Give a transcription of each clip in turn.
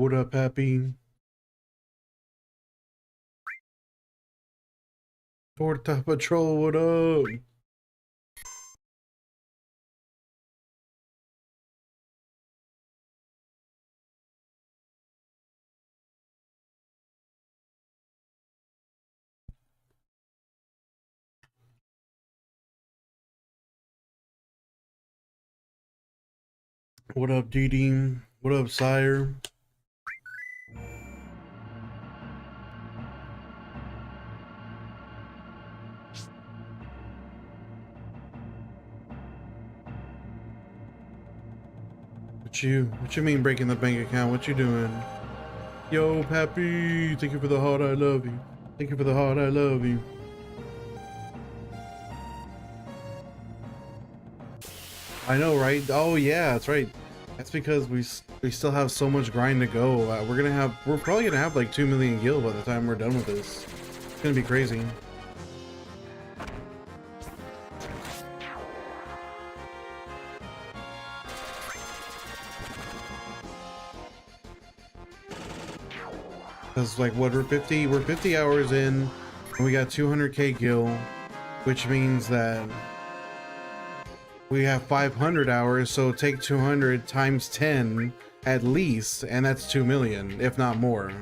what up, Happy? Porta Patrol, what up? What up, DD? What up, Sire? What you mean breaking the bank account? What you doing? Yo, Pappy, thank you for the heart, I love you. Thank you for the heart, I love you. I know, right? Oh yeah, that's right. That's because we still have so much grind to go. We're probably gonna have like 2 million gil by the time we're done with this. It's gonna be crazy. Cause like what, we're 50 hours in, and we got 200k gil, which means that we have 500 hours, so take 200 times 10 at least, and that's 2 million, if not more.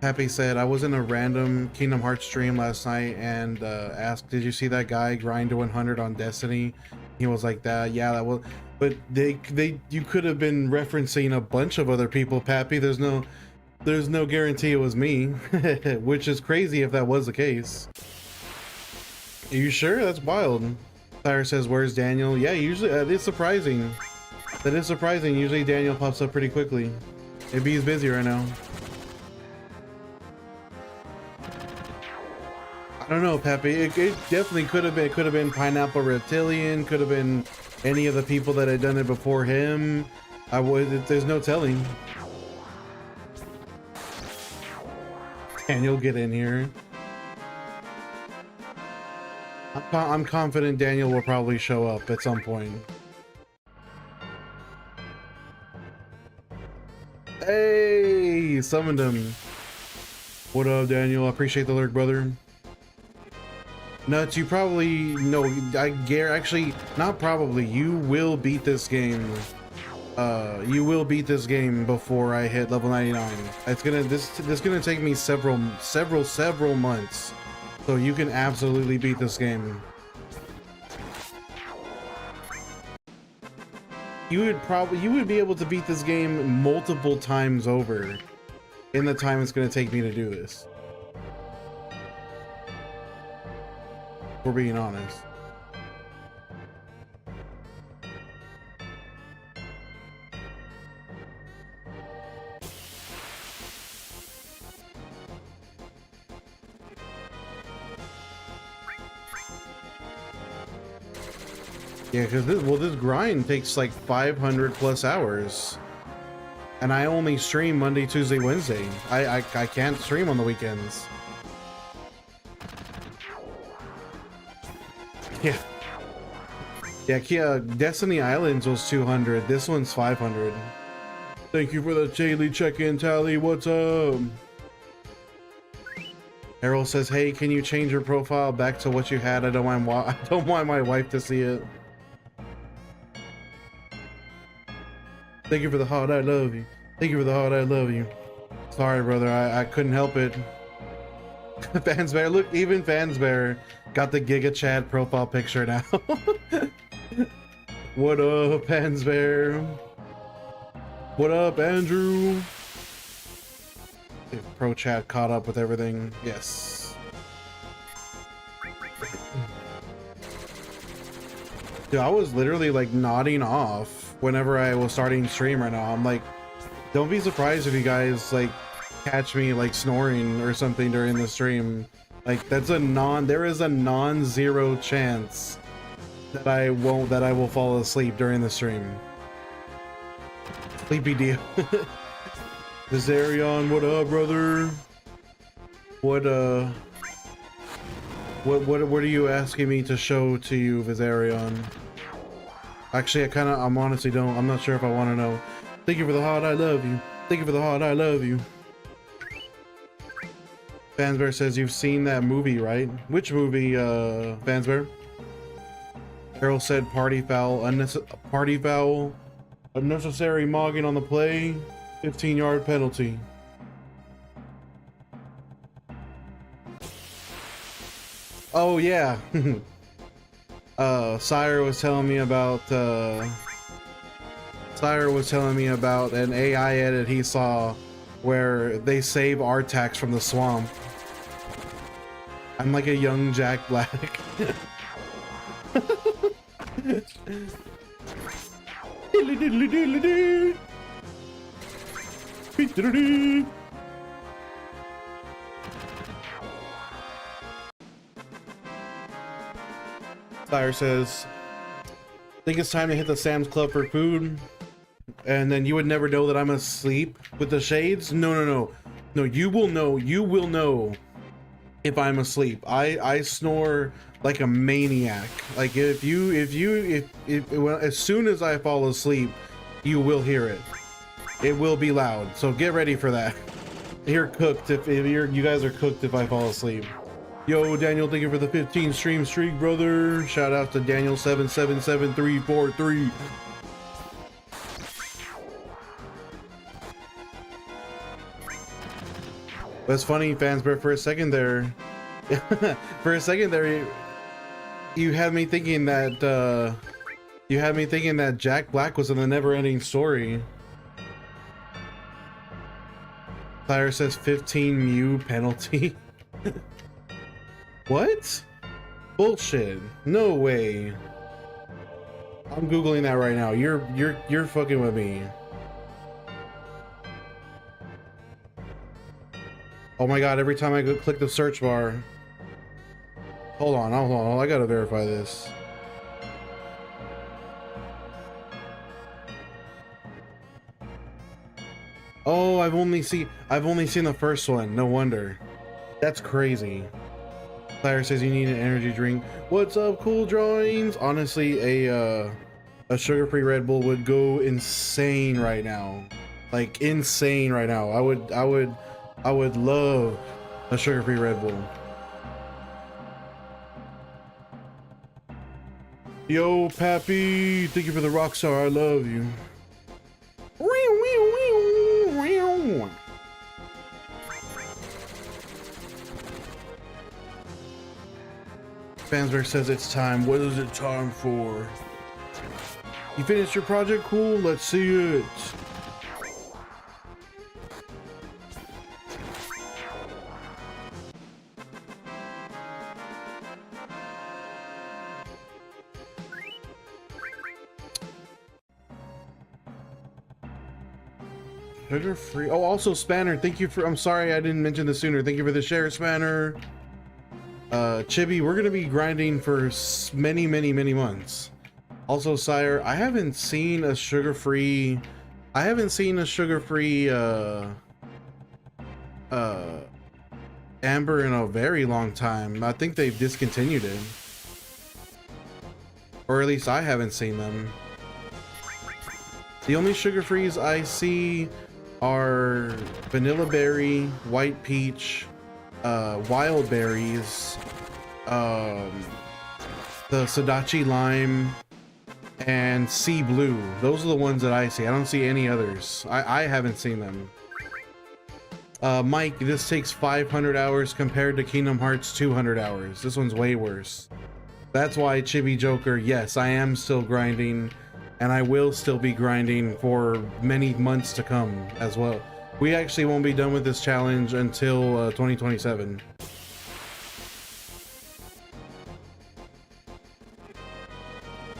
Happy said, I was in a random Kingdom Hearts stream last night and asked, did you see that guy grind to 100 on Destiny? He was like, that, yeah, that was, but you could have been referencing a bunch of other people, Pappy. There's no guarantee it was me, which is crazy if that was the case. Are you sure? That's wild. Tyre says, where's Daniel? Yeah, usually it's surprising. That is surprising. Usually Daniel pops up pretty quickly. Maybe he's busy right now. I don't know, Pappy. It definitely could have been. It could have been Pineapple Reptilian. Could have been any of the people that had done it before him. There's no telling. Daniel, get in here. I'm confident Daniel will probably show up at some point. Hey, summoned him. What up, Daniel? I appreciate the lurk, brother. Nuts, you probably no. Actually, not probably. You will beat this game. You will beat this game before I hit level 99. It's gonna this gonna take me several months. So you can absolutely beat this game. You would be able to beat this game multiple times over in the time it's going to take me to do this. We're being honest. Yeah, because this grind takes like 500 plus hours, and I only stream Monday, Tuesday, Wednesday. I can't stream on the weekends. Yeah. Destiny Islands was 200. This one's 500. Thank you for the daily check-in tally. What's up? Errol says, "Hey, can you change your profile back to what you had? I don't want my wife to see it." Thank you for the heart, I love you. Thank you for the heart, I love you. Sorry, brother, I couldn't help it. Fansbear, look, even Fansbear got the Giga Chad profile picture now. What up, Fansbear? What up, Andrew? If Pro Chat caught up with everything, yes. Dude, I was literally like nodding off whenever I was starting stream right now. I'm like, don't be surprised if you guys like catch me like snoring or something during the stream. Like there is a non-zero chance that I will fall asleep during the stream. Sleepy deal. Vizarion, what up, brother? What are you asking me to show to you, Vizarion? Actually, I'm honestly I'm not sure if I want to know. Thank you for the heart, I love you. Thank you for the heart, I love you. Fansbear says you've seen that movie, right? Which movie, Fansbear? Errol said party foul, party foul, unnecessary mogging on the play, 15-yard penalty. Oh yeah. Sire was telling me about an AI edit he saw where they save Artax from the swamp. I'm like a young Jack Black. Sire says, think it's time to hit the Sam's Club for food. And then you would never know that I'm asleep with the shades. No, you will know if I'm asleep. I snore like a maniac. Like if as soon as I fall asleep, you will hear it. It will be loud. So get ready for that. You're cooked if you guys are cooked if I fall asleep. Yo, Daniel, thank you for the 15 stream streak, brother. Shout out to Daniel 777343. That's funny, fans, but for a second there, you had me thinking that Jack Black was in the Never-Ending Story. Tyler says 15 Mew penalty. What? Bullshit. No way. I'm googling that right now. You're fucking with me. Oh my god, every time I go click the search bar. Hold on, I gotta verify this. Oh, I've only seen the first one. No wonder. That's crazy. Claire says you need an energy drink. What's up, Cool Drawings? Honestly, a sugar-free Red Bull would go insane right now. Like insane right now. I would love a sugar-free Red Bull. Yo, Pappy, thank you for the Rockstar. I love you. Fansberg says it's time. What is it time for? You finished your project? Cool, let's see it. Sugar free. Oh, also Spanner, thank you for, I'm sorry I didn't mention this sooner. Thank you for the share, Spanner. Chibi, we're gonna be grinding for many months. Also, Sire, I haven't seen a sugar-free amber in a very long time. I think they've discontinued it, or at least I haven't seen them. The only sugar-frees I see are vanilla berry, white peach, wild berries, the Sadachi lime, and sea blue. Those are the ones that I see. I don't see any others. I haven't seen them. Mike, this takes 500 hours compared to Kingdom Hearts 200 hours. This one's way worse. That's why, Chibi Joker, yes, I am still grinding, and I will still be grinding for many months to come as well. We actually won't be done with this challenge until 2027.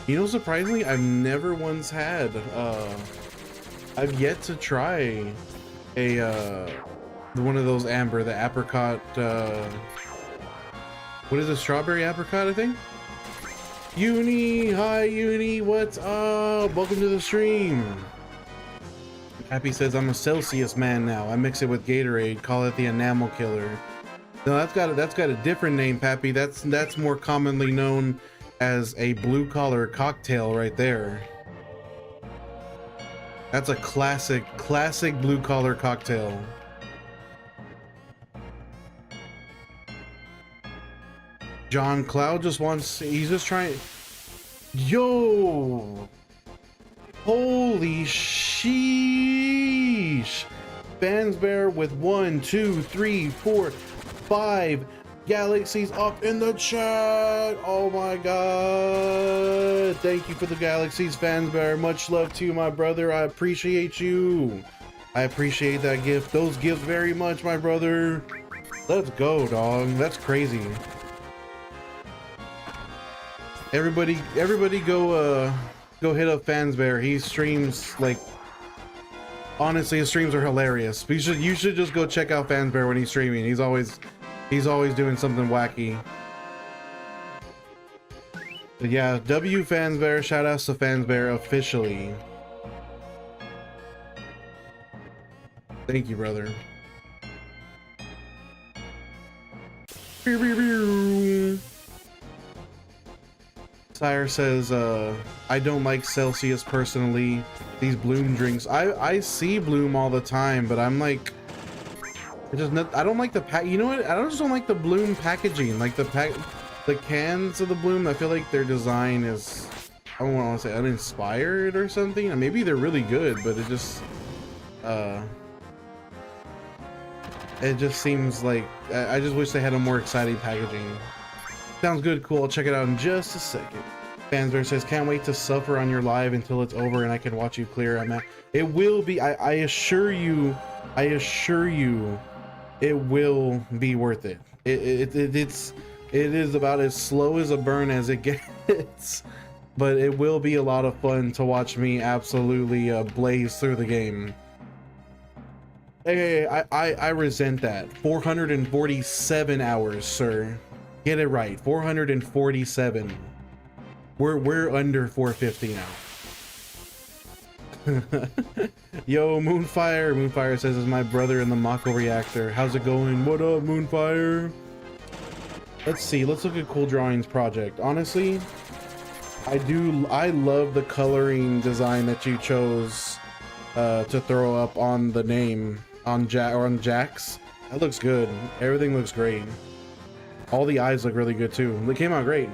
You know, surprisingly, I've never once had, I've yet to try a, one of those amber, the apricot, what is it, strawberry apricot, I think? Uni, hi Uni, what's up? Welcome to the stream. Happy says I'm a Celsius man now. I mix it with Gatorade, call it the enamel killer. No, that's got a different name, Pappy. That's more commonly known as a blue collar cocktail right there. That's a classic blue collar cocktail. John Cloud just wants, he's just trying. Yo, holy sheesh. Fansbear with 1, 2, 3, 4, 5 galaxies up in the chat. Oh my god, thank you for the galaxies, Fansbear. Much love to you, my brother. I appreciate you. I appreciate that gift, those gifts very much, my brother. Let's go, dog. That's crazy. Everybody go hit up Fansbear. He streams, like, honestly his streams are hilarious. You should just go check out Fansbear when he's streaming. He's always doing something wacky. But yeah, W Fansbear, shout outs to Fansbear officially. Thank you, brother. Sire says, I don't like Celsius personally. These Bloom drinks. I see Bloom all the time, but I'm like, I don't like the pack. You know what? I just don't like the Bloom packaging. Like the cans of the Bloom. I feel like their design is, I don't want to say uninspired or something. Or maybe they're really good, but it just seems like I just wish they had a more exciting packaging. Sounds good, cool. I'll check it out in just a second. Fansbear says, can't wait to suffer on your live until it's over and I can watch you clear. It will be, I assure you, it will be worth it. It is about as slow as a burn as it gets, but it will be a lot of fun to watch me absolutely blaze through the game. Hey, I resent that. 447 hours, sir. Get it right. 447. We're under 450 now. Yo, Moonfire says, is my brother in the Mako reactor. How's it going? What up, Moonfire? Let's see. Let's look at Cool Drawings project. Honestly, I love the coloring design that you chose to throw up on the name on Jax. That looks good. Everything looks great. All the eyes look really good too. They came out great.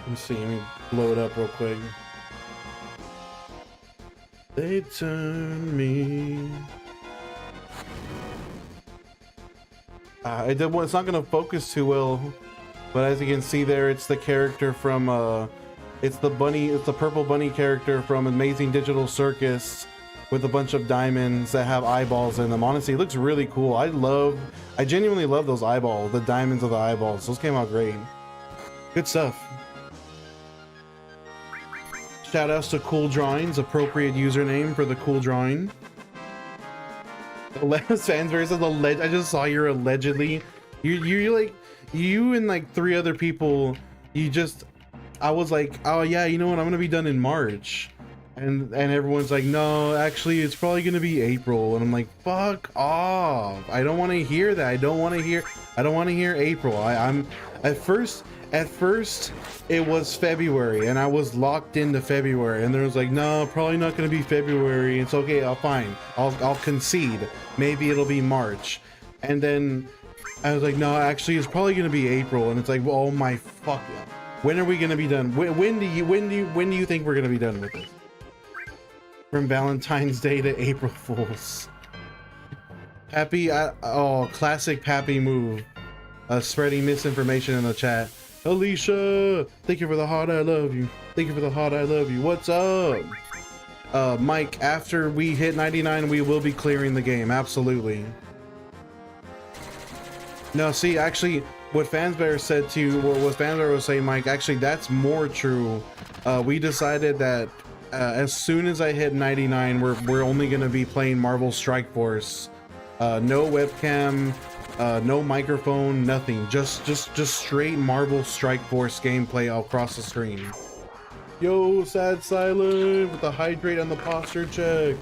Let's see, let me blow it up real quick. They turn me. It's not gonna focus too well, but as you can see there, it's the character from it's the purple bunny character from Amazing Digital Circus with a bunch of diamonds that have eyeballs in them. Honestly, it looks really cool. I genuinely love those eyeballs, the diamonds of the eyeballs. Those came out great. Good stuff. Shout outs to Cool Drawings, appropriate username for the cool drawing. Fansbear says I just saw you're allegedly. You like, you and like 3 other people, I was like, oh yeah, you know what, I'm gonna be done in March. And everyone's like, no, actually it's probably gonna be April. And I'm like, fuck off. I don't want to hear that. I don't want to hear April. I'm at first it was February and I was locked into February, and there was like, no, probably not gonna be February. It's okay, I'll concede, maybe it'll be March. And then I was like, no, actually it's probably gonna be April. And it's like, oh my fuck, when are we gonna be done? When do you think we're gonna be done with this? From Valentine's Day to April Fools. Pappy, oh, classic Pappy move. Spreading misinformation in the chat. Alicia, thank you for the heart, I love you. Thank you for the heart, I love you. What's up? Mike, after we hit 99, we will be clearing the game, absolutely. No, see, actually, what Fansbear said to you, what Fansbear was saying, Mike, actually, that's more true. We decided that as soon as I hit 99, we're only gonna be playing Marvel Strike Force. No webcam, no microphone, nothing. Just straight Marvel Strike Force gameplay across the screen. Yo, Sad Silent with the hydrate on the posture check.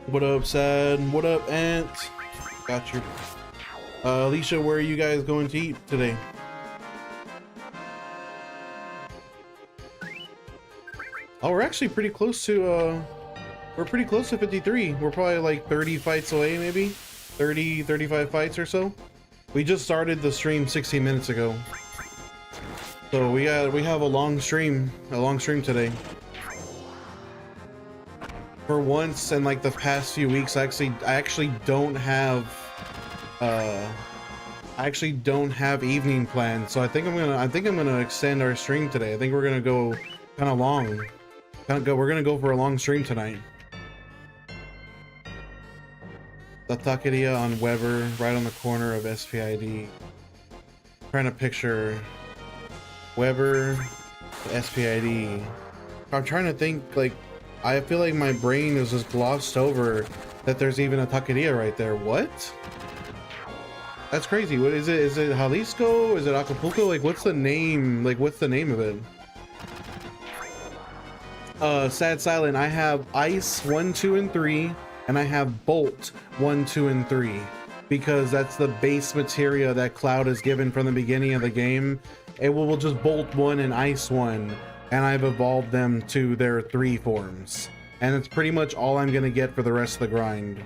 What up, Sad? What up, Ant? Got you. Alicia, where are you guys going to eat today? Oh, we're actually pretty close to we're pretty close to 53. We're probably like 30 fights away, maybe 30, 35 fights or so. We just started the stream 16 minutes ago, so we have a long stream today. For once in like the past few weeks, I actually don't have evening plans, so I think I'm gonna extend our stream today. I think we're gonna go kind of long. We're gonna go for a long stream tonight. The taqueria on Weber, right on the corner of SPID. Trying to picture Weber, SPID. I'm trying to think, like, I feel like my brain is just glossed over that there's even a taqueria right there. What? That's crazy. What is it? Is it Jalisco? Is it Acapulco? Like, what's the name? Like, what's the name of it? Sad Silent, I have Ice 1, 2, and 3, and I have Bolt 1, 2, and 3, because that's the base materia that Cloud is given from the beginning of the game. It will just Bolt 1 and Ice 1, and I've evolved them to their 3 forms, and it's pretty much all I'm gonna get for the rest of the grind.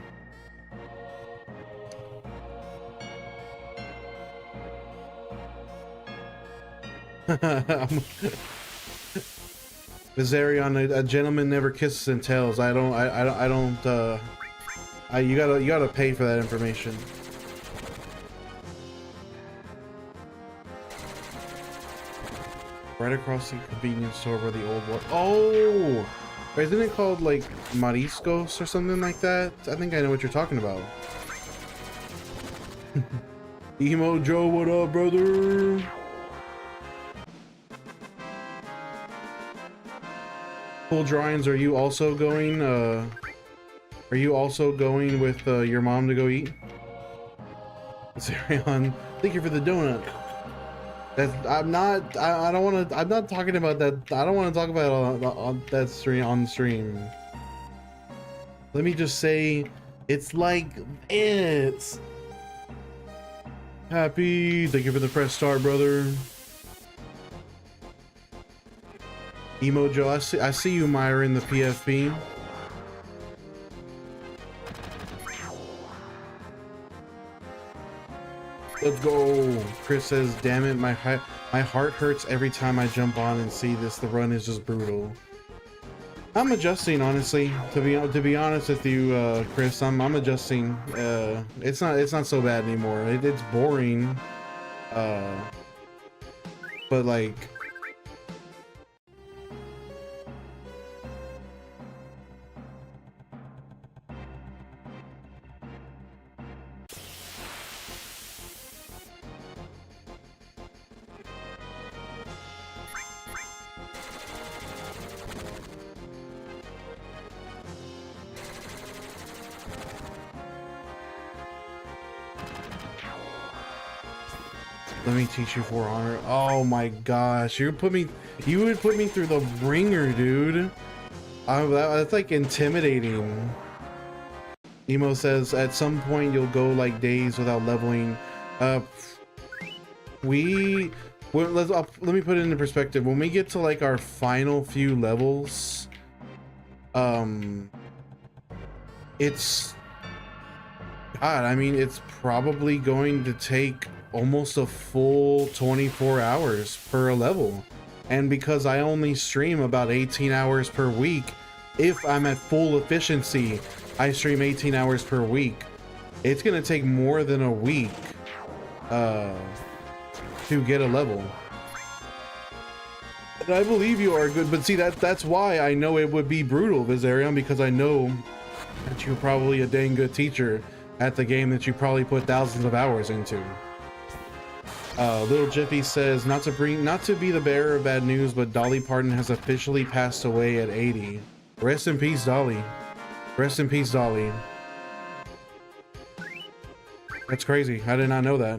Vizarion, a gentleman never kisses and tells. You gotta pay for that information. Right across the convenience store where the old one. Oh, isn't it called like Mariscos or something like that? I think I know what you're talking about. Emo Joe, what up, brother? Cool Drawings, are you also going with your mom to go eat? Zarion, thank you for the donut. I'm not talking about that. I don't want to talk about it on that stream, on the stream. Let me just say, it's like it's happy. Thank you for the press start, brother. Emo Joe, I see you, Myra, in the PFP. Let's go. Chris says, damn it, my heart hurts every time I jump on and see this. The run is just brutal. I'm adjusting, honestly. To be honest with you, Chris, I'm adjusting. It's not so bad anymore. It's boring. But like, let me teach you 400. Oh my gosh, you would put me through the ringer, dude. That's like intimidating. Emo says, at some point you'll go like days without leveling. Let me put it into perspective. When we get to like our final few levels, it's God, I mean, it's probably going to take almost a full 24 hours per level. And because I only stream about 18 hours per week, if I'm at full efficiency, I stream 18 hours per week. It's gonna take more than a week to get a level. And I believe you are good, but see, that's why I know it would be brutal, Vizarion, because I know that you're probably a dang good teacher at the game that you probably put thousands of hours into. Little Jiffy says, not to be the bearer of bad news, but Dolly Parton has officially passed away at 80. Rest in peace, Dolly. Rest in peace, Dolly. That's crazy. I did not know that.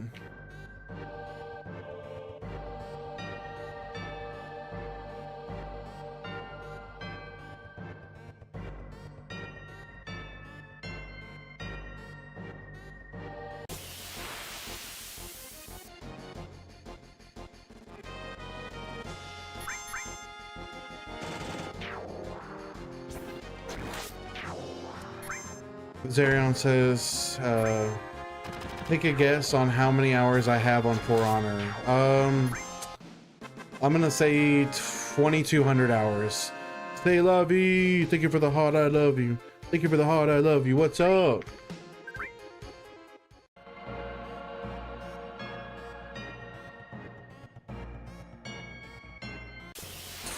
Zarion says, take a guess on how many hours I have on For Honor. I'm gonna say 2,200 hours. Say lovey, thank you for the heart, I love you. Thank you for the heart, I love you. What's up?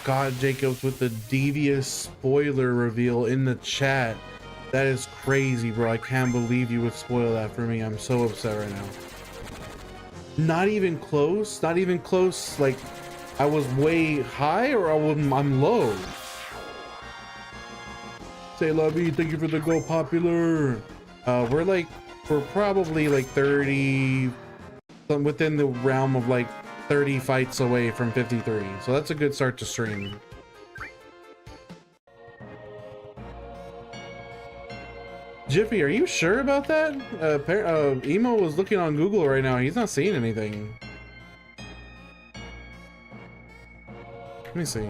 Scott Jacobs with the devious spoiler reveal in the chat. That is crazy, bro. I can't believe you would spoil that for me. I'm so upset right now. Not even close. Not even close. Like, I was way high or I'm low. Say lovey, thank you for the go popular. We're probably like 30, within the realm of like 30 fights away from 53. So that's a good start to stream. Jiffy, are you sure about that? Emo was looking on Google right now. He's not seeing anything. Let me see.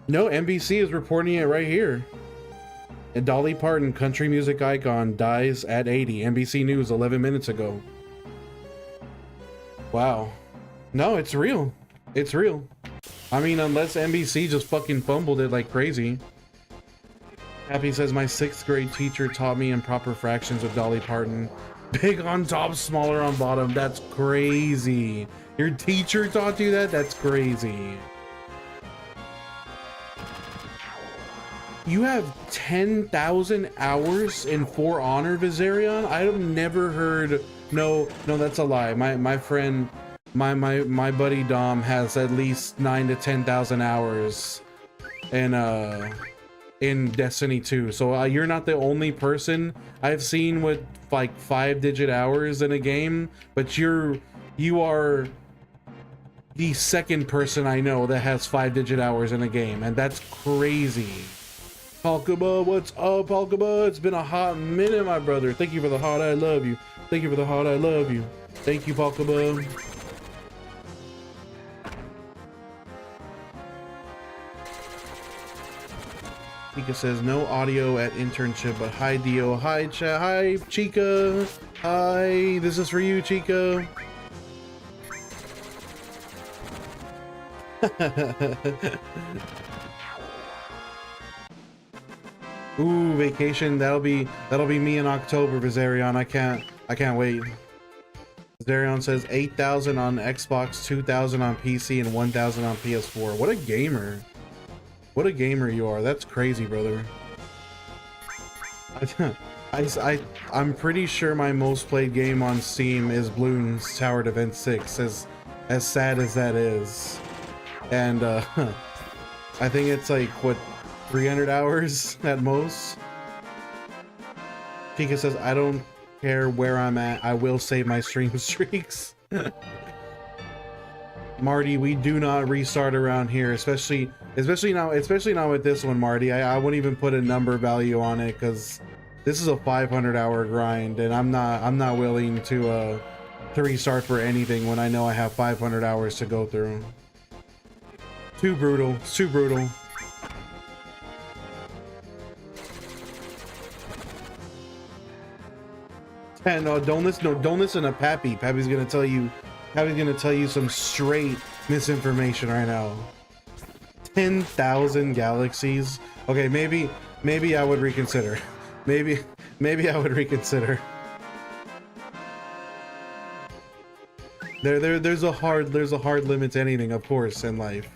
No, NBC is reporting it right here. And Dolly Parton, country music icon, dies at 80. NBC News 11 minutes ago. Wow. No, it's real. It's real. I mean, unless NBC just fucking fumbled it like crazy. Happy says, my 6th grade teacher taught me improper fractions with Dolly Parton. Big on top, smaller on bottom. That's crazy. Your teacher taught you that? That's crazy. You have 10,000 hours in For Honor, Viserion? I've never heard. No, that's a lie. My friend, my buddy Dom has at least 9 to 10,000 hours in Destiny 2. So you're not the only person I've seen with like 5-digit hours in a game, but you are the second person I know that has 5-digit hours in a game, and that's crazy. Palkaba, what's up, Palkaba? It's been a hot minute, my brother. Thank you for the heart, I love you. Thank you for the heart, I love you. Thank you, Palkaba. Chica says, no audio at internship, but hi, Dio. Hi, chat. Hi, Chica. Hi, this is for you, Chica. Ooh, vacation. That'll be me in October, Viserion. I can't wait. Viserion says 8,000 on Xbox, 2,000 on PC, and 1,000 on PS4. What a gamer. What a gamer you are. That's crazy, brother. I'm pretty sure my most played game on Steam is Bloons Tower Defense 6, as sad as that is. And I think it's like, what, 300 hours at most? Pika says, I don't care where I'm at, I will save my stream streaks. Marty, we do not restart around here, especially not with this one, Marty. I wouldn't even put a number value on it, because this is a 500-hour grind, and I'm not willing to restart for anything when I know I have 500 hours to go through. Too brutal. It's too brutal. And no, don't listen to Pappy. Pappy's gonna tell you some straight misinformation right now. 10,000 galaxies. Okay, maybe I would reconsider. Maybe I would reconsider. There's a hard limit to anything, of course, in life.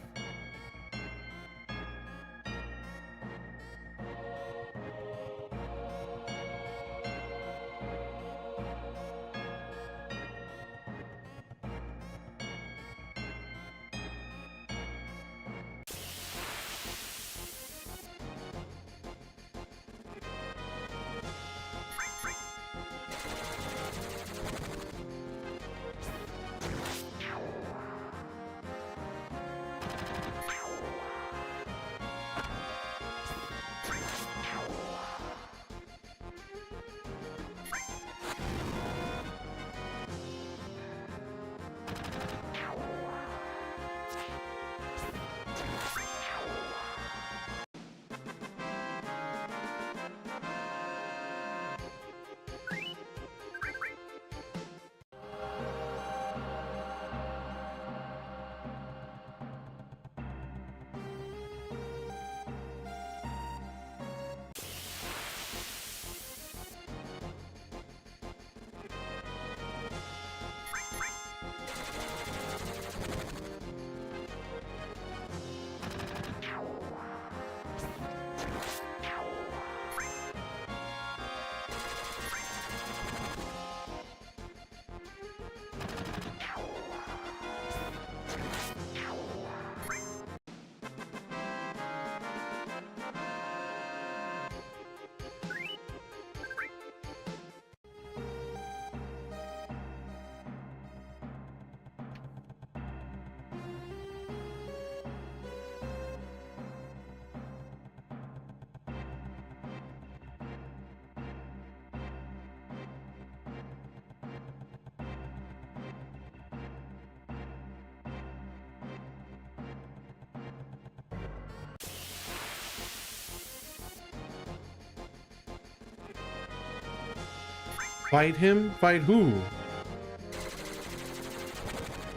Fight him? Fight who?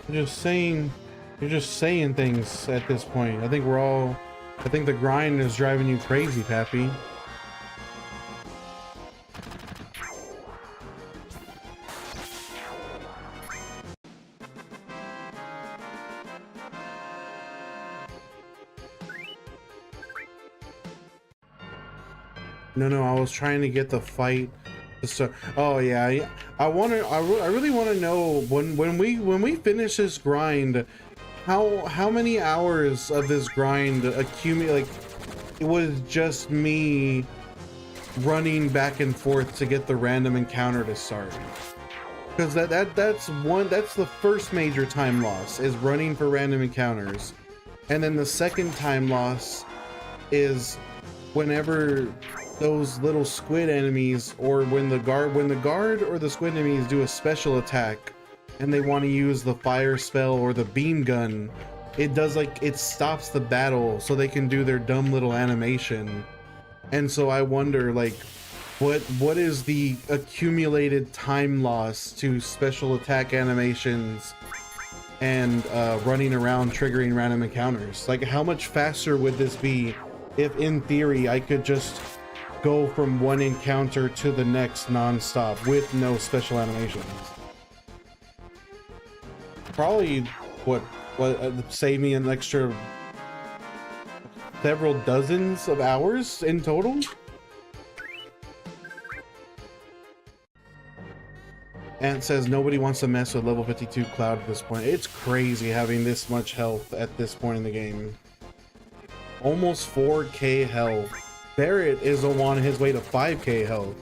You're just saying things at this point. I think the grind is driving you crazy, Pappy. No, I was trying to get the fight. So, oh yeah, I really want to know when we finish this grind, how many hours of this grind accumulate. Like, it was just me running back and forth to get the random encounter to start, because that's the first major time loss, is running for random encounters, and then the second time loss is whenever those little squid enemies, or when the guard or the squid enemies do a special attack and they want to use the fire spell or the beam gun, it stops the battle so they can do their dumb little animation. And so I wonder, like, what is the accumulated time loss to special attack animations and running around triggering random encounters? Like, how much faster would this be if, in theory, I could just go from one encounter to the next non-stop with no special animations? Probably what save me an extra several dozens of hours in total. And it says nobody wants to mess with level 52 Cloud at this point. It's crazy having this much health at this point in the game. Almost 4k health. Barrett is on his way to 5k health.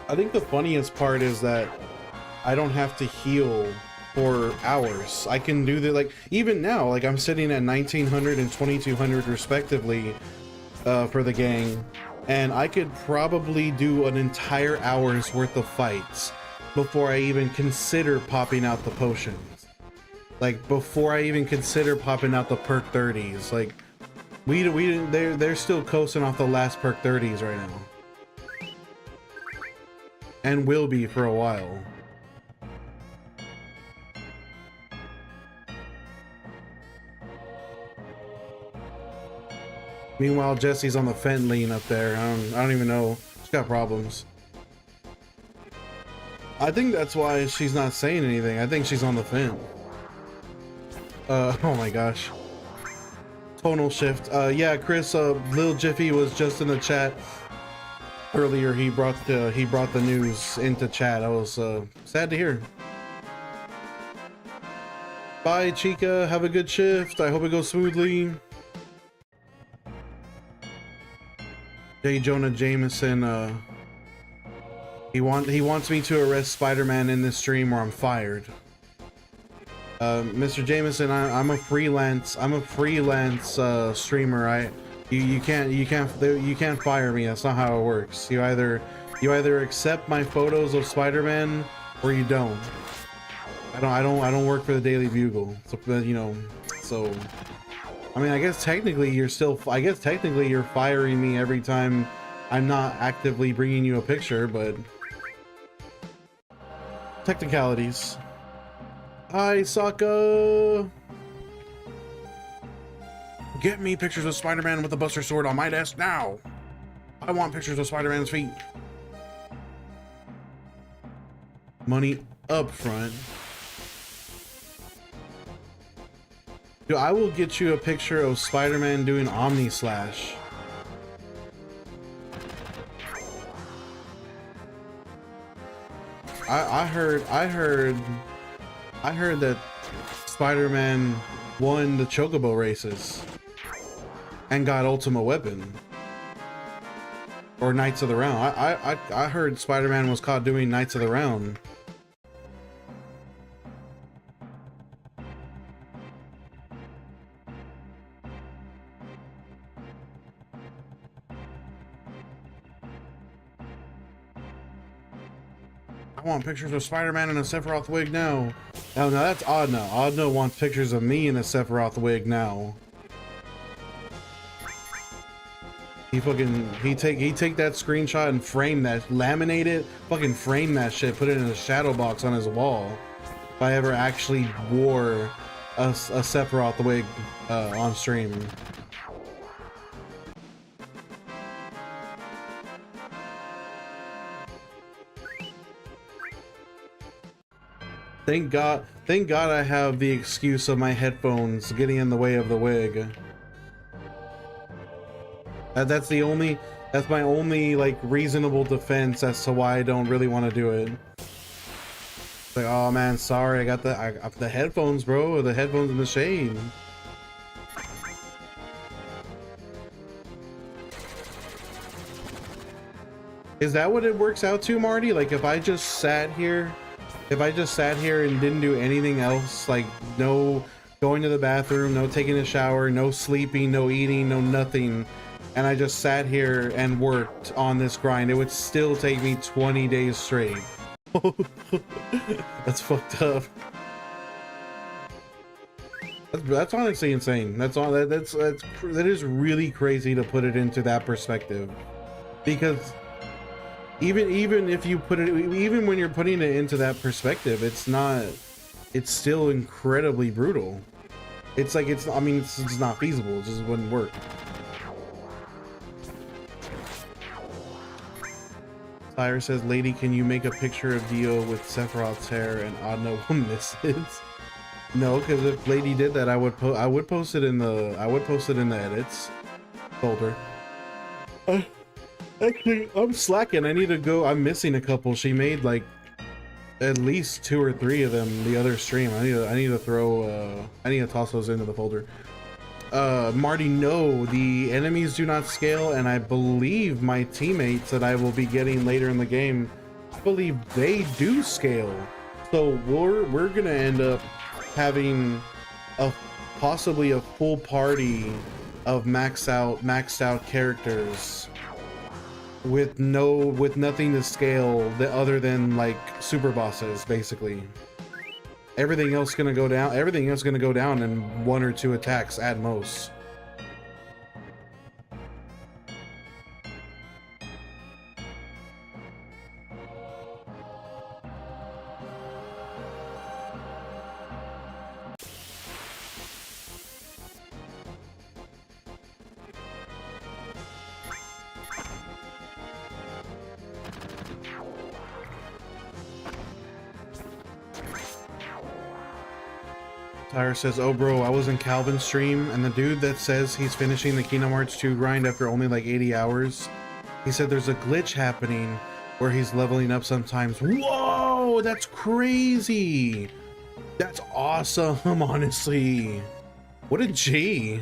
I think the funniest part is that I don't have to heal for hours. I can do that, like, even now, like, I'm sitting at 1900 and 2200 respectively for the gang, and I could probably do an entire hour's worth of fights before I even consider popping out the potions. Like, before I even consider popping out the perk 30s. Like, they're still coasting off the last perk 30s right now, and will be for a while. Meanwhile, Jesse's on the fent lean up there. I don't even know. She's got problems. I think that's why she's not saying anything. I think she's on the fent. Oh my gosh. Tonal shift. Yeah, Chris, Lil Jiffy was just in the chat earlier. He brought the news into chat. I was sad to hear. Bye, Chica. Have a good shift. I hope it goes smoothly. J. Jonah Jameson, he wants me to arrest Spider-Man in this stream or I'm fired. Mr. Jameson, I'm a freelance streamer. You can't fire me. That's not how it works. You either accept my photos of Spider-Man or you don't. I don't work for the Daily Bugle. So, you know, so I mean, I guess technically you're firing me every time I'm not actively bringing you a picture, but technicalities. Hi, Sokka! Get me pictures of Spider-Man with the Buster Sword on my desk now! I want pictures of Spider-Man's feet. Money up front. Dude, I will get you a picture of Spider-Man doing Omni Slash. I heard that Spider-Man won the Chocobo races and got Ultimate Weapon or Knights of the Round. I heard Spider-Man was caught doing Knights of the Round. I want pictures of Spider-Man in a Sephiroth wig now. Oh, no, that's Oddno. Oddno wants pictures of me in a Sephiroth wig now. He take that screenshot and frame that, laminate it, fucking frame that shit, put it in a shadow box on his wall. If I ever actually wore a Sephiroth wig on stream. Thank God I have the excuse of my headphones getting in the way of the wig. That's my only like reasonable defense as to why I don't really want to do it. It's like, oh man, sorry, I got the headphones, bro. The headphones in the shade. Is that what it works out to, Marty? Like if I just sat here and didn't do anything else, like no going to the bathroom, no taking a shower, no sleeping, no eating, no nothing, and I just sat here and worked on this grind, it would still take me 20 days straight. That's fucked up. That's honestly insane. That is really crazy to put it into that perspective, because even if you put it, even when you're putting it into that perspective, it's still incredibly brutal. It's like, I mean, it's not feasible. It just wouldn't work. Tyre says, lady, can you make a picture of Dio with Sephiroth's hair and Adna will miss it? No, because if lady did that, I would post it in the edits folder. Actually, I'm slacking. I need to go. I'm missing a couple. She made like at least 2 or 3 of them the other stream. I need to toss those into the folder. Marty, no, the enemies do not scale, and I believe my teammates that I will be getting later in the game, I believe they do scale. So we're gonna end up having possibly a full party of maxed out characters with nothing to scale other than like super bosses. Basically everything else gonna go down in 1 or 2 attacks at most. Tyre says, oh bro, I was in Calvin's stream and the dude that says he's finishing the Kingdom Hearts 2 grind after only like 80 hours, he said there's a glitch happening where he's leveling up sometimes. Whoa, that's crazy. That's awesome, honestly. What a G.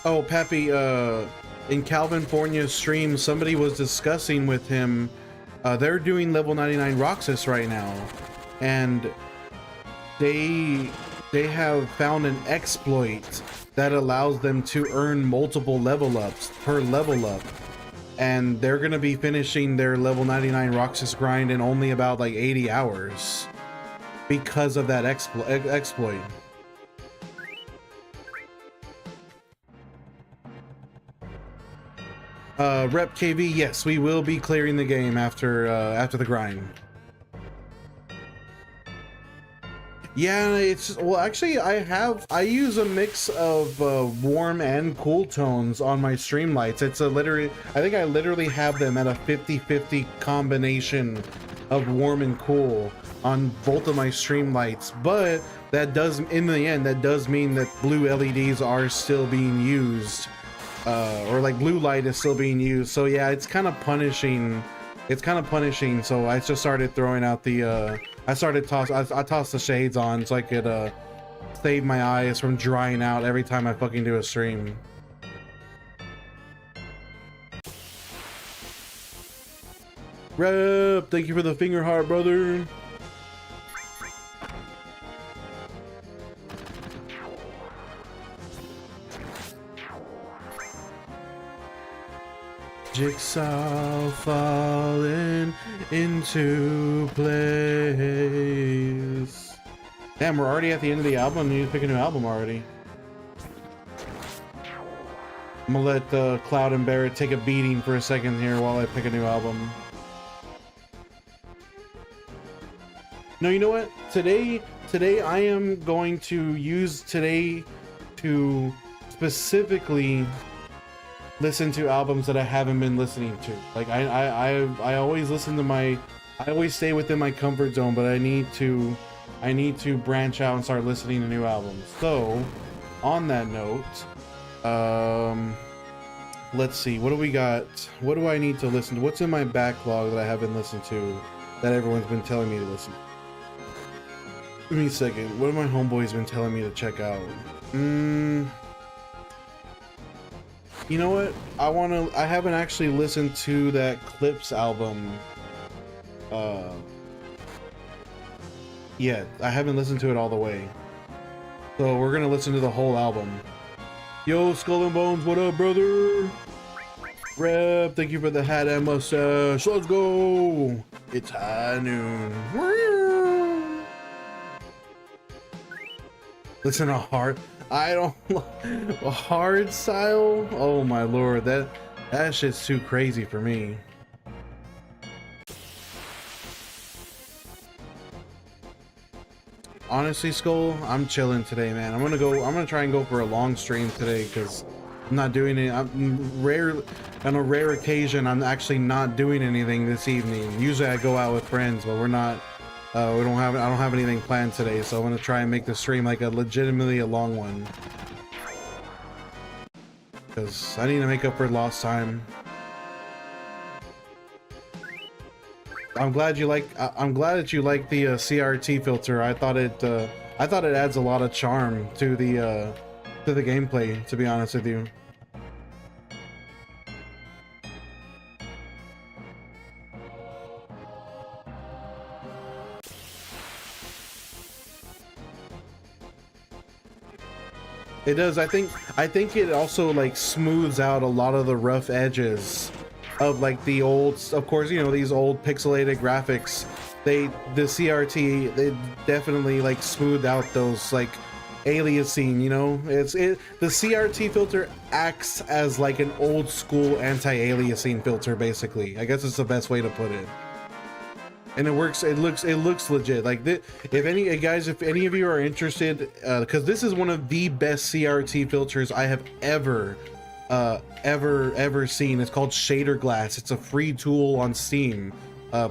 Oh, Pappy, in Calvinfornia's stream, somebody was discussing with him, they're doing level 99 Roxas right now, and they have found an exploit that allows them to earn multiple level ups per level up, and they're gonna be finishing their level 99 Roxas grind in only about like 80 hours because of that exploit. Rep KV, yes, we will be clearing the game after the grind. Yeah, it's, well, actually, I use a mix of warm and cool tones on my stream lights. It's I think I literally have them at a 50-50 combination of warm and cool on both of my stream lights. But that does, in the end, that does mean that blue LEDs are still being used. Or like blue light is still being used, so yeah, it's kind of punishing. So I just started throwing out the I tossed the shades on so I could save my eyes from drying out every time I fucking do a stream. Rep, thank you for the finger heart, brother. Jigsaw falling into place. Damn, we're already at the end of the album. I need to pick a new album already. I'm gonna let Cloud and Barrett take a beating for a second here while I pick a new album. No, you know what? Today I am going to use today to specifically listen to albums that I haven't been listening to. Like I always listen to I always stay within my comfort zone, but I need to branch out and start listening to new albums. So, on that note, let's see, what do we got? What do I need to listen to? What's in my backlog that I haven't listened to that everyone's been telling me to listen to? Give me a second. What have my homeboys been telling me to check out? You know what? I haven't actually listened to that Clips album yet. I haven't listened to it all the way. So we're gonna listen to the whole album. Yo, Skull and Bones, what up, brother? Rep, thank you for the hat and mustache. Let's go! It's high noon. Listen to Hard. I don't a hard style. Oh my lord, that shit's too crazy for me. Honestly, Skull, I'm chilling today, man. I'm gonna try and go for a long stream today because I'm not doing it. On a rare occasion, I'm actually not doing anything this evening. Usually I go out with friends, but we're not. I don't have anything planned today, so I'm gonna try and make the stream like legitimately a long one. Because I need to make up for lost time. I'm glad that you like the CRT filter. I thought it adds a lot of charm to the gameplay, to be honest with you. It does. I think it also like smooths out a lot of the rough edges of like the old, of course, you know, these old pixelated graphics. The CRT, they definitely like smoothed out those like aliasing, you know. The CRT filter acts as like an old school anti-aliasing filter, basically. I guess it's the best way to put it. And it works. It looks legit. Like if any of you are interested, because this is one of the best CRT filters I have ever seen. It's called Shader Glass. It's a free tool on Steam.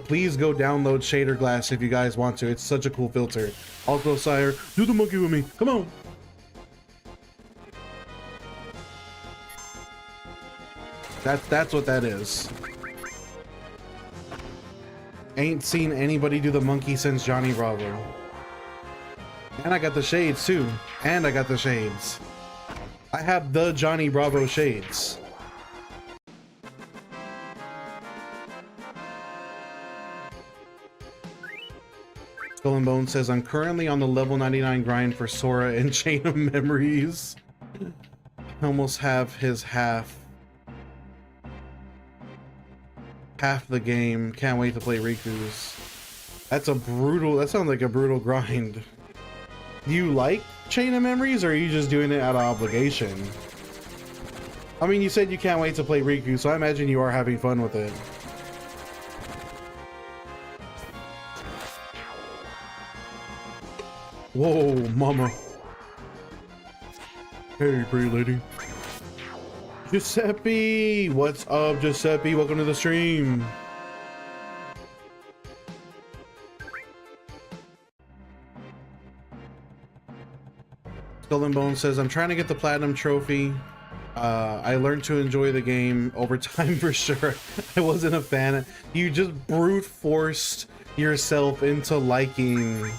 Please go download Shader Glass if you guys want to. It's such a cool filter. Also, Sire, do the monkey with me. Come on. That's what that is. Ain't seen anybody do the monkey since Johnny Bravo. And I got the shades too. And I got the shades. I have the Johnny Bravo shades. Skull and Bones says, I'm currently on the level 99 grind for Sora and Chain of Memories. I almost have his half the game. Can't wait to play Riku's. That sounds like a brutal grind. Do you like Chain of Memories, or are you just doing it out of obligation? I mean, you said you can't wait to play Riku, so I imagine you are having fun with it. Whoa, mama. Hey, pretty lady. Giuseppe! What's up, Giuseppe? Welcome to the stream. Skull and Bones says, I'm trying to get the platinum trophy. I learned to enjoy the game over time for sure. I wasn't a fan. You just brute forced yourself into liking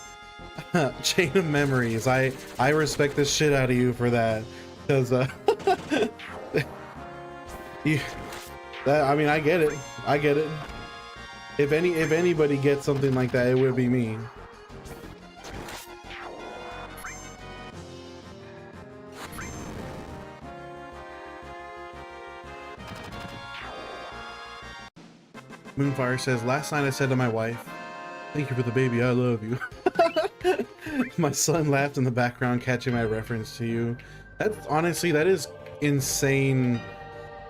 Chain of Memories. I respect the shit out of you for that. Because I mean, I get it. If anybody gets something like that, it would be me. Moonfire says, last night I said to my wife, thank you for the baby, I love you. My son laughed in the background, catching my reference to you. That's honestly, that is insane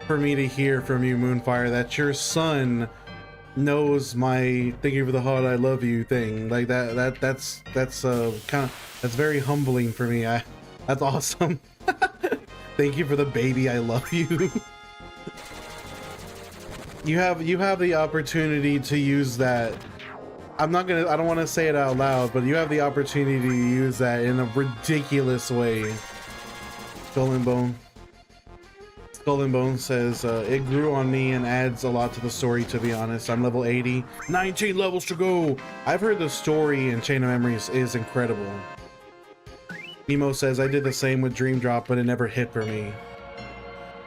for me to hear from you, Moonfire, that your son knows my thank you for the heart I love you thing. Like that's kind of, that's very humbling for me. That's awesome. Thank you for the baby, I love you. You have the opportunity to use that. I don't want to say it out loud, but you have the opportunity to use that in a ridiculous way. Skull and Bone says, it grew on me and adds a lot to the story, to be honest. I'm level 80, 19 levels to go. I've heard the story in Chain of Memories is incredible. Emo says, I did the same with Dream Drop, but it never hit for me.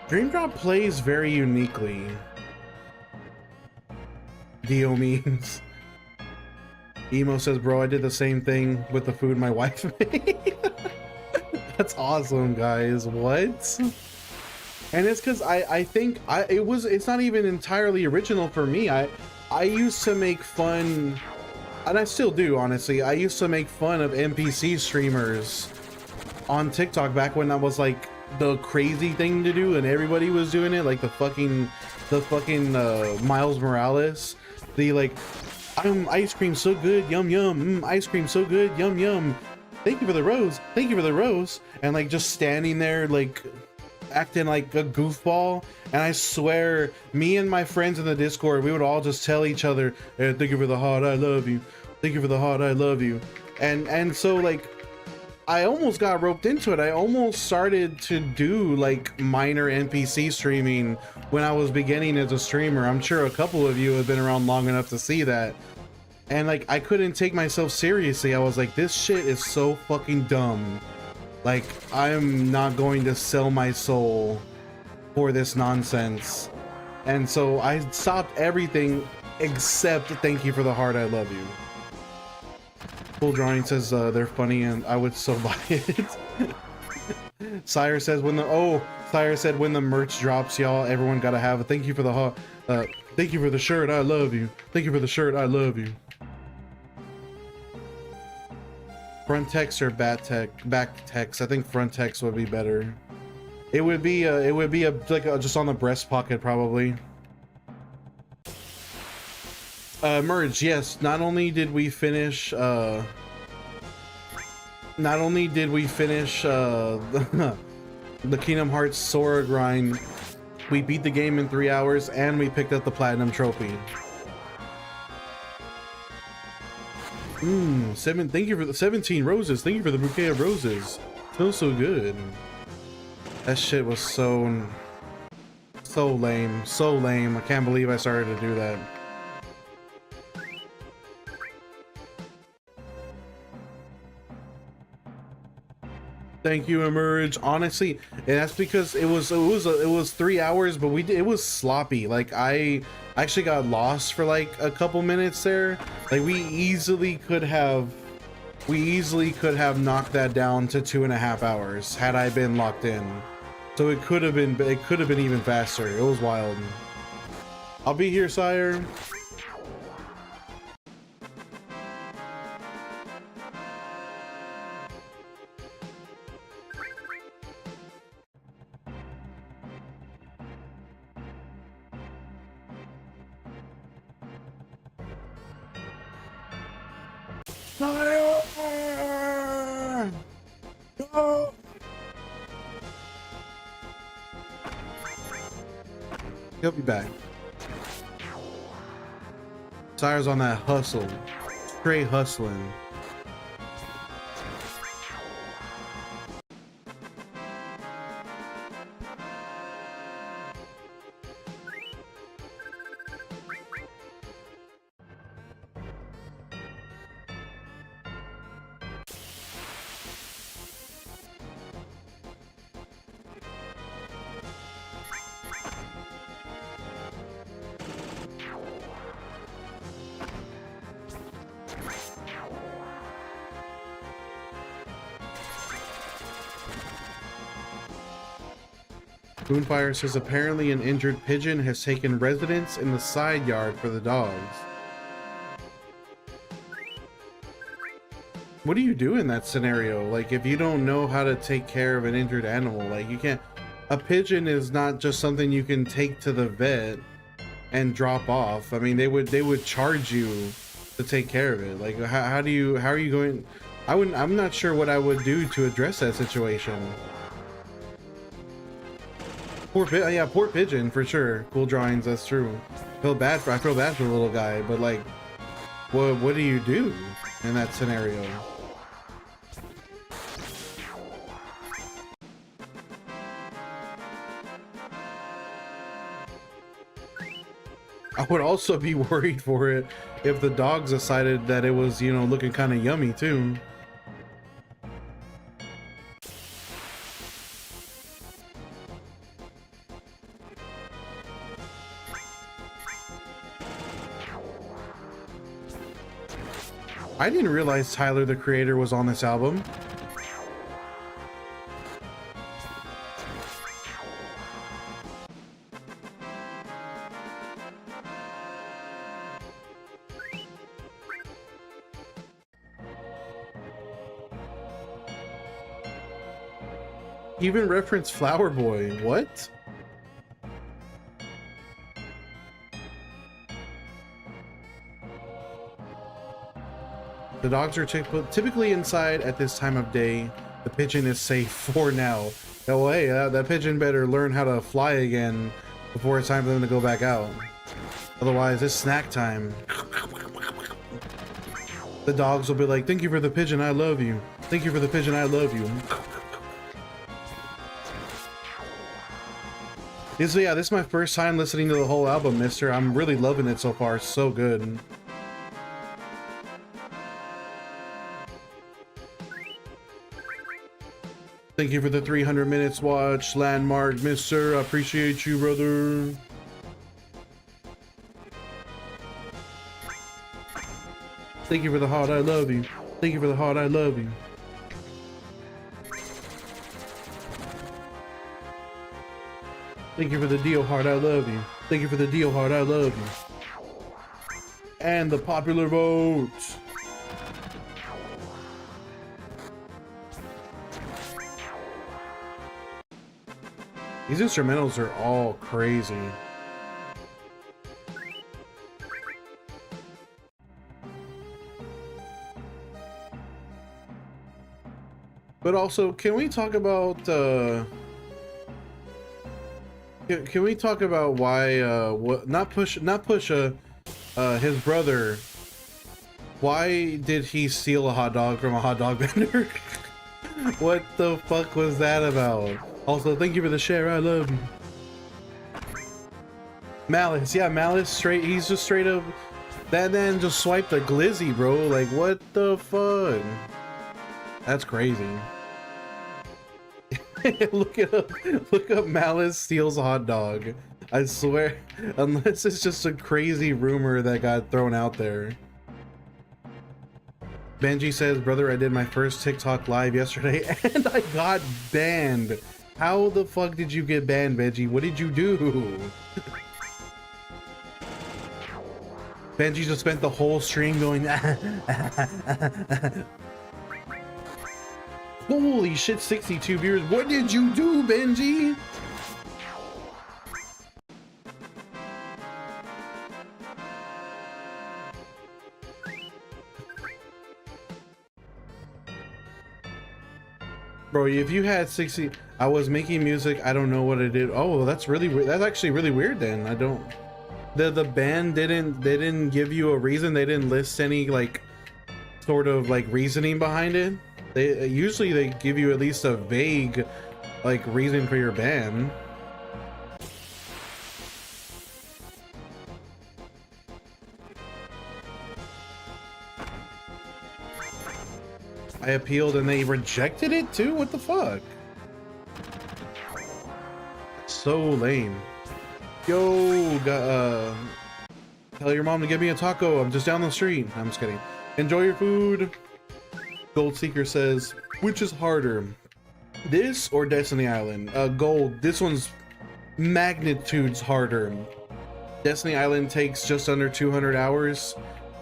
Dream Drop plays very uniquely. Dio memes. Emo says, bro, I did the same thing with the food my wife made. That's awesome, guys. What? And it's because I think it's not even entirely original for me. I used to make fun, and I still do, honestly. I used to make fun of NPC streamers on TikTok back when that was like the crazy thing to do and everybody was doing it, like the fucking Miles Morales. The like, ice cream so good, yum yum, ice cream so good, yum yum. Thank you for the rose, thank you for the rose. And like just standing there like acting like a goofball. And I swear, me and my friends in the Discord, we would all just tell each other, hey, thank you for the heart, I love you. Thank you for the heart, I love you. And so like, I almost got roped into it. I almost started to do like minor NPC streaming when I was beginning as a streamer. I'm sure a couple of you have been around long enough to see that. And like, I couldn't take myself seriously. I was like, this shit is so fucking dumb. Like, I'm not going to sell my soul for this nonsense. And so I stopped everything except thank you for the heart, I love you. Full Drawing says they're funny and I would so buy it. Sire says Sire said when the merch drops, y'all, everyone gotta have it. Thank you for the heart. Thank you for the shirt, I love you. Thank you for the shirt, I love you. Front text or back text? I think front text would be better. It would be just on the breast pocket probably. Merge, yes. Not only did we finish the Kingdom Hearts Sora grind, we beat the game in 3 hours and we picked up the platinum trophy. Thank you for the 17 roses. Thank you for the bouquet of roses. Smells so good. That shit was so lame. So lame. I can't believe I started to do that. Thank you, Emerge. Honestly, and that's because it was 3 hours, but it was sloppy. Like I actually got lost for like a couple minutes there. Like we easily could have knocked that down to 2.5 hours had I been locked in. So it could have been even faster. It was wild. I'll be here, sire. No! He'll be back. Sire's on that hustle. Straight hustling. Moonfire says apparently an injured pigeon has taken residence in the side yard for the dogs. What do you do in that scenario? Like, if you don't know how to take care of an injured animal, like you can't. A pigeon is not just something you can take to the vet and drop off. I mean, they would charge you to take care of it. Like, how are you going? I'm not sure what I would do to address that situation. Poor pigeon for sure. Cool drawings, that's true. I feel bad for the little guy, but like, what do you do in that scenario? I would also be worried for it if the dogs decided that it was, you know, looking kind of yummy too. I didn't realize Tyler, the Creator, was on this album. Even reference Flower Boy. What? The dogs are typically inside at this time of day. The pigeon is safe for now. Oh, hey, that pigeon better learn how to fly again before it's time for them to go back out. Otherwise, it's snack time. The dogs will be like, thank you for the pigeon, I love you. Thank you for the pigeon, I love you. This is my first time listening to the whole album, mister. I'm really loving it so far. It's so good. Thank you for the 300 minutes watch, Landmark, mister. I appreciate you, brother. Thank you for the heart, I love you. Thank you for the heart, I love you. Thank you for the deal, heart, I love you. Thank you for the deal, heart, I love you. And the popular vote. These instrumentals are all crazy. But also, can we talk about can we talk about why not Pusha his brother, why did he steal a hot dog from a hot dog vendor? What the fuck was that about? Also, thank you for the share, I love you. Malice, yeah, Malice, he's just straight up, that man just swiped a glizzy, bro. Like, what the fuck? That's crazy. Look up Malice steals a hot dog. I swear, unless it's just a crazy rumor that got thrown out there. Benji says, brother, I did my first TikTok live yesterday and I got banned. How the fuck did you get banned, Benji? What did you do? Benji just spent the whole stream going holy shit, 62 viewers. What did you do, Benji? Bro, if you had 60, I was making music, I don't know what I did. Oh, that's really weird. That's actually really weird then. I don't, the band didn't give you a reason. They didn't list any like sort of like reasoning behind it. They usually give you at least a vague like reason for your ban. I appealed and they rejected it too? What the fuck? So lame. Yo, tell your mom to give me a taco. I'm just down the street. I'm just kidding. Enjoy your food. Gold Seeker says, which is harder, this or Destiny Island? Gold, this one's magnitudes harder. Destiny Island takes just under 200 hours.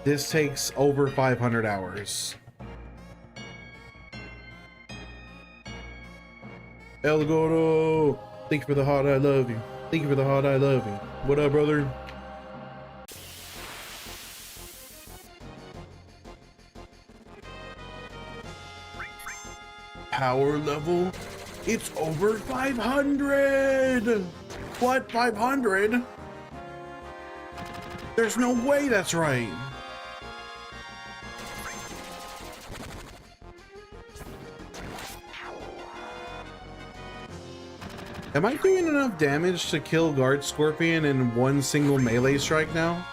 This takes over 500 hours. El Gordo, thank you for the heart, I love you. Thank you for the heart, I love you. What up, brother? Power level, it's over 500. What, 500? There's no way that's right. Am I doing enough damage to kill Guard Scorpion in one single melee strike now?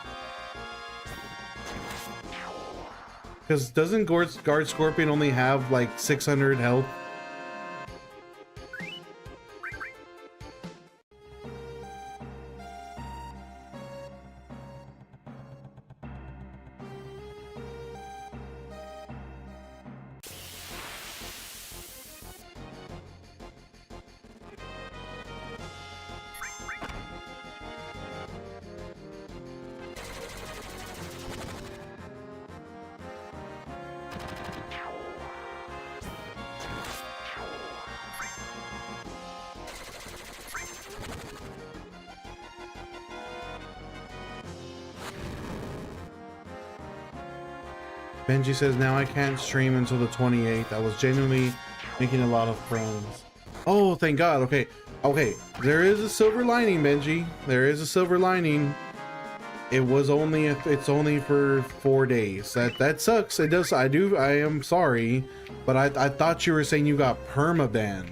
Because doesn't Guard Scorpion only have like 600 health? Benji says, now I can't stream until the 28th. I was genuinely making a lot of friends. Oh, thank God. Okay. Okay. There is a silver lining, Benji. There is a silver lining. It was only, it's only for 4 days. That sucks. It does. I am sorry, but I thought you were saying you got permabanned.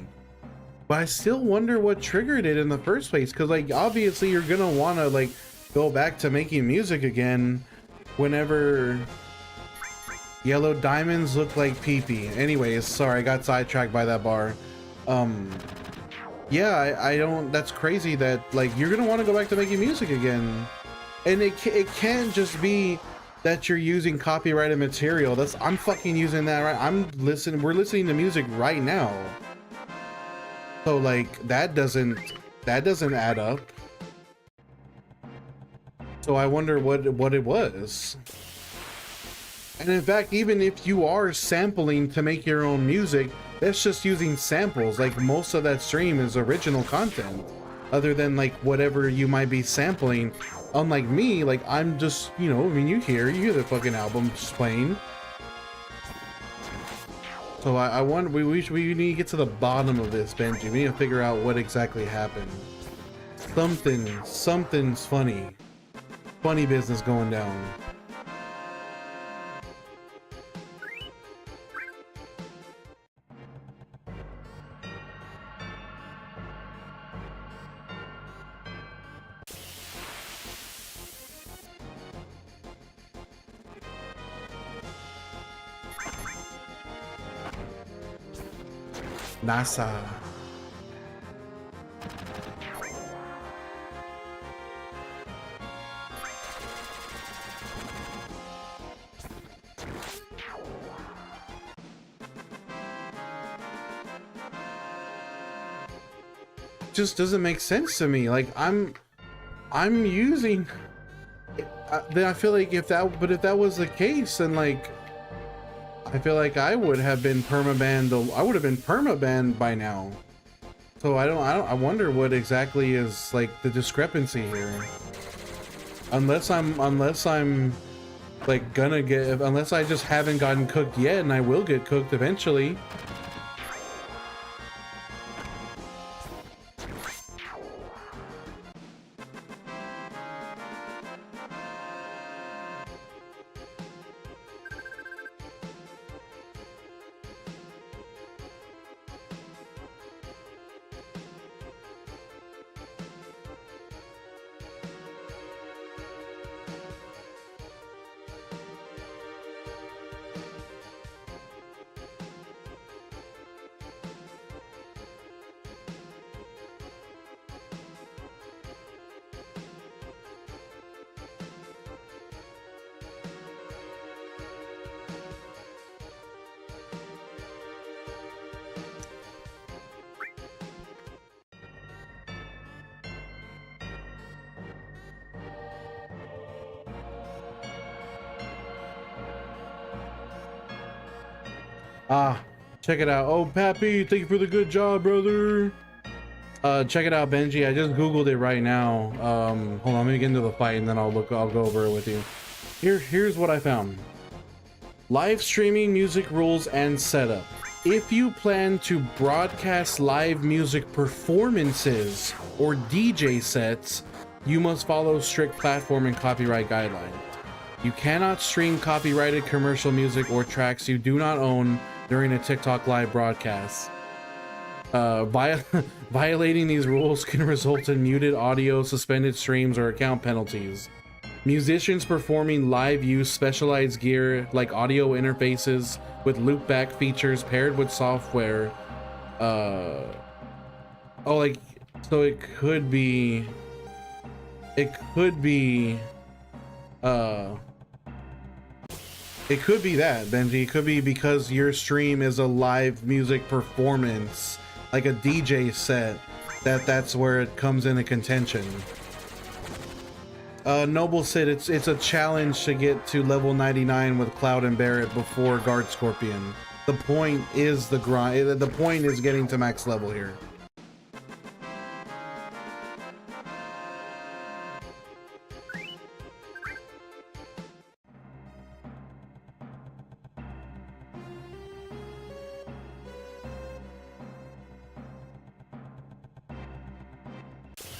But I still wonder what triggered it in the first place. Cause like, obviously you're gonna wanna like go back to making music again whenever yellow diamonds look like pee-pee. Anyways, sorry, I got sidetracked by that bar. Yeah, I don't, that's crazy that like you're gonna want to go back to making music again. And it can't just be that you're using copyrighted material. I'm fucking using that, right? We're listening to music right now. So like that doesn't add up. So I wonder what it was. And in fact, even if you are sampling to make your own music, that's just using samples. Like most of that stream is original content, other than like whatever you might be sampling. Unlike me, like I'm just, you know, I mean, you hear the fucking album just playing. So I wonder, we need to get to the bottom of this, Benji. We need to figure out what exactly happened. Something's funny business going down. NASA. Just doesn't make sense to me. Like I'm using. I feel like if that was the case, then like. I feel like I would have been permabanned. I would have been permabanned by now. So I wonder what exactly is like the discrepancy here. Unless I'm like unless I just haven't gotten cooked yet, and I will get cooked eventually. Ah, check it out. Oh, Pappy, thank you for the good job, brother. Check it out, Benji. I just Googled it right now. Hold on, let me get into the fight and then I'll go over it with you. Here's what I found. Live streaming music rules and setup. If you plan to broadcast live music performances or DJ sets, you must follow strict platform and copyright guidelines. You cannot stream copyrighted commercial music or tracks you do not own during a TikTok live broadcast. Violating these rules can result in muted audio, suspended streams, or account penalties. Musicians performing live use specialized gear like audio interfaces with loopback features paired with software. Oh, like, so it could be that, Benji. It could be because your stream is a live music performance, like a DJ set, that's where it comes into contention. Noble said it's a challenge to get to level 99 with Cloud and Barret before Guard Scorpion. The point is the grind. The point is getting to max level here.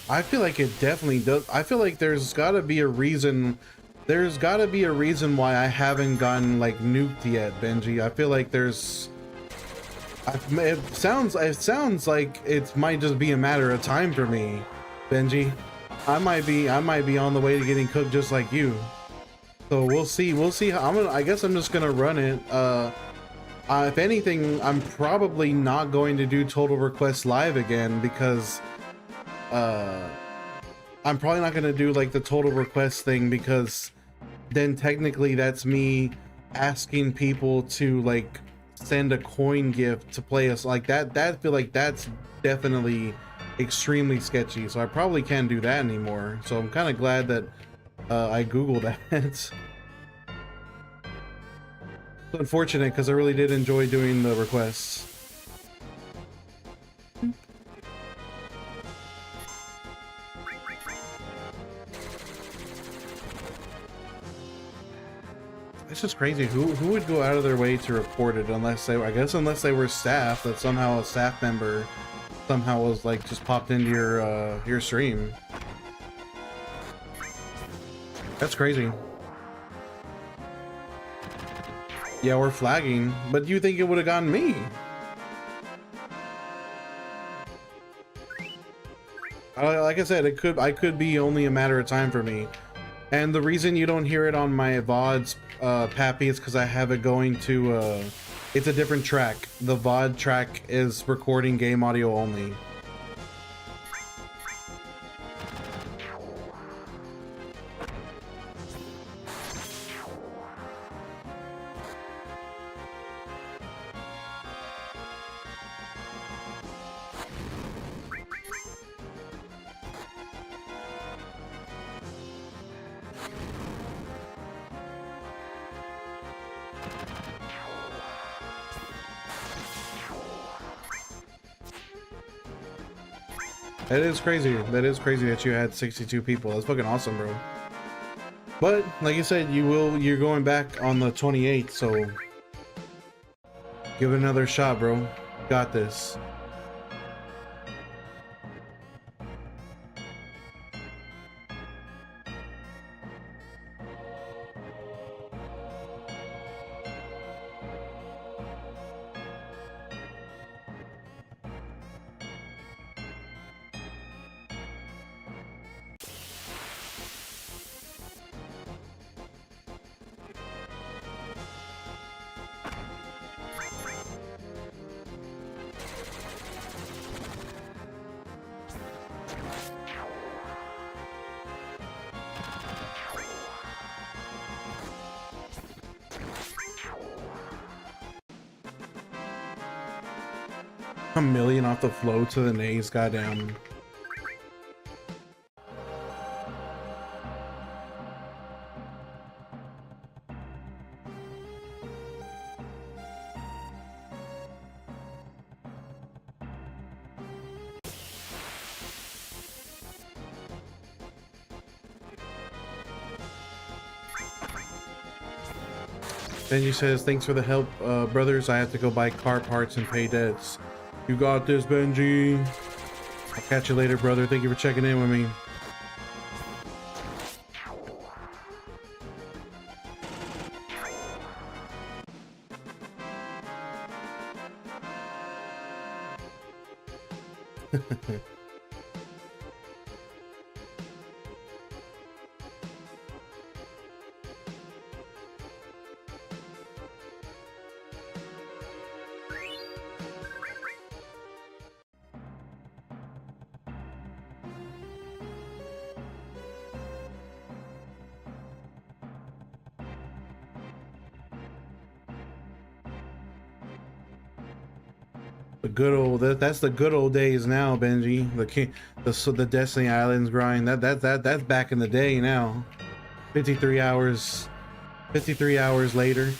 I feel like it definitely does. I feel like there's gotta be a reason. There's gotta be a reason why I haven't gotten like nuked yet, Benji. I feel like there's. It sounds like it might just be a matter of time for me, Benji. I might be on the way to getting cooked just like you. So we'll see. We'll see how I guess I'm just gonna run it. If anything, I'm probably not going to do Total Request Live again because. I'm probably not gonna do like the Total Request thing because then technically that's me asking people to like send a coin gift to play us like that. I feel like that's definitely extremely sketchy, so I probably can't do that anymore. So I'm kind of glad that I googled that. It's unfortunate because I really did enjoy doing the requests. It's just crazy. Who would go out of their way to report it unless they, I guess, unless they were staff, that somehow a staff member somehow was like just popped into your stream. That's crazy. Yeah, we're flagging, but you think it would have gotten me? Like I said, I could be only a matter of time for me. And the reason you don't hear it on my VODs, Pappy, is because I have it going to, it's a different track. The VOD track is recording game audio only. That is crazy. That is crazy that you had 62 people. That's fucking awesome, bro. But like you said, you're going back on the 28th, so give it another shot, bro. Got this. A million off the flow to the nays, goddamn. Benji says, thanks for the help, brothers. I have to go buy car parts and pay debts. You got this, Benji. I'll catch you later, brother. Thank you for checking in with me. The good old that's the good old days now, Benji. The Destiny Islands grind. That's back in the day now. 53 hours. 53 hours later.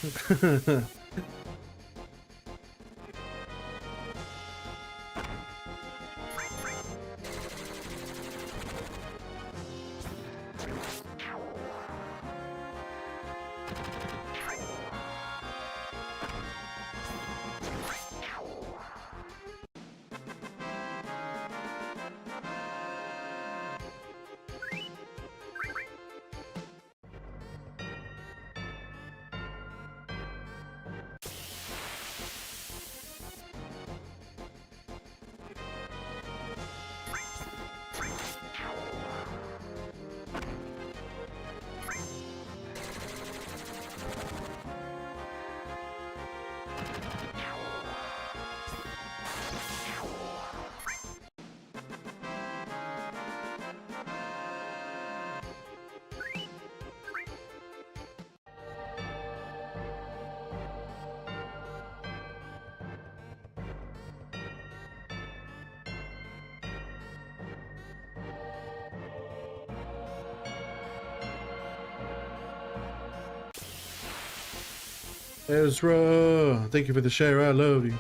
Ezra, thank you for the share. I love you.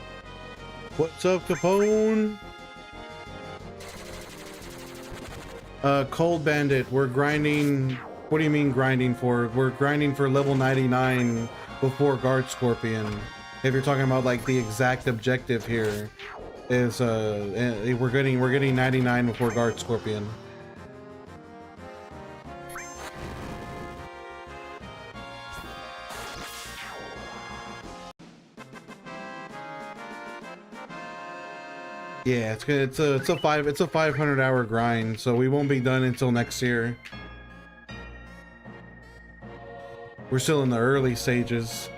What's up, Capone? Cold Bandit, we're grinding. What do you mean grinding for? We're grinding for level 99 before Guard Scorpion. If you're talking about like the exact objective here, is we're getting 99 before Guard Scorpion. Yeah, it's a 500-hour grind, so we won't be done until next year. We're still in the early stages.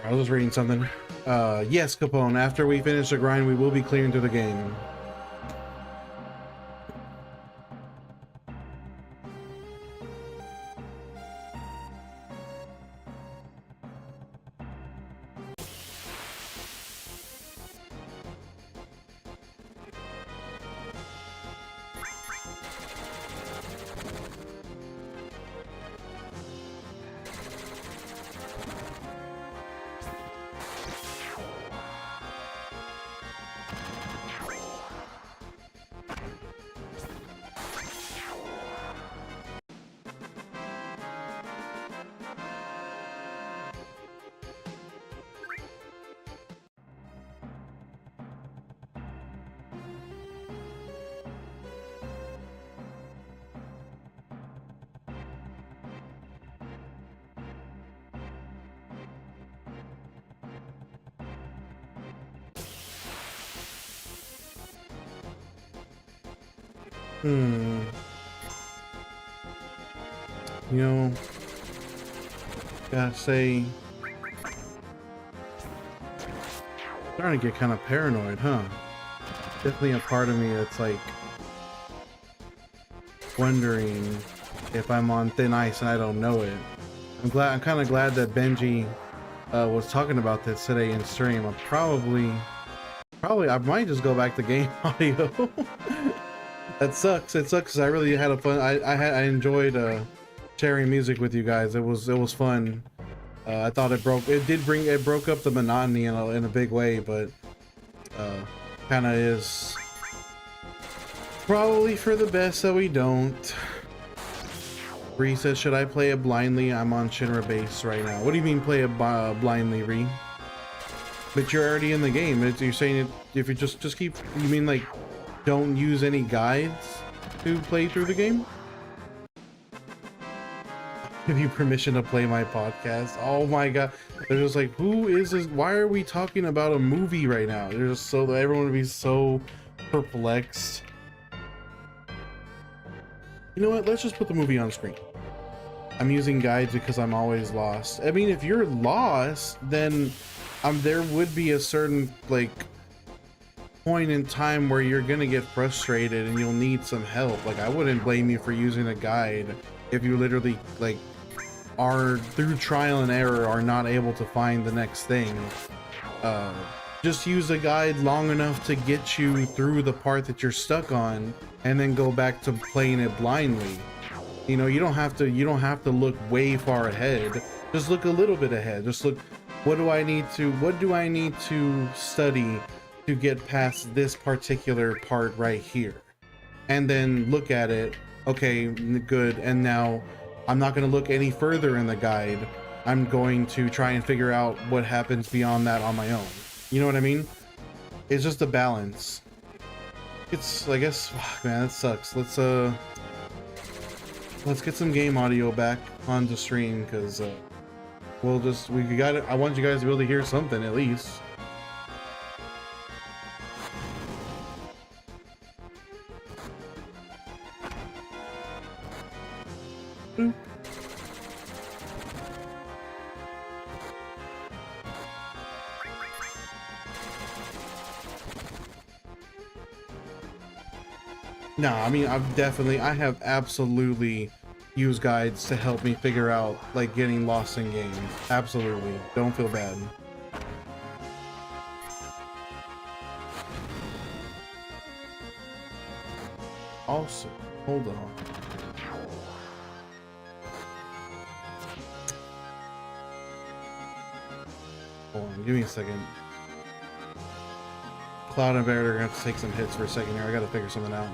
I was reading something. Yes, Capone, after we finish the grind, we will be clearing through the game. Hmm. You know, gotta say, starting to get kind of paranoid, huh? Definitely a part of me that's like wondering if I'm on thin ice and I don't know it. I'm kind of glad that Benji was talking about this today in stream. I'm probably, I might just go back to game audio. That sucks. It sucks 'cause I really had a fun. I enjoyed sharing music with you guys. It was fun. I thought it broke up the monotony in a big way, but kind of is probably for the best that we don't. Ree says, should I play it blindly? I'm on Shinra base right now. What do you mean play it blindly, Ree? But you're already in the game. You're saying it, if you just keep, you mean like don't use any guides to play through the game? Give you permission to play my podcast. Oh my god. They're just like, who is this? Why are we talking about a movie right now? They're just so, everyone would be so perplexed. You know what? Let's just put the movie on screen. I'm using guides because I'm always lost. I mean, if you're lost, then there would be a certain like point in time where you're gonna get frustrated and you'll need some help. Like, I wouldn't blame you for using a guide if you literally like are through trial and error are not able to find the next thing. Just use a guide long enough to get you through the part that you're stuck on, and then go back to playing it blindly. You know, you don't have to look way far ahead. Just look a little bit ahead. Just look, what do I need to study to get past this particular part right here? And then look at it. Okay, good. And now I'm not going to look any further in the guide. I'm going to try and figure out what happens beyond that on my own. You know what I mean? It's just a balance. It's, I guess, fuck, man, that sucks. Let's get some game audio back on the stream, because we got it. I want you guys to be able to hear something at least. Boop. No, I mean, I have absolutely used guides to help me figure out, like, getting lost in games. Absolutely. Don't feel bad. Also, hold on. Hold on, give me a second. Cloud and Barrett are gonna have to take some hits for a second here. I gotta figure something out.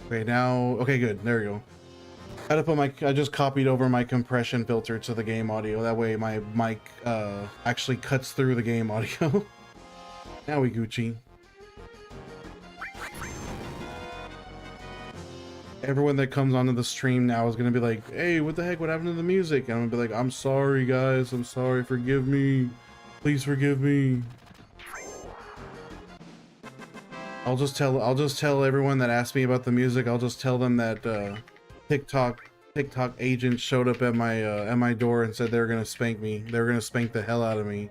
Okay, now, okay, good. There we go. I had to put I just copied over my compression filter to the game audio. That way my mic actually cuts through the game audio. Now we Gucci. Everyone that comes onto the stream now is gonna be like, hey, what the heck, what happened to the music? And I'm gonna be like, I'm sorry guys, I'm sorry, forgive me. Please forgive me. I'll just tell everyone that asked me about the music, I'll just tell them that TikTok agents showed up at my door and said they were gonna spank me. They were gonna spank the hell out of me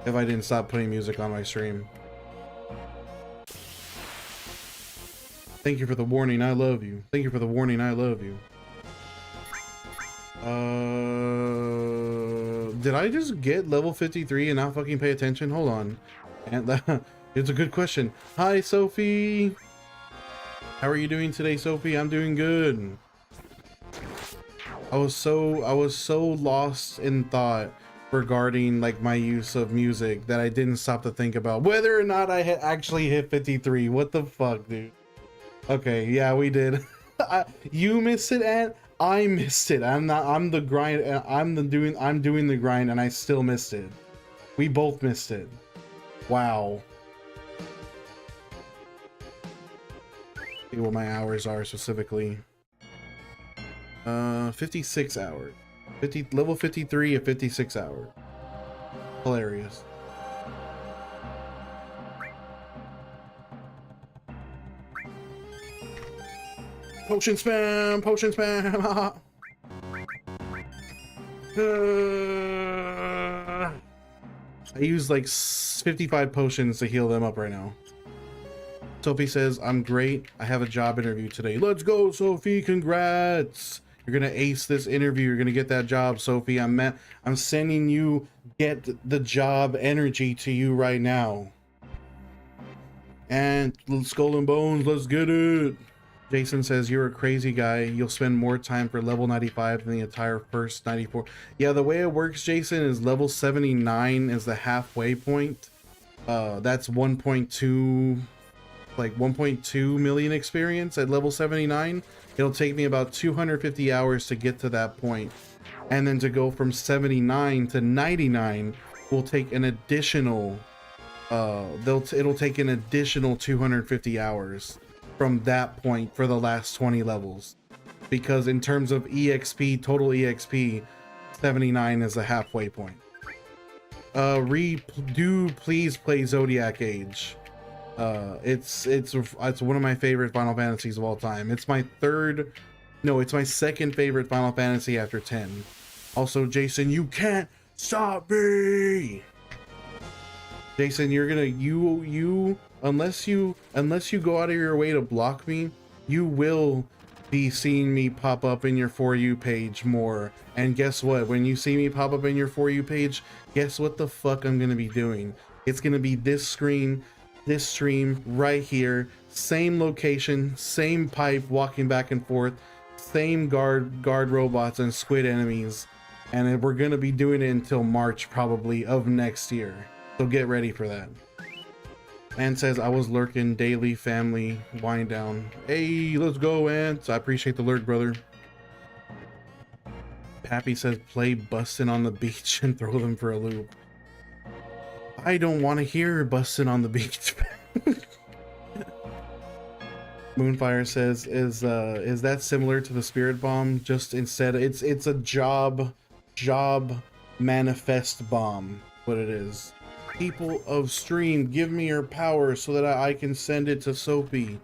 if I didn't stop putting music on my stream. Thank you for the warning, I love you. Thank you for the warning, I love you. Did I just get level 53 and not fucking pay attention? Hold on. And it's a good question. Hi, Sophie. How are you doing today, Sophie? I'm doing good. I was so lost in thought regarding like my use of music that I didn't stop to think about whether or not I had actually hit 53. What the fuck, dude? Okay, yeah, we did. You missed it and I missed it. I'm the grind. I'm doing the grind and I still missed it. We both missed it. Wow. See what my hours are specifically. 56 hours. Level 53 at 56 hours. Hilarious. Potion spam! Potion spam! I use like 55 potions to heal them up right now. Sophie says, I'm great. I have a job interview today. Let's go, Sophie. Congrats. You're going to ace this interview. You're going to get that job, Sophie. I'm sending you get the job energy to you right now. And Skull and Bones, let's get it. Jason says, you're a crazy guy. You'll spend more time for level 95 than the entire first 94. Yeah, the way it works, Jason, is level 79 is the halfway point. That's 1.2 million experience at level 79. It'll take me about 250 hours to get to that point. And then to go from 79 to 99 will take an additional it'll take an additional 250 hours from that point for the last 20 levels, because in terms of EXP, total EXP, 79 is the halfway point. Do please play Zodiac Age. It's one of my favorite Final Fantasies of all time. It's my second favorite Final Fantasy after 10. Also, Jason, you can't stop me. Jason, you're gonna unless you go out of your way to block me, you will be seeing me pop up in your For You page more. And guess what? When you see me pop up in your For You page, guess what the fuck I'm gonna be doing? It's gonna be this screen, this stream right here, same location, same pipe walking back and forth, same guard robots and squid enemies, and we're gonna be doing it until March probably of next year. So get ready for that. Ant says, I was lurking daily family wind down. Hey, let's go, Ant. I appreciate the lurk, brother. Pappy says, play bustin' on the beach and throw them for a loop. I don't want to hear bustin' on the beach. Moonfire says, is that similar to the spirit bomb? Just instead, it's a job manifest bomb. What it is. People of stream, give me your power so that I can send it to Sophie.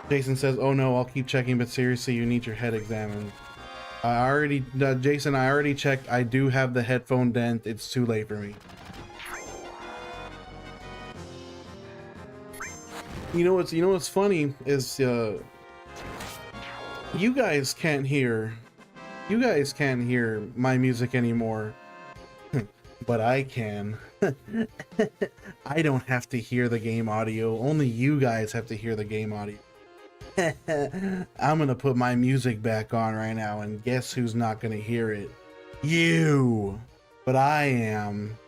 Jason says, oh no, I'll keep checking, but seriously, you need your head examined. Jason, I already checked. I do have the headphone dent. It's too late for me. You know what's funny is you guys can't hear my music anymore. But I can. I don't have to hear the game audio. Only you guys have to hear the game audio. I'm gonna put my music back on right now, and guess who's not gonna hear it? You! But I am.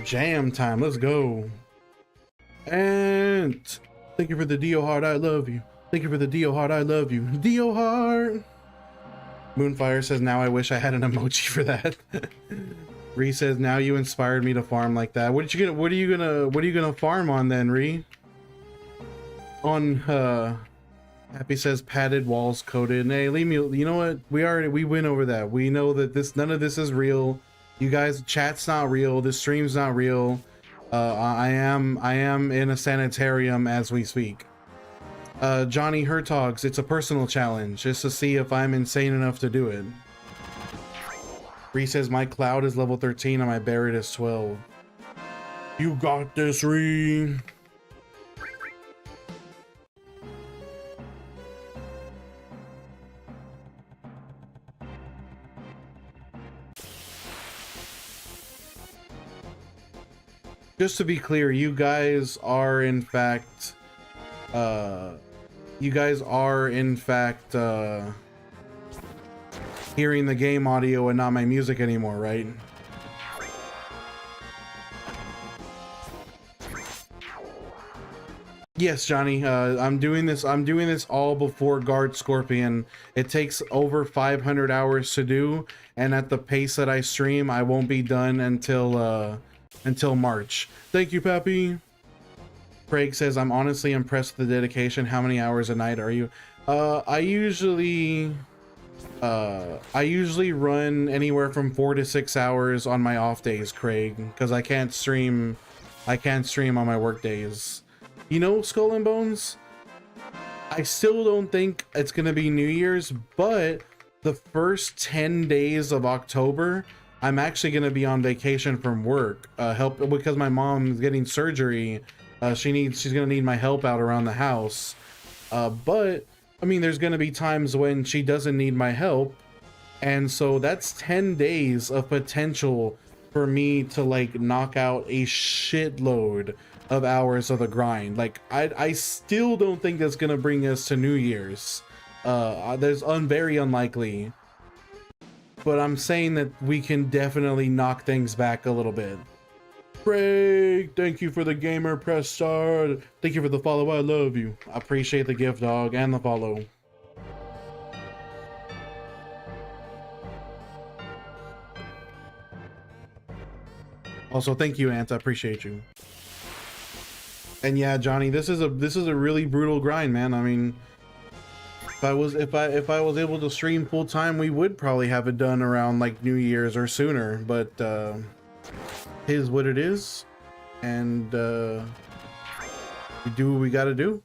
Jam time, let's go. And thank you for the Dio heart, I love you. Thank you for the Dio heart, I love you. Dio heart. Moonfire says, now I wish I had an emoji for that. Ree says, now you inspired me to farm like that. What are you gonna farm on then, Ree? On Happy says padded walls coated. Hey, leave me, you know what? We went over that. We know that none of this is real. You guys, chat's not real. This stream's not real. I am in a sanitarium as we speak. Johnny Hertogs, it's a personal challenge just to see if I'm insane enough to do it. Ree says my cloud is level 13 and my Barret is 12. You got this, Ree. Just to be clear, you guys are in fact hearing the game audio and not my music anymore, right? Yes, Johnny. I'm doing this. I'm doing this all before Guard Scorpion. It takes over 500 hours to do, and at the pace that I stream, I won't be done until March. Thank you, Pappy. Craig says, I'm honestly impressed with the dedication. How many hours a night are you? I usually run anywhere from 4 to 6 hours on my off days, Craig, because I can't stream on my work days. You know, Skull and Bones, I still don't think it's gonna be New Year's, but the first 10 days of October, I'm actually gonna be on vacation from work, help because my mom's getting surgery. She's gonna need my help out around the house. But I mean, there's gonna be times when she doesn't need my help, and so that's 10 days of potential for me to like knock out a shitload of hours of the grind. Like I still don't think that's gonna bring us to New Year's. There's very unlikely, but I'm saying that we can definitely knock things back a little bit. Craig, thank you for the gamer press start. Thank you for the follow. I love you. I appreciate the gift, dog, and the follow. Also, thank you, Ant. I appreciate you. And yeah, Johnny, this is a really brutal grind, man. I mean, if I was able to stream full time, we would probably have it done around like New Year's or sooner. But is what it is, and we do what we got to do.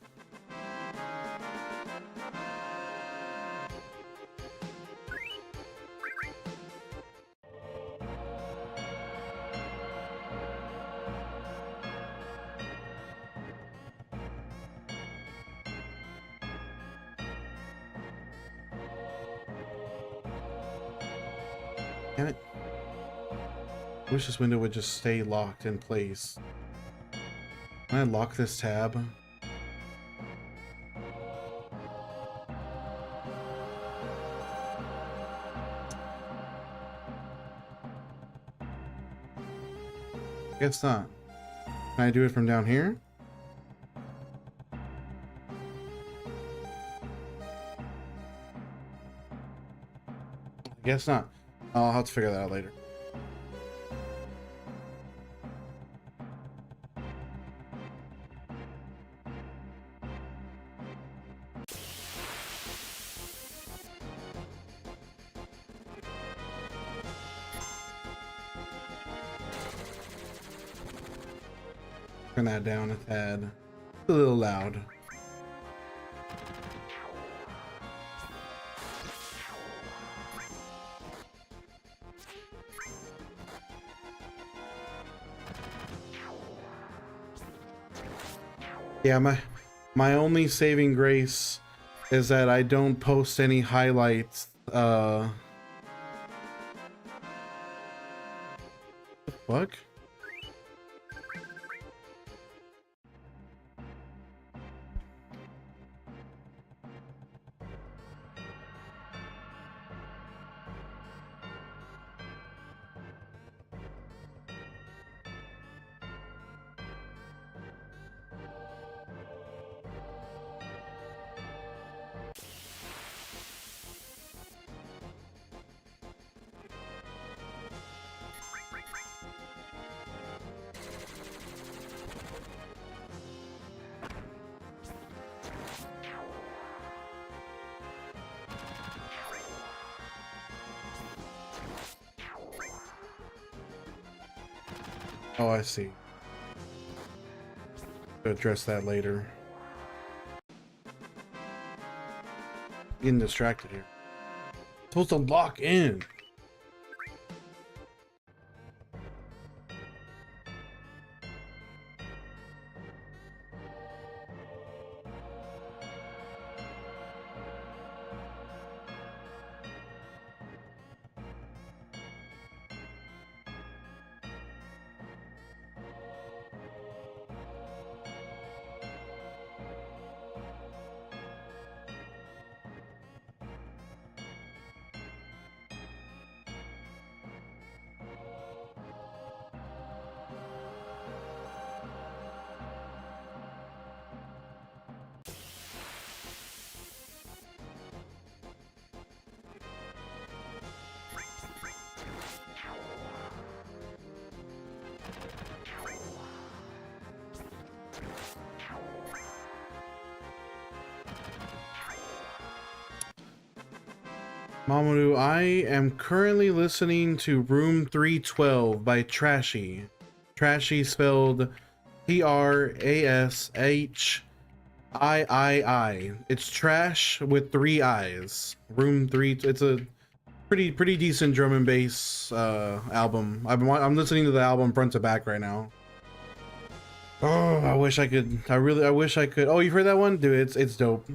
Damn it. I wish this window would just stay locked in place. Can I lock this tab? Guess not. Can I do it from down here? Guess not. I'll have to figure that out later. Turn that down a tad. It's a little loud. Yeah, my only saving grace is that I don't post any highlights. The fuck? Oh, I see. To address that later. Getting distracted here. Supposed to lock in. Mamadou, I am currently listening to Room 312 by Trashy. Trashy spelled Trashii. It's trash with 3 I's. Room 3. It's a pretty decent drum and bass album. I'm listening to the album front to back right now. Oh, I wish I could. I wish I could. Oh, you've heard that one, dude? It's dope.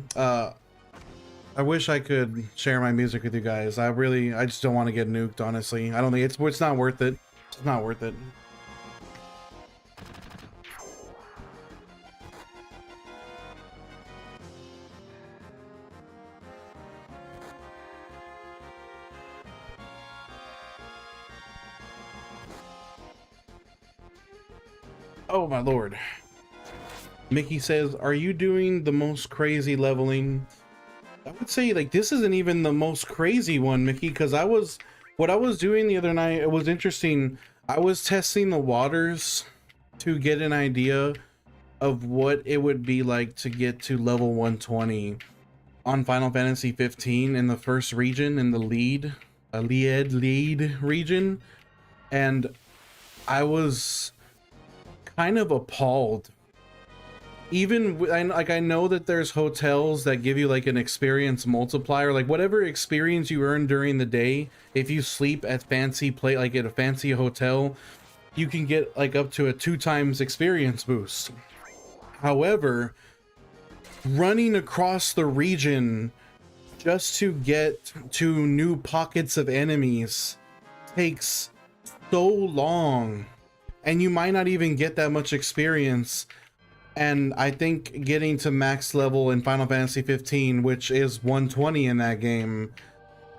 I wish I could share my music with you guys. I just don't want to get nuked, honestly. I don't think it's not worth it. It's not worth it. Oh my lord. Mickey says, are you doing the most crazy leveling? I would say like this isn't even the most crazy one, Mickey, because what I was doing the other night, it was interesting. I was testing the waters to get an idea of what it would be like to get to level 120 on Final Fantasy 15 in the first region, in the lead region, and I was kind of appalled. Even I know that there's hotels that give you like an experience multiplier, like whatever experience you earn during the day, if you sleep at like at a fancy hotel, you can get like up to a 2 times experience boost. However, running across the region just to get to new pockets of enemies takes so long, and you might not even get that much experience. And I think getting to max level in Final Fantasy 15, which is 120 in that game,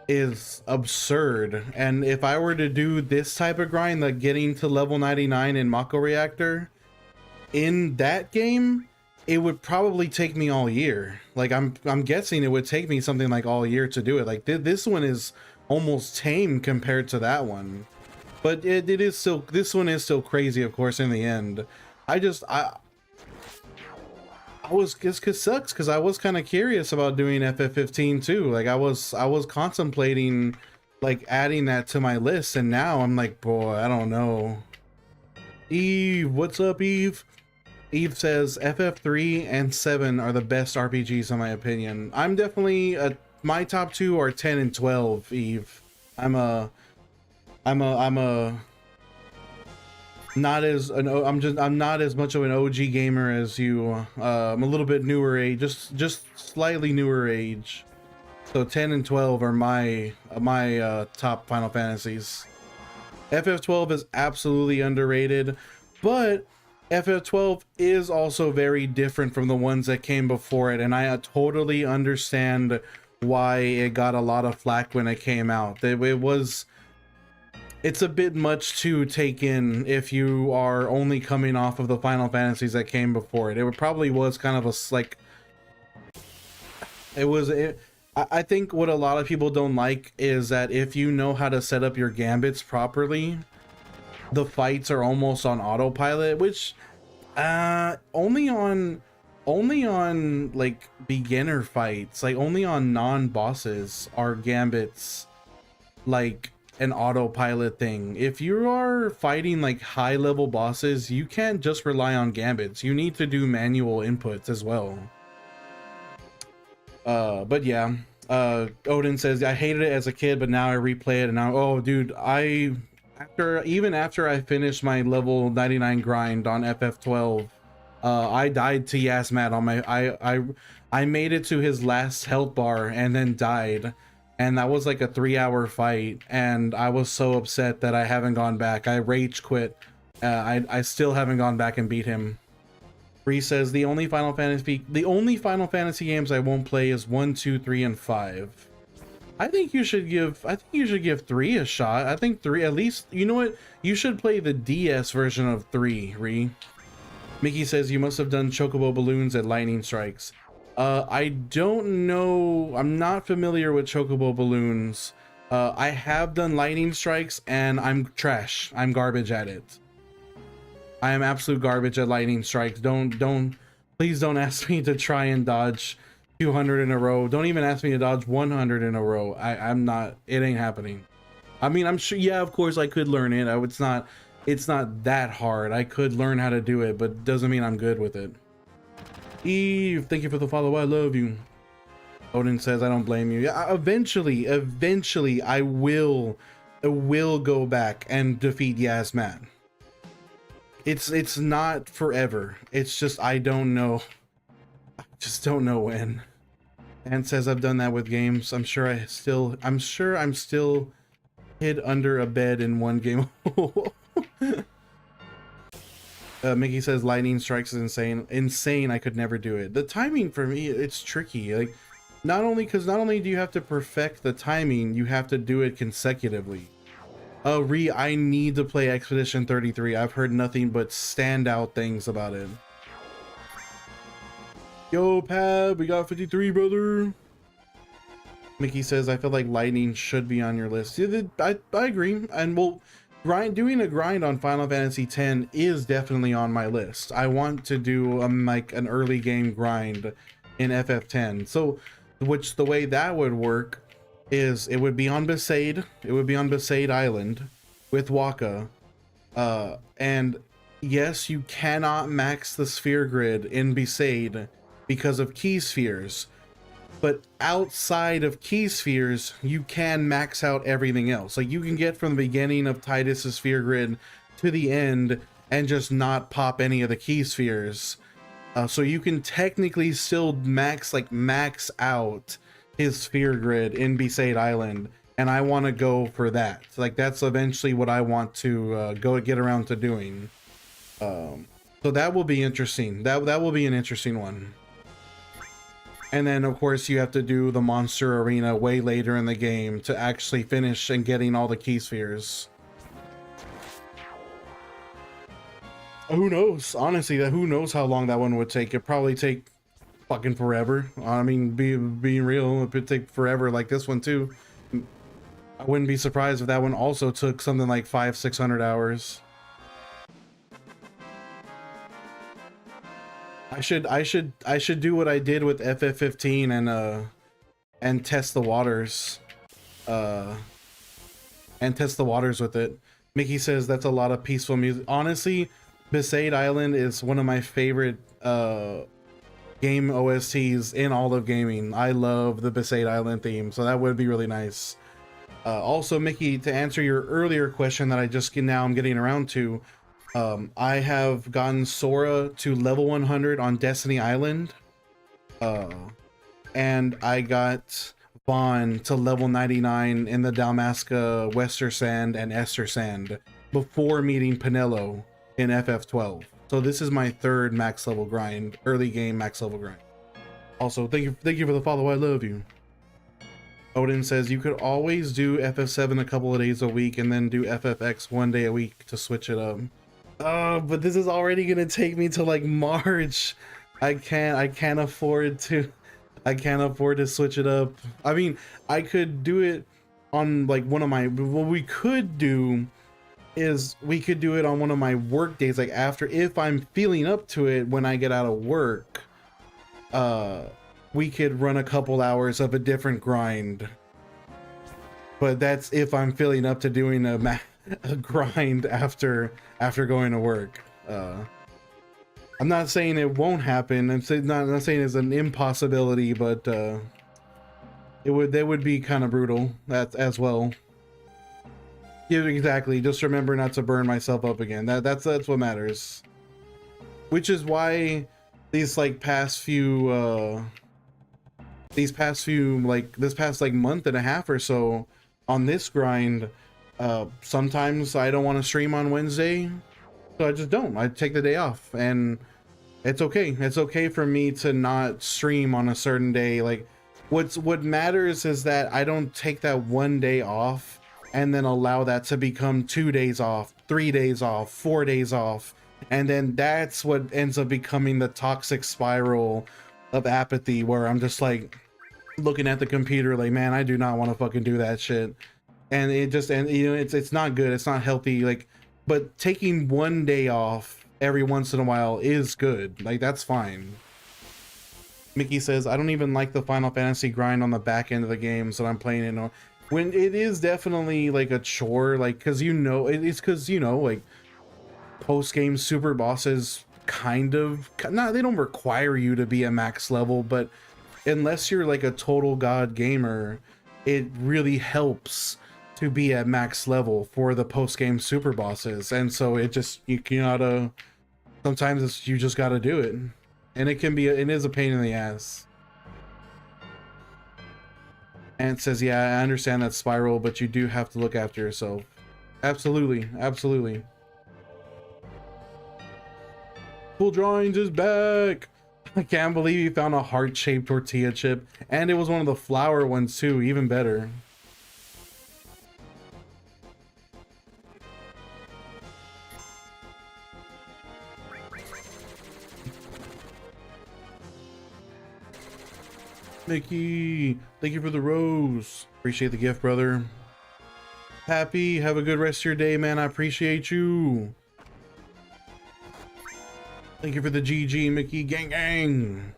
is absurd. And if I were to do this type of grind, like getting to level 99 in Mako Reactor, in that game, it would probably take me all year. Like I'm guessing it would take me something like all year to do it. Like this one is almost tame compared to that one. But it is still, this one is still crazy, of course, in the end. I was, it sucks because I was kind of curious about doing FF15 too. Like I was contemplating like adding that to my list, and now I'm like, boy, I don't know. Eve, what's up, Eve? Eve says FF3 and 7 are the best RPGs in my opinion. I'm definitely my top 2 are 10 and 12, Eve. I'm not as I'm not as much of an OG gamer as you. I'm a little bit newer age, just slightly newer age. So 10 and 12 are my top Final Fantasies. FF12 is absolutely underrated, but FF12 is also very different from the ones that came before it, and I totally understand why it got a lot of flack when it came out. It's a bit much to take in if you are only coming off of the Final Fantasies that came before it. It probably was kind of a like, I think what a lot of people don't like is that if you know how to set up your gambits properly, the fights are almost on autopilot, which only on like beginner fights, like only on non-bosses are gambits like an autopilot thing. If you are fighting like high level bosses, you can't just rely on gambits. You need to do manual inputs as well. But yeah, Odin says, I hated it as a kid, but now I replay it and now, oh dude, even after I finished my level 99 grind on FF12, I died to Yasmat on my, I made it to his last health bar and then died. And that was like a 3-hour fight, and I was so upset that I haven't gone back. I rage quit. I still haven't gone back and beat him. Bree says the only Final Fantasy games I won't play is 1, 2, 3, and 5. I think you should give 3 a shot. I think 3 at least. You know what? You should play the DS version of 3, Ree. Mickey says you must have done chocobo balloons at lightning strikes. I don't know. I'm not familiar with chocobo balloons. I have done lightning strikes and I'm trash. I'm garbage at it. I am absolute garbage at lightning strikes. Please don't ask me to try and dodge 200 in a row. Don't even ask me to dodge 100 in a row. I'm not, it ain't happening. I mean, I'm sure, yeah, of course I could learn it. It's not that hard. I could learn how to do it, but doesn't mean I'm good with it. Eve, thank you for the follow. I love you. Odin says, I don't blame you. Yeah, eventually I will go back and defeat Yasmat. It's not forever. It's just, I don't know. I just don't know when. And says I've done that with games. I'm sure I'm still hid under a bed in one game. Mickey says lightning strikes is insane. I could never do it. The timing for me, it's tricky. Like, not only do you have to perfect the timing, you have to do it consecutively. I need to play Expedition 33. I've heard nothing but standout things about it. Yo, Pab, we got 53, brother. Mickey says, I feel like lightning should be on your list. Yeah, I agree. And well, doing a grind on Final Fantasy X is definitely on my list. I want to do like an early game grind in FF10. So, which the way that would work is it would be on Besaid. It would be on Besaid Island with Waka. And yes, you cannot max the sphere grid in Besaid because of key spheres, but outside of key spheres you can max out everything else. Like, you can get from the beginning of Titus's sphere grid to the end and just not pop any of the key spheres. So you can technically still max out his sphere grid in Besaid Island, and I want to go for that. Like, that's eventually what I want to get around to doing. So that will be interesting. That will be an interesting one. And then, of course, you have to do the monster arena way later in the game to actually finish and getting all the key spheres. Who knows? Honestly, who knows how long that one would take? It'd probably take fucking forever. I mean, being real, it would take forever like this one too. I wouldn't be surprised if that one also took something like 500-600 hours. I should do what I did with FF15 and test the waters. And test the waters with it. Mickey says that's a lot of peaceful music. Honestly, Besaid Island is one of my favorite game OSTs in all of gaming. I love the Besaid Island theme, so that would be really nice. Also, Mickey, to answer your earlier question that I'm getting around to, I have gotten Sora to level 100 on Destiny Island, and I got Vaughn to level 99 in the Dalmasca Wester Sand and Esther Sand before meeting Penelo in FF12. So this is my third max level grind, early game max level grind. Also, thank you for the follow. I love you. Odin says you could always do FF7 a couple of days a week and then do FFX one day a week to switch it up. But this is already gonna take me to like March. I can't afford to switch it up. I mean, I could do it on like one of my, what we could do is we could do it on one of my work days, like after, if I'm feeling up to it when I get out of work. We could run a couple hours of a different grind, but that's if I'm feeling up to doing a grind after going to work. I'm not saying it won't happen. I'm not saying it's an impossibility, but that would be kind of brutal as well. Yeah, exactly. Just remember not to burn myself up again. That's what matters. Which is why these past month and a half or so on this grind, sometimes I don't want to stream on Wednesday, so I just don't. I take the day off, and it's okay. It's okay for me to not stream on a certain day. Like, what matters is that I don't take that one day off and then allow that to become 2 days off, 3 days off, 4 days off, and then that's what ends up becoming the toxic spiral of apathy, where I'm just like looking at the computer like, man, I do not want to fucking do that shit. And it's not good. It's not healthy. Like, but taking one day off every once in a while is good. Like, that's fine. Mickey says, I don't even like the Final Fantasy grind on the back end of the games that I'm playing in. When it is definitely like a chore, like, because you know, it's because, you know, like post game super bosses kind of, not, they don't require you to be a max level, but unless you're like a total god gamer, it really helps to be at max level for the post game super bosses. And so it just, you gotta, sometimes it's, you just gotta do it. And it can be, it is a pain in the ass. And it says, yeah, I understand that, Spiral, but you do have to look after yourself. Absolutely, absolutely. Cool Drawings is back. I can't believe you found a heart-shaped tortilla chip, and it was one of the flour ones too, even better. Mickey, thank you for the rose. Appreciate the gift, brother. Happy, have a good rest of your day, man. I appreciate you. Thank you for the GG, Mickey. Gang, gang.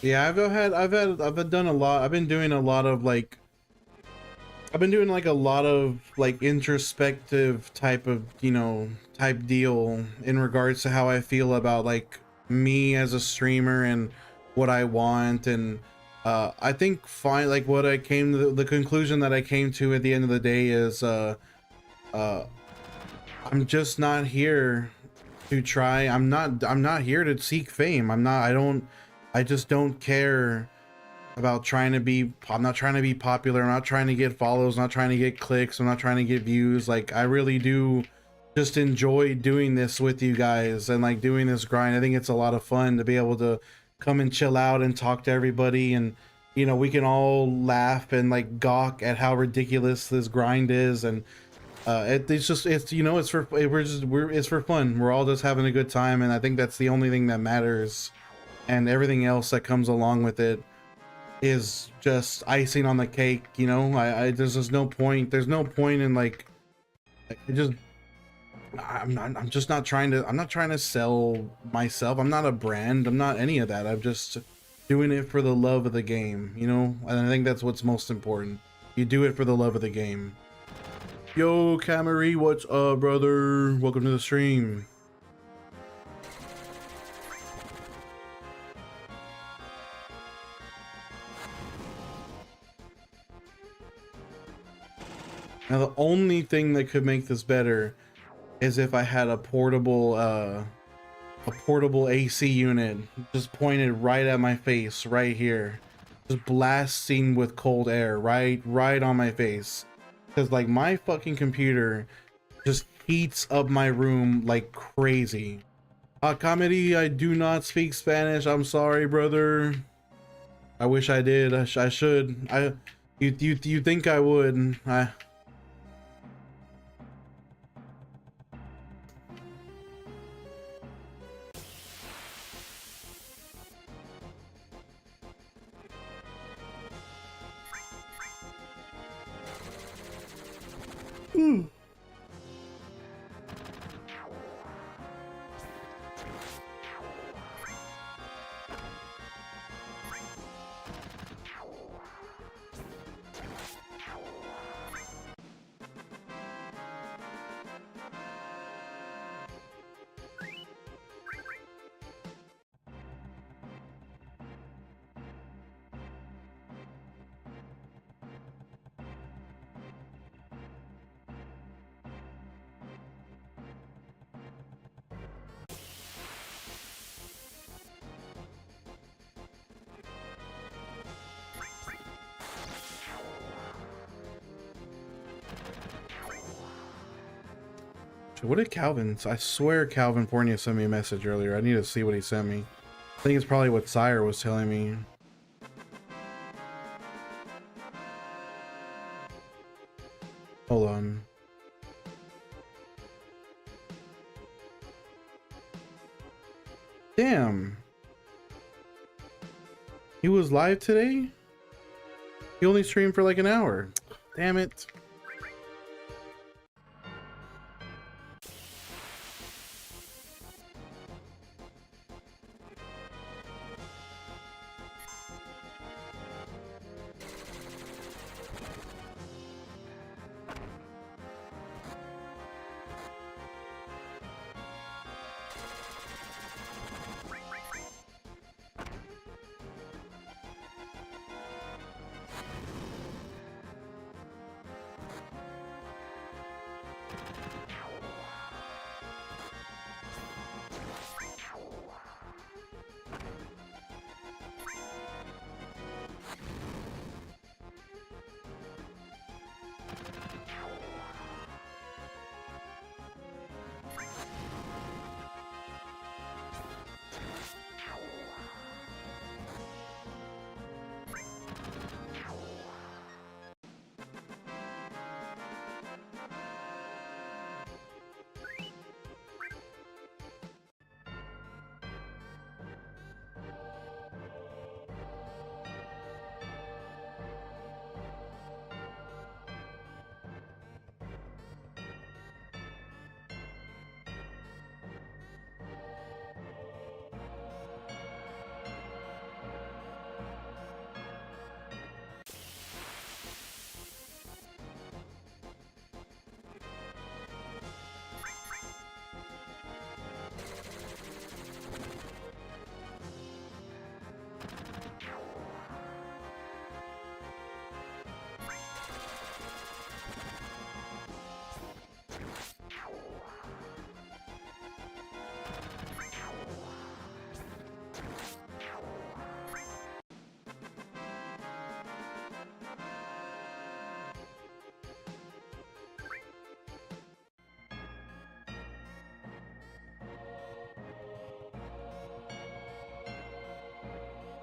Yeah, I've done a lot. I've been doing a lot of like, I've been doing like a lot of like introspective type of, you know, type deal in regards to how I feel about like me as a streamer and what I want. And I think fine, like what I came to, the conclusion that I came to at the end of the day is I'm just not here to try. I'm not here to seek fame. I just don't care about trying to be, I'm not trying to be popular. I'm not trying to get follows, I'm not trying to get clicks, I'm not trying to get views. Like, I really do just enjoy doing this with you guys and like doing this grind. I think it's a lot of fun to be able to come and chill out and talk to everybody, and you know, we can all laugh and like gawk at how ridiculous this grind is. And it's just, it's, you know, it's for, it's for fun. We're all just having a good time, and I think that's the only thing that matters, and everything else that comes along with it is just icing on the cake. You know, there's just no point, there's no point in like, I'm just not trying to, I'm not trying to sell myself. I'm not a brand, I'm not any of that. I'm just doing it for the love of the game, you know. And I think that's what's most important. You do it for the love of the game. Yo, Camry, what's up, brother? Welcome to the stream. Now, the only thing that could make this better is if I had a portable AC unit just pointed right at my face, right here, just blasting with cold air right on my face. Because like my fucking computer just heats up my room like crazy. Comedy, I do not speak Spanish. I'm sorry, brother. I wish I did. I should. You think I would? What did Calvin? I swear Calvin Fornia sent me a message earlier. I need to see what he sent me. I think it's probably what Sire was telling me. Hold on. Damn. He was live today? He only streamed for like an hour. Damn it.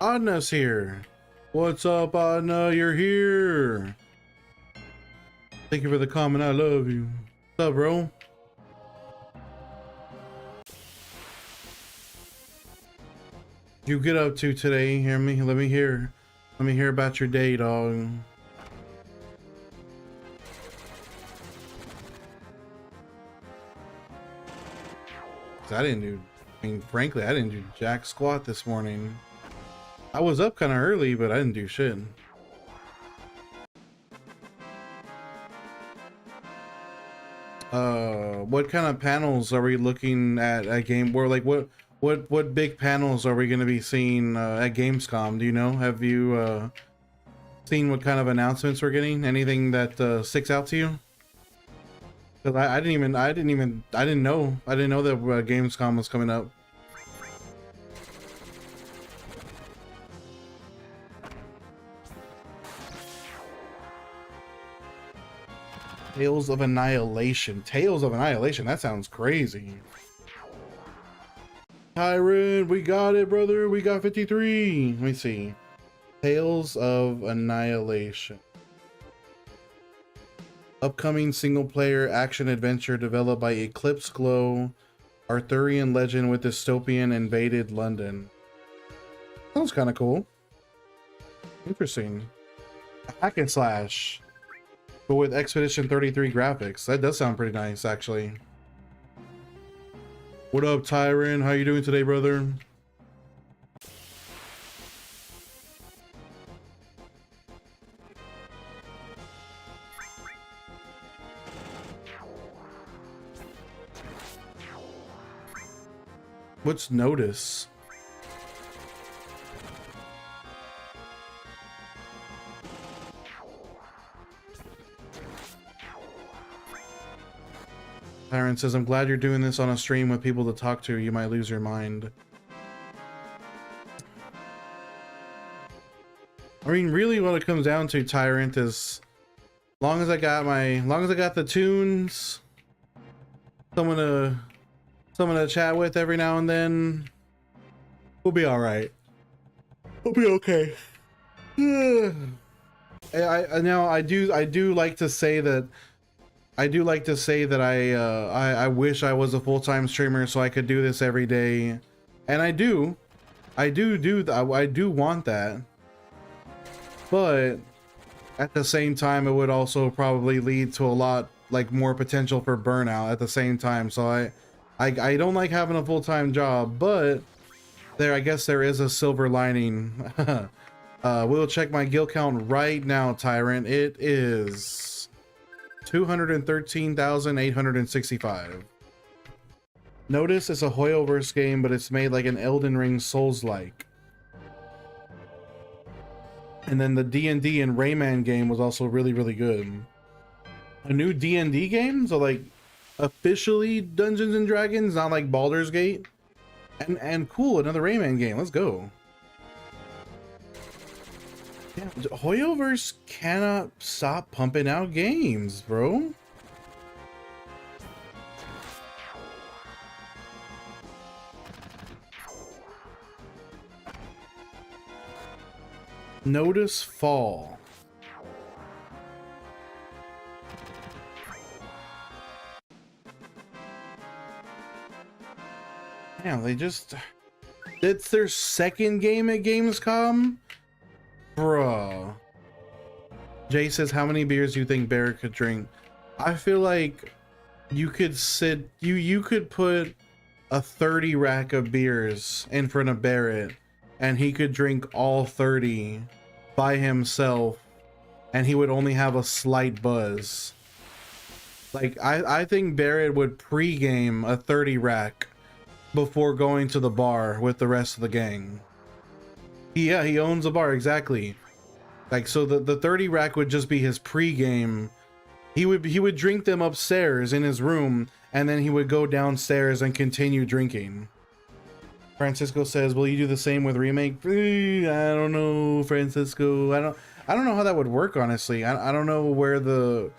Adna's here. What's up, Adna? You're here. Thank you for the comment. I love you. What's up, bro? You get up to today? Hear me? Let me hear about your day, dog. I didn't do. I mean, frankly, I didn't do jack squat this morning. I was up kind of early, but I didn't do shit. What kind of panels are we looking at game? Or like what big panels are we going to be seeing at Gamescom? Do you know? Have you seen what kind of announcements we're getting? Anything that sticks out to you? Because I didn't know that Gamescom was coming up. Tales of Annihilation. Tales of Annihilation. That sounds crazy. Tyron, we got it, brother. We got 53. Let me see. Tales of Annihilation. Upcoming single-player action-adventure developed by Eclipse Glow, Arthurian legend with dystopian invaded London. Sounds kind of cool. Interesting. Hack and slash, but with Expedition 33 graphics. That does sound pretty nice, actually. What up, Tyron? How you doing today, brother? What's notice? Tyron says, I'm glad you're doing this on a stream with people to talk to. You might lose your mind. I mean, really what it comes down to, Tyrant, is long as I got the tunes, someone to chat with every now and then, we'll be all right. We'll be okay. I do like to say that I do like to say that I wish I was a full-time streamer so I could do this every day, and I do want that, but at the same time it would also probably lead to a lot like more potential for burnout at the same time. So I don't like having a full-time job, but I guess there is a silver lining. We'll check my guild count right now, Tyrant. It is 213,865. Notice it's a Hoyoverse game, but it's made like an Elden Ring Souls-like. And then the D&D and Rayman game was also really, really good. A new D&D game? So like officially Dungeons and Dragons, not like Baldur's Gate. And cool, another Rayman game. Let's go. Yeah, Hoyoverse cannot stop pumping out games, bro. Notice fall. Yeah, it's their second game at Gamescom? Bruh. Jay says, how many beers do you think Barrett could drink? I feel like you could you could put a 30 rack of beers in front of Barrett and he could drink all 30 by himself and he would only have a slight buzz. Like I think Barrett would pre-game a 30 rack before going to the bar with the rest of the gang. Yeah, he owns a bar, exactly. Like, so the 30 rack would just be his pre-game. He would drink them upstairs in his room, and then he would go downstairs and continue drinking. Francisco says, will you do the same with remake? I don't know, Francisco. I don't know how that would work, honestly. I don't know where the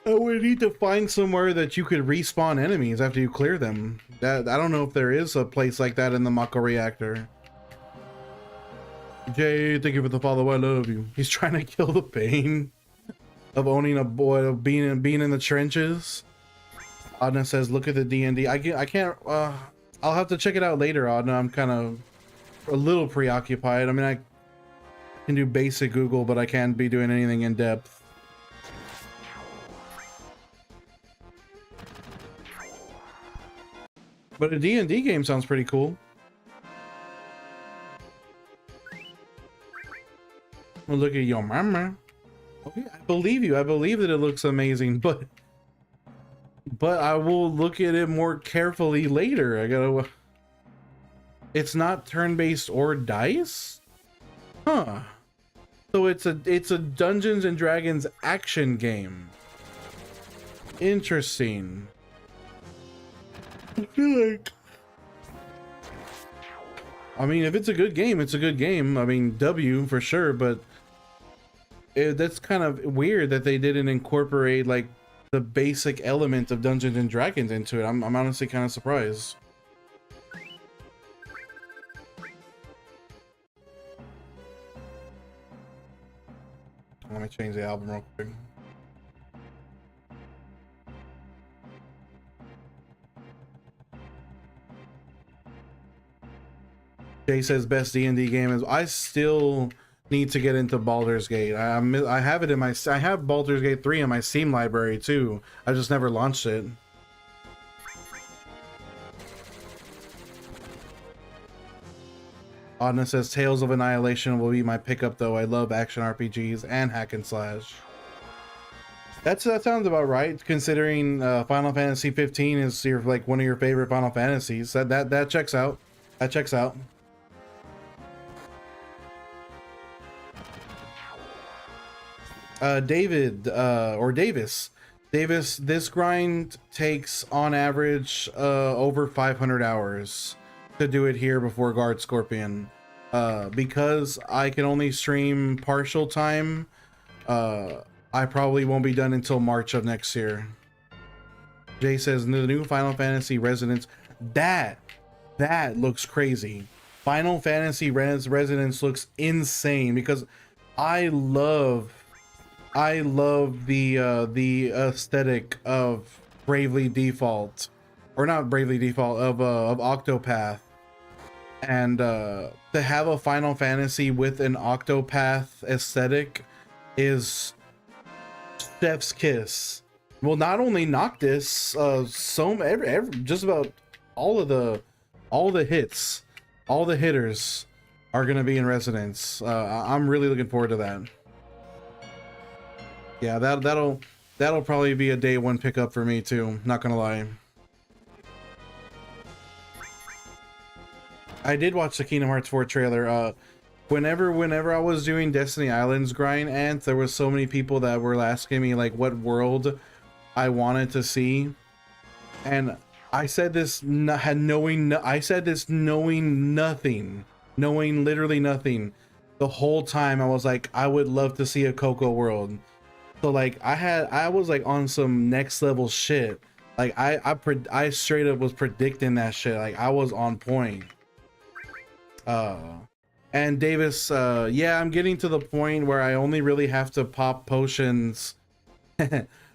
I would need to find somewhere that you could respawn enemies after you clear them. I don't know if there is a place like that in the Mako Reactor. Jay, thank you for the follow. I love you. He's trying to kill the pain of owning a boy, of being in the trenches. Adna says, look at the D&D. I can't. I'll have to check it out later, Adna. I'm kind of a little preoccupied. I mean, I can do basic Google, but I can't be doing anything in depth. But a D&D game sounds pretty cool. Well, look at your mama. Okay, I believe you. I believe that it looks amazing, but I will look at it more carefully later. I gotta. It's not turn-based or dice? Huh. So it's a Dungeons and Dragons action game. Interesting. I feel like, I mean, if it's a good game, it's a good game. I mean, W for sure, but that's kind of weird that they didn't incorporate like the basic element of Dungeons and Dragons into it. I'm honestly kind of surprised. Let me change the album real quick. Jay says best D&D game is. I still need to get into Baldur's Gate. I have it in my. I have Baldur's Gate 3 in my Steam library too. I just never launched it. Adna says Tales of Annihilation will be my pickup though. I love action RPGs and hack and slash. That sounds about right, considering Final Fantasy 15 is like one of your favorite Final Fantasies. That checks out. That checks out. David or Davis, this grind takes on average over 500 hours to do it here before Guard Scorpion. Because I can only stream partial time, I probably won't be done until March of next year. Jay says the new Final Fantasy Resonance, that looks crazy. Final Fantasy Resonance looks insane because I love I love the aesthetic of Bravely Default, or not Bravely Default, of Octopath, and to have a Final Fantasy with an Octopath aesthetic is chef's kiss. Well, not only Noctis, just about all the hits, all the hitters are gonna be in residence. I'm really looking forward to that. Yeah, that'll probably be a day one pickup for me too. Not gonna lie. I did watch the Kingdom Hearts 4 trailer. Whenever I was doing Destiny Islands grind, and there was so many people that were asking me like what world I wanted to see, and I said this knowing nothing, knowing literally nothing. The whole time I was like, I would love to see a Coco world. So like I was like on some next level shit. Like I straight up was predicting that shit. Like I was on point. And Davis, yeah, I'm getting to the point where I only really have to pop potions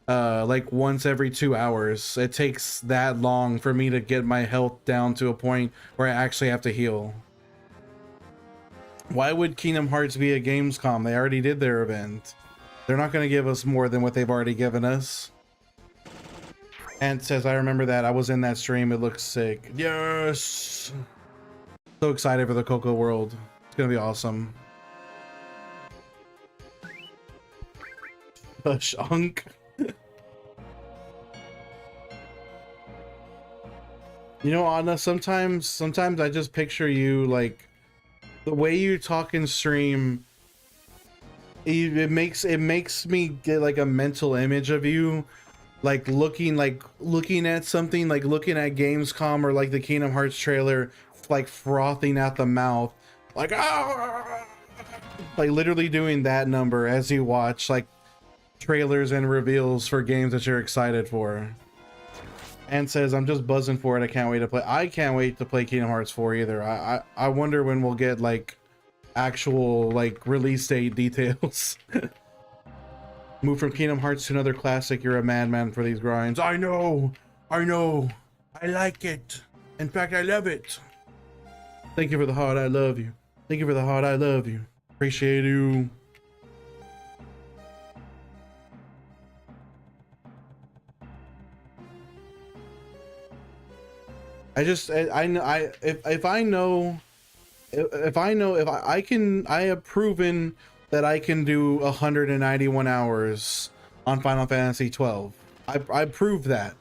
like once every 2 hours. It takes that long for me to get my health down to a point where I actually have to heal. Why would Kingdom Hearts be a Gamescom? They already did their event. They're not going to give us more than what they've already given us. And says, I remember that. I was in that stream. It looks sick. Yes! So excited for the Coco world. It's going to be awesome. Shunk. You know, Anna, sometimes I just picture you like the way you talk and stream. It makes me get like a mental image of you like looking at something, like looking at Gamescom or like the Kingdom Hearts trailer, like frothing at the mouth, like ah! Like literally doing that number as you watch like trailers and reveals for games that you're excited for. And says, I'm just buzzing for it. I can't wait to play. I can't wait to play Kingdom Hearts 4 either. I wonder when we'll get like actual like release date details. Move from Kingdom Hearts to another classic. You're a madman for these grinds. I know. I like it. In fact, I love it. Thank you for the heart. I love you. Thank you for the heart. I love you. Appreciate you. I have proven that I can do 191 hours on Final Fantasy 12. I proved that.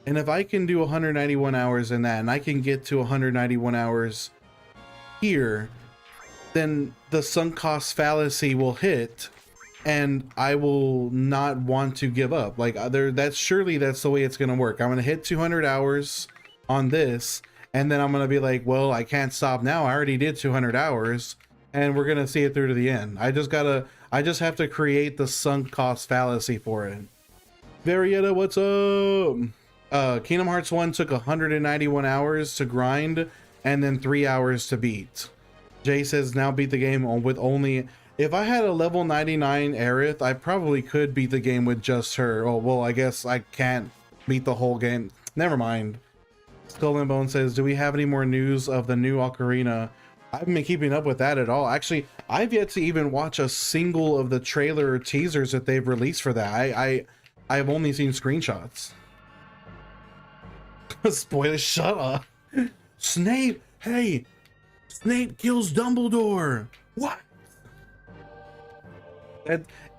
And if I can do 191 hours in that, and I can get to 191 hours here, then the sunk cost fallacy will hit, and I will not want to give up. Like that's the way it's gonna work. I'm gonna hit 200 hours on this, and then I'm gonna be like, well, I can't stop now. I already did 200 hours, and we're gonna see it through to the end. I just have to create the sunk cost fallacy for it. Varietta, what's up? Kingdom Hearts 1 took 191 hours to grind and then 3 hours to beat. Jay says now beat the game with only. If I had a level 99 Aerith, I probably could beat the game with just her. Oh well, I guess I can't beat the whole game. Never mind. Skull and Bone says, do we have any more news of the new Ocarina? I haven't been keeping up with that at all. Actually, I've yet to even watch a single of the trailer or teasers that they've released for that. I've only seen screenshots. Spoiler, shut up. Snape, hey, Snape kills Dumbledore. What?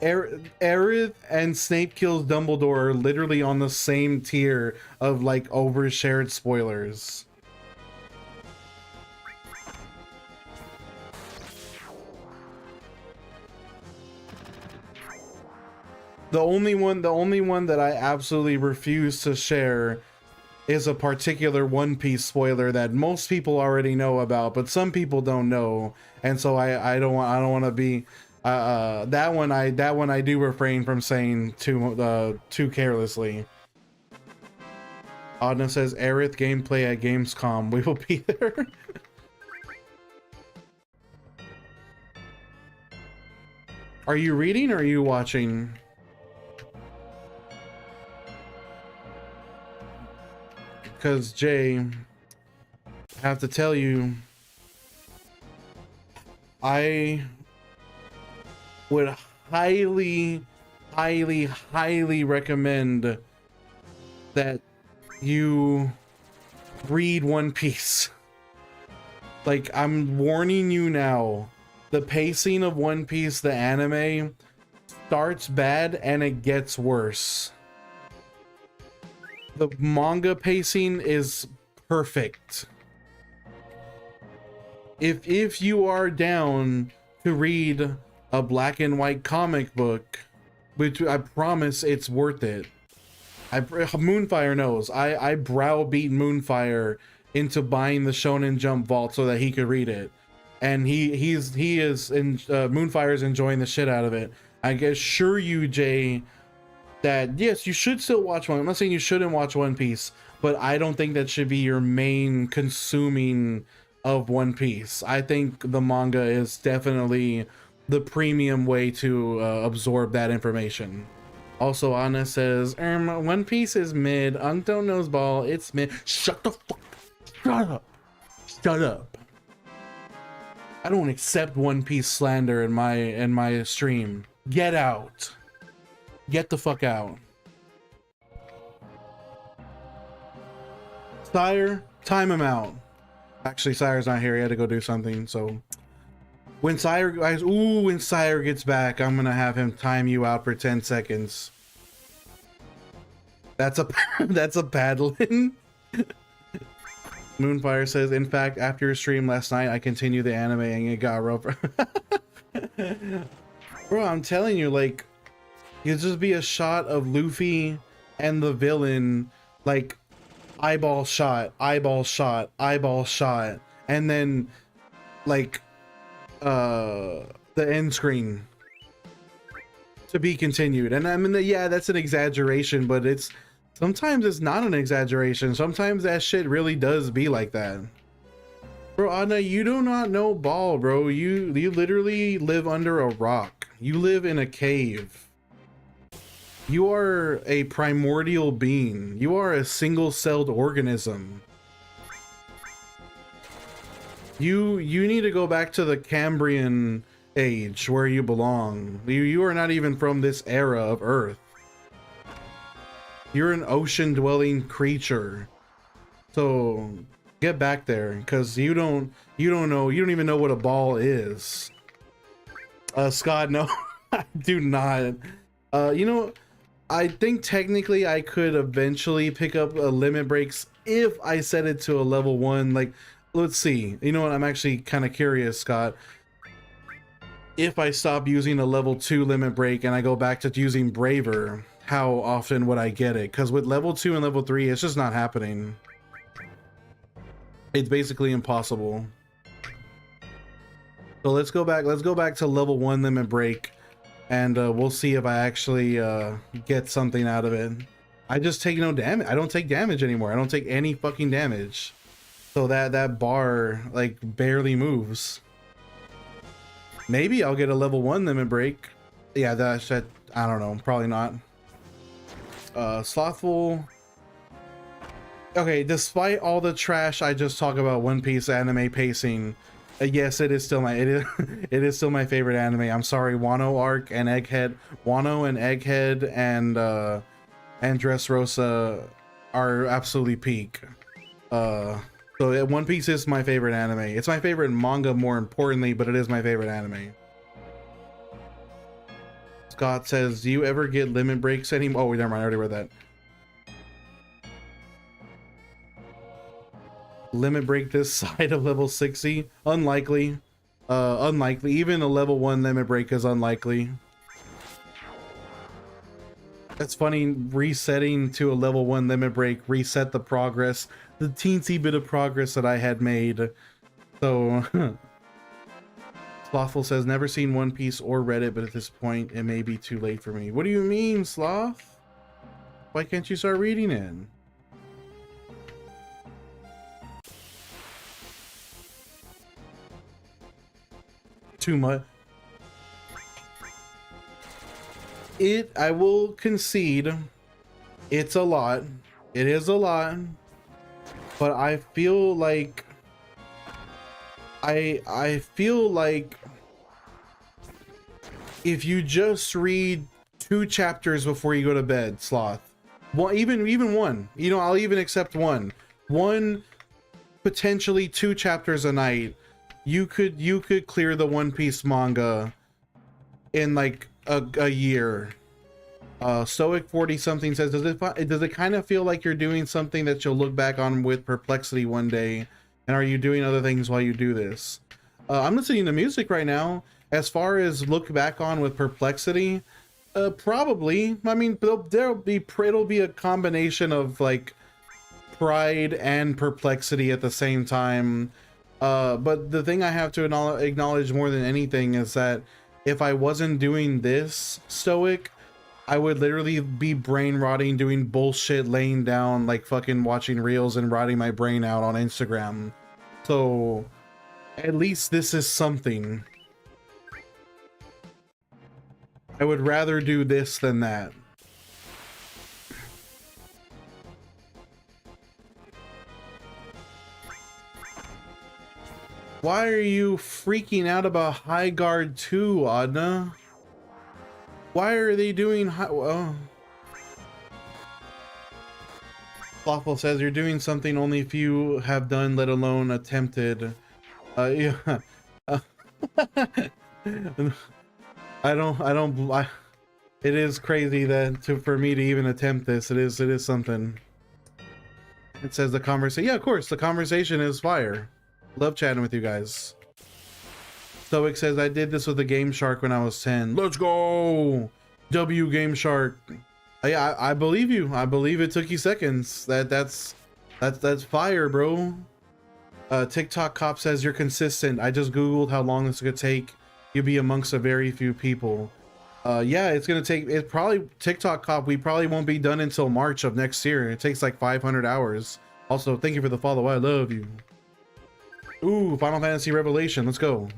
Aerith and Snape kills Dumbledore are literally on the same tier of like overshared spoilers. The only one that I absolutely refuse to share is a particular One Piece spoiler that most people already know about, but some people don't know, and so I don't want to be that one I do refrain from saying too carelessly. Adna says Aerith gameplay at Gamescom. We will be there. Are you reading or are you watching? Because Jay, I have to tell you, I would highly, highly, highly recommend that you read One Piece. Like, I'm warning you now, the pacing of One Piece, the anime, starts bad and it gets worse. The manga pacing is perfect. If you are down to read a black and white comic book, which I promise it's worth it. Moonfire knows. I browbeat Moonfire into buying the Shonen Jump vault so that he could read it, and he is Moonfire is enjoying the shit out of it. I assure you, Jay, that yes, you should still watch one. I'm not saying you shouldn't watch One Piece, but I don't think that should be your main consuming of One Piece. I think the manga is definitely the premium way to absorb that information. Also, Anna says, One Piece is mid. Unknown knows ball. It's mid. Shut the fuck. Shut up. Shut up. I don't accept One Piece slander in my stream. Get out. Get the fuck out. Sire, time him out. Actually, Sire's not here. He had to go do something. So when Sire gets back, I'm gonna have him time you out for 10 seconds. That's a paddling. Moonfire says, in fact, after your stream last night, I continued the anime and it got rough. Bro, I'm telling you, like, it'll just be a shot of Luffy and the villain, like, eyeball shot, eyeball shot, eyeball shot, and then, like, the end screen. To be continued. And I mean, yeah, that's an exaggeration, but sometimes it's not an exaggeration. Sometimes that shit really does be like that. Bro, Anna, you do not know ball, bro. You literally live under a rock. You live in a cave. You are a primordial being. You are a single-celled organism. You need to go back to the Cambrian age where you belong. You are not even from this era of Earth. You're an ocean-dwelling creature. So get back there, because you don't even know what a ball is. Scott, no, I do not. You know, I think technically I could eventually pick up limit breaks if I set it to a level 1. Like, let's see. You know what? I'm actually kind of curious, Scott. If I stop using a level 2 limit break and I go back to using Braver, how often would I get it? Because with level 2 and level 3, it's just not happening. It's basically impossible. So let's go back to level 1 limit break, and we'll see if I actually get something out of it. I just take no damage. I don't take damage anymore. I don't take any fucking damage. So that bar like barely moves. Maybe I'll get a level 1 limit break. Yeah, that I don't know. Probably not. Slothful. Okay, despite all the trash I just talk about One Piece anime pacing, yes, it is still my it is still my favorite anime. I'm sorry, Wano arc and Egghead, Wano and Egghead and Dressrosa are absolutely peak. So One Piece is my favorite anime. It's my favorite manga, more importantly, but it is my favorite anime. Scott says, do you ever get limit breaks anymore? Oh, never mind, I already read that. Limit break this side of level 60? Unlikely. Unlikely. Even a level 1 limit break is unlikely. That's funny, resetting to a level 1 limit break, reset the progress, the teensy bit of progress that I had made. So, Slothful says, never seen One Piece or read it, but at this point, it may be too late for me. What do you mean, Sloth? Why can't you start reading it? Too much. I will concede, it's a lot. It is a lot. but I feel like I feel like if you just read 2 chapters before you go to bed, Sloth, well, even one, you know, I'll even accept one, potentially 2 chapters a night, you could clear the One Piece manga in like a year. Stoic 40 something says, does it kind of feel like you're doing something that you'll look back on with perplexity one day, and are you doing other things while you do this? I'm listening to music right now. As far as look back on with perplexity, probably. I mean, it'll be a combination of like pride and perplexity at the same time. But the thing I have to acknowledge more than anything is that if I wasn't doing this, Stoic, I would literally be brain rotting, doing bullshit, laying down, like fucking watching reels and rotting my brain out on Instagram. So at least this is something. I would rather do this than that. Why are you freaking out about High Guard 2, Adna? Why are they doing high? Oh. Lawful says you're doing something only few have done, let alone attempted. Yeah. It is crazy that for me to even attempt this. It is something. It says the conversation. Yeah, of course, the conversation is fire. Love chatting with you guys. Stoic says, I did this with a Game Shark when I was 10. Let's go! W Game Shark. I believe you. I believe it took you seconds. That's fire, bro. TikTok Cop says you're consistent. I just Googled how long this could take. You'll be amongst a very few people. Yeah, it's gonna take, it probably, TikTok Cop, we probably won't be done until March of next year. It takes like 500 hours. Also, thank you for the follow. I love you. Ooh, Final Fantasy Revelation. Let's go.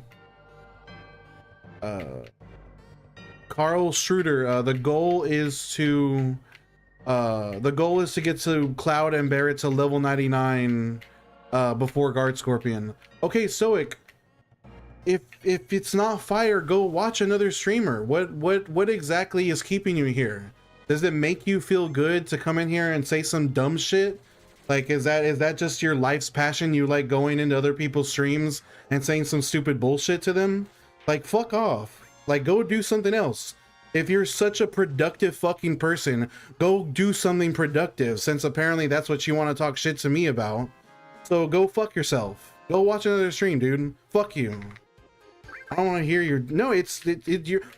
Carl Schroeder, the goal is to get to Cloud and Barrett to level 99 before Guard Scorpion. Okay, Stoic, if it's not fire, go watch another streamer. What exactly is keeping you here? Does it make you feel good to come in here and say some dumb shit? Like, is that just your life's passion? You like going into other people's streams and saying some stupid bullshit to them? Like, fuck off. Like, go do something else. If you're such a productive fucking person, go do something productive, since apparently that's what you want to talk shit to me about. So go fuck yourself. Go watch another stream, dude. Fuck you. I don't want to hear your, no,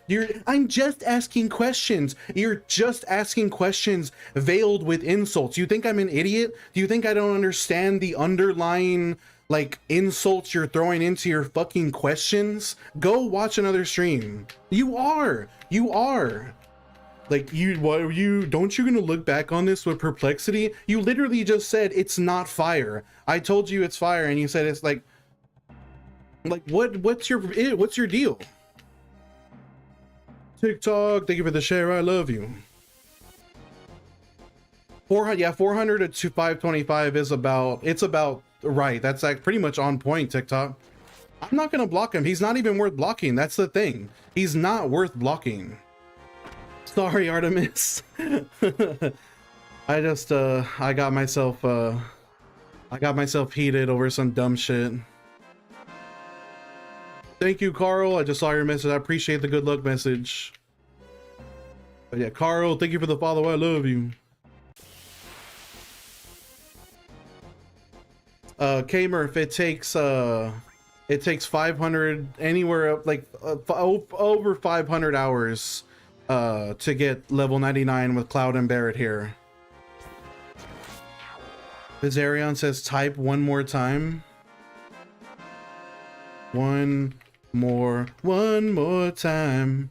you're I'm just asking questions. You're just asking questions veiled with insults. You think I'm an idiot? Do you think I don't understand the underlying like insults you're throwing into your fucking questions? Go watch another stream. You are like, don't you gonna look back on this with perplexity? You literally just said it's not fire. I told you it's fire and you said it's like what's your deal? TikTok, thank you for the share. I love you. 400, yeah, 400 to 525 is about, it's about right. That's like pretty much on point, TikTok. I'm not gonna block him. He's not even worth blocking. That's the thing. He's not worth blocking. Sorry, Artemis. I just I got myself heated over some dumb shit. Thank you, Carl. I just saw your message. I appreciate the good luck message. But yeah, Carl, thank you for the follow. I love you. K-Murph, it takes 500, anywhere up like over 500 hours to get level 99 with Cloud and Barrett here. Bizarion says type one more time. One more time.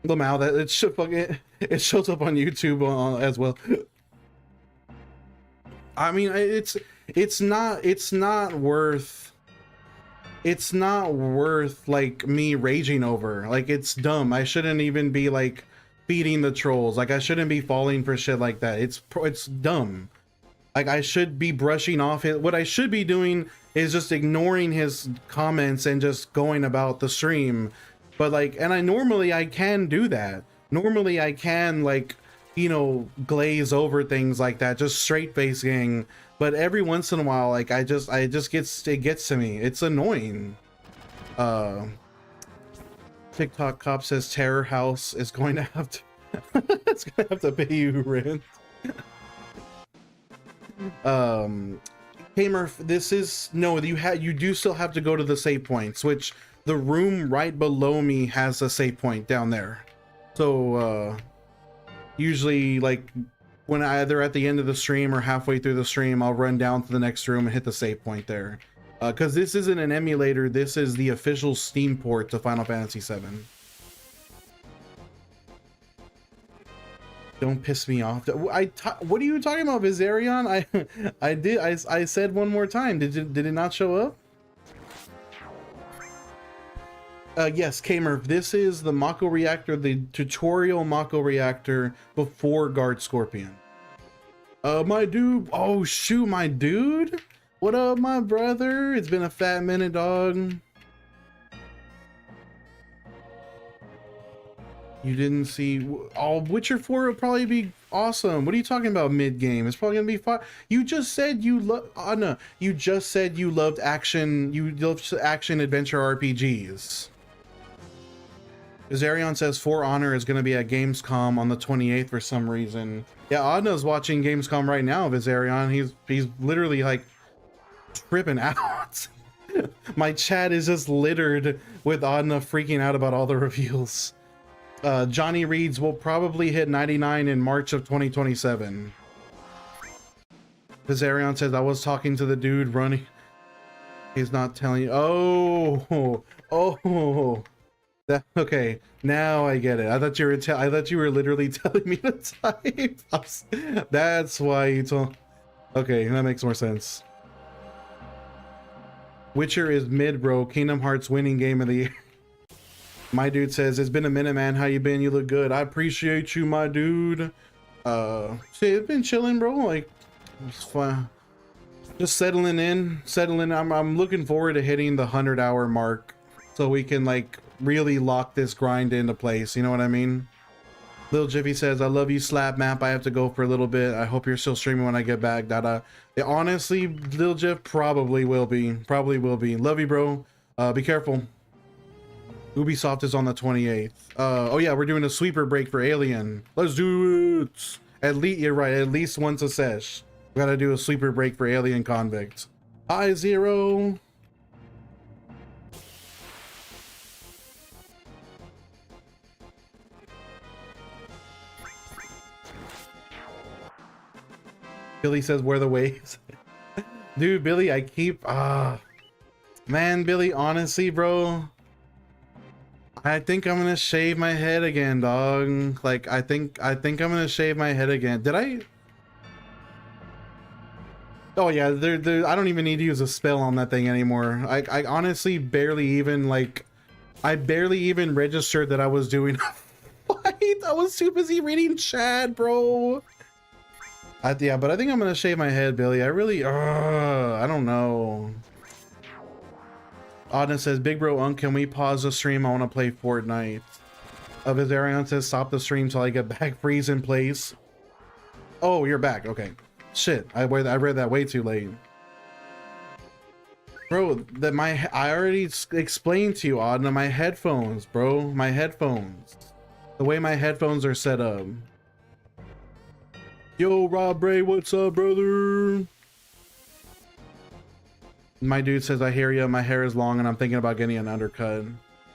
Lamau, that it should fucking, it shows up on YouTube as well. I mean, it's not worth like me raging over. Like, it's dumb. I shouldn't even be like feeding the trolls. Like I shouldn't be falling for shit like that. It's dumb. Like I should be brushing off it. What I should be doing is just ignoring his comments and just going about the stream. But like, and I can do that. Normally I can, like, you know, glaze over things like that, just straight facing. But every once in a while, like it gets to me. It's annoying. TikTok cop says Terror House is going to have to it's gonna have to pay you rent. Gamer, this is no, you do still have to go to the save points, which the room right below me has a save point down there. So usually, like, when either at the end of the stream or halfway through the stream, I'll run down to the next room and hit the save point there. Because this isn't an emulator, this is the official Steam port to Final Fantasy VII. Don't piss me off. What are you talking about, Vizarion? I said one more time. Did it not show up? Yes, Kamer, this is the Mako reactor, the tutorial Mako reactor before Guard Scorpion. My dude. Oh shoot, my dude. What up, my brother? It's been a fat minute, dog. You didn't see... Oh, Witcher 4 would probably be awesome. What are you talking about mid-game? It's probably gonna be fun. You just said you love... Oh, no. You just said you loved action... You loved action adventure RPGs. Azarion says For Honor is gonna be at Gamescom on the 28th for some reason. Yeah, Adna's watching Gamescom right now, Vizarion. He's literally, like, tripping out. My chat is just littered with Adna freaking out about all the reveals. Johnny Reeds will probably hit 99 in March of 2027. Vizarion says, I was talking to the dude running. He's not telling you. Oh. That, okay, now I get it. I thought you were literally telling me to type. That's why you told. Okay, that makes more sense. Witcher is mid, bro. Kingdom Hearts winning game of the year. My dude says, it's been a minute, man. How you been? You look good. I appreciate you, my dude. See, it's been chilling, bro. Like, it's fun. Just settling in. I'm looking forward to hitting the 100-hour mark so we can, like, really lock this grind into place. You know what I mean? Lil Jiffy says, I love you, Slap Map. I have to go for a little bit. I hope you're still streaming when I get back. Dada. Yeah, honestly, Lil Jiff probably will be. Love you, bro. Be careful. Ubisoft is on the 28th. Oh yeah, we're doing a sweeper break for Alien. Let's do it. At least, you're right, at least once a sesh. We gotta do a sweeper break for Alien Convict. Hi, Zero. Billy says, where the waves? Dude, Billy, I keep... Man, Billy, honestly, bro... I think I'm gonna shave my head again, dog. Like, I think I'm gonna shave my head again. Did I? Oh yeah, I don't even need to use a spell on that thing anymore. I honestly barely even, like, I barely even registered that I was doing a fight. I was too busy reading chat, bro. Yeah, but I think I'm gonna shave my head, Billy. I really, I don't know. Adna says, Big Bro Unk, can we pause the stream? I want to play Fortnite. Vizarion says, stop the stream till I get back. Freeze in place. Oh, you're back. Okay. Shit, I read that way too late. Bro, I already explained to you, Adna, my headphones, bro. My headphones. The way my headphones are set up. Yo, Rob Ray, what's up, brother? My dude says, I hear ya. My hair is long and I'm thinking about getting an undercut.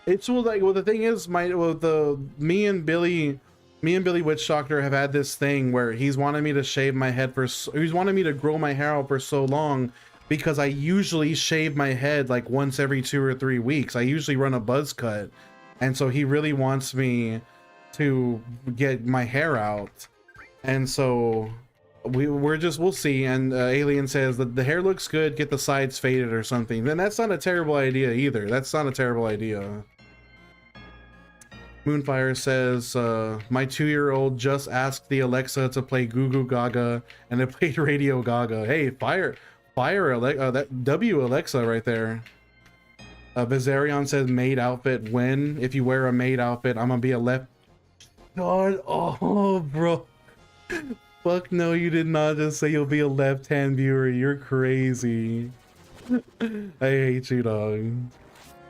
It's like, well, the thing is, me and Billy Witch Doctor have had this thing where he's wanted me to shave my head he's wanted me to grow my hair out for so long because I usually shave my head like once every 2 or 3 weeks. I usually run a buzz cut. And so he really wants me to get my hair out. And so we'll see. And Alien says that the hair looks good, get the sides faded or something. Then that's not a terrible idea either. That's not a terrible idea. Moonfire says, my 2-year-old just asked the Alexa to play Goo Goo Gaga, and it played Radio Gaga. Hey, fire that W Alexa right there. Bizarion says maid outfit when. If you wear a maid outfit, I'm gonna be a left. God, oh, bro. Fuck no, you did not just say you'll be a left-hand viewer. You're crazy. I hate you, dog.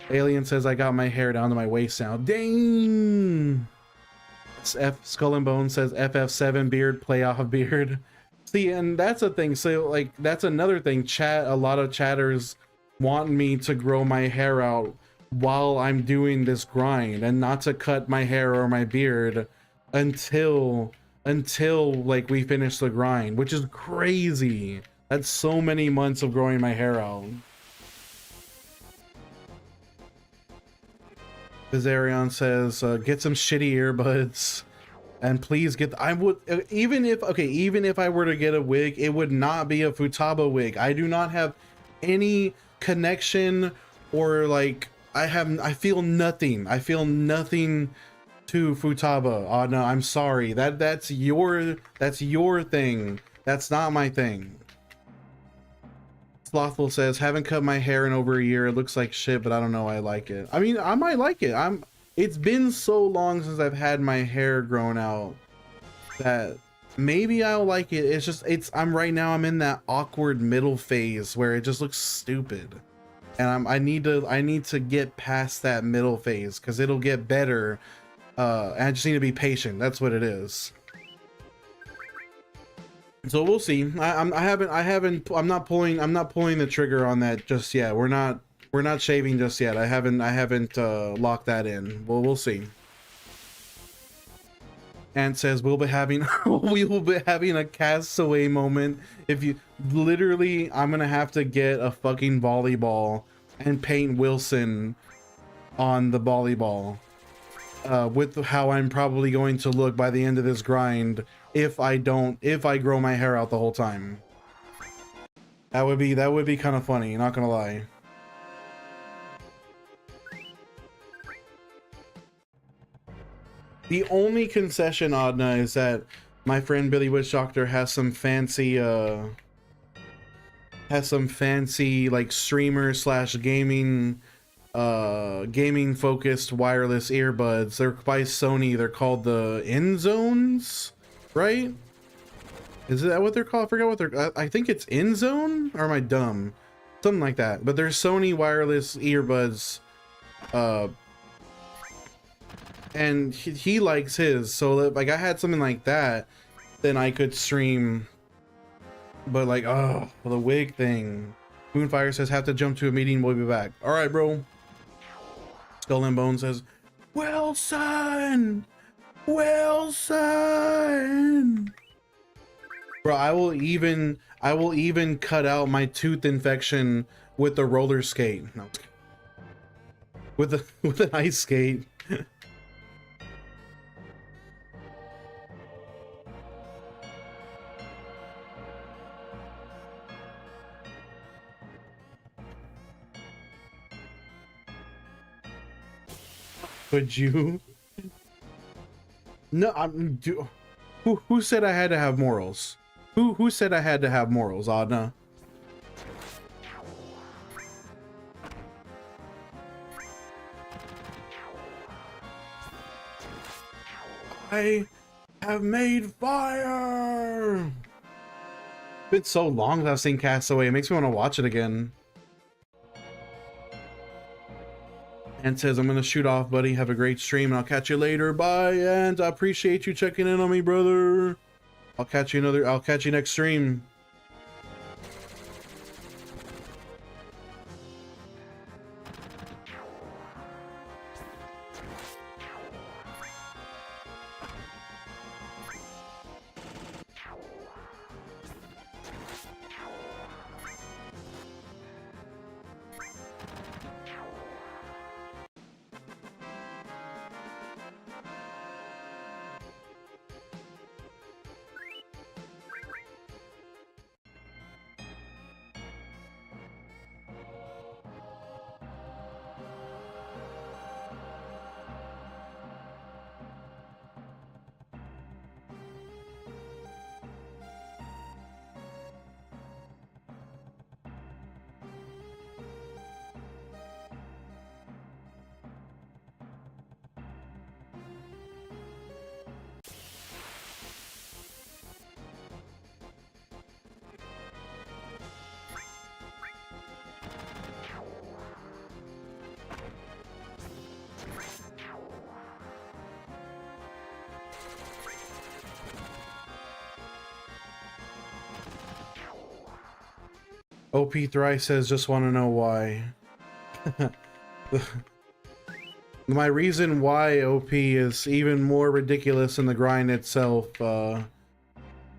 Alien says I got my hair down to my waist now. Dang. Skull and Bone says FF7 beard, playoff beard. See, and that's a thing. So, like, that's another thing. A lot of chatters want me to grow my hair out while I'm doing this grind, and not to cut my hair or my beard until like we finish the grind, which is crazy. That's so many months of growing my hair out. Bizarion says, get some shitty earbuds, and please get. I would even if I were to get a wig, it would not be a Futaba wig. I do not have any connection, or like I feel nothing. I feel nothing to Futaba. Oh no, I'm sorry. That's your thing. That's not my thing. Slothful says, haven't cut my hair in over a year. It looks like shit, but I don't know. I like it. I mean, I might like it. It's been so long since I've had my hair grown out that maybe I'll like it. It's just, I'm in that awkward middle phase where it just looks stupid. And I need to get past that middle phase, because it'll get better. And I just need to be patient. That's what it is. So we'll see. I'm not pulling the trigger on that just yet. We're not shaving just yet. I haven't locked that in. Well, we'll see. Ant says we will be having a Castaway moment. If you literally, I'm gonna have to get a fucking volleyball and paint Wilson on the volleyball. With how I'm probably going to look by the end of this grind if I grow my hair out the whole time. That would be kind of funny, not gonna lie. The only concession, Adna, is that my friend Billy Witch Doctor has some fancy like streamer / gaming focused wireless earbuds. They're by Sony. They're called the InZones, right? Is that what they're called? I forgot what they're, I think it's InZone, or am I dumb? Something like that. But they're Sony wireless earbuds. And he likes his, so if, like, I had something like that, then I could stream. But like, oh, the wig thing. Moonfire says have to jump to a meeting, we'll be back. All right, bro. Skull and Bone says, Wilson! Wilson! Bro, I will even cut out my tooth infection with the roller skate. No. With an ice skate. Would you? No, who said I had to have morals? Who said I had to have morals, Adna? I have made fire. It's been so long that I've seen Castaway. It makes me want to watch it again. And says, I'm gonna shoot off, buddy. Have a great stream, and I'll catch you later. Bye, and I appreciate you checking in on me, brother. I'll catch you next stream. OP Thrice says, just want to know why. My reason why OP is even more ridiculous than the grind itself.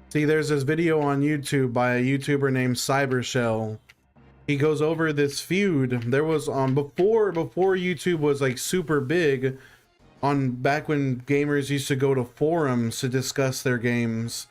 See, there's this video on YouTube by a YouTuber named Cybershell. He goes over this feud. There was before YouTube was like super big, back when gamers used to go to forums to discuss their games.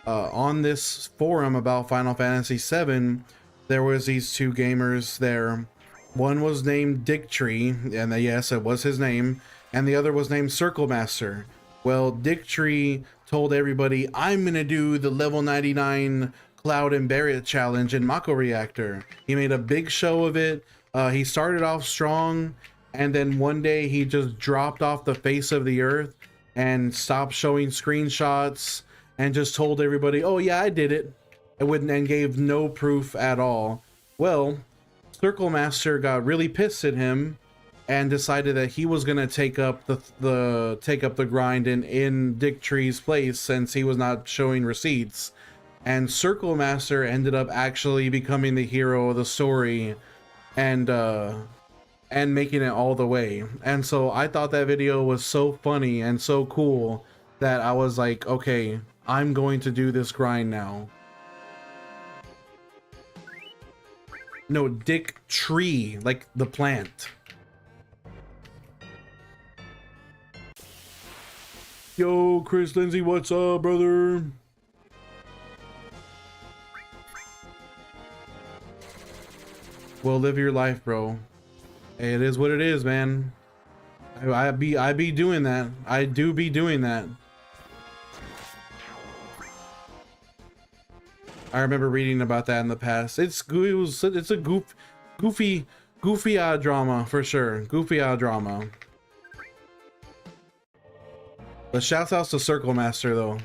On this forum about Final Fantasy VII, there was these two gamers there. One was named Dicktree, and yes, it was his name, and the other was named Circle Master. Well, Dicktree told everybody, I'm gonna do the level 99 Cloud and Barret challenge in Mako Reactor. He made a big show of it. He started off strong, and then one day he just dropped off the face of the earth and stopped showing screenshots and just told everybody, oh yeah, I did it, and gave no proof at all. Well, Circle Master got really pissed at him and decided that he was gonna take up the grind in Dicktree's place, since he was not showing receipts. And Circle Master ended up actually becoming the hero of the story and making it all the way. And so I thought that video was so funny and so cool that I was like, okay, I'm going to do this grind now. No, Dicktree, like the plant. Yo, Chris Lindsay, what's up, brother? Well, live your life, bro. Hey, it is what it is, man. I be doing that. I do be doing that. I remember reading about that in the past. It's a goofy drama for sure. Goofy drama. But shouts outs to Circle Master though.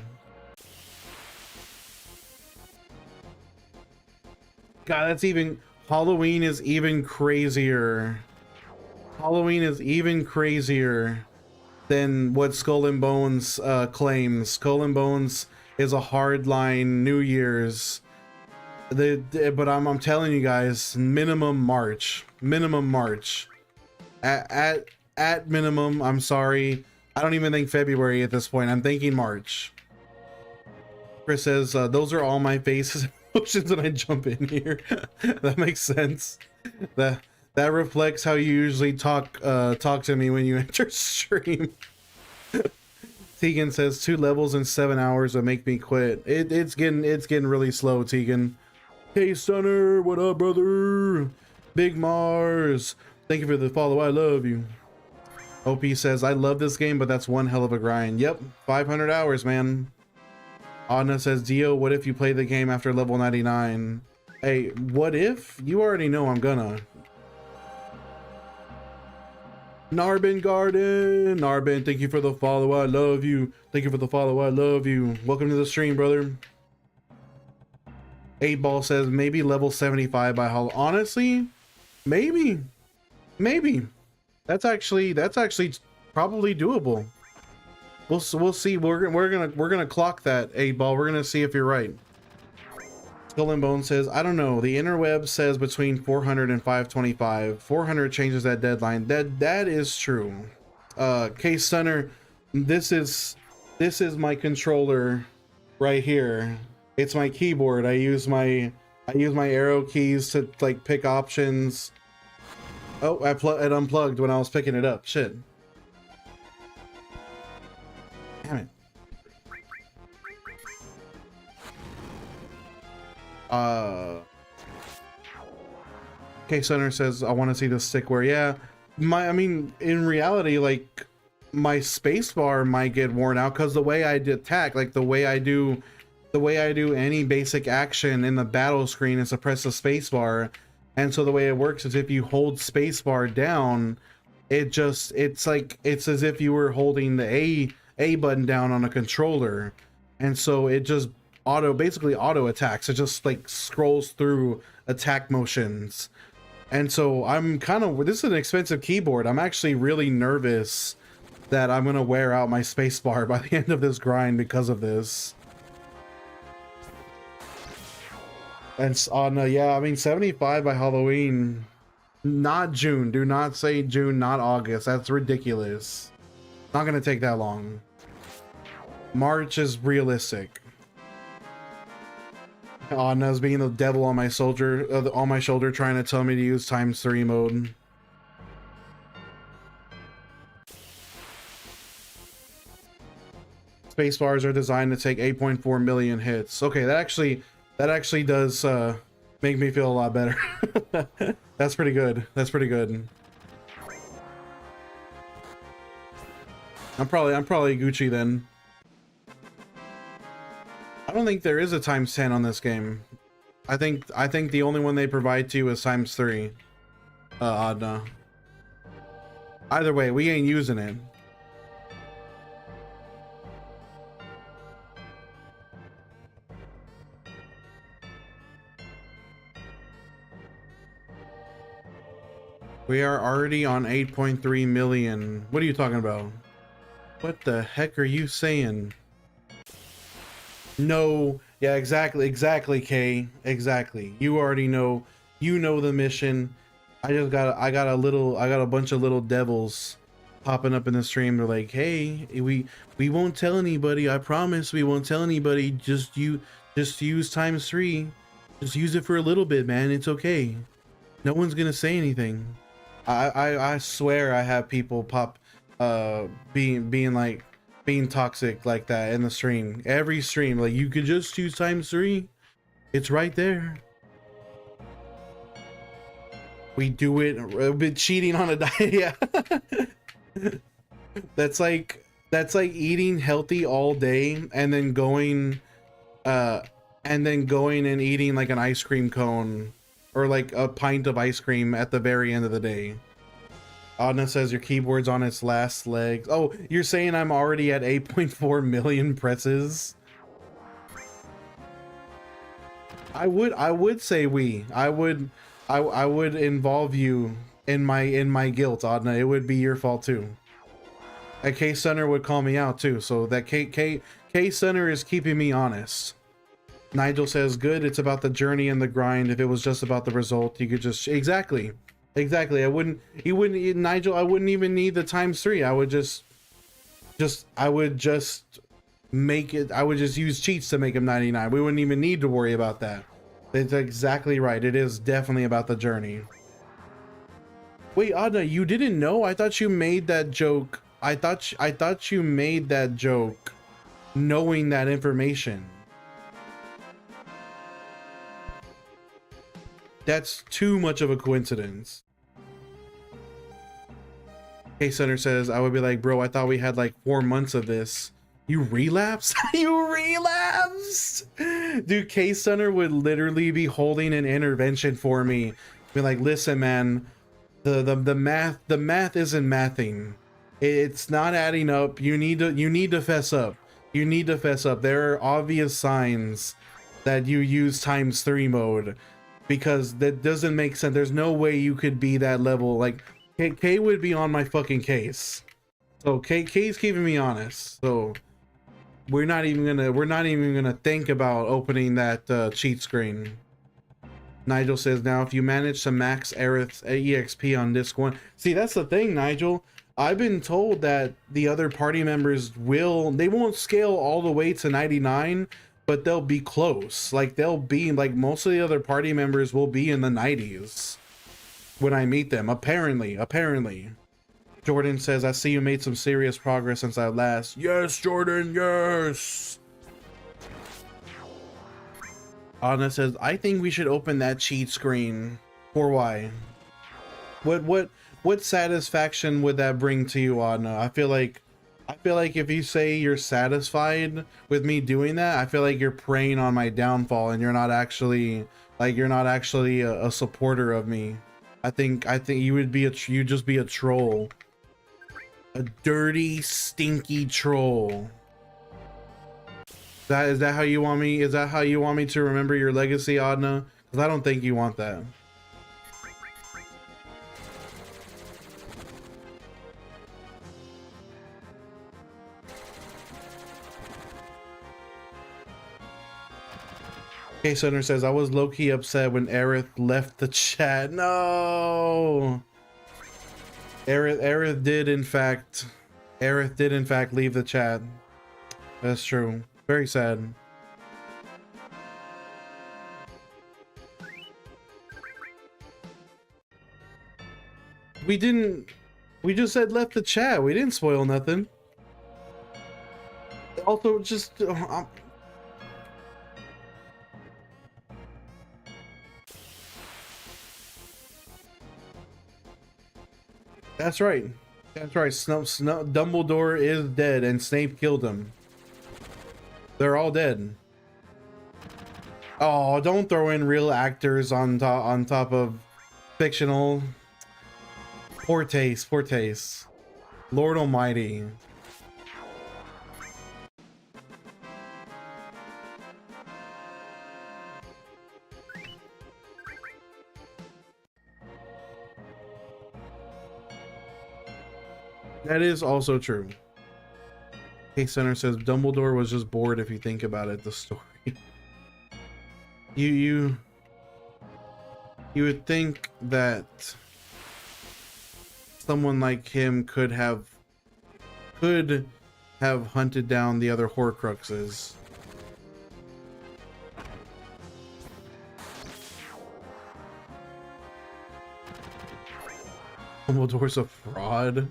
God, that's even, Halloween is even crazier. Halloween is even crazier than what Skull and Bones claims. Skull and Bones is a hardline New Year's. But I'm telling you guys, minimum March. At minimum, I'm sorry, I don't even think February at this point. I'm thinking March. Chris says, those are all my faces and emotions when I jump in here. That makes sense. That reflects how you usually talk to me when you enter stream. Tegan says 2 levels in 7 hours would make me quit. It's getting really slow, Tegan. Hey Stunner, what up, brother? Big Mars, thank you for the follow. I love you. OP says, I love this game, but that's one hell of a grind. Yep, 500 hours, man. Anna says, Dio, what if you play the game after level 99? Hey, what if? You already know I'm gonna. Narbin Garden, Narbin, thank you for the follow. I love you. Thank you for the follow. I love you. Welcome to the stream, brother. 8Ball says maybe level 75 by Hall. Honestly, maybe. That's actually probably doable. We'll see. We're gonna clock that, 8Ball. We're gonna see if you're right. Skull and Bone says, I don't know. The interweb says between 400 and 525. 400 changes that deadline. That is true. Case Stunner, this is my controller right here. It's my keyboard. I use my arrow keys to like pick options. Oh, it unplugged when I was picking it up. Shit. Damn it. K-Center says, I want to see the stickware. Yeah, I mean, in reality, like, my spacebar might get worn out because the way I attack, like the way I do any basic action in the battle screen is to press the spacebar. And so the way it works is if you hold spacebar down, it's as if you were holding the A button down on a controller. And so it just basically auto attacks. It just like scrolls through attack motions. And so this is an expensive keyboard. I'm actually really nervous that I'm gonna wear out my spacebar by the end of this grind because of this. And on yeah, I mean 75 by Halloween. Not June. Do not say June, not August. That's ridiculous. Not gonna take that long. March is realistic. Anna's being the devil on my shoulder, trying to tell me to use ×3 mode. Space bars are designed to take 8.4 million hits. Okay, that actually does make me feel a lot better. That's pretty good. That's pretty good. I'm probably Gucci then. I don't think there is a ×10 on this game. I think the only one they provide to you is ×3. No. Either way, we ain't using it. We are already on 8.3 million. What are you talking about? What the heck are you saying? No, yeah, exactly, Kay, exactly. You already know, you know the mission. I got a bunch of little devils popping up in the stream. They're like, hey, we won't tell anybody. I promise we won't tell anybody. Just use ×3. Just use it for a little bit, man. It's okay. No one's gonna say anything. I swear I have people pop being toxic like that in the stream. Every stream, like, you could just use ×3. It's right there. We do it a bit cheating on a diet. Yeah. that's like eating healthy all day and then going and eating like an ice cream cone or like a pint of ice cream at the very end of the day. Adna says your keyboard's on its last legs. Oh, you're saying I'm already at 8.4 million presses? I would say I would involve you in my guilt, Adna. It would be your fault too. A K Center would call me out too, so that K Center is keeping me honest. Nigel says, good, it's about the journey and the grind. If it was just about the result, you could just... Exactly. I wouldn't Nigel, I wouldn't even need the ×3. I would just make it, I would just use cheats to make him 99. We wouldn't even need to worry about that. It's exactly right. It is definitely about the journey. Wait, Adna, you didn't know? I thought you made that joke. I thought you made that joke knowing that information. That's too much of a coincidence. K Center says, I would be like, bro, I thought we had like 4 months of this. You relapsed? You relapsed? Dude, K Center would literally be holding an intervention for me. Be like, listen, man, the math isn't mathing. It's not adding up. You need to fess up. You need to fess up. There are obvious signs that you use ×3 mode. Because that doesn't make sense. There's no way you could be that level. Like K would be on my fucking case. So K's keeping me honest. So we're not even gonna think about opening that cheat screen. Nigel says, now if you manage to max Aerith's EXP on disc 1. See, that's the thing, Nigel. I've been told that the other party members they won't scale all the way to 99. But they'll be close. Like they'll be like most of the other party members will be in the 90s when I meet them. Apparently. Jordan says, I see you made some serious progress since I last. Yes, Jordan, yes. Anna says, I think we should open that cheat screen. For why? What satisfaction would that bring to you, Anna? I feel like if you say you're satisfied with me doing that, I feel like you're preying on my downfall and you're not actually a supporter of me. I think you would be you'd just be a troll. A dirty, stinky troll. Is that how you want me? Is that how you want me to remember your legacy, Adna? Because I don't think you want that. K Center says I was low-key upset when Aerith left the chat. No, Aerith did in fact leave the chat. That's true. Very sad. We just said left the chat. We didn't spoil nothing. Also, just that's right. That's right. Dumbledore is dead, and Snape killed him. They're all dead. Oh, don't throw in real actors on top of fictional. Poor taste. Poor taste. Lord Almighty. That is also true. Case Center says Dumbledore was just bored. If you think about it, the story. You would think that someone like him could have hunted down the other Horcruxes. Dumbledore's a fraud.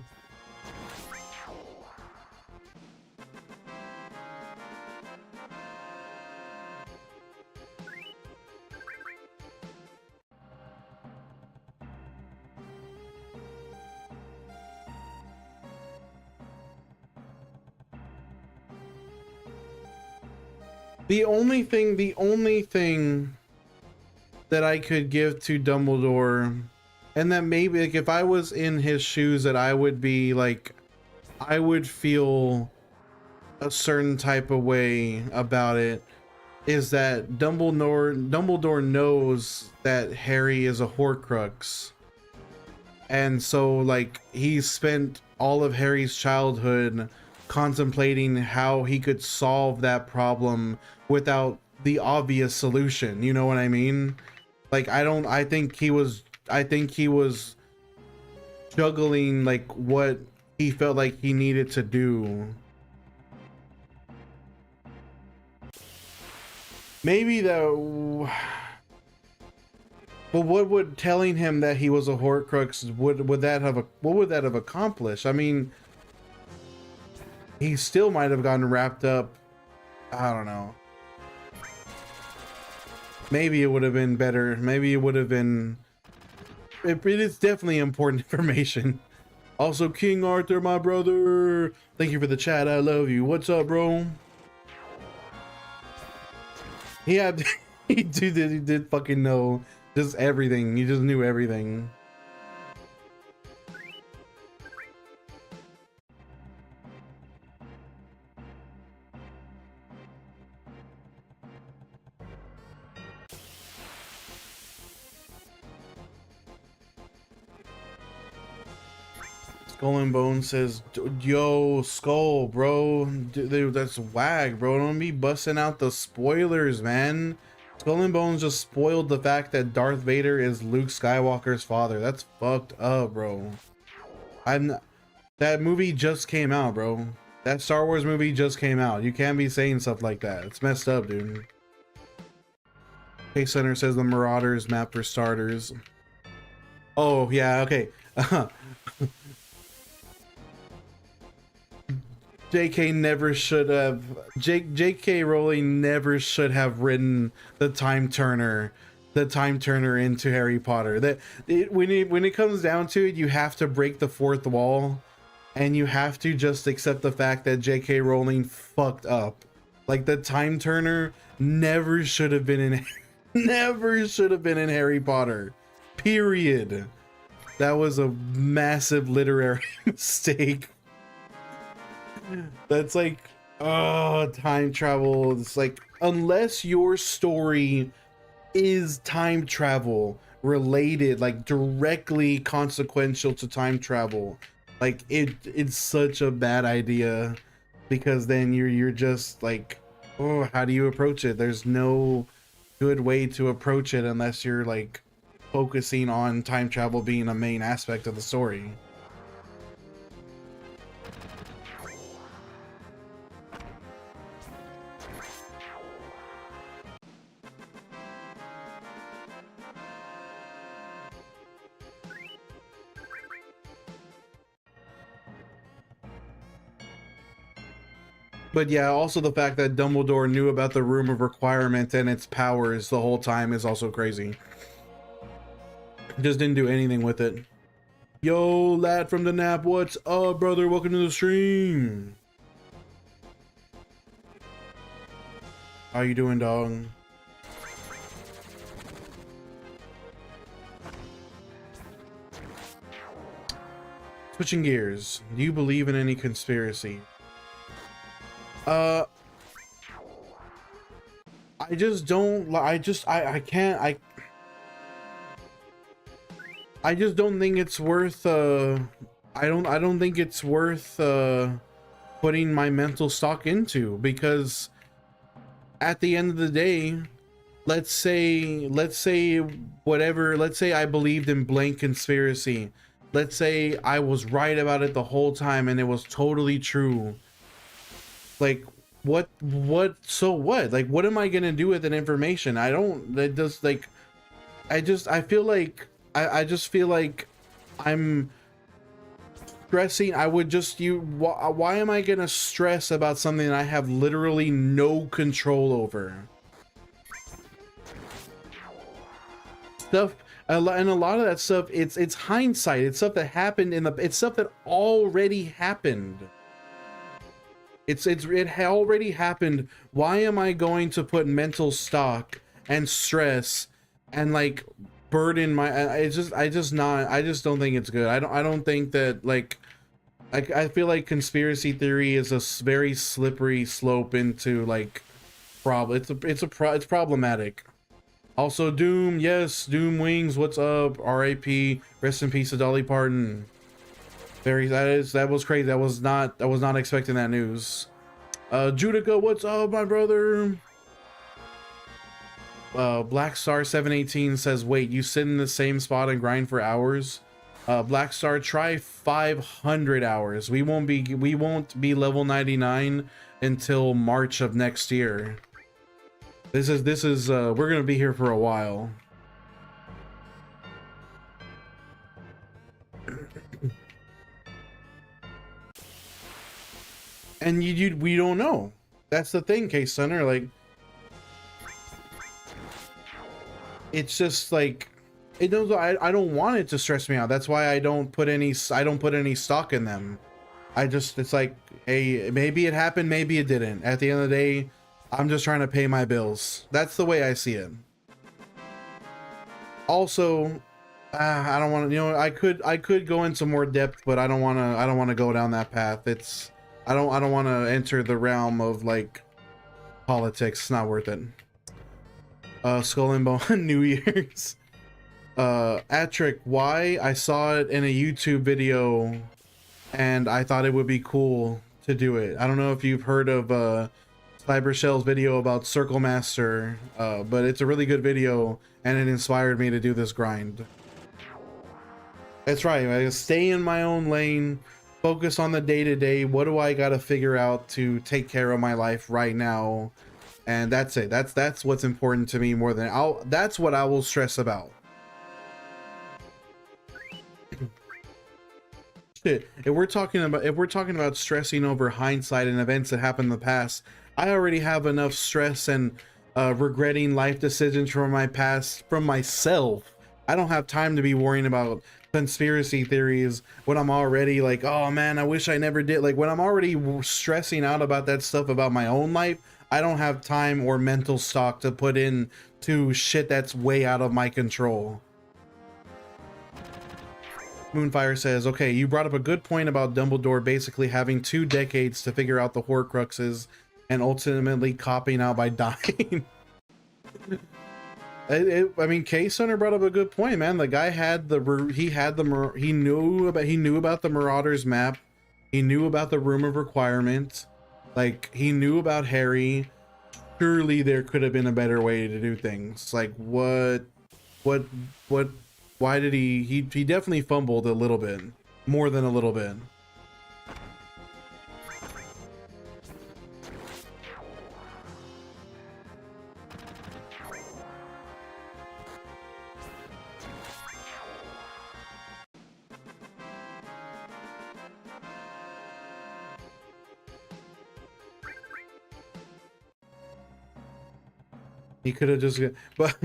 The only thing that I could give to Dumbledore, and that maybe like if I was in his shoes, that I would be like, I would feel a certain type of way about it, is that Dumbledore knows that Harry is a Horcrux, and so like he spent all of Harry's childhood contemplating how he could solve that problem without the obvious solution. You know what I mean? Like I think he was juggling like what he felt like he needed to do. Maybe though, but what would telling him that he was a Horcrux what would that have accomplished? I mean, he still might have gotten wrapped up. I don't know. Maybe it would have been better. Maybe it would have been. It is definitely important information. Also, King Arthur, my brother. Thank you for the chat. I love you. What's up, bro? He did fucking know just everything. He just knew everything. Skull and Bone says, yo, Skull, bro. Dude, that's wag, bro. Don't be busting out the spoilers, man. Skull and Bones just spoiled the fact that Darth Vader is Luke Skywalker's father. That's fucked up, bro. That movie just came out, bro. That Star Wars movie just came out. You can't be saying stuff like that. It's messed up, dude. K Center says the Marauders map for starters. Oh, yeah, okay. JK never should have. JK Rowling never should have written the time turner into Harry Potter. When it comes down to it, you have to break the fourth wall, and you have to just accept the fact that JK Rowling fucked up. Like, the time turner never should have been in Harry Potter. Period. That was a massive literary mistake. That's like, oh, time travel. It's like, unless your story is time travel related, like directly consequential to time travel, like it's such a bad idea, because then you're just like, oh, how do you approach it? There's no good way to approach it unless you're like focusing on time travel being a main aspect of the story. But yeah, also the fact that Dumbledore knew about the Room of Requirement and its powers the whole time is also crazy. Just didn't do anything with it. Yo, lad from the nap, what's up, brother? Welcome to the stream. How you doing, dog? Switching gears, do you believe in any conspiracy? I just don't. I can't. I just don't think it's worth. I don't think it's worth putting my mental stock into, because at the end of the day, let's say whatever. Let's say I believed in blank conspiracy. Let's say I was right about it the whole time and it was totally true. Like, what, so what? Like, what am I gonna do with that information? I don't, that does, like, I just feel like, I just feel like I'm stressing. I would just, why am I gonna stress about something that I have literally no control over? Stuff, and a lot of that stuff, it's hindsight. It's stuff that happened it's stuff that already happened. It already happened. Why am I going to put mental stock and stress and like burden my, I just don't think it's good. I don't think that, like, I feel like conspiracy theory is a very slippery slope into like it's problematic. Also, Doom, yes, Doom Wings, what's up? R.I.P. Rest in peace to Dolly Parton. That was crazy. I was not expecting that news. Judica, what's up, my brother? Black Star 718 says, wait, you sit in the same spot and grind for hours? Black Star, try 500 hours. We won't be level 99 until March of next year. This is we're gonna be here for a while. And we don't know. That's the thing, Case Center. Like, it's just like, it doesn't. I don't want it to stress me out. That's why I don't put any stock in them. It's like, hey, maybe it happened, maybe it didn't. At the end of the day, I'm just trying to pay my bills. That's the way I see it. Also, I don't want to, you know, I could go into more depth, but I don't want to go down that path. I don't want to enter the realm of like politics. It's not worth it. Skull and Bone New Year's. Atrick, why? I saw it in a YouTube video and I thought it would be cool to do it. I don't know if you've heard of Cyber Shell's video about Circle Master, but it's a really good video and it inspired me to do this grind. That's right. I stay in my own lane. Focus on the day-to-day. What do I gotta figure out to take care of my life right now? And that's it. That's what's important to me more than that's what I will stress about. Shit. If we're talking about stressing over hindsight and events that happened in the past, I already have enough stress and regretting life decisions from my past from myself. I don't have time to be worrying about conspiracy theories when I'm already like, oh man, I wish I never did. Like, when I'm already stressing out about that stuff about my own life, I don't have time or mental stock to put in to shit that's way out of my control. Moonfire says, okay, you brought up a good point about Dumbledore basically having 2 decades to figure out the Horcruxes and ultimately copying out by dying. I mean, K-Center brought up a good point, man. The guy he knew about the Marauders map. He knew about the Room of Requirement. Like, he knew about Harry. surely there could have been a better way to do things. Like what what why did he definitely fumbled a little bit, more than a little bit. He could have just, but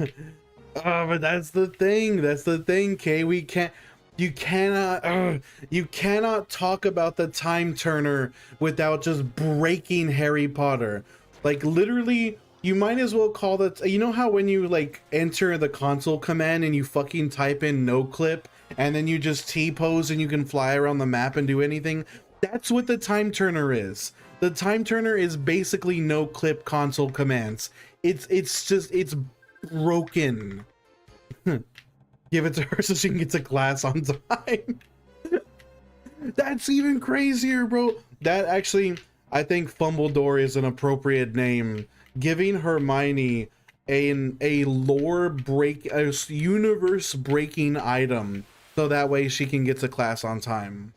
but that's the thing. That's the thing, Kay. We can't. You cannot talk about the time turner without just breaking Harry Potter. Like literally, you might as well call that. You know how when you like enter the console command and you fucking type in no clip and then you just T-pose and you can fly around the map and do anything? That's what the time turner is. The time turner is basically no clip console commands. It's broken. Give it to her so she can get to class on time. That's even crazier, bro. That actually, I think Fumbledore is an appropriate name. Giving Hermione a lore break, a universe breaking item, so that way she can get to class on time.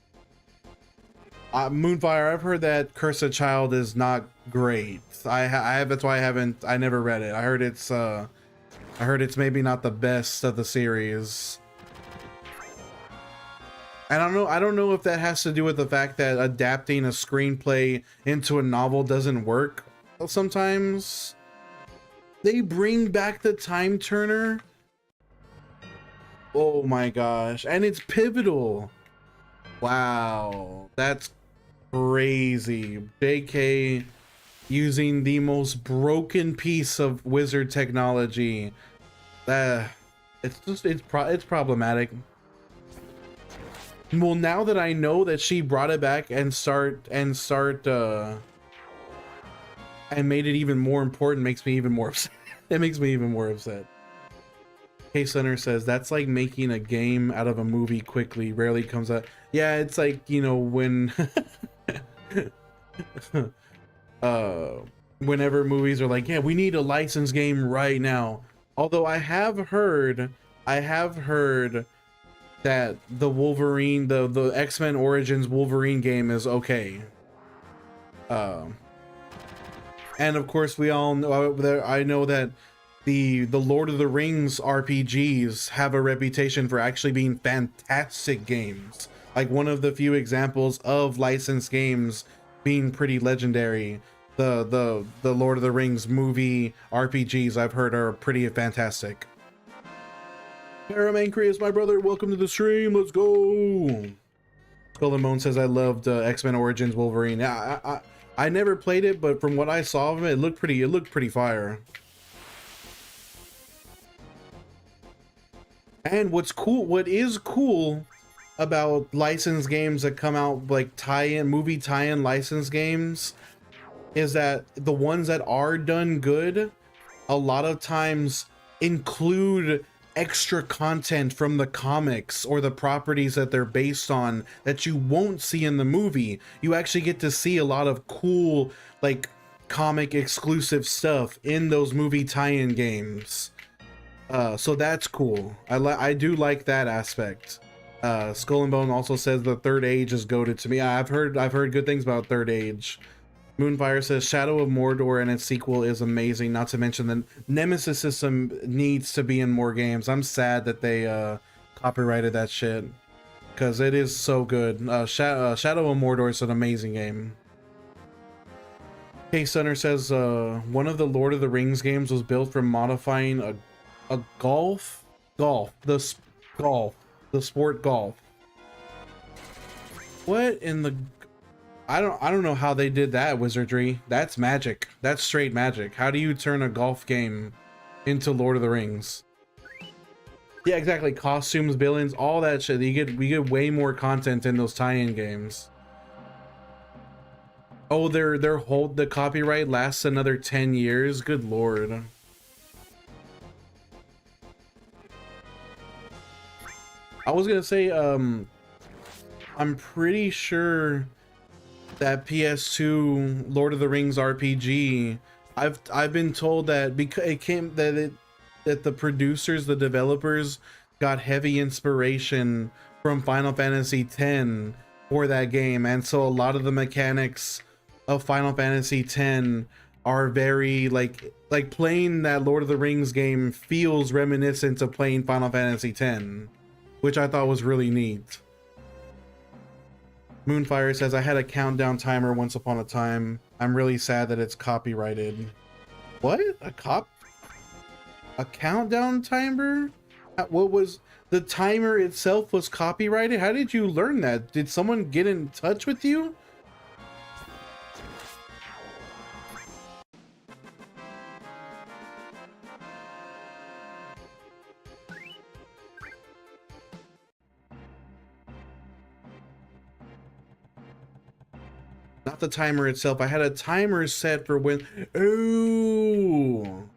Moonfire, I've heard that Cursed Child is not great. I have, that's why I never read it. I heard it's maybe not the best of the series. And I don't know if that has to do with the fact that adapting a screenplay into a novel doesn't work sometimes. They bring back the time turner. Oh my gosh, and it's pivotal. Wow, that's crazy. JK using the most broken piece of wizard technology. It's problematic. Well, now that I know that she brought it back and made it even more important, makes me even more upset. It makes me even more upset. K Center says that's like making a game out of a movie quickly. Rarely comes out. Yeah, it's like, you know, when whenever movies are like, yeah, we need a licensed game right now. Although I have heard that the Wolverine, the X-Men Origins Wolverine game is okay. And of course we all know, I know that the Lord of the Rings RPGs have a reputation for actually being fantastic games. Like one of the few examples of licensed games being pretty legendary. The Lord of the Rings movie RPGs I've heard are pretty fantastic. Paramancreas, my brother, welcome to the stream. Let's go. Skull and Bone says I loved X-Men Origins Wolverine. Yeah, I never played it, but from what I saw of it, it looked pretty fire. And what is cool about licensed games that come out, like movie tie-in licensed games, is that the ones that are done good a lot of times include extra content from the comics or the properties that they're based on that you won't see in the movie. You actually get to see a lot of cool, like, comic exclusive stuff in those movie tie-in games. So that's cool. I do like that aspect. Skull and Bone also says the Third Age is goated to me. I've heard good things about Third Age. Moonfire says Shadow of Mordor and its sequel is amazing, not to mention the Nemesis system needs to be in more games. I'm sad that they copyrighted that shit, because it is so good. Shadow of Mordor is an amazing game. K Center says one of the Lord of the Rings games was built from modifying a the sport golf. What in the... I don't know how they did that wizardry. That's magic. That's straight magic. How do you turn a golf game into Lord of the Rings? Yeah, exactly. Costumes, villains, all that shit. We get way more content in those tie-in games. Oh, the copyright lasts another 10 years. Good lord. I was gonna say, I'm pretty sure that PS2 Lord of the Rings RPG I've been told that because that the producers, the developers, got heavy inspiration from Final Fantasy X for that game, and so a lot of the mechanics of Final Fantasy X are very like playing that Lord of the Rings game feels reminiscent of playing Final Fantasy X, which I thought was really neat. Moonfire says, I had a countdown timer once upon a time. I'm really sad that it's copyrighted. What? A countdown timer? What was the timer itself was copyrighted? How did you learn that? Did someone get in touch with you? Not the timer itself. I had a timer set for when. Ooh,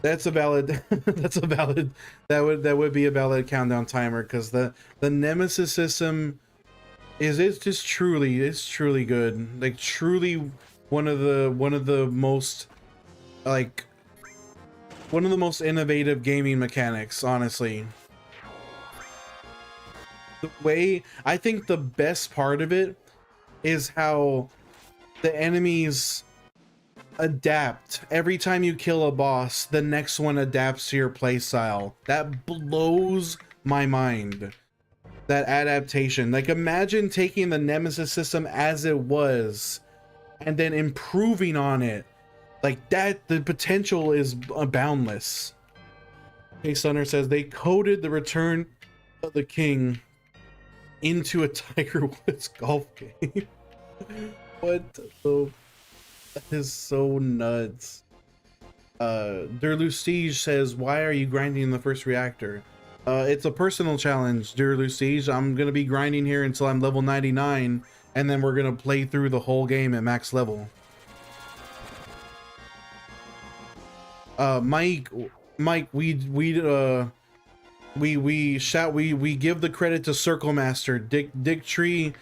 that's a valid. That's a valid. That would be a valid countdown timer, because the Nemesis system it's just truly, it's truly good. Like truly one of the most like one of the most innovative gaming mechanics, honestly. The way I think the best part of it is how the enemies adapt. Every time you kill a boss, the next one adapts to your playstyle. That blows my mind. That adaptation. Like, imagine taking the Nemesis system as it was and then improving on it. Like that, the potential is boundless. Hey Sunner says they coded the Return of the King into a Tiger Woods golf game. What the? That is so nuts. Derlustige says, why are you grinding the first reactor? It's a personal challenge, Derlustige. I'm gonna be grinding here until I'm level 99, and then we're gonna play through the whole game at max level. Mike, we give the credit to Circle Master. Dick Tree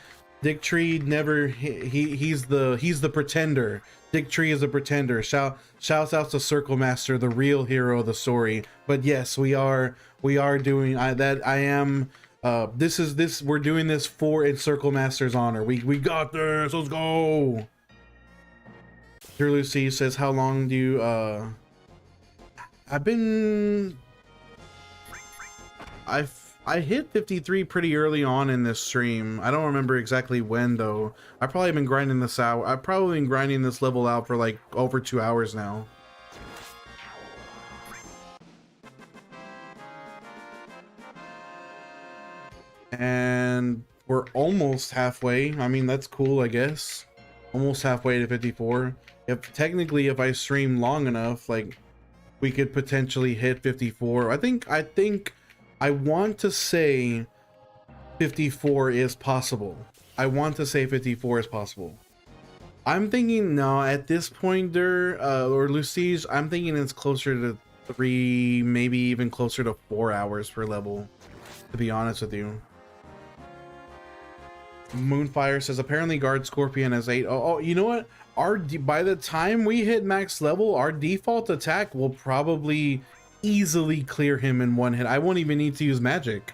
never he's the pretender. Dick Tree is a pretender. Shouts out to Circle Master, the real hero of the story. But yes, we are doing that. I am we're doing this for in Circle Master's honor. We got this. Let's go. Dear Lucy says, how long do you I hit 53 pretty early on in this stream. I don't remember exactly when though. I've probably been grinding this out. I've probably been grinding this level out for like over 2 hours now. And we're almost halfway. I mean, that's cool, I guess. Almost halfway to 54. If I stream long enough, like, we could potentially hit 54. I want to say 54 is possible. I want to say 54 is possible. I'm thinking, no, at this point, or Lucy's, I'm thinking it's closer to 3, maybe even closer to 4 hours per level, to be honest with you. Moonfire says, apparently Guard Scorpion has 8. Oh, you know what? By the time we hit max level, our default attack will probably easily clear him in one hit. I won't even need to use magic.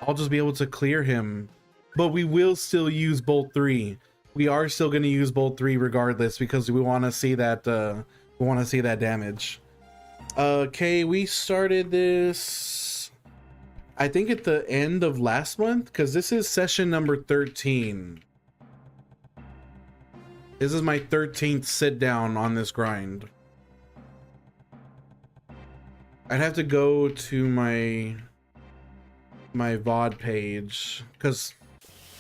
I'll just be able to clear him. But we will still use Bolt 3. We are still going to use Bolt 3 regardless, because we want to see that damage. Okay, we started this I think at the end of last month, because this is session number 13. This is my 13th sit down on this grind. I'd have to go to my VOD page, because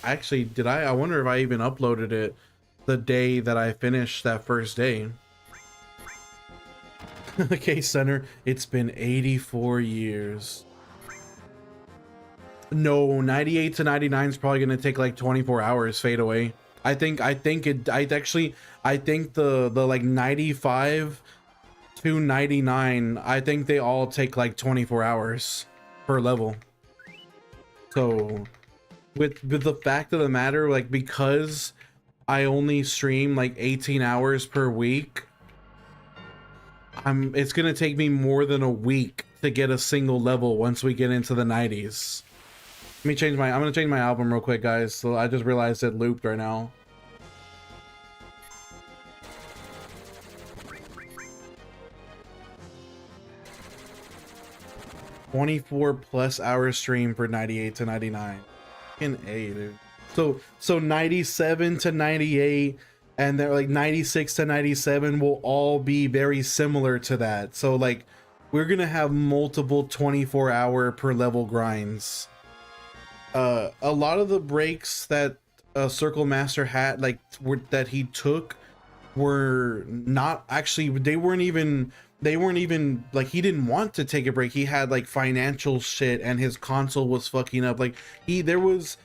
actually, I wonder if I even uploaded it the day that I finished that first day. Okay, Center, it's been 84 years. No, 98 to 99 is probably gonna take like 24 hours fade away. I think the like 95 to 99, I think they all take like 24 hours per level. So with the fact of the matter, like, because I only stream like 18 hours per week, it's gonna take me more than a week to get a single level once we get into the 90s. Let me change my, I'm gonna change my album real quick, guys. So I just realized it looped right now. +24 hour stream for 98 to 99. In A, dude. So 97 to 98 and they're like 96 to 97 will all be very similar to that. So like we're gonna have multiple 24-hour per level grinds. A lot of the breaks that Circle Master had, like that he took, were not actually, they weren't even like, he didn't want to take a break. He had like financial shit and his console was fucking up. Like there was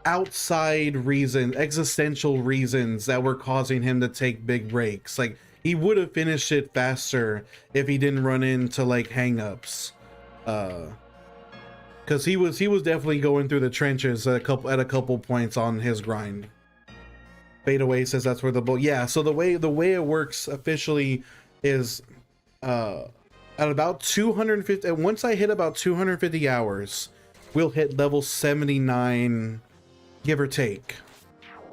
outside reasons, existential reasons that were causing him to take big breaks. Like he would have finished it faster if he didn't run into like hangups. Because he was definitely going through the trenches at a couple points on his grind. Fade Away says that's where the boat. Yeah, so the way it works officially is at about 250, and once I hit about 250 hours, we'll hit level 79, give or take.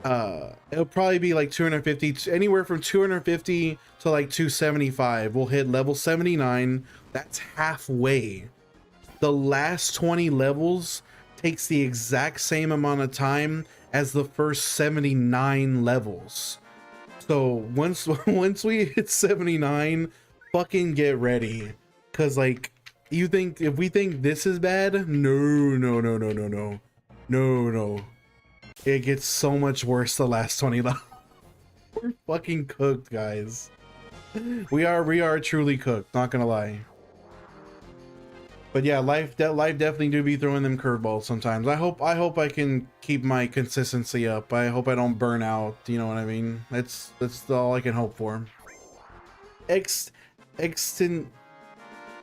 It'll probably be like 250, anywhere from 250 to like 275. We'll hit level 79. That's halfway. The last 20 levels takes the exact same amount of time as the first 79 levels. So once we hit 79, fucking get ready, because like, you think, if we think this is bad, no, it gets so much worse the last 20 levels. We're fucking cooked, guys. We are truly cooked, not gonna lie. But yeah, life definitely do be throwing them curveballs sometimes. I hope I can keep my consistency up. I hope I don't burn out. You know what I mean? That's all I can hope for.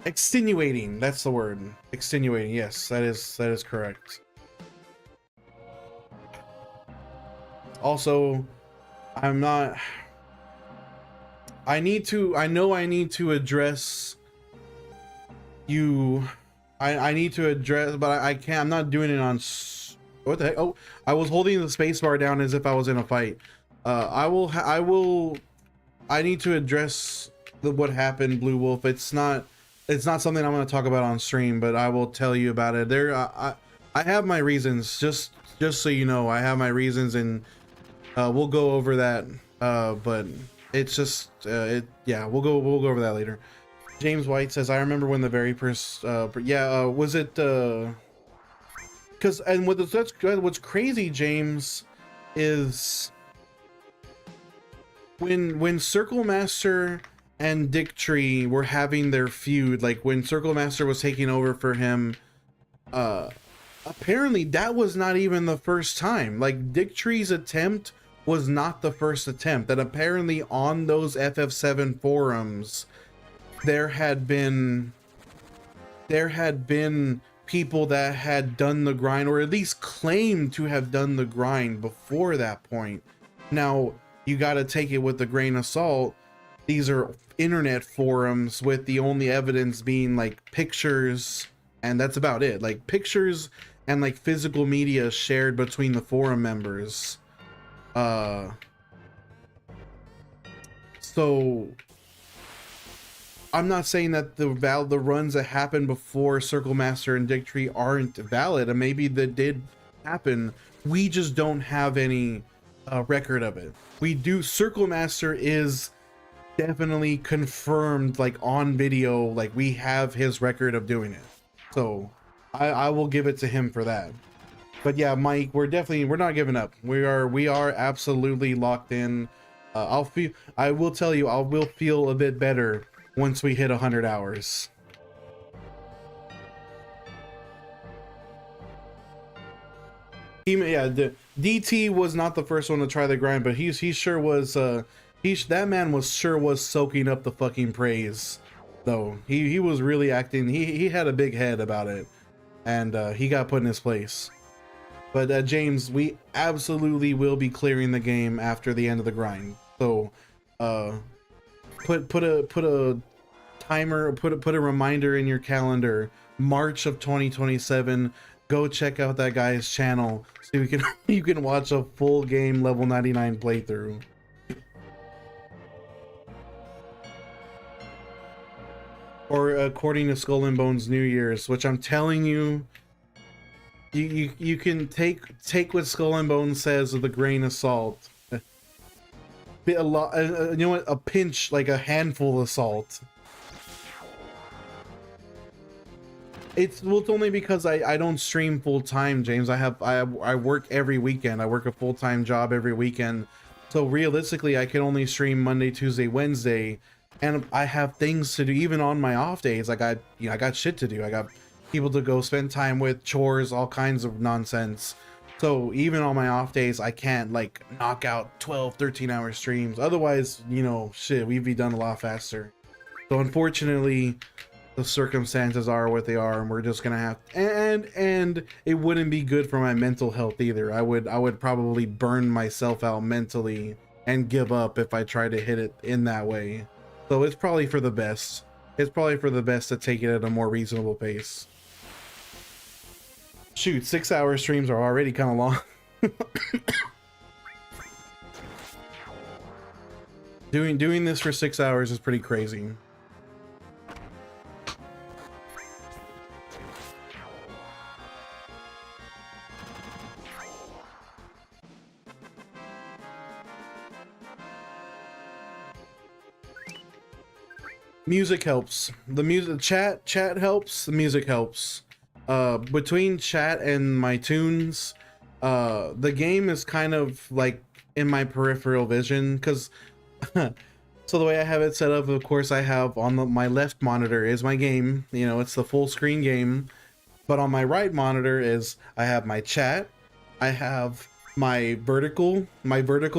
Extenuating. That's the word. Extenuating. Yes, that is correct. Also, I'm not. I know I need to address you. I need to address, but I can't. I'm not doing it on. What the heck? Oh, I was holding the space bar down as if I was in a fight. I need to address what happened, Blue Wolf. It's not something I'm going to talk about on stream, but I will tell you about it. I have my reasons. Just so you know, I have my reasons, and we'll go over that. But it's just yeah, we'll go over that later. James White says, I remember when the very first was it because, and what's crazy, James, is when Circle Master and Dick Tree were having their feud, like when Circle Master was taking over for him, apparently that was not even the first time. Like Dick Tree's attempt was not the first attempt. That apparently on those FF7 forums there had been people that had done the grind, or at least claimed to have done the grind before that point. Now you got to take it with a grain of salt. These are internet forums with the only evidence being like pictures, and that's about it. Like pictures and like physical media shared between the forum members. So I'm not saying that the runs that happened before Circle Master and Dick Tree aren't valid, and maybe that did happen. We just don't have any record of it. We do. Circle Master is definitely confirmed, like on video, like we have his record of doing it. So I will give it to him for that. But yeah, Mike, we're not giving up. We are absolutely locked in. I will tell you, I will feel a bit better once we hit 100 hours. DT was not the first one to try the grind, but he sure was. That man was soaking up the fucking praise, though. He was really acting. He had a big head about it, and he got put in his place. But James, we absolutely will be clearing the game after the end of the grind. So Uh, put a timer, put a reminder in your calendar. March of 2027. Go check out that guy's channel so you can you can watch a full game level 99 playthrough. Or according to Skull and Bones New Year's, which I'm telling you, you can take what Skull and Bones says with a grain of salt. A lot, you know what? A pinch, like a handful of salt. It's only because I don't stream full time, James. I work every weekend. I work a full-time job every weekend. So realistically, I can only stream Monday, Tuesday, Wednesday, and I have things to do even on my off days. I got shit to do. I got people to go spend time with, chores, all kinds of nonsense. So even on my off days, I can't like knock out 12, 13-hour streams. Otherwise, you know, shit, we'd be done a lot faster. So unfortunately, the circumstances are what they are, and we're just gonna have and it wouldn't be good for my mental health either. I would probably burn myself out mentally and give up if I try to hit it in that way. So it's probably for the best. It's probably for the best to take it at a more reasonable pace. Shoot, 6-hour streams are already kind of long. Doing this for 6 hours is pretty crazy. Music helps. The music chat helps. The music helps. Between chat and my tunes, the game is kind of like in my peripheral vision, because so the way I have it set up, of course, I have on my left monitor is my game, you know, it's the full screen game, but on my right monitor is I have my chat, I have my vertical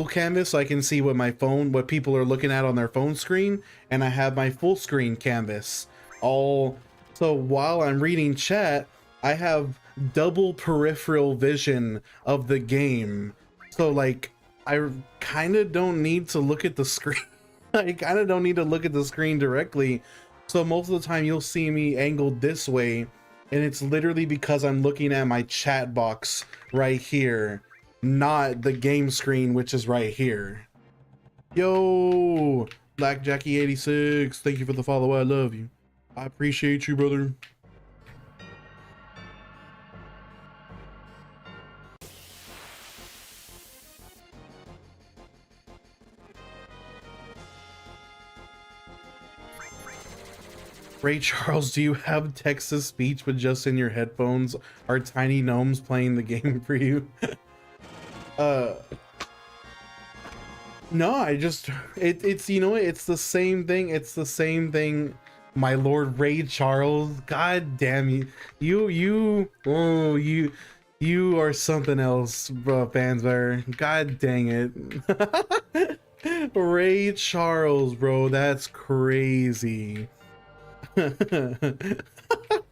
canvas so I can see what people are looking at on their phone screen, and I have my full screen canvas. So while I'm reading chat, I have double peripheral vision of the game. So like I kind of don't need to look at the screen. I kind of don't need to look at the screen directly. So most of the time you'll see me angled this way, and it's literally because I'm looking at my chat box right here, not the game screen, which is right here. Yo, Black Jackie 86, thank you for the follow. I love you. I appreciate you, brother. Ray Charles, do you have text-to speech but just in your headphones? Are tiny gnomes playing the game for you? No, it's you know, it's the same thing. It's the same thing. My Lord Ray Charles, god damn you are something else, bro, Fansbear. God dang it. Ray Charles, bro, that's crazy.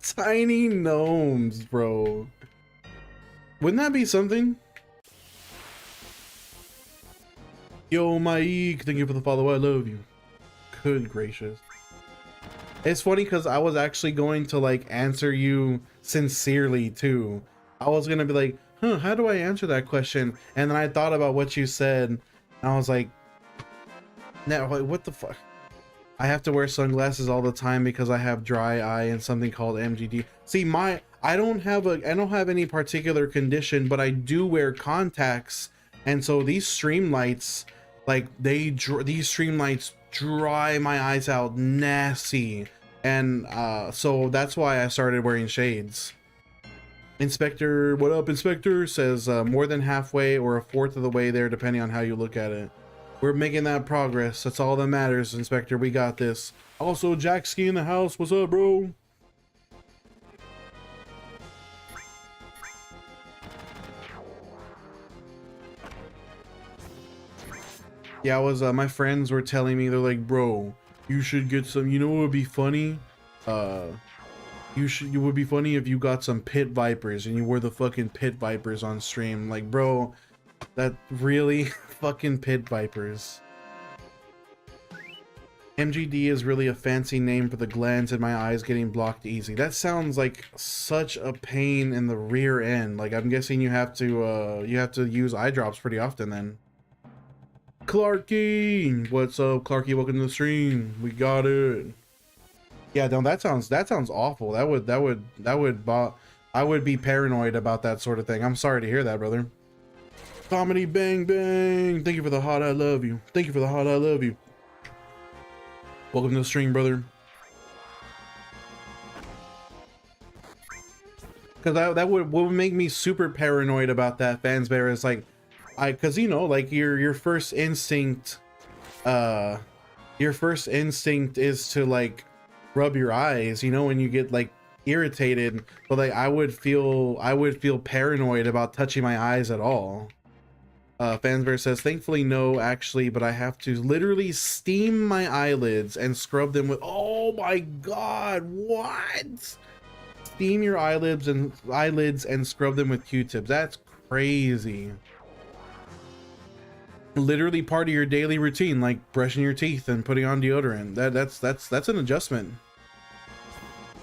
Tiny gnomes, bro. Wouldn't that be something? Yo, Mike, thank you for the follow. I love you. Good gracious. It's funny because I was actually going to like answer you sincerely too. I was gonna be like, huh, how do I answer that question? And then I thought about what you said, and I was like, now, like, what the fuck? I have to wear sunglasses all the time because I have dry eye and something called MGD. See, I don't have any particular condition, but I do wear contacts, and so these stream lights, like these stream lights dry my eyes out nasty, and so that's why I started wearing shades. Inspector, what up, Inspector? Says more than halfway or a fourth of the way there, depending on how you look at it. We're making that progress. That's all that matters, Inspector. We got this. Also, Jack Ski in the house. What's up, bro? Yeah, my friends were telling me, they're like, bro, you should get some, you know what would be funny? It would be funny if you got some pit vipers and you wore the fucking pit vipers on stream. Like, bro, that really fucking pit vipers. MGD is really a fancy name for the glands in my eyes getting blocked easy. That sounds like such a pain in the rear end. Like, I'm guessing you have to use eye drops pretty often then. Clarky, what's up, Clarky? Welcome to the stream. We got it. Yeah, no, that sounds awful. I would be paranoid about that sort of thing. I'm sorry to hear that, brother. Comedy bang bang. Thank you for the hot I love you. Thank you for the hot I love you. Welcome to the stream, brother. Because that would make me super paranoid about that, Fansbear. Is like, because you know, like your first instinct is to like rub your eyes, you know, when you get like irritated. But like I would feel paranoid about touching my eyes at all. Fansbear says, thankfully no, actually, but I have to literally steam my eyelids and scrub them with, oh my god, what? Steam your eyelids and scrub them with Q-tips. That's crazy. Literally part of your daily routine, like brushing your teeth and putting on deodorant. That's an adjustment.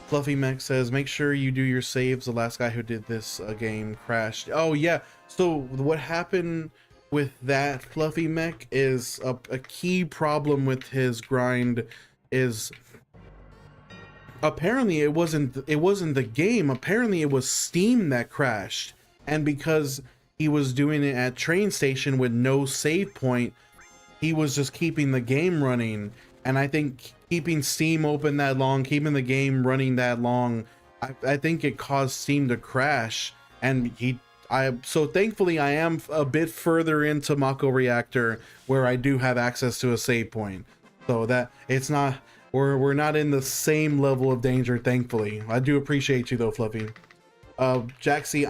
Fluffy Mech says, make sure you do your saves. The last guy who did this game crashed. Oh yeah, so what happened with that, Fluffy Mech, is a key problem with his grind is apparently it wasn't the game. Apparently it was Steam that crashed, and because he was doing it at train station with no save point, he was just keeping the game running. And I think keeping Steam open that long, keeping the game running that long, I think it caused Steam to crash. And so thankfully I am a bit further into Mako Reactor where I do have access to a save point, so that it's not, we're not in the same level of danger, thankfully. I do appreciate you though, Fluffy. Jaxie,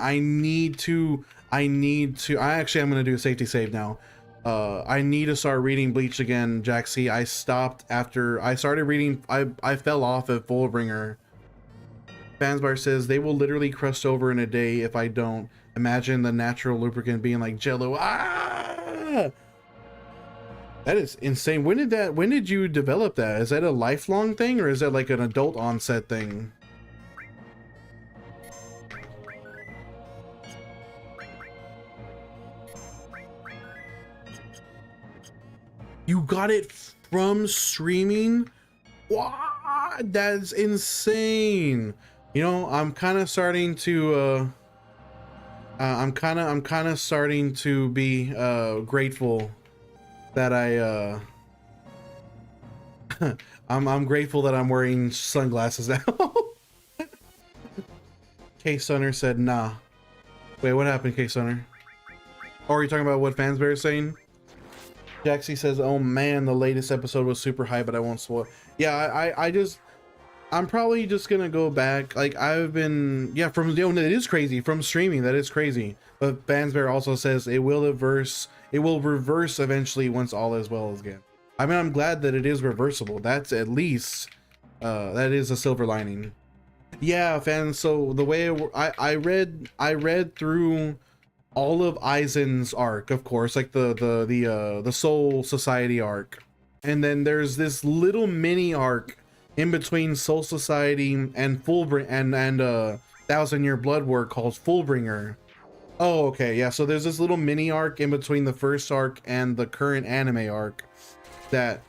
I'm gonna do a safety save now. I need to start reading Bleach again, Jaxie. I stopped after I started reading. I fell off at Fullbringer. Fansbar says, they will literally crust over in a day if I don't. Imagine the natural lubricant being like Jello. Ah! That is insane. When did you develop that? Is that a lifelong thing, or is that like an adult onset thing? You got it from streaming? What? That's insane. You know, I'm kind of starting to I'm kind of starting to be grateful that I'm grateful that I'm wearing sunglasses now. K-Sunner said nah. Wait, what happened, K-Sunner? Oh, are you talking about what Fansbear is saying? Jaxie says, oh man, the latest episode was super high, but I won't spoil. Yeah, I'm probably just gonna go back. Like I've been, yeah, from, you know, it is crazy from streaming. That is crazy. But Fansbear also says it will reverse eventually once all is well again. I mean, I'm glad that it is reversible. That's at least, that is a silver lining. Yeah, fans. So the way I read through all of Aizen's arc, of course, like the Soul Society arc, and then there's this little mini arc in between Soul Society and Thousand Year Blood Work called Fullbringer. Oh, okay, yeah. So there's this little mini arc in between the first arc and the current anime arc that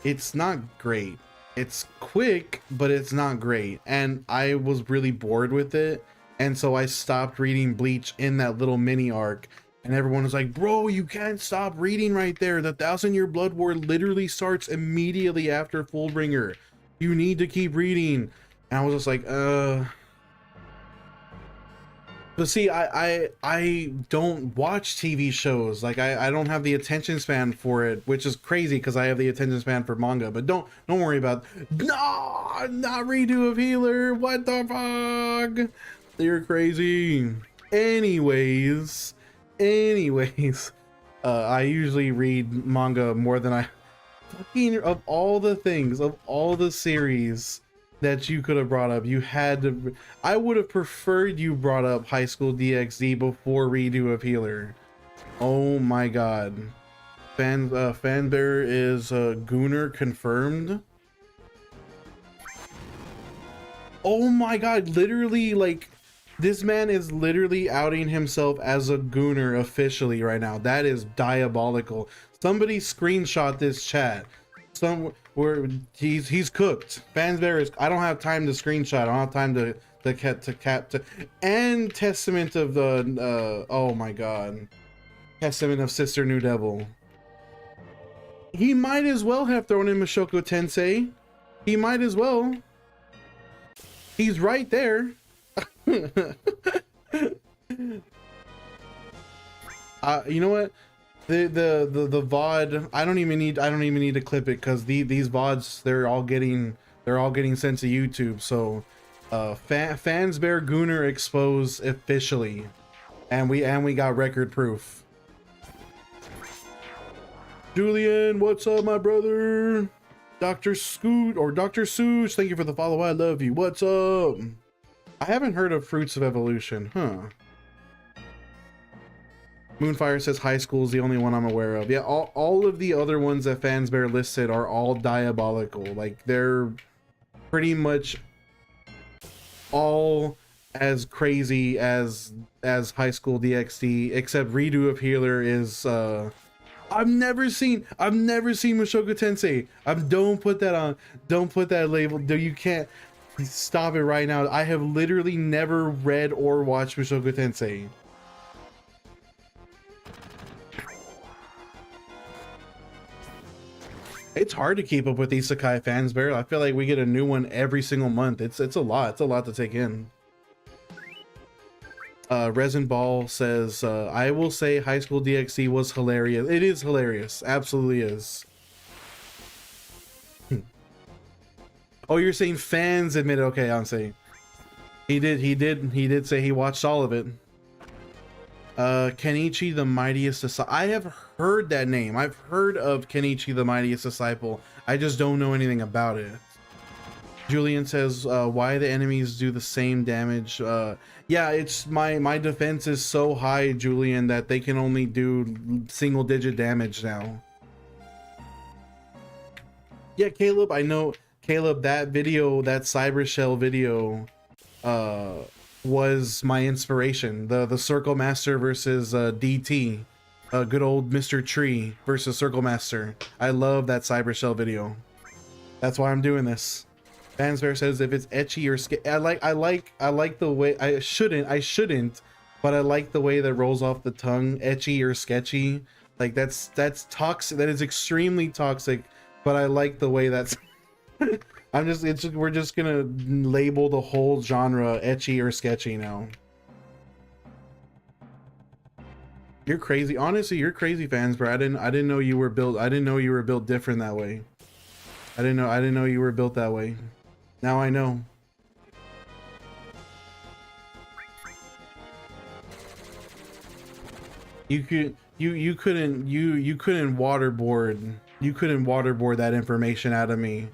it's not great. It's quick, but it's not great, and I was really bored with it. And so I stopped reading Bleach in that little mini arc, and everyone was like, bro, you can't stop reading right there. The 1,000-Year Blood War literally starts immediately after Fullbringer. You need to keep reading. And I was just like, But see, I don't watch TV shows. Like I don't have the attention span for it, which is crazy because I have the attention span for manga. But don't worry about, no, not redo of Healer. What the fuck? You're crazy. Anyways, I usually read manga more than I fucking, of all the things, of all the series that you could have brought up, you had to, I would have preferred you brought up High School DxD before redo of Healer. Oh my god. Fanbear is Gooner confirmed. Oh my god, literally, like, this man is literally outing himself as a Gooner officially right now. That is diabolical. Somebody screenshot this chat. Where he's cooked. Fanbear is. I don't have time to screenshot. I don't have time to and Testament of the oh my god. Testament of Sister New Devil. He might as well have thrown in Mushoku Tensei. He might as well. He's right there. You know what? The VOD. I don't even need to clip it because these VODs they're all getting sent to YouTube. So, Fansbear Gooner exposed officially, and we got record proof. Julian, what's up, my brother? Dr. Scoot or Dr. Sooch, thank you for the follow. I love you. What's up? I haven't heard of Fruits of Evolution, huh? Moonfire says high school is the only one I'm aware of. Yeah, all of the other ones that Fansbear listed are all diabolical. Like, they're pretty much all as crazy as High School DxD, except Redo of Healer is I've never seen Mushoku Tensei. Don't put that on. Don't put that label. You can't. Stop it right now. I have literally never read or watched Mushoku Tensei. It's hard to keep up with Isekai Fansbear. I feel like we get a new one every single month. It's a lot. It's a lot to take in. Resin Ball says, I will say High School DxD was hilarious. It is hilarious. Absolutely is. Oh, you're saying fans admitted. Okay, I'm saying he did say he watched all of it. Kenichi the Mightiest Disciple. I have heard that name. I've heard of Kenichi the Mightiest Disciple. I just don't know anything about it. Julian says, why the enemies do the same damage? Yeah, it's my defense is so high, Julian, that they can only do single digit damage now. Yeah, Caleb, I know. Caleb, that video, that Cyber Shell video, was my inspiration. The Circle Master versus DT, good old Mr. Tree versus Circle Master. I love that Cyber Shell video. That's why I'm doing this. Fansbear says if it's ecchi or I like the way I shouldn't, but I like the way that rolls off the tongue, ecchi or sketchy. Like that's toxic. That is extremely toxic. But I like the way that's. We're just gonna label the whole genre ecchi or sketchy now. You're crazy. Honestly, you're crazy, Fansbear. I didn't know you were built. I didn't know you were built different that way. I didn't know you were built that way. Now I know. You couldn't waterboard that information out of me.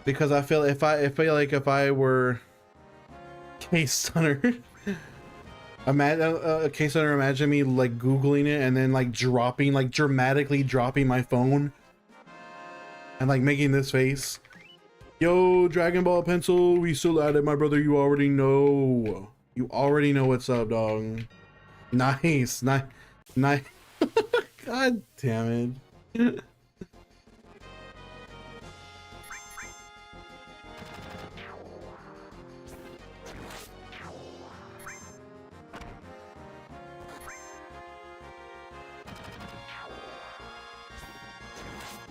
Because I feel like if I were Case Stunner, imagine Case Stunner, imagine me like Googling it and then like dramatically dropping my phone and like making this face. Yo, Dragon Ball Pencil, we still at it, my brother. You already know. You already know what's up, dog. Nice. God damn it.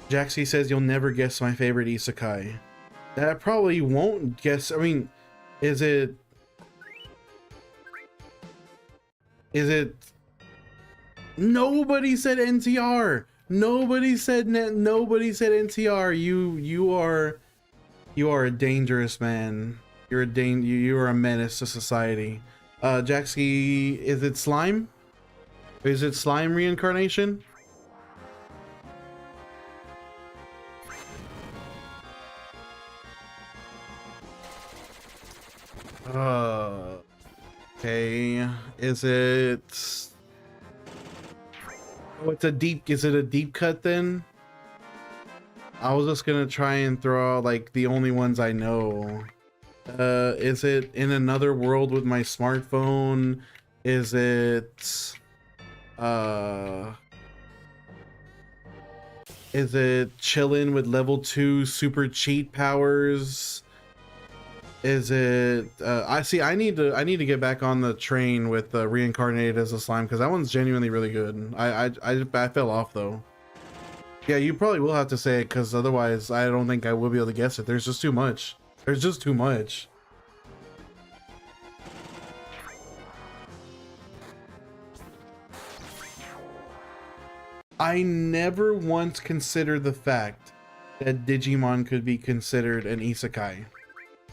Jaxie says you'll never guess my favorite isekai. That I probably won't guess. I mean, is it nobody said NTR. Nobody said NTR. You are a dangerous man. You are a menace to society. Jaxie, is it slime? Is it slime reincarnation? Okay. Is it? Oh, it's a deep. Is it a deep cut then? I was just gonna try and throw out like the only ones I know. Is it In Another World with My Smartphone? Is it? Uh. Is it Chillin' with Level 2 Super Cheat Powers? Is it I see I need to get back on the train with Reincarnated as a Slime, because that one's genuinely really good. I fell off though. Yeah, you probably will have to say it, because otherwise I don't think I will be able to guess it. There's just too much. There's just too much. I never once considered the fact that Digimon could be considered an isekai.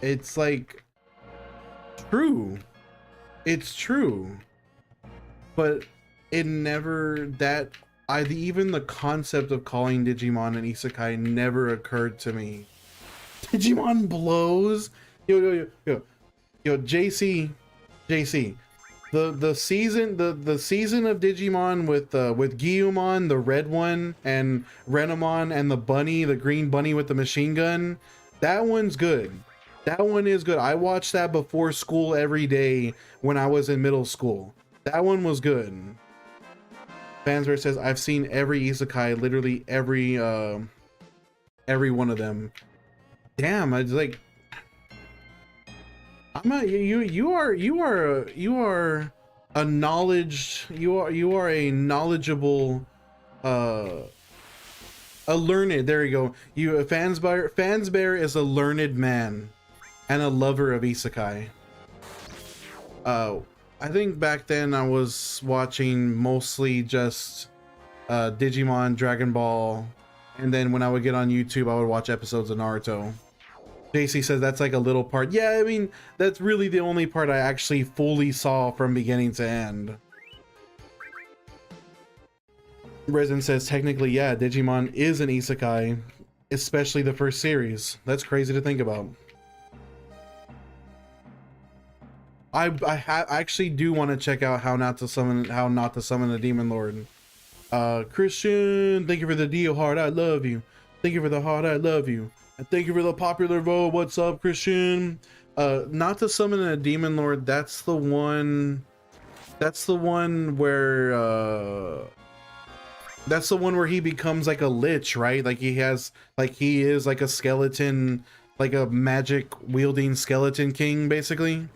It's like true. It's true. But it never even the concept of calling Digimon an isekai never occurred to me. Digimon blows. Yo, JC. The season of Digimon with Gyumon, the red one, and Renamon and the bunny, the green bunny with the machine gun, that one's good. That one is good. I watched that before school every day when I was in middle school. That one was good. Fansbear says, I've seen every isekai, literally every one of them. Damn, I was like, I'm not, you are a knowledgeable a learned, there you go. Fansbear is a learned man and a lover of isekai. I think back then I was watching mostly just Digimon, Dragon Ball, and then when I would get on YouTube, I would watch episodes of Naruto. JC says that's like a little part. Yeah, I mean, that's really the only part I actually fully saw from beginning to end. Resin says technically, yeah, Digimon is an isekai, especially the first series. That's crazy to think about. I actually do want to check out how not to summon a Demon Lord. Christian, thank you for the deal heart. I love you. Thank you for the heart. I love you. And thank you for the popular vote. What's up, Christian? Not to summon a Demon Lord. That's the one. That's the one where. That's the one where he becomes like a lich, right? Like he is like a skeleton, like a magic wielding skeleton king, basically.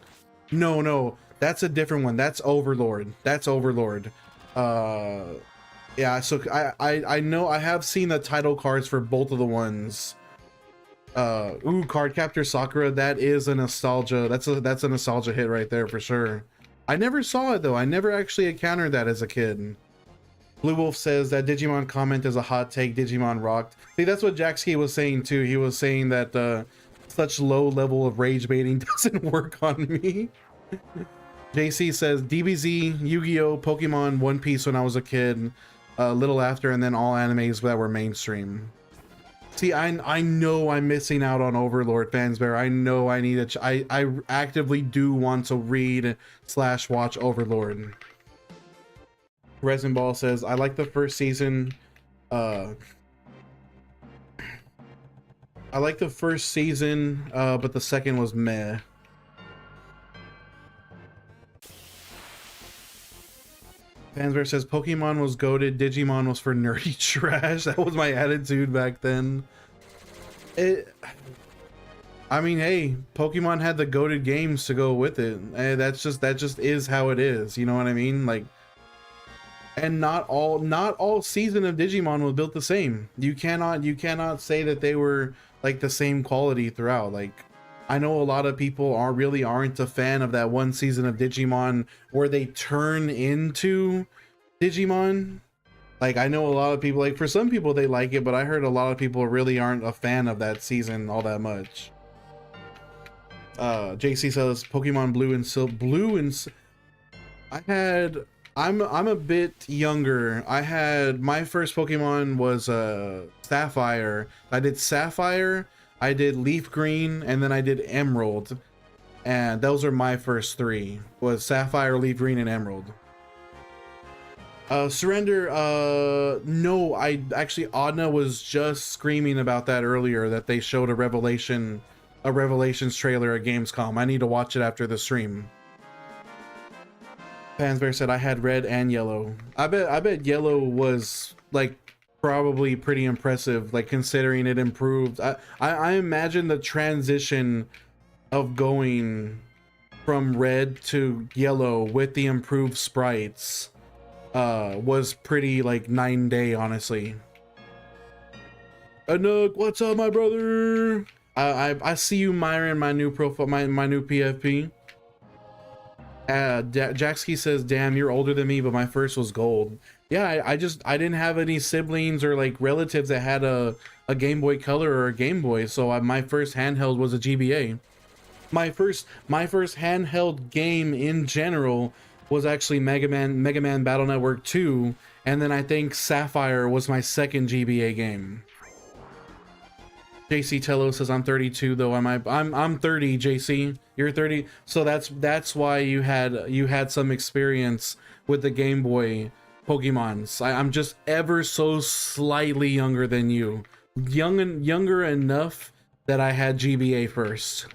No, that's a different one. That's Overlord. Yeah, so I know I have seen the title cards for both of the ones. Card Captor Sakura, that is a nostalgia. That's a nostalgia hit right there for sure. I never saw it though. I never actually encountered that as a kid. Blue Wolf says that Digimon comment is a hot take. Digimon rocked. See, that's what Jackski was saying too. He was saying that such low level of rage baiting doesn't work on me. JC says DBZ, Yu-Gi-Oh, Pokemon, One Piece when I was a kid, a little after, and then all animes that were mainstream. See, I know I'm missing out on Overlord, Fansbear. I know I need to. I actively do want to read / watch Overlord. Resin Ball says I like the first season. I like the first season, but the second was meh. Fansbear says Pokemon was goated, Digimon was for nerdy trash. That was my attitude back then. I mean, hey, Pokemon had the goated games to go with it. That just is how it is. You know what I mean? Like, and not all season of Digimon was built the same. You cannot say that they were like the same quality throughout. Like, I know a lot of people aren't a fan of that one season of Digimon where they turn into Digimon. Like, I know a lot of people, like, for some people they like it, but I heard a lot of people really aren't a fan of that season all that much. JC says Pokemon Blue and Silver. I'm a bit younger. I had my first Pokemon was Sapphire. I did Sapphire, I did Leaf Green, and then I did Emerald. and those are my first three, was Sapphire, Leaf Green, and Emerald. Surrender, no, I actually, Adna was just screaming about that earlier, that they showed a Revelations trailer at Gamescom. I need to watch it after the stream. Pansbear said I had red and yellow. I bet yellow was like probably pretty impressive, like considering it improved. I imagine the transition of going from red to yellow with the improved sprites was pretty like night and day, honestly. Anook, what's up, my brother? I see you, Myron, my new profile, my new PFP. Jacksky says, damn, you're older than me, but my first was gold. Yeah, I didn't have any siblings or like relatives that had a Game Boy Color or a Game Boy, so my first handheld was a GBA. My first handheld game in general was actually Mega Man Battle Network 2, and then I think Sapphire was my second GBA game. JC Tello says I'm 32 though. I'm 30, JC. You're 30. So that's why you had some experience with the Game Boy Pokemons. I'm just ever so slightly younger than you. Younger enough that I had GBA first.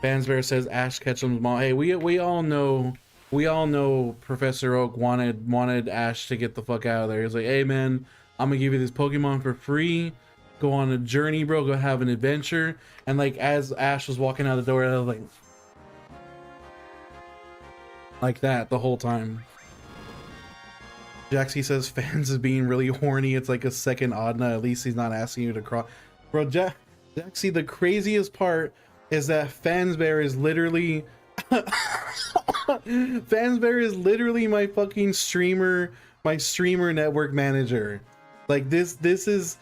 Bansbear says Ash Ketchum's mom. Hey, we all know Professor Oak wanted Ash to get the fuck out of there. He's like, hey man, I'm gonna give you this Pokemon for free. Go on a journey, bro. Go have an adventure. And like as Ash was walking out the door, I was like that the whole time. Jaxie says fans is being really horny. It's like a second Adna. At least he's not asking you to cross. Bro, Jaxie, the craziest part is that Fansbear is literally Fansbear is literally my fucking streamer network manager. Like this is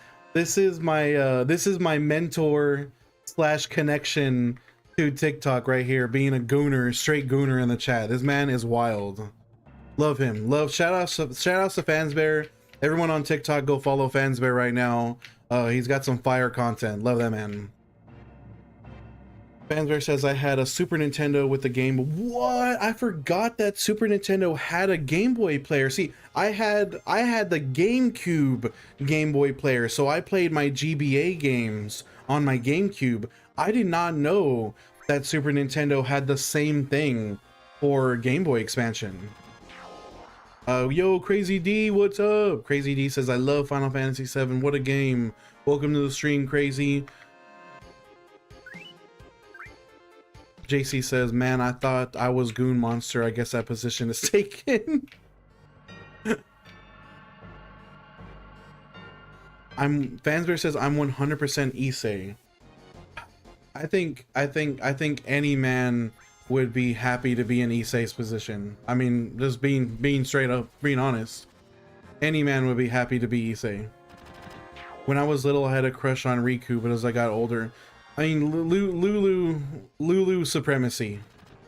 my mentor / connection to TikTok right here, being a gooner, straight gooner in the chat. This man is wild. Love him. Shout outs to Fansbear. Everyone on TikTok, go follow Fansbear right now. He's got some fire content. Love that man. Fansbear says I had a Super Nintendo with the game. What? I forgot that Super Nintendo had a Game Boy player. See, I had the GameCube Game Boy player, so I played my GBA games on my GameCube. I did not know that Super Nintendo had the same thing for Game Boy expansion. Yo, Crazy D, what's up? Crazy D says I love Final Fantasy VII. What a game. Welcome to the stream, Crazy. JC says, man, I thought I was Goon Monster. I guess that position is taken. Fansbear says I'm 100% Issei. I think any man would be happy to be in Issei's position. I mean, just being straight up, being honest. Any man would be happy to be Issei. When I was little, I had a crush on Riku, but as I got older, I mean, Lulu supremacy.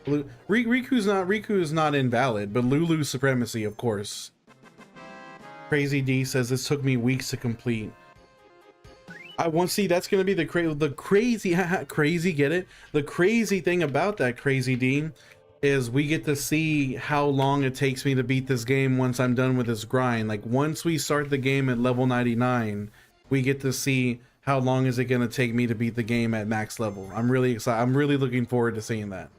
Riku is not invalid, but Lulu supremacy, of course. Crazy D says this took me weeks to complete. I want to see. That's gonna be the crazy crazy. Get it? The crazy thing about that, Crazy D, is we get to see how long it takes me to beat this game once I'm done with this grind. Like once we start the game at level 99, we get to see how long is it going to take me to beat the game at max level. I'm really excited. I'm really looking forward to seeing that.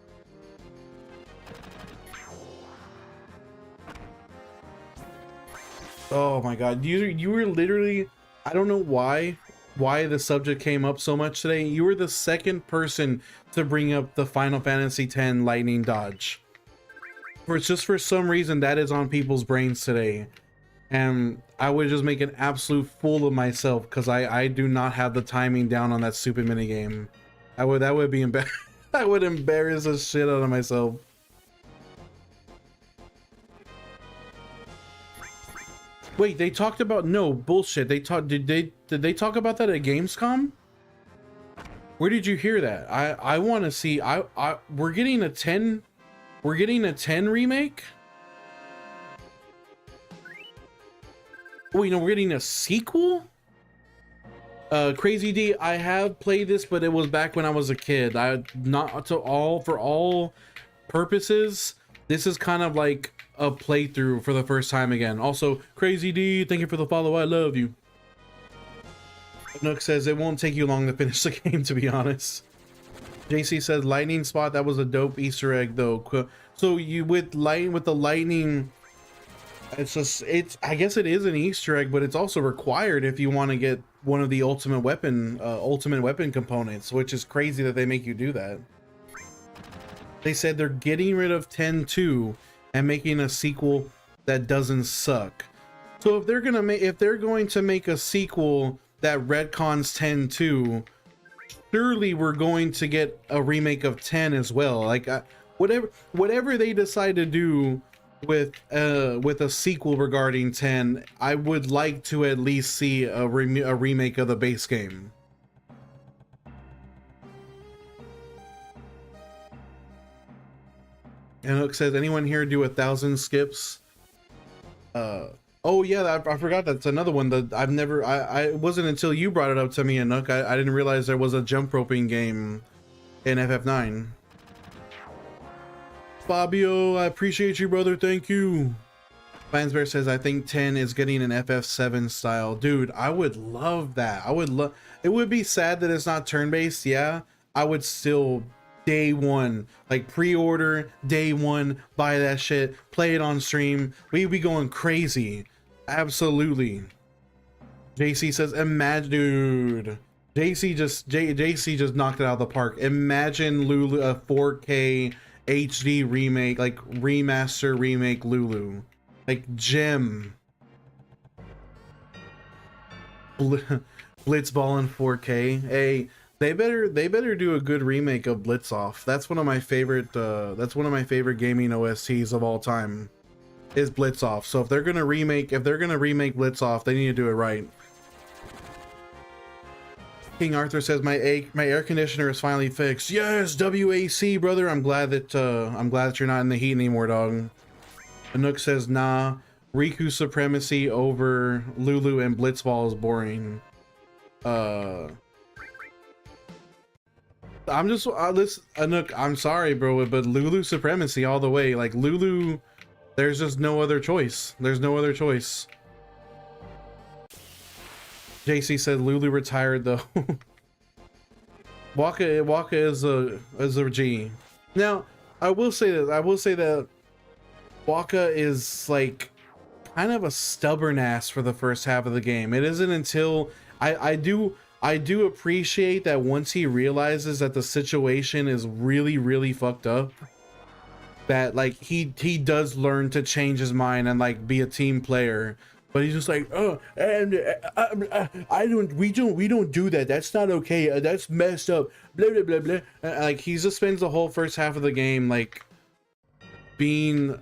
Oh my god, you were literally, I don't know why the subject came up so much today. You were the second person to bring up the Final Fantasy X lightning dodge. For some reason that is on people's brains today. And I would just make an absolute fool of myself because I do not have the timing down on that stupid minigame. That would be I would embarrass the shit out of myself. Wait, they talked about, no bullshit. Did they talk about that at Gamescom? Where did you hear that? I want to see. We're getting a 10 remake. Wait, no, we're getting a sequel? Crazy D, I have played this, but it was back when I was a kid. I not to all for all purposes. This is kind of like a playthrough for the first time again. Also, Crazy D, thank you for the follow. I love you. Nook says it won't take you long to finish the game, to be honest. JC says lightning spot. That was a dope Easter egg, though. So you with the lightning. I guess it is an Easter egg, but it's also required if you want to get one of the ultimate weapon components, which is crazy that they make you do that. They said they're getting rid of 10-2 and making a sequel that doesn't suck. So if they're going to make a sequel that retcons 10-2, surely we're going to get a remake of 10 as well. Like whatever they decide to do with a sequel regarding 10, I would like to at least see a remake of the base game. And Hook says, anyone here do 1,000 skips? Oh yeah, I forgot that's another one that I've never, I wasn't until you brought it up to me, Anook. I didn't realize there was a jump roping game in FF9. Fabio, I appreciate you, brother. Thank you. Fansbear says, I think 10 is getting an FF7 style. Dude, I would love that. It would be sad that it's not turn-based, yeah. I would still, day one, like pre-order, day one, buy that shit, play it on stream. We'd be going crazy. Absolutely. JC says, imagine, dude. JC just knocked it out of the park. Imagine Lulu, a 4K HD remake, like remaster remake Lulu, like Gem, Blitzball in 4K. Hey, they better do a good remake of Blitzoff. That's one of my favorite gaming OSTs of all time, is Blitzoff. So if they're gonna remake Blitzoff, they need to do it right. King Arthur says, my air conditioner is finally fixed. Yes, WAC, brother. I'm glad that you're not in the heat anymore, dog. Anook says, nah, Riku supremacy over Lulu and Blitzball is boring. Listen, Anook, I'm sorry, bro, but Lulu supremacy all the way. Like Lulu, there's just no other choice. There's no other choice. JC said Lulu retired though. Waka is a G. Now, I will say that Waka is like kind of a stubborn ass for the first half of the game. It isn't until I do appreciate that once he realizes that the situation is really fucked up, that like he does learn to change his mind and like be a team player. But he's just like, oh, and we don't do that. That's not okay. That's messed up. Blah blah blah blah. Like he just spends the whole first half of the game like being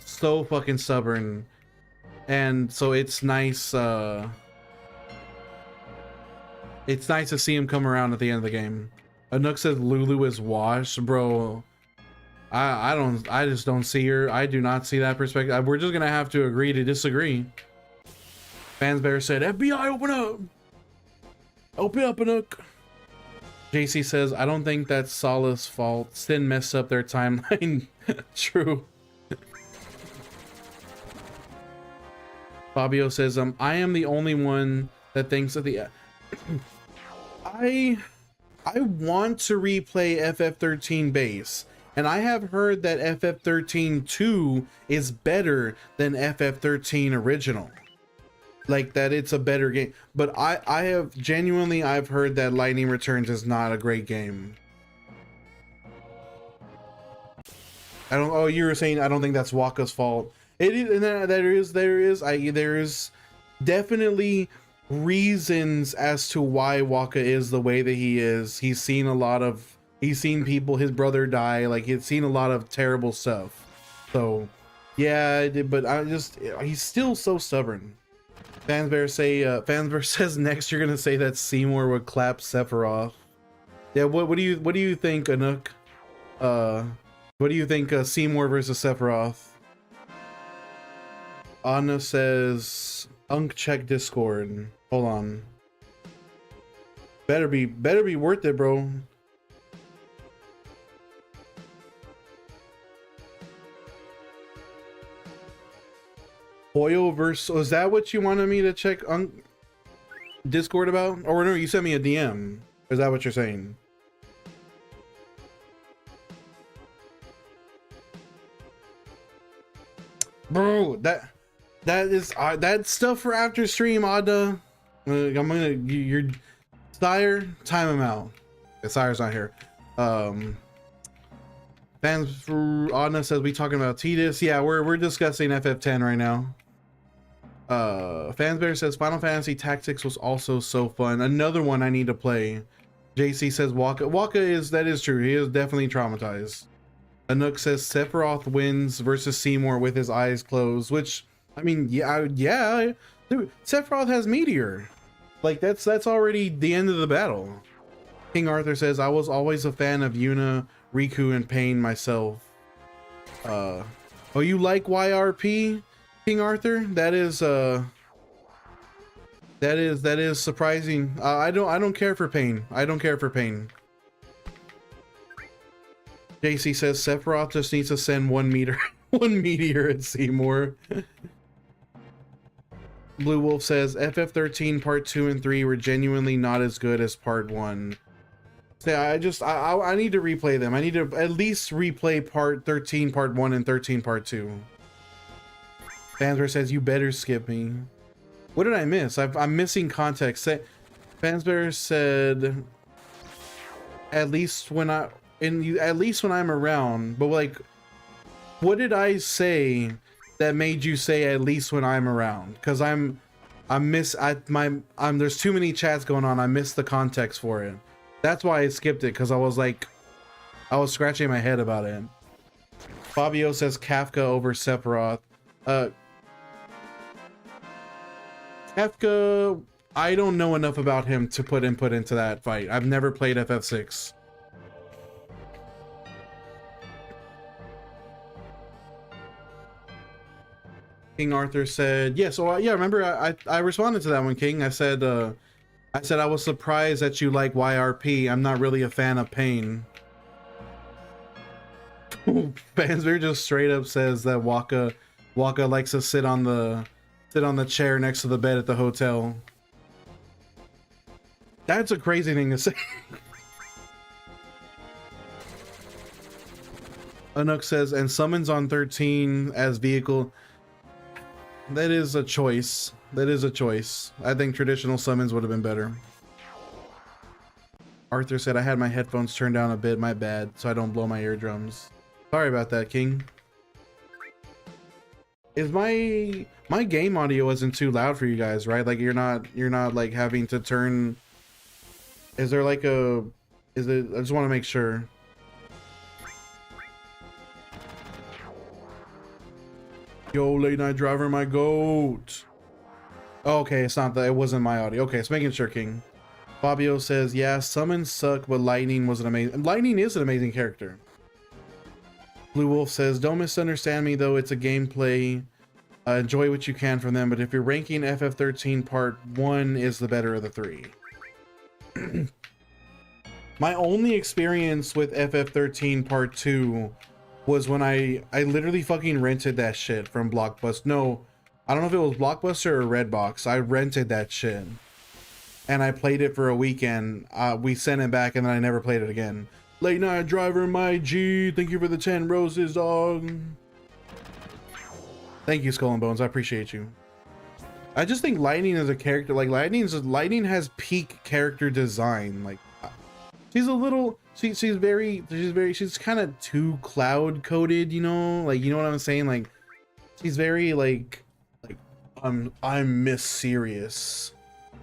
so fucking stubborn, and so it's nice. It's nice to see him come around at the end of the game. Anook says Lulu is washed, bro. I just don't see her. I do not see that perspective. We're just gonna have to agree to disagree. Fansbear said, FBI, open up! Open up, Anook. JC says, I don't think that's Sala's fault. Sin messed up their timeline. True. Fabio says, I am the only one that thinks that the I want to replay FF13 base. And I have heard that FF13 2 is better than FF13 original. Like that it's a better game. But I've heard that Lightning Returns is not a great game. Oh, you were saying I don't think that's Waka's fault. It is, and there is definitely reasons as to why Waka is the way that he is. He's seen people, his brother die, like he's seen a lot of terrible stuff. So yeah, but he's still so stubborn. Fansbear says next you're gonna say that Seymour would clap Sephiroth. Yeah, what do you think, Anook? What do you think, Seymour versus Sephiroth? Anna says Unk check Discord. Hold on. Better be worth it, bro. Foil versus, is that what you wanted me to check on Discord about? Or no, you sent me a DM. Is that what you're saying? Bro, that is that stuff for after stream, Ada. I'm gonna your Sire, time him out. Sire's not here. Fans for Adna says we talking about Tidus. Yeah, we're discussing FF10 right now. Fansbear says Final Fantasy Tactics was also so fun. Another one I need to play. JC says Waka is, that is true. He is definitely traumatized. Anook says Sephiroth wins versus Seymour with his eyes closed, which I mean, yeah, dude, Sephiroth has Meteor. Like that's already the end of the battle. King Arthur says I was always a fan of Yuna, Riku, and Pain myself. Oh, you like YRP, King Arthur? That is surprising. I don't care for Pain. I don't care for Pain. JC says Sephiroth just needs to send one meteor at Seymour. Blue Wolf says FF13 part 2 and 3 were genuinely not as good as part 1. Yeah, I need to replay them. I need to at least replay part 13 part 1 and 13 part 2. Fansbear says you better skip me. What did I miss? I'm missing context. Fansbear said at least when I'm around, but like what did I say that made you say at least when I'm around? Because there's too many chats going on. I missed the context for it. That's why I skipped it, because I was scratching my head about it. Fabio says Kafka over Sephiroth. Kafka, I don't know enough about him to put input into that fight. I've never played FF6. King Arthur said, yeah, so yeah, remember I responded to that one, King. I said I was surprised that you like YRP. I'm not really a fan of Pain. Fansbear just straight up says that Waka likes to sit on the chair next to the bed at the hotel. That's a crazy thing to say. Anook says, and summons on 13 as vehicle. That is a choice. That is a choice. I think traditional summons would have been better. Arthur said I had my headphones turned down a bit, my bad, so I don't blow my eardrums. Sorry about that, King. Is my game audio isn't too loud for you guys, right? Like you're not like having to turn. Is there like a, I just want to make sure. Yo, late night driver, my goat. Oh, okay, it's not that. It wasn't my audio. Okay, it's making sure, King. Fabio says, yeah, summons suck, but Lightning was an amazing. Lightning is an amazing character. Blue Wolf says, don't misunderstand me though. It's a gameplay. Enjoy what you can from them, but if you're ranking FF13 part 1 is the better of the 3. My only experience with FF13 part 2 was when I literally fucking rented that shit from Blockbuster. No, I don't know if it was Blockbuster or Redbox. I rented that shit and I played it for a weekend. We sent it back and then I never played it again. Late night driver, my G. Thank you for the 10 roses, dog. Thank you, Skull and Bones. I appreciate you. I just think Lightning is a character. Like Lightning has peak character design. Like she's a little. She's kind of too cloud coded, you know, like, you know what I'm saying? Like she's very like I'm Miss Serious,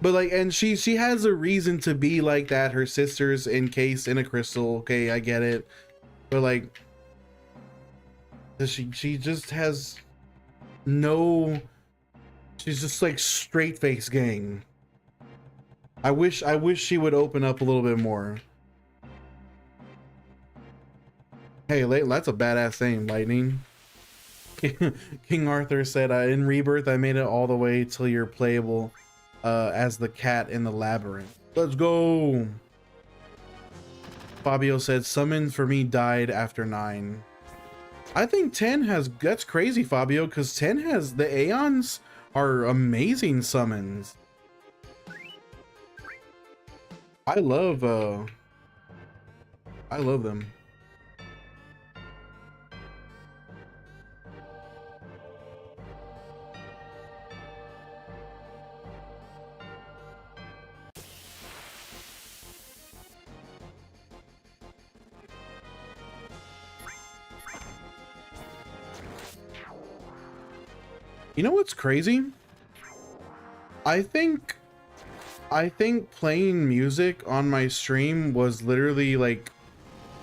but like, and she has a reason to be like that. Her sister's encased in a crystal. Okay, I get it, but like she just has no, she's just like straight face gang. I wish she would open up a little bit more. Hey, that's a badass name, Lightning. King Arthur said, in Rebirth, I made it all the way till you're playable as the cat in the labyrinth. Let's go. Fabio said, summon for me died after 9. I think 10 has, that's crazy, Fabio, because 10 has, the Aeons are amazing summons. I love them. You know what's crazy? I think playing music on my stream was literally like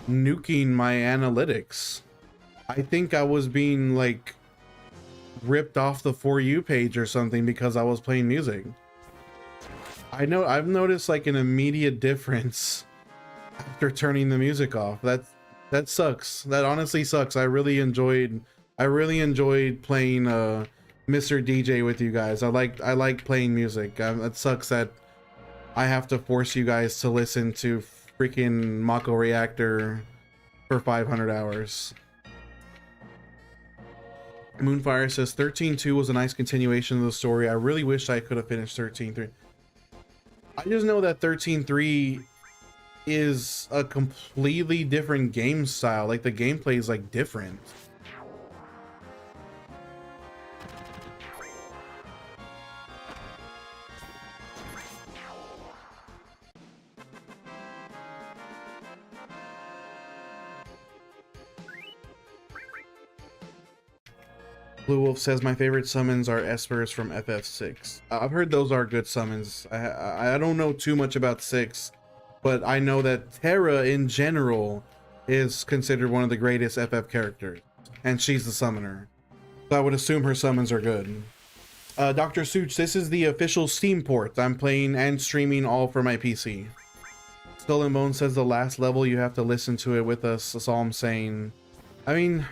nuking my analytics. I think I was being like ripped off the For You page or something because I was playing music. I know I've noticed like an immediate difference after turning the music off. That sucks. That honestly sucks. I really enjoyed playing Mr. DJ with you guys. I like playing music. It sucks that I have to force you guys to listen to freaking Mako Reactor for 500 hours. Moonfire says 13.2 was a nice continuation of the story. I really wish I could have finished 13.3. I just know that 13.3 is a completely different game style. Like the gameplay is like different. Blue Wolf says my favorite summons are Espers from FF6. I've heard those are good summons. I don't know too much about 6, but I know that Terra in general is considered one of the greatest FF characters, and she's the summoner. So I would assume her summons are good. Dr. Such, this is the official Steam port. I'm playing and streaming all for my PC. Skull and Bone says the last level you have to listen to it with us. That's all I'm saying. I mean,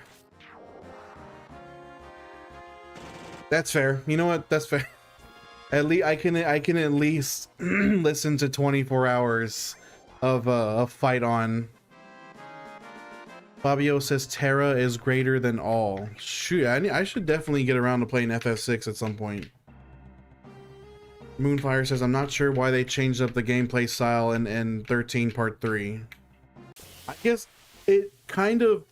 that's fair. You know what? That's fair. At least I can at least listen to 24 hours of a fight on. Fabio says Terra is greater than all. Shoot, I should definitely get around to playing FF6 at some point. Moonfire says I'm not sure why they changed up the gameplay style in 13 Part 3. I guess it kind of,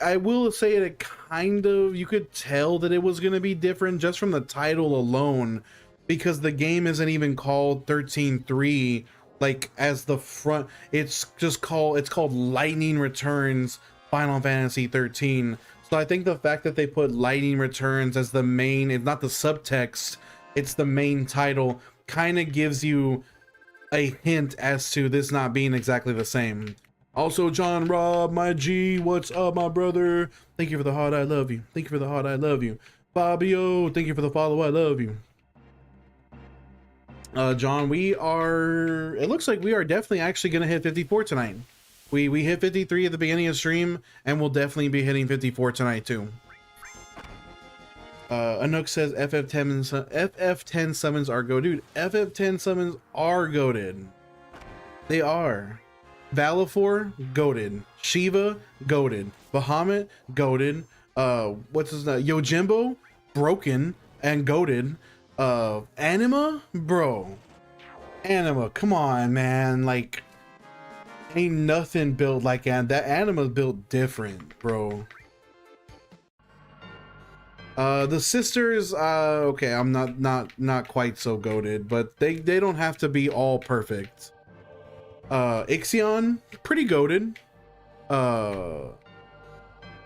I will say it kind of, you could tell that it was going to be different just from the title alone, because the game isn't even called 13.3 like as the front. It's called Lightning Returns Final Fantasy 13. So I think the fact that they put Lightning Returns as the main, it's not the subtext, it's the main title, kind of gives you a hint as to this not being exactly the same. Also, John Rob, my G, what's up, my brother? Thank you for the heart, I love you. Thank you for the heart, I love you. Fabio, thank you for the follow, I love you. John, it looks like we are definitely actually gonna hit 54 tonight. We hit 53 at the beginning of stream, and we'll definitely be hitting 54 tonight too. Anook says FF10 summons are go. Dude, FF10 summons are goated. They are. Valifor, goated. Shiva, goated. Bahamut, goated. What's his name? Yojimbo, broken and goated. Anima, bro. Anima, come on, man. Like, ain't nothing built like that. Anima's built different, bro. The sisters, okay, I'm not quite so goated, but they don't have to be all perfect. Ixion, pretty goated.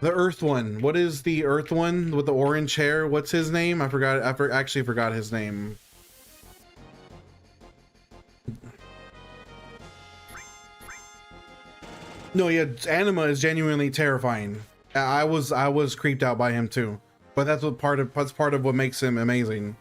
The Earth one. What is the Earth one with the orange hair? What's his name? I forgot. Actually forgot his name. No, yeah, Anima is genuinely terrifying. I was creeped out by him too, but that's part of what makes him amazing.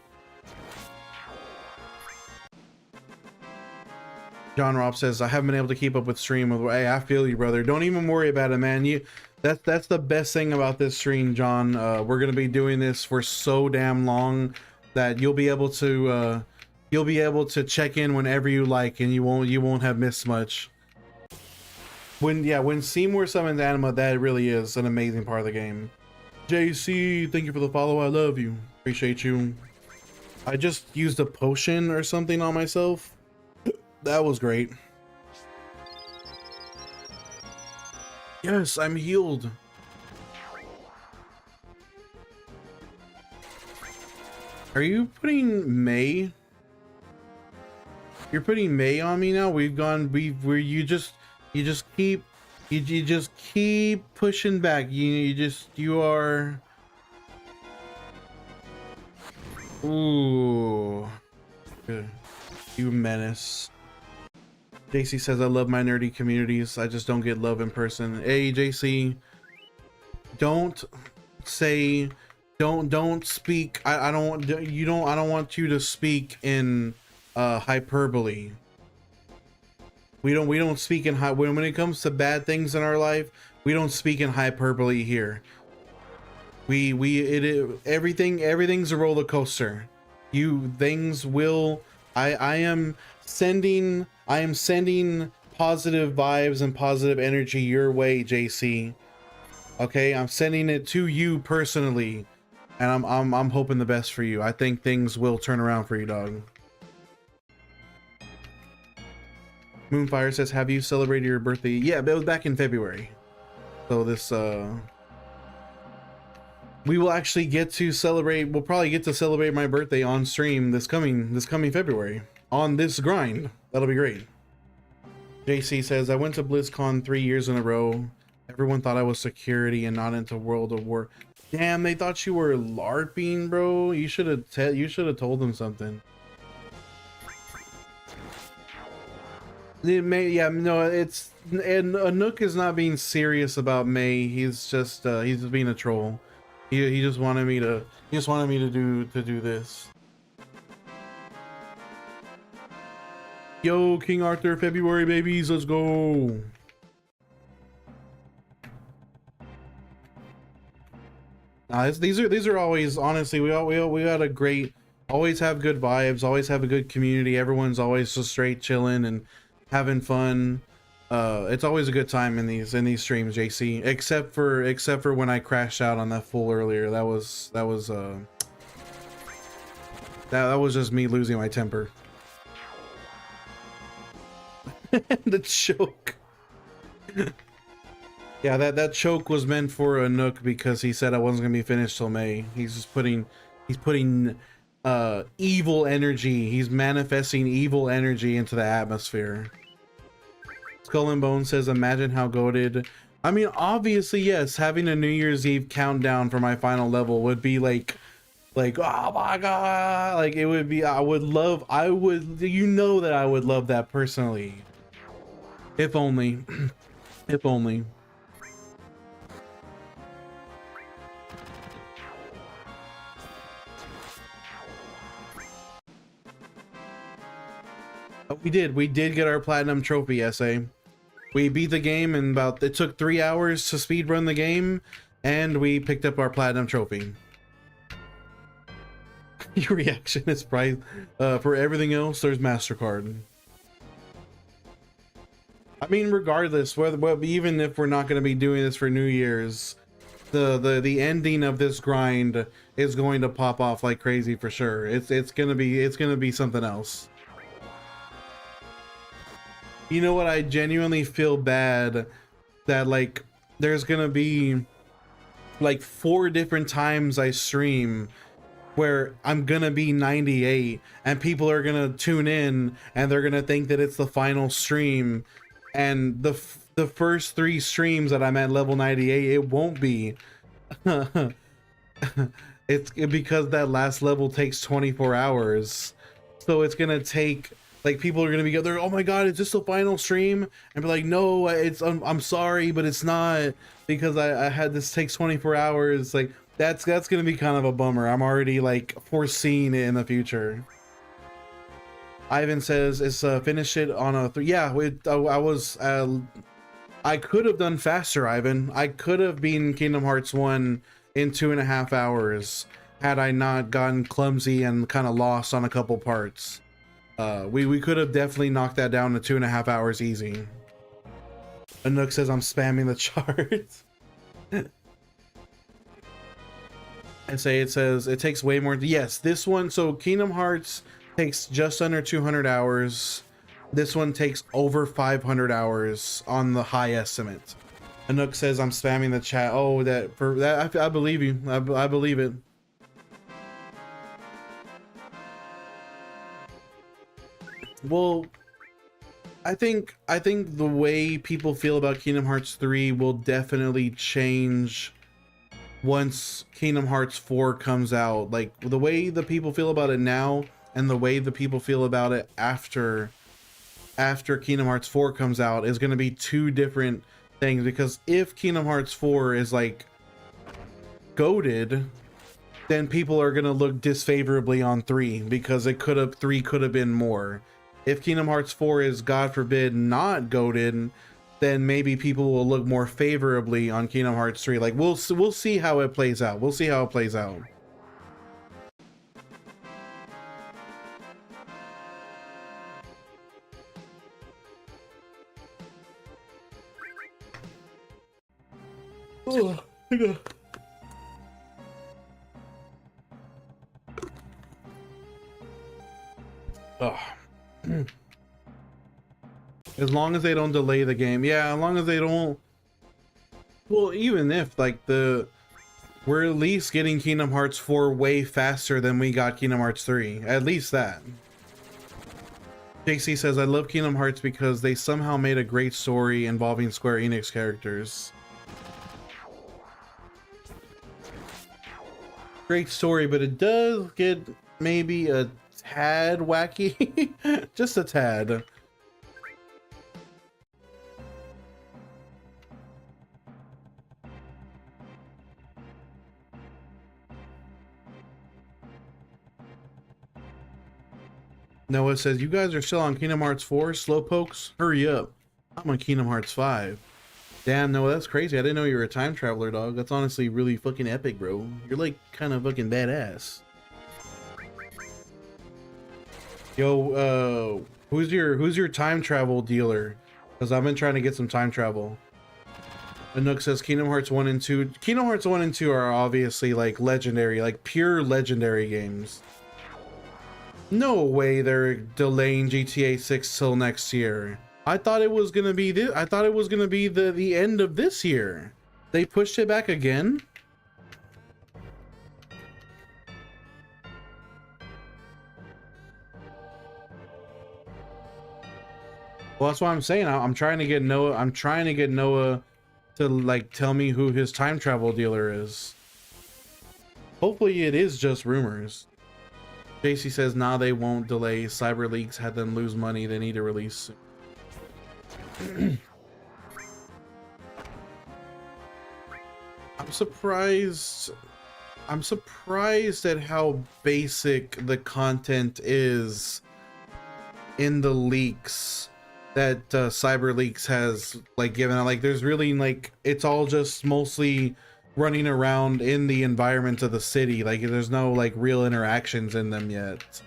John Robb says I haven't been able to keep up with stream. Hey, I feel you, brother. Don't even worry about it, man. That's the best thing about this stream, John. We're gonna be doing this for so damn long that you'll be able to you'll be able to check in whenever you like, and you won't have missed much. When Seymour summons Anima, that really is an amazing part of the game. JC, thank you for the follow. I love you. Appreciate you. I just used a potion or something on myself. That was great. Yes, I'm healed. Are you putting May? You're putting May on me now? You just keep pushing back. You are. Ooh. Good. You menace. JC says, I love my nerdy communities. I just don't get love in person. Hey, JC. Don't speak. I don't want you to speak in hyperbole. We don't speak in when it comes to bad things in our life, we don't speak in hyperbole here. Everything's a roller coaster. I am sending positive vibes and positive energy your way, JC. Okay, I'm sending it to you personally, and I'm hoping the best for you. I think things will turn around for you, dog. Moonfire says, have you celebrated your birthday? Yeah, but it was back in February. So this we will actually get to celebrate. We'll probably get to celebrate my birthday on stream this coming February on this grind. That'll be great. JC says, I went to BlizzCon 3 years in a row. Everyone thought I was security and not into World of War. Damn, they thought you were LARPing, bro. You should have told them something. It's and Anook is not being serious about May. He's just being a troll. He just wanted me to do this. Yo, King Arthur, February babies, let's go. These are always, honestly, we got a great, always have good vibes, always have a good community. Everyone's always just straight chilling and having fun. It's always a good time in these streams, JC, except for when I crashed out on that fool earlier. That was just me losing my temper. The choke. Yeah, that choke was meant for Anook because he said I wasn't gonna be finished till May. He's putting evil energy. He's manifesting evil energy into the atmosphere. Skull and Bone says, imagine how goated. I mean, obviously, yes, having a New Year's Eve countdown for my final level would be like, oh my god, like it would be, I would, you know that I would love that personally. If only. If only. We did get our platinum trophy, SA. We beat the game in it took 3 hours to speed run the game, and we picked up our platinum trophy. Your reaction is price. For everything else, there's MasterCard. I mean, regardless, even if we're not going to be doing this for New Year's, the ending of this grind is going to pop off like crazy for sure. It's gonna be something else. You know what? I genuinely feel bad that like there's gonna be like 4 different times I stream where I'm gonna be 98 and people are gonna tune in and they're gonna think that it's the final stream, and the first 3 streams that I'm at level 98, it won't be. It's because that last level takes 24 hours, so it's gonna take, like, people are gonna be there, oh my god, is this the final stream? And be like, no, I'm sorry, but it's not, because I had this takes 24 hours. Like, that's gonna be kind of a bummer. I'm already like foreseeing it in the future. Ivan says it's finish it on a 3. Yeah, I could have done faster, Ivan. I could have beaten Kingdom Hearts 1 in 2.5 hours had I not gotten clumsy and kind of lost on a couple parts. We could have definitely knocked that down to 2.5 hours easy. Anook says I'm spamming the chart. And say it says it takes way more. Yes, this one. So Kingdom Hearts takes just under 200 hours. This one takes over 500 hours on the high estimate. Anook says I'm spamming the chat. Oh, that for that I believe you. I believe it. Well, I think the way people feel about Kingdom Hearts 3 will definitely change once Kingdom Hearts 4 comes out. Like the way the people feel about it now and the way the people feel about it after Kingdom Hearts 4 comes out is going to be two different things, because if Kingdom Hearts 4 is like goated, then people are going to look disfavorably on 3 because 3 could have been more. If Kingdom Hearts 4 is, God forbid, not goated, then maybe people will look more favorably on Kingdom Hearts 3. Like we'll see how it plays out. We'll see how it plays out. Oh, as long as they don't delay the game. Yeah, as long as they don't. Well, even if like we're at least getting Kingdom Hearts 4 way faster than we got Kingdom Hearts 3. At least that. JC says, I love Kingdom Hearts because they somehow made a great story involving Square Enix characters. Great story, but it does get maybe a tad wacky. Just a tad. Noah says, you guys are still on Kingdom Hearts 4? Slowpokes? Hurry up. I'm on Kingdom Hearts 5. Damn, Noah, that's crazy. I didn't know you were a time traveler, dog. That's honestly really fucking epic, bro. You're like kind of fucking badass. Yo, who's your time travel dealer? Because I've been trying to get some time travel. Anook says Kingdom Hearts 1 and 2. Kingdom Hearts 1 and 2 are obviously like legendary, like pure legendary games. No way they're delaying GTA 6 till next year. I thought it was gonna be this. I thought it was gonna be the end of this year. They pushed it back again. Well, that's what I'm saying. I'm trying to get Noah. I'm trying to get Noah to like tell me who his time travel dealer is. Hopefully, it is just rumors. JC says, nah, they won't delay. Cyber Leaks had them lose money. They need to release. I'm surprised at how basic the content is in the leaks that Cyber Leaks has like given out. Like there's really like, it's all just mostly running around in the environment of the city. Like there's no like real interactions in them yet.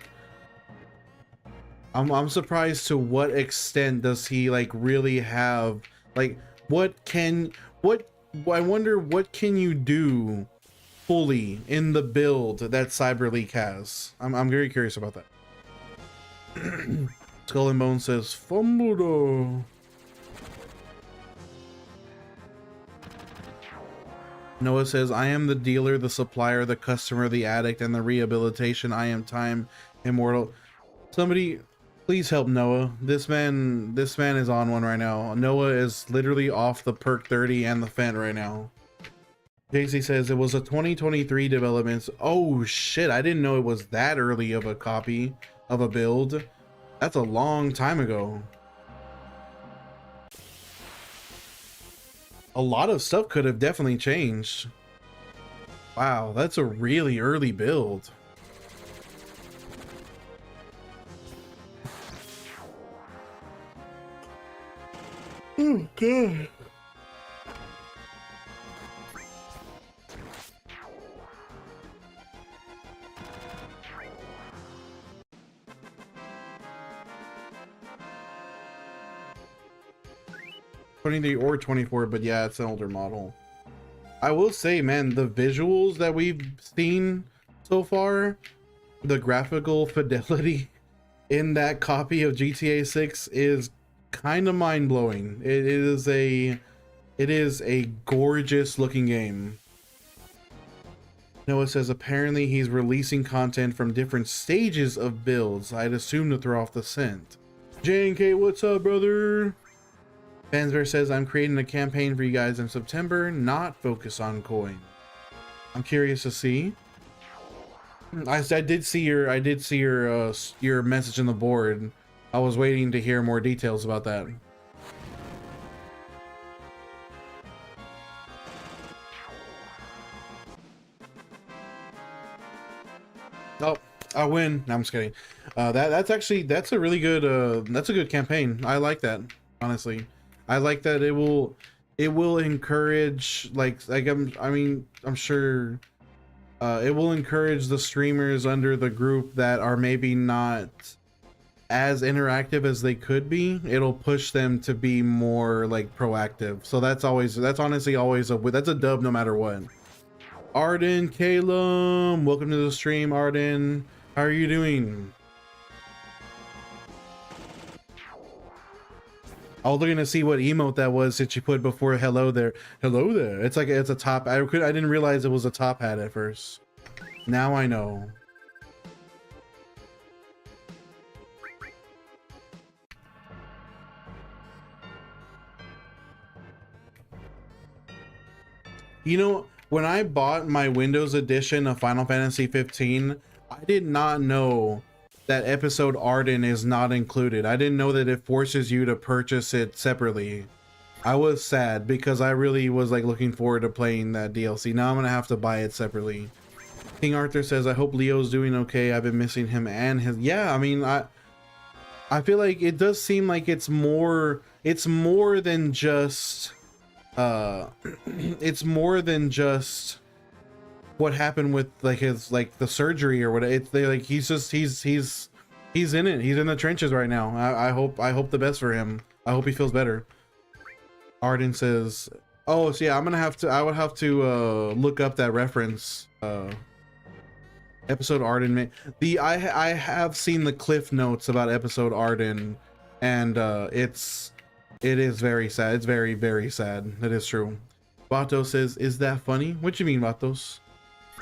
I'm surprised to what extent does he like really have like I wonder what can you do fully in the build that Cyber Leak has. I'm very curious about that. Skull and Bone says Fumbledore. Noah says, I am the dealer, the supplier, the customer, the addict, and the rehabilitation. I am time immortal. Somebody please help Noah. This man is on one right now. Noah is literally off the perk 30 and the Fent right now. JC says it was a 2023 development. Oh shit, I didn't know it was that early of a copy of a build. That's a long time ago. A lot of stuff could have definitely changed. Wow, that's a really early build. Oh god. 23 or 24, but yeah, it's an older model. I will say, man, the visuals that we've seen so far, the graphical fidelity in that copy of GTA 6 is kind of mind-blowing. It is a gorgeous looking game. Noah says apparently he's releasing content from different stages of builds. I'd assume to throw off the scent. JNK, what's up, brother? Fansbear says I'm creating a campaign for you guys in September, not focus on coin. I'm curious to see. I did see your message in the board. I was waiting to hear more details about that. Oh, I win. No, I'm just kidding. That's a really good that's a good campaign. I like that, honestly. I like that it will encourage I'm sure it will encourage the streamers under the group that are maybe not as interactive as they could be. It'll push them to be more like proactive. So that's honestly always that's a dub no matter what. Arden Calum, welcome to the stream. Arden, how are you doing? I was looking to see what emote that was that you put before hello there. Hello there. It's like it's a top. I didn't realize it was a top hat at first. Now I know. You know, when I bought my Windows edition of Final Fantasy 15, I did not know that episode Arden is not included. I didn't know that it forces you to purchase it separately. I was sad because I really was like looking forward to playing that DLC. Now I'm gonna have to buy it separately. King Arthur says, I hope Leo's doing okay. I've been missing him and his... Yeah, I mean, I feel like it does seem like it's more than just... it's more than just what happened with like his the surgery or what. It's like he's in it. He's in the trenches right now. I hope the best for him. I hope he feels better. Arden says, oh, so yeah, I would have to look up that reference episode Arden. I have seen the cliff notes about episode Arden, and it is very sad. It's very, very sad. That is true. Vato says, is that funny? What you mean, Vatos?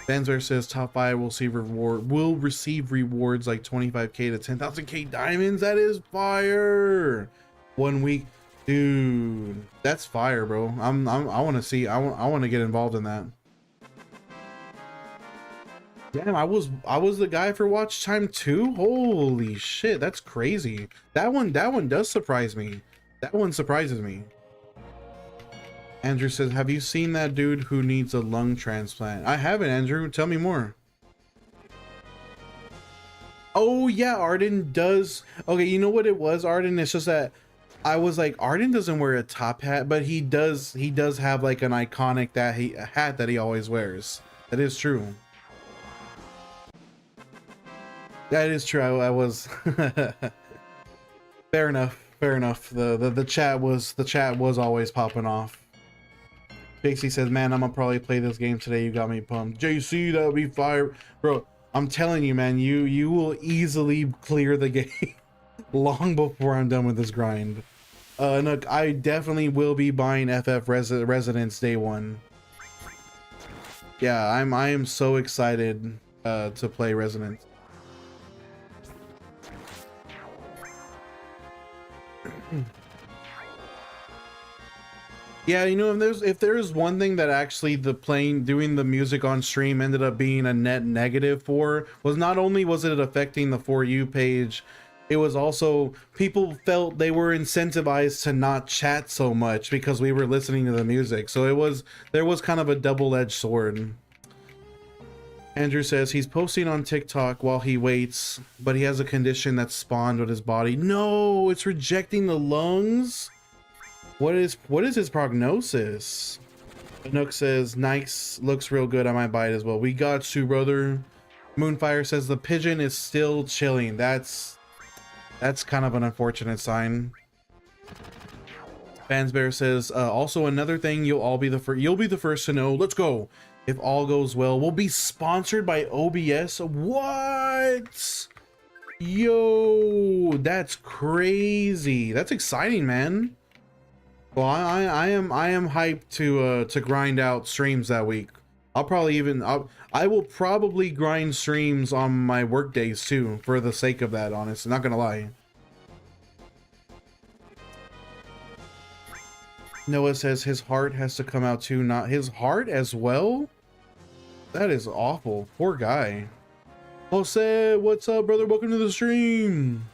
Banzer says top 5 will receive rewards like 25k to 10,000k diamonds. That is fire. 1 week, dude. That's fire, bro. I want to see. I want to get involved in that. Damn, I was the guy for watch time too. Holy shit, that's crazy. That one does surprise me. That one surprises me. Andrew says, have you seen that dude who needs a lung transplant? I haven't, Andrew. Tell me more. Oh yeah, Arden does. Okay, you know what it was, Arden? It's just that I was like, Arden doesn't wear a top hat, but he does have like an iconic hat that he always wears. That is true. That is true. I was fair enough. Fair enough. The chat was always popping off. JC says, man, I'm gonna probably play this game today. You got me pumped. JC, that would be fire. Bro, I'm telling you, man, you will easily clear the game long before I'm done with this grind. Look, I definitely will be buying FF Residence day 1. Yeah, I am so excited to play Residence. Yeah, you know, if there's one thing that actually doing the music on stream ended up being a net negative for, was not only was it affecting the For You page, it was also people felt they were incentivized to not chat so much because we were listening to the music. So there was kind of a double-edged sword. Andrew says he's posting on TikTok while he waits, but he has a condition that's spawned with his body. No, it's rejecting the lungs. What is his prognosis? Nook says nice, looks real good. I might buy it as well. We got you, brother. Moonfire says the pigeon is still chilling. That's kind of an unfortunate sign. Fansbear says, also another thing, you'll be the first to know. Let's go. If all goes well, we'll be sponsored by OBS. What? Yo, that's crazy. That's exciting, man. Well, I am hyped to grind out streams that week. I will probably grind streams on my work days too, for the sake of that, honestly. Not gonna lie. Noah says his heart has to come out too. Not his heart as well? That is awful. Poor guy. Jose, what's up, brother? Welcome to the stream.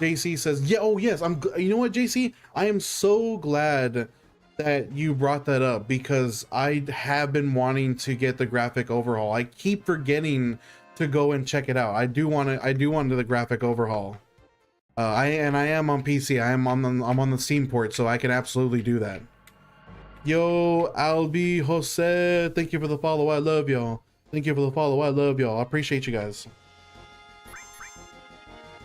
JC says, yeah, oh yes, you know what, JC? I am so glad that you brought that up, because I have been wanting to get the graphic overhaul. I keep forgetting to go and check it out. I do want the graphic overhaul. I am on PC. I'm on the Steam port, so I can absolutely do that. Yo, Albi, Jose, thank you for the follow. I love y'all. Thank you for the follow. I love y'all. I appreciate you guys.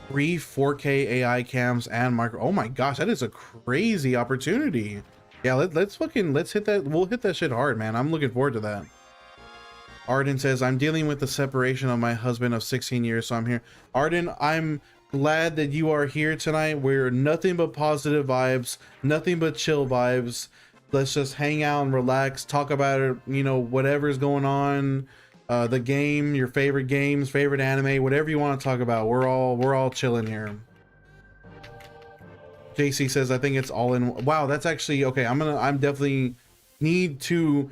3 4K AI cams and micro. Oh my gosh, that is a crazy opportunity. Yeah, let's hit that. We'll hit that shit hard, man. I'm looking forward to that. Arden says, I'm dealing with the separation of my husband of 16 years, so I'm here. Arden, I'm glad that you are here tonight. We're nothing but positive vibes, nothing but chill vibes. Let's just hang out and relax, talk about it, you know, whatever's going on, the game, your favorite games, favorite anime, whatever you want to talk about. We're all chilling here. JC says, I think it's all in. Wow, that's actually okay. I'm definitely need to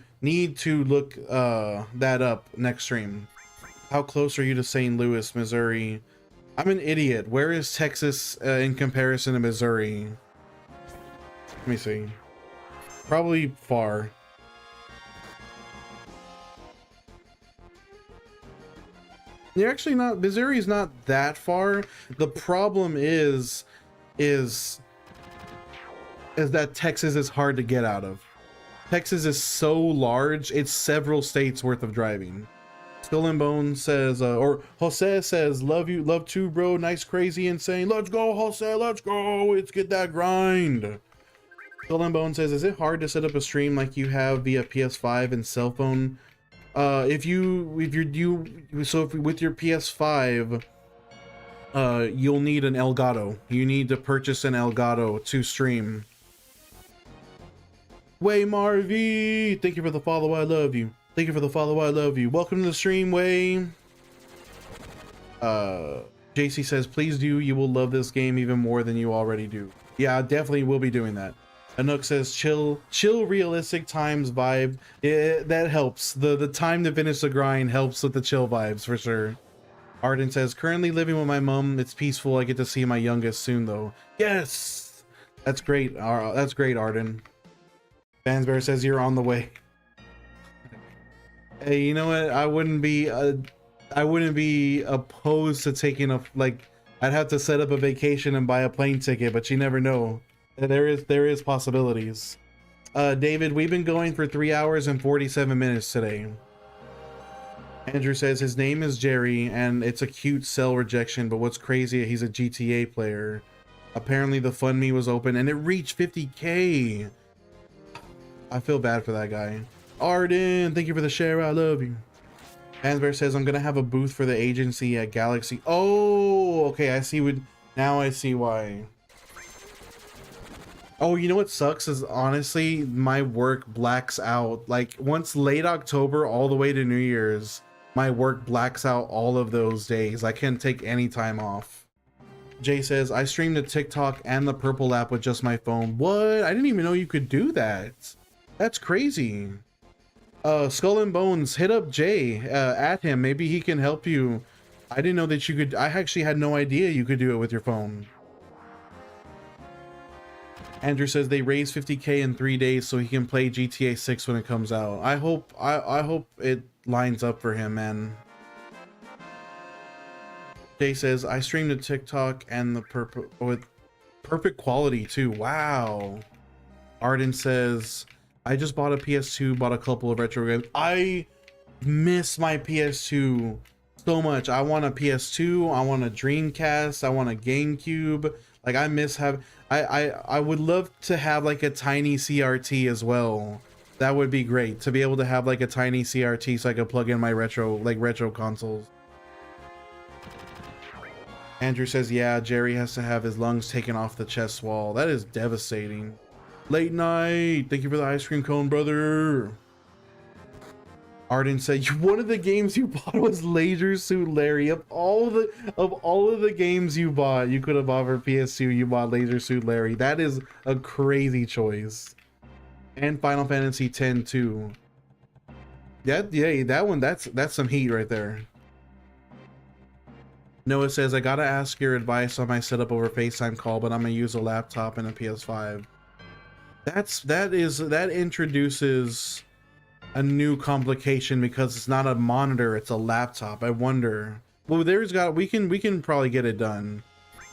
look that up next stream. How close are you to St. Louis, Missouri? I'm an idiot. Where is Texas in comparison to Missouri? Let me see. Probably far. They're actually not. Missouri is not that far. The problem is that Texas is hard to get out of. Texas is so large, it's several states worth of driving. Skull and Bones says, or Jose says, love you, love too, bro. Nice, crazy, insane. Let's go, Jose, let's go. Let's get that grind. Skull and Bones says, is it hard to set up a stream like you have via PS5 and cell phone? With your PS5, you'll need an Elgato. You need to purchase an Elgato to stream. Way Marvy, thank you for the follow. I love you. Thank you for the follow. I love you. Welcome to the stream, Way. JC says, please do. You will love this game even more than you already do. Yeah, I definitely will be doing that. Anook says, chill, realistic times vibe. That helps. The time to finish the grind helps with the chill vibes for sure. Arden says, currently living with my mom. It's peaceful. I get to see my youngest soon though. Yes, that's great. That's great, Arden. Fansbear says you're on the way. Hey, you know what? I wouldn't be opposed to taking I'd have to set up a vacation and buy a plane ticket, but you never know. There is possibilities. David, we've been going for 3 hours and 47 minutes today. Andrew says his name is Jerry and it's a cute cell rejection, but what's crazy, he's a GTA player. Apparently the FundMe was open and it reached 50K. I feel bad for that guy. Arden, thank you for the share. I love you. Hansbear says, I'm gonna have a booth for the agency at Galaxy. Oh, okay, I see now I see why. Oh, you know what sucks is honestly my work blacks out. Like once late October all the way to New Year's, my work blacks out all of those days. I can't take any time off. Jay says, I streamed the TikTok and the Purple app with just my phone. What? I didn't even know you could do that. That's crazy. Skull and Bones, hit up Jay, at him. Maybe he can help you. I didn't know that you could. I actually had no idea you could do it with your phone. Andrew says they raised 50K in 3 days so he can play GTA 6 when it comes out. I hope it lines up for him, man. Jay says, I streamed the TikTok and the with perfect quality too. Wow. Arden says, I just bought a PS2, bought a couple of retro games. I miss my PS2 so much. I want a PS2, I want a Dreamcast, I want a GameCube. Like I miss have I would love to have like a tiny CRT as well. That would be great to be able to have like a tiny CRT so I could plug in my retro consoles. Andrew says, yeah, Jerry has to have his lungs taken off the chest wall. That is devastating. Late night. Thank you for the ice cream cone, brother. Arden said, one of the games you bought was Laser Suit Larry. Of all of the games you bought, you could have bought for PS2, you bought Laser Suit Larry. That is a crazy choice. And Final Fantasy X too. That one, that's some heat right there. Noah says, I gotta ask your advice on my setup over FaceTime call, but I'm gonna use a laptop and a PS5. That introduces a new complication because it's not a monitor, it's a laptop. I wonder. Well, we can probably get it done.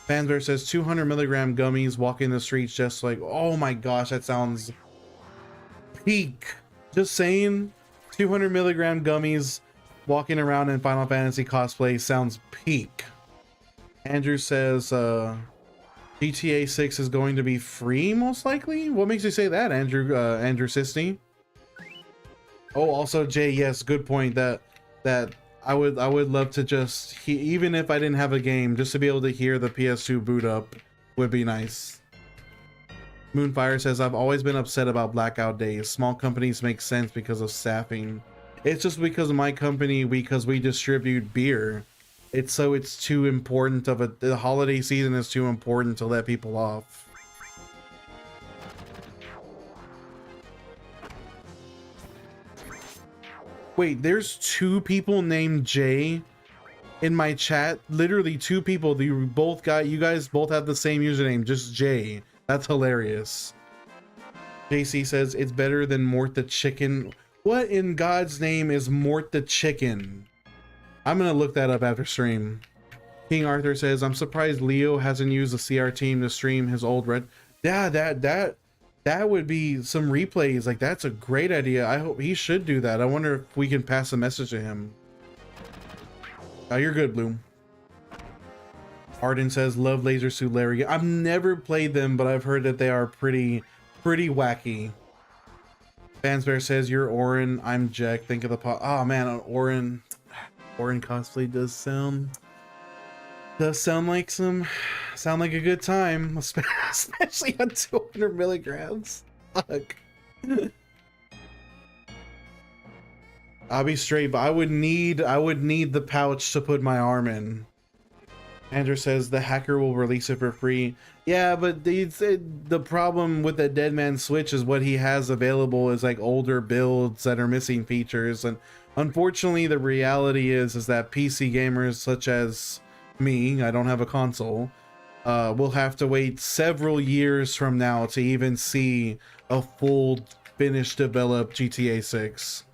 Fanzer says 200 milligram gummies walking the streets just like, oh my gosh, that sounds peak. Just saying, 200 milligram gummies walking around in Final Fantasy cosplay sounds peak. Andrew says GTA 6 is going to be free most likely. What makes you say that, Andrew Sisty? Oh, also Jay, yes, good point. That I would love to just even if I didn't have a game, just to be able to hear the PS2 boot up would be nice. Moonfire says, I've always been upset about blackout days. Small companies make sense because of staffing. It's just because of my company, because we distribute beer. It's too important the holiday season is too important to let people off. Wait, there's 2 people named Jay in my chat. Literally 2 people. You guys both have the same username, just Jay. That's hilarious. JC says it's better than Mort the Chicken. What in God's name is Mort the Chicken? I'm gonna look that up after stream. King Arthur says, I'm surprised Leo hasn't used the CR team to stream his old red. Yeah, that would be some replays. Like, that's a great idea. I hope he should do that. I wonder if we can pass a message to him. Oh, you're good, Bloom. Arden says, love Laser Suit Larry. I've never played them, but I've heard that they are pretty wacky. Fansbear says, you're Orin, I'm Jack. Think of the pot. Oh man, Orin cosplay does sound like a good time, especially on 200 milligrams. Fuck. I'll be straight, but I would need the pouch to put my arm in. Andrew says the hacker will release it for free. Yeah, but the problem with the Dead Man Switch is what he has available is like older builds that are missing features, and unfortunately the reality is that PC gamers such as me, I don't have a console, will have to wait several years from now to even see a full finished developed GTA 6.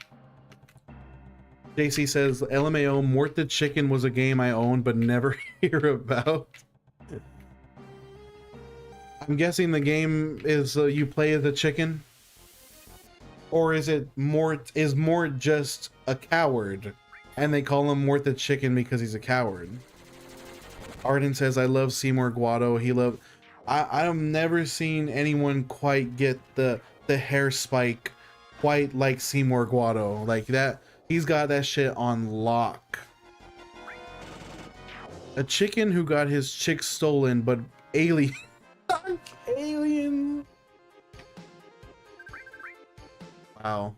JC says, LMAO, Mort the Chicken was a game I owned but never hear about. I'm guessing the game is you play as a chicken? Or is it Mort just a coward and they call him Mort the Chicken because he's a coward? Arden says, I love Seymour Guado. I've never seen anyone quite get the hair spike quite like Seymour Guado. Like that. He's got that shit on lock. A chicken who got his chick stolen, but alien. Alien. Wow.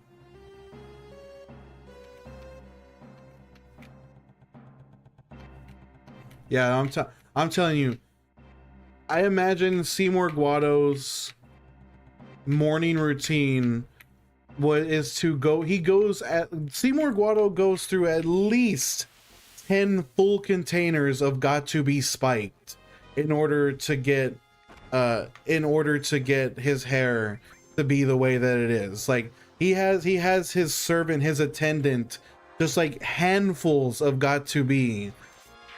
Yeah, I'm telling you. I imagine Seymour Guado's morning routine Seymour Guado goes through at least 10 full containers of got to be spiked in order to get his hair to be the way that it is. Like he has his servant, his attendant, just like handfuls of got to be,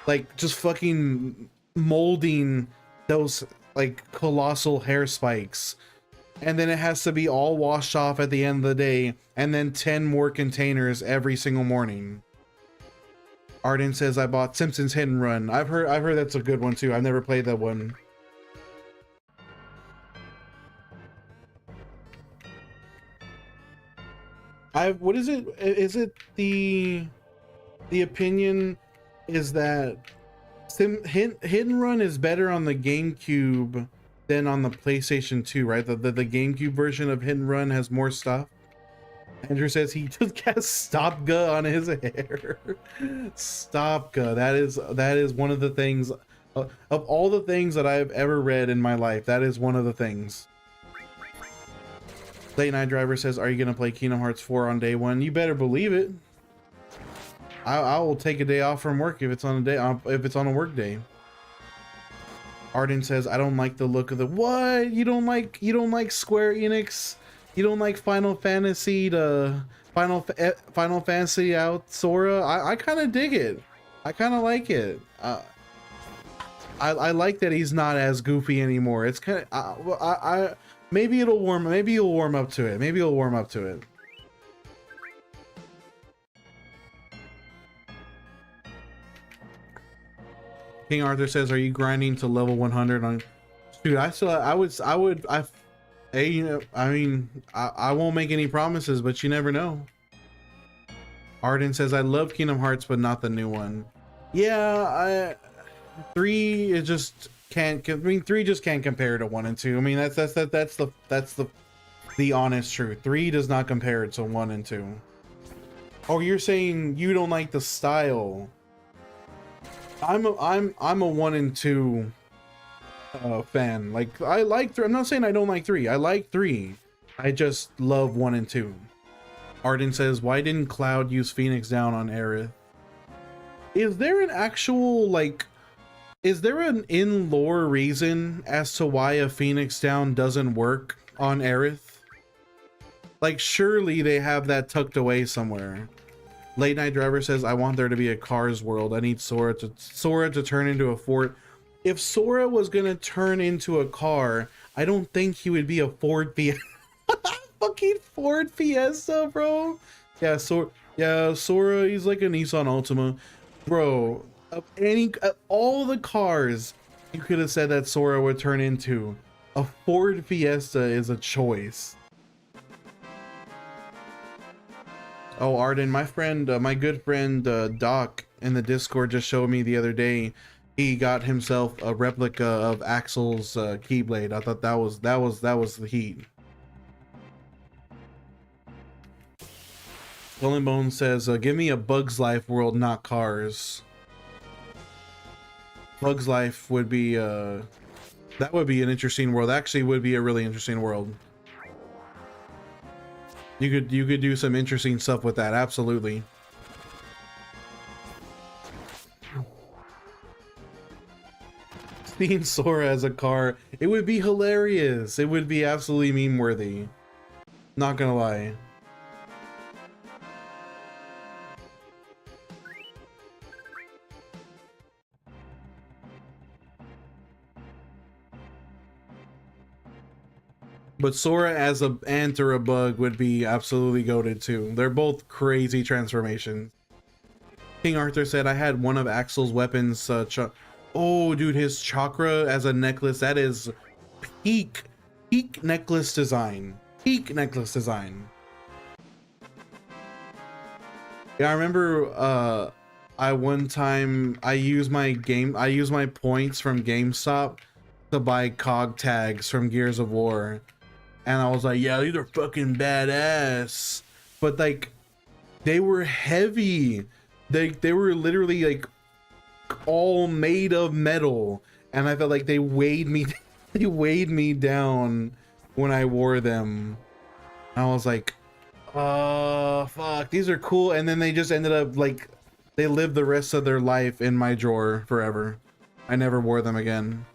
like just fucking molding those like colossal hair spikes. And then it has to be all washed off at the end of the day, and then 10 more containers every single morning. Arden says, I bought Simpsons Hit and Run. I've heard that's a good one too. I've never played that one. What is it? Is it the opinion is that hit and run is better on the GameCube than on the PlayStation 2, right? The GameCube version of hit and run has more stuff. Andrew says he just has Stopga on his hair. Stopga. That is one of the things of all the things that I've ever read in my life. That is one of the things. Late Night Driver says, "Are you gonna play Kingdom Hearts 4 on day one?" You better believe it. I will take a day off from work if it's on a day if it's on a work day. Arden says, "I don't like the look of the what? You don't like Square Enix? You don't like Final Fantasy Final Fantasy out Sora? I kind of dig it. I kind of like it. I like that he's not as goofy anymore. It's kind of maybe you'll warm up to it. Maybe you'll warm up to it." King Arthur says, "Are you grinding to level 100 on?" Dude, I mean, I won't make any promises, but you never know. Arden says, "I love Kingdom Hearts, but not the new one." Yeah, 3 it just can't. I mean, 3 just can't compare to 1 and 2. I mean, that's the honest truth. 3 does not compare to 1 and 2. Oh, you're saying you don't like the style? I'm a 1 and 2 fan. Like, I like 3. I'm not saying I don't like 3. I like 3. I just love 1 and 2. Arden says, "Why didn't Cloud use Phoenix Down on Aerith?" Is there an actual, like, is there an in-lore reason as to why a Phoenix Down doesn't work on Aerith? Like, surely they have that tucked away somewhere. Late Night Driver says, "I want there to be a Cars world. I need Sora to turn into a Ford." If Sora was gonna turn into a car, I don't think he would be a Ford Fiesta. Fucking Ford Fiesta, bro. Yeah, Sora, he's like a Nissan Altima. Bro, of all the cars you could have said that Sora would turn into, a Ford Fiesta is a choice. Oh, Arden, my friend, my good friend Doc in the Discord just showed me the other day. He got himself a replica of Axel's Keyblade. I thought that was the heat. Golden Bone says, "Give me a Bug's Life world, not Cars." Bug's Life would be that would be an interesting world. Actually, would be a really interesting world. You could do some interesting stuff with that, absolutely. Seeing Sora as a car, it would be hilarious. It would be absolutely meme worthy. Not gonna lie. But Sora as a ant or a bug would be absolutely goated too. They're both crazy transformations. King Arthur said, "I had one of Axel's weapons." Oh, dude, his chakra as a necklace. That is peak necklace design. Peak necklace design. Yeah, I remember. I one time I used my points from GameStop to buy cog tags from Gears of War. And I was like, yeah, these are fucking badass. But like, they were heavy. They were literally like all made of metal. And I felt like they weighed me they weighed me down when I wore them. And I was like, oh fuck, these are cool. And then they just ended up like, they lived the rest of their life in my drawer forever. I never wore them again.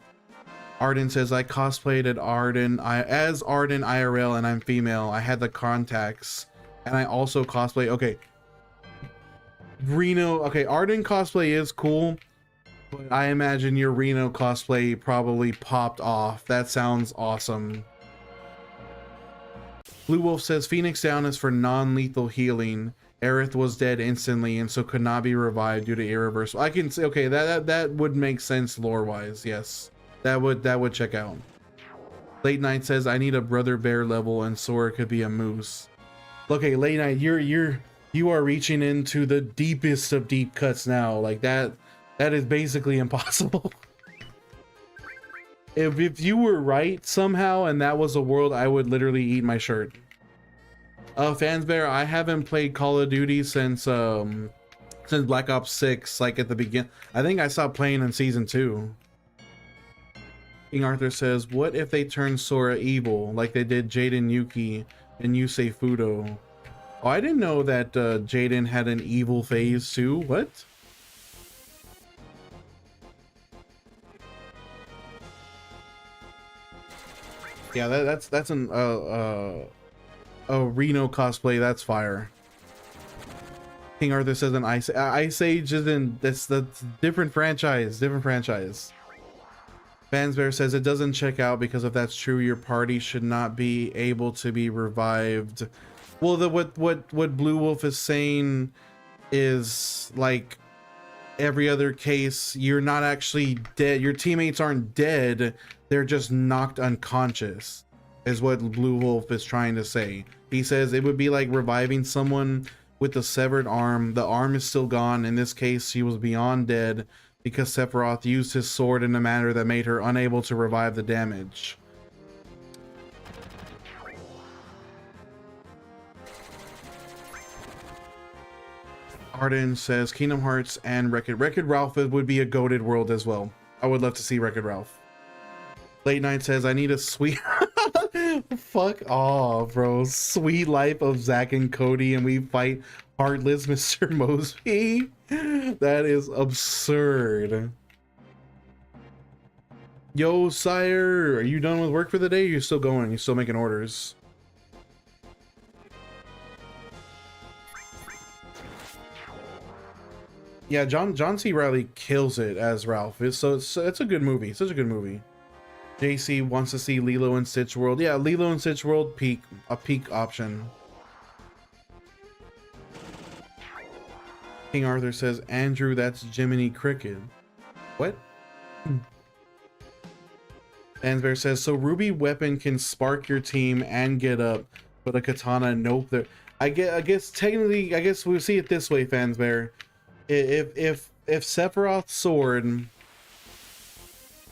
Arden says, "I cosplayed as Arden IRL and I'm female. I had the contacts and I also cosplay." Okay. Reno. Okay, Arden cosplay is cool, but I imagine your Reno cosplay probably popped off. That sounds awesome. Blue Wolf says, "Phoenix Down is for non-lethal healing. Aerith was dead instantly and so could not be revived due to irreversible." I can say, okay, that would make sense lore-wise, yes. That would check out. Late Night says, "I need a Brother Bear level and Sora could be a moose." Okay, late night, you are reaching into the deepest of deep cuts now. Like that is basically impossible. If you were right somehow and that was a world, I would literally eat my shirt. Fansbear, I haven't played Call of Duty since Black Ops 6, like at the begin. I think I stopped playing in season 2. King Arthur says, what if they turn Sora evil like they did Jaden Yuki and Yusei Fudo? Oh, I didn't know that Jaden had an evil phase too. What? Yeah, that's an a Reno cosplay. That's fire. King Arthur says an Ice Age isn't. That's different franchise. Different franchise. Fansbear says it doesn't check out because if that's true, your party should not be able to be revived. Well, what Blue Wolf is saying is like every other case, you're not actually dead. Your teammates aren't dead. They're just knocked unconscious, is what Blue Wolf is trying to say. He says it would be like reviving someone with a severed arm. The arm is still gone. In this case, she was beyond dead because Sephiroth used his sword in a manner that made her unable to revive the damage. Arden says Kingdom Hearts and Wreck-It Ralph would be a goated world as well. I would love to see Wreck-It Ralph. Late Night says I need a sweet fuck off, bro. Sweet life of Zack and Cody and we fight heartless Mr. Mosby. That is absurd. Yo, sire, are you done with work for the day? Or you're still going? You're still making orders? Yeah, John C. Reilly kills it as Ralph. It's a good movie. Such a good movie. JC wants to see Lilo and Stitch World. Yeah, Lilo and Stitch World, a peak option. King Arthur says, Andrew, that's Jiminy Cricket. What? Ansbear says, so Ruby Weapon can spark your team and get up, but a katana, nope. I guess technically, I guess we'll see it this way, Fansbear. If Sephiroth's sword,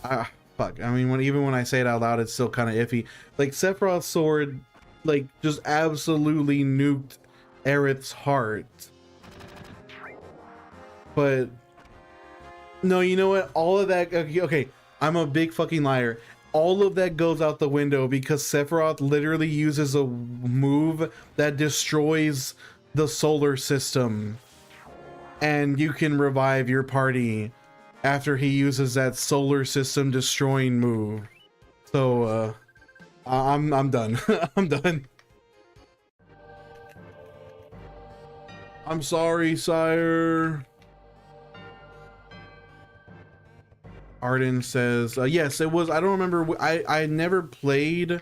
fuck. I mean, even when I say it out loud, it's still kind of iffy. Like Sephiroth's sword, like just absolutely nuked Aerith's heart. But no, you know what? All of that. Okay, I'm a big fucking liar. All of that goes out the window because Sephiroth literally uses a move that destroys the solar system, and you can revive your party after he uses that solar system destroying move. So I'm done. I'm done. I'm sorry, sire. Arden says yes, it was. I don't remember. I never played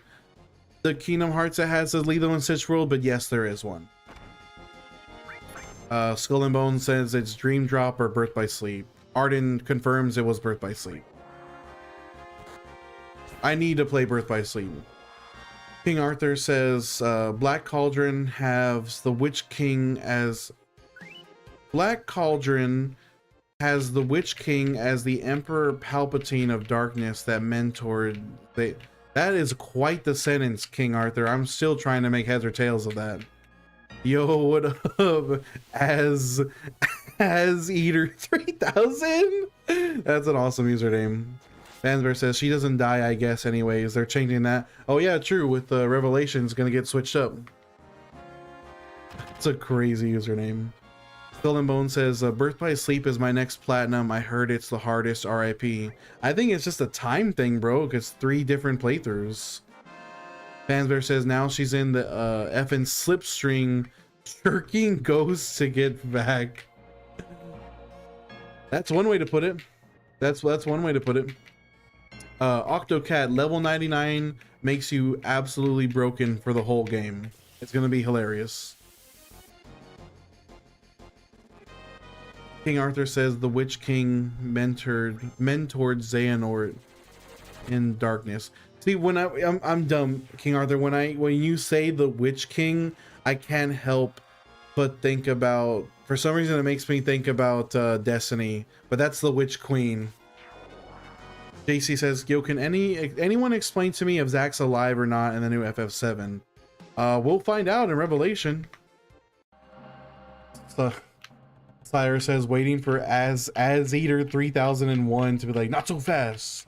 the Kingdom Hearts that has the Lilo and Stitch World, but yes, there is one. Skull and Bones says it's Dream Drop or Birth by Sleep. Arden confirms it was Birth by Sleep. I need to play Birth by Sleep. King Arthur says Black Cauldron has the Witch King as the Emperor Palpatine of Darkness that mentored. That is quite the sentence, King Arthur. I'm still trying to make heads or tails of that. Yo, what up? As Eater 3000? That's an awesome username. Fansbear says she doesn't die, I guess, anyways. They're changing that. Oh yeah, true, with the Revelations gonna get switched up. It's a crazy username. Skull and Bone says Birth by Sleep is my next platinum. I heard it's the hardest. RIP. I think it's just a time thing, bro, because 3 different playthroughs. Fansbear says now she's in the effing slipstream jerking ghosts to get back. That's one way to put it. That's one way to put it. Octocat level 99 makes you absolutely broken for the whole game. It's gonna be hilarious. King Arthur says the Witch King mentored Xehanort in Darkness. See, when I'm dumb, King Arthur. When you say the Witch King, I can't help but think about. For some reason, it makes me think about Destiny, but that's the Witch Queen. JC says, "Yo, can anyone explain to me if Zack's alive or not in the new FF7?" We'll find out in Revelation. So, Sire says, waiting for As Eater 3001 to be like, not so fast.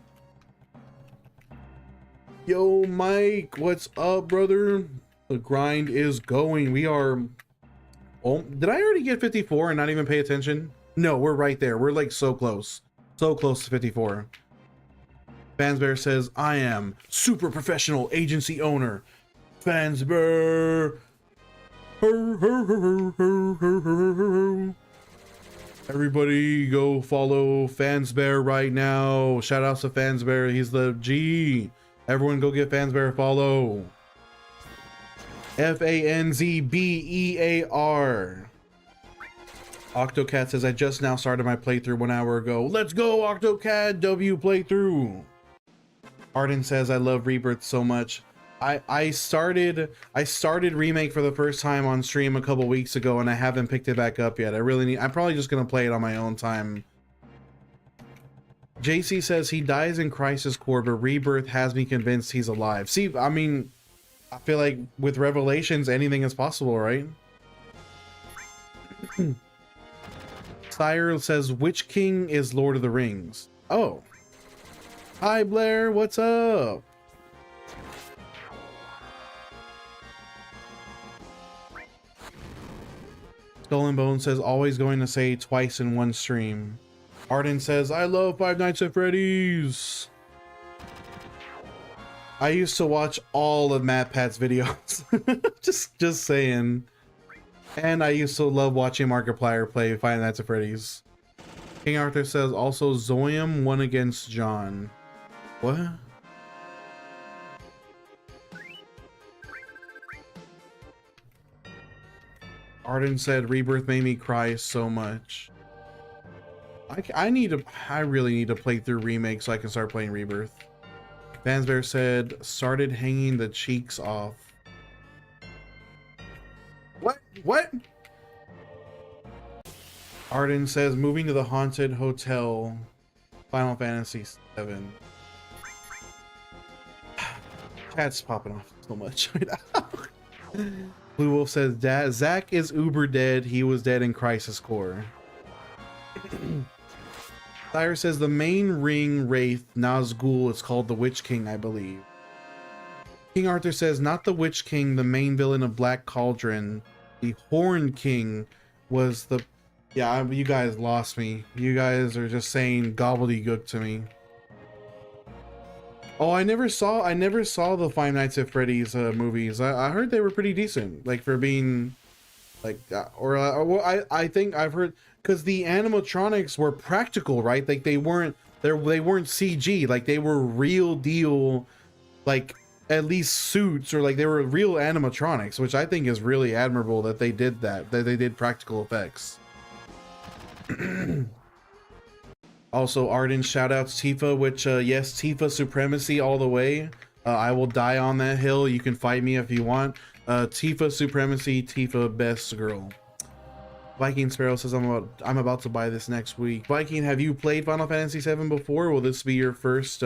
Yo, Mike, what's up, brother? The grind is going. We are. Oh, did I already get 54 and not even pay attention? No, we're right there. We're like so close to 54. Fansbear says, I am super professional agency owner. Fansbear. Everybody go follow Fansbear right now. Shout outs to Fansbear. He's the G. Everyone go get Fansbear a follow. FANZBEAR. Octocat says, I just now started my playthrough 1 hour ago. Let's go, Octocat W playthrough. Arden says, I love Rebirth so much. I started Remake for the first time on stream a couple weeks ago, and I haven't picked it back up yet. I'm probably just gonna play it on my own time. JC says he dies in Crisis Core, but Rebirth has me convinced he's alive. See, I mean, I feel like with Revelations, anything is possible, right? Sire says, which king is Lord of the Rings? Oh. Hi, Blair. What's up? Skull and Bone says, always going to say twice in one stream. Arden says, I love Five Nights at Freddy's. I used to watch all of MatPat's videos. just saying. And I used to love watching Markiplier play Five Nights at Freddy's. King Arthur says, also Zoyam won against John. What? Arden said, Rebirth made me cry so much. I really need to play through Remake so I can start playing Rebirth. Fansbear said, started hanging the cheeks off. What? Arden says, moving to the haunted hotel. Final Fantasy VII. Chat's popping off so much right now. Blue Wolf says, Zack is uber dead. He was dead in Crisis Core. Cyrus says, the main ring wraith Nazgul is called the Witch King, I believe. King Arthur says, not the Witch King, the main villain of Black Cauldron. The Horn King was the... Yeah, you guys lost me. You guys are just saying gobbledygook to me. Oh, I never saw the Five Nights at Freddy's movies. I heard they were pretty decent, like for being, like, I think I've heard, because the animatronics were practical, right? Like they weren't CG, like they were real deal, like at least suits, or like they were real animatronics, which I think is really admirable that they did that they did practical effects. Also, Arden shoutouts Tifa, which, yes, Tifa supremacy all the way. I will die on that hill. You can fight me if you want. Tifa supremacy, Tifa best girl. Viking Sparrow says, I'm about to buy this next week. Viking, have you played Final Fantasy VII before? Will this be your first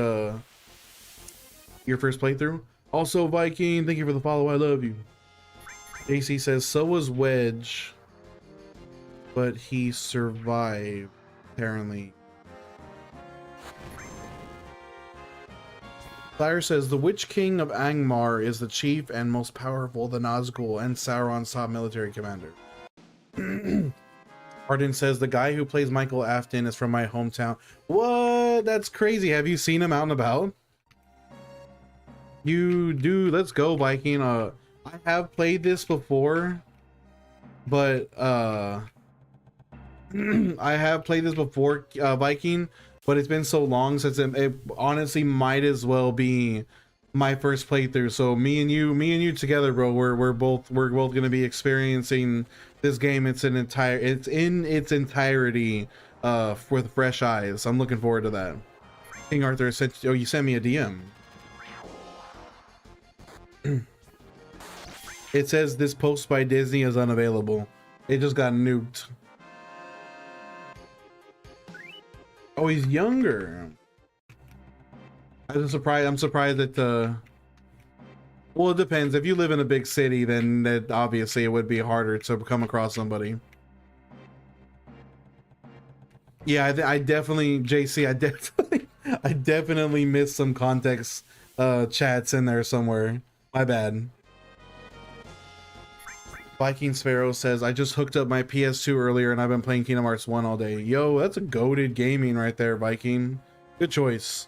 playthrough? Also, Viking, thank you for the follow. I love you. AC says, so was Wedge, but he survived, apparently. Fire says, the Witch King of Angmar is the chief and most powerful, the Nazgul, and Sauron's top military commander. Arden says, the guy who plays Michael Afton is from my hometown. What? That's crazy. Have you seen him out and about? You do. Let's go, Viking. I have played this before, but I have played this before, Viking. But it's been so long since it honestly might as well be my first playthrough. So me and you together, bro, we're both gonna be experiencing this game. It's in its entirety with fresh eyes. I'm looking forward to that. King Arthur said, oh, you sent me a DM. It says this post by Disney is unavailable. It just got nuked. Oh, he's younger. I'm surprised that well, it depends. If you live in a big city, then that obviously it would be harder to come across somebody. Yeah, I definitely, JC, I definitely missed some context chats in there somewhere. My bad. Viking Sparrow says, I just hooked up my PS2 earlier and I've been playing Kingdom Hearts 1 all day. Yo, that's a goated gaming right there, Viking. Good choice.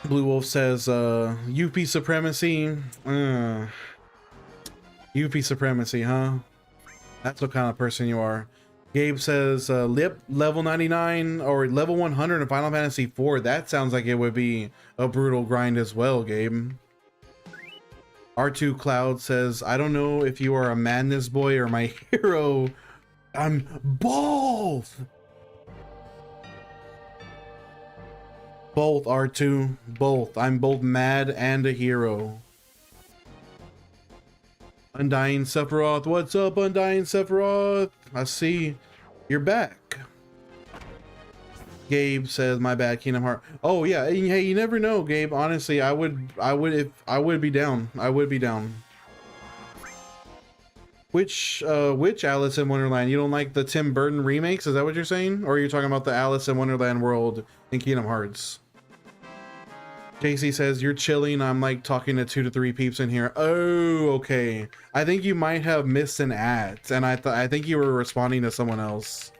Blue Wolf says, UP supremacy. UP supremacy, huh? That's what kind of person you are. Gabe says, Lip, level 99 or level 100 in Final Fantasy IV. That sounds like it would be a brutal grind as well, Gabe. R2 Cloud says, I don't know if you are a madness boy or my hero. I'm both. Both, R2. Both. I'm both mad and a hero. Undying Sephiroth. What's up, Undying Sephiroth? I see you're back. Gabe says, my bad, Kingdom Hearts. Oh yeah, hey, you never know, Gabe. Honestly, I would be down. I would be down. Which Alice in Wonderland? You don't like the Tim Burton remakes? Is that what you're saying? Or are you talking about the Alice in Wonderland world in Kingdom Hearts? JC says, you're chilling. I'm like talking to 2 to 3 peeps in here. Oh, okay. I think you might have missed an ad, and I think you were responding to someone else.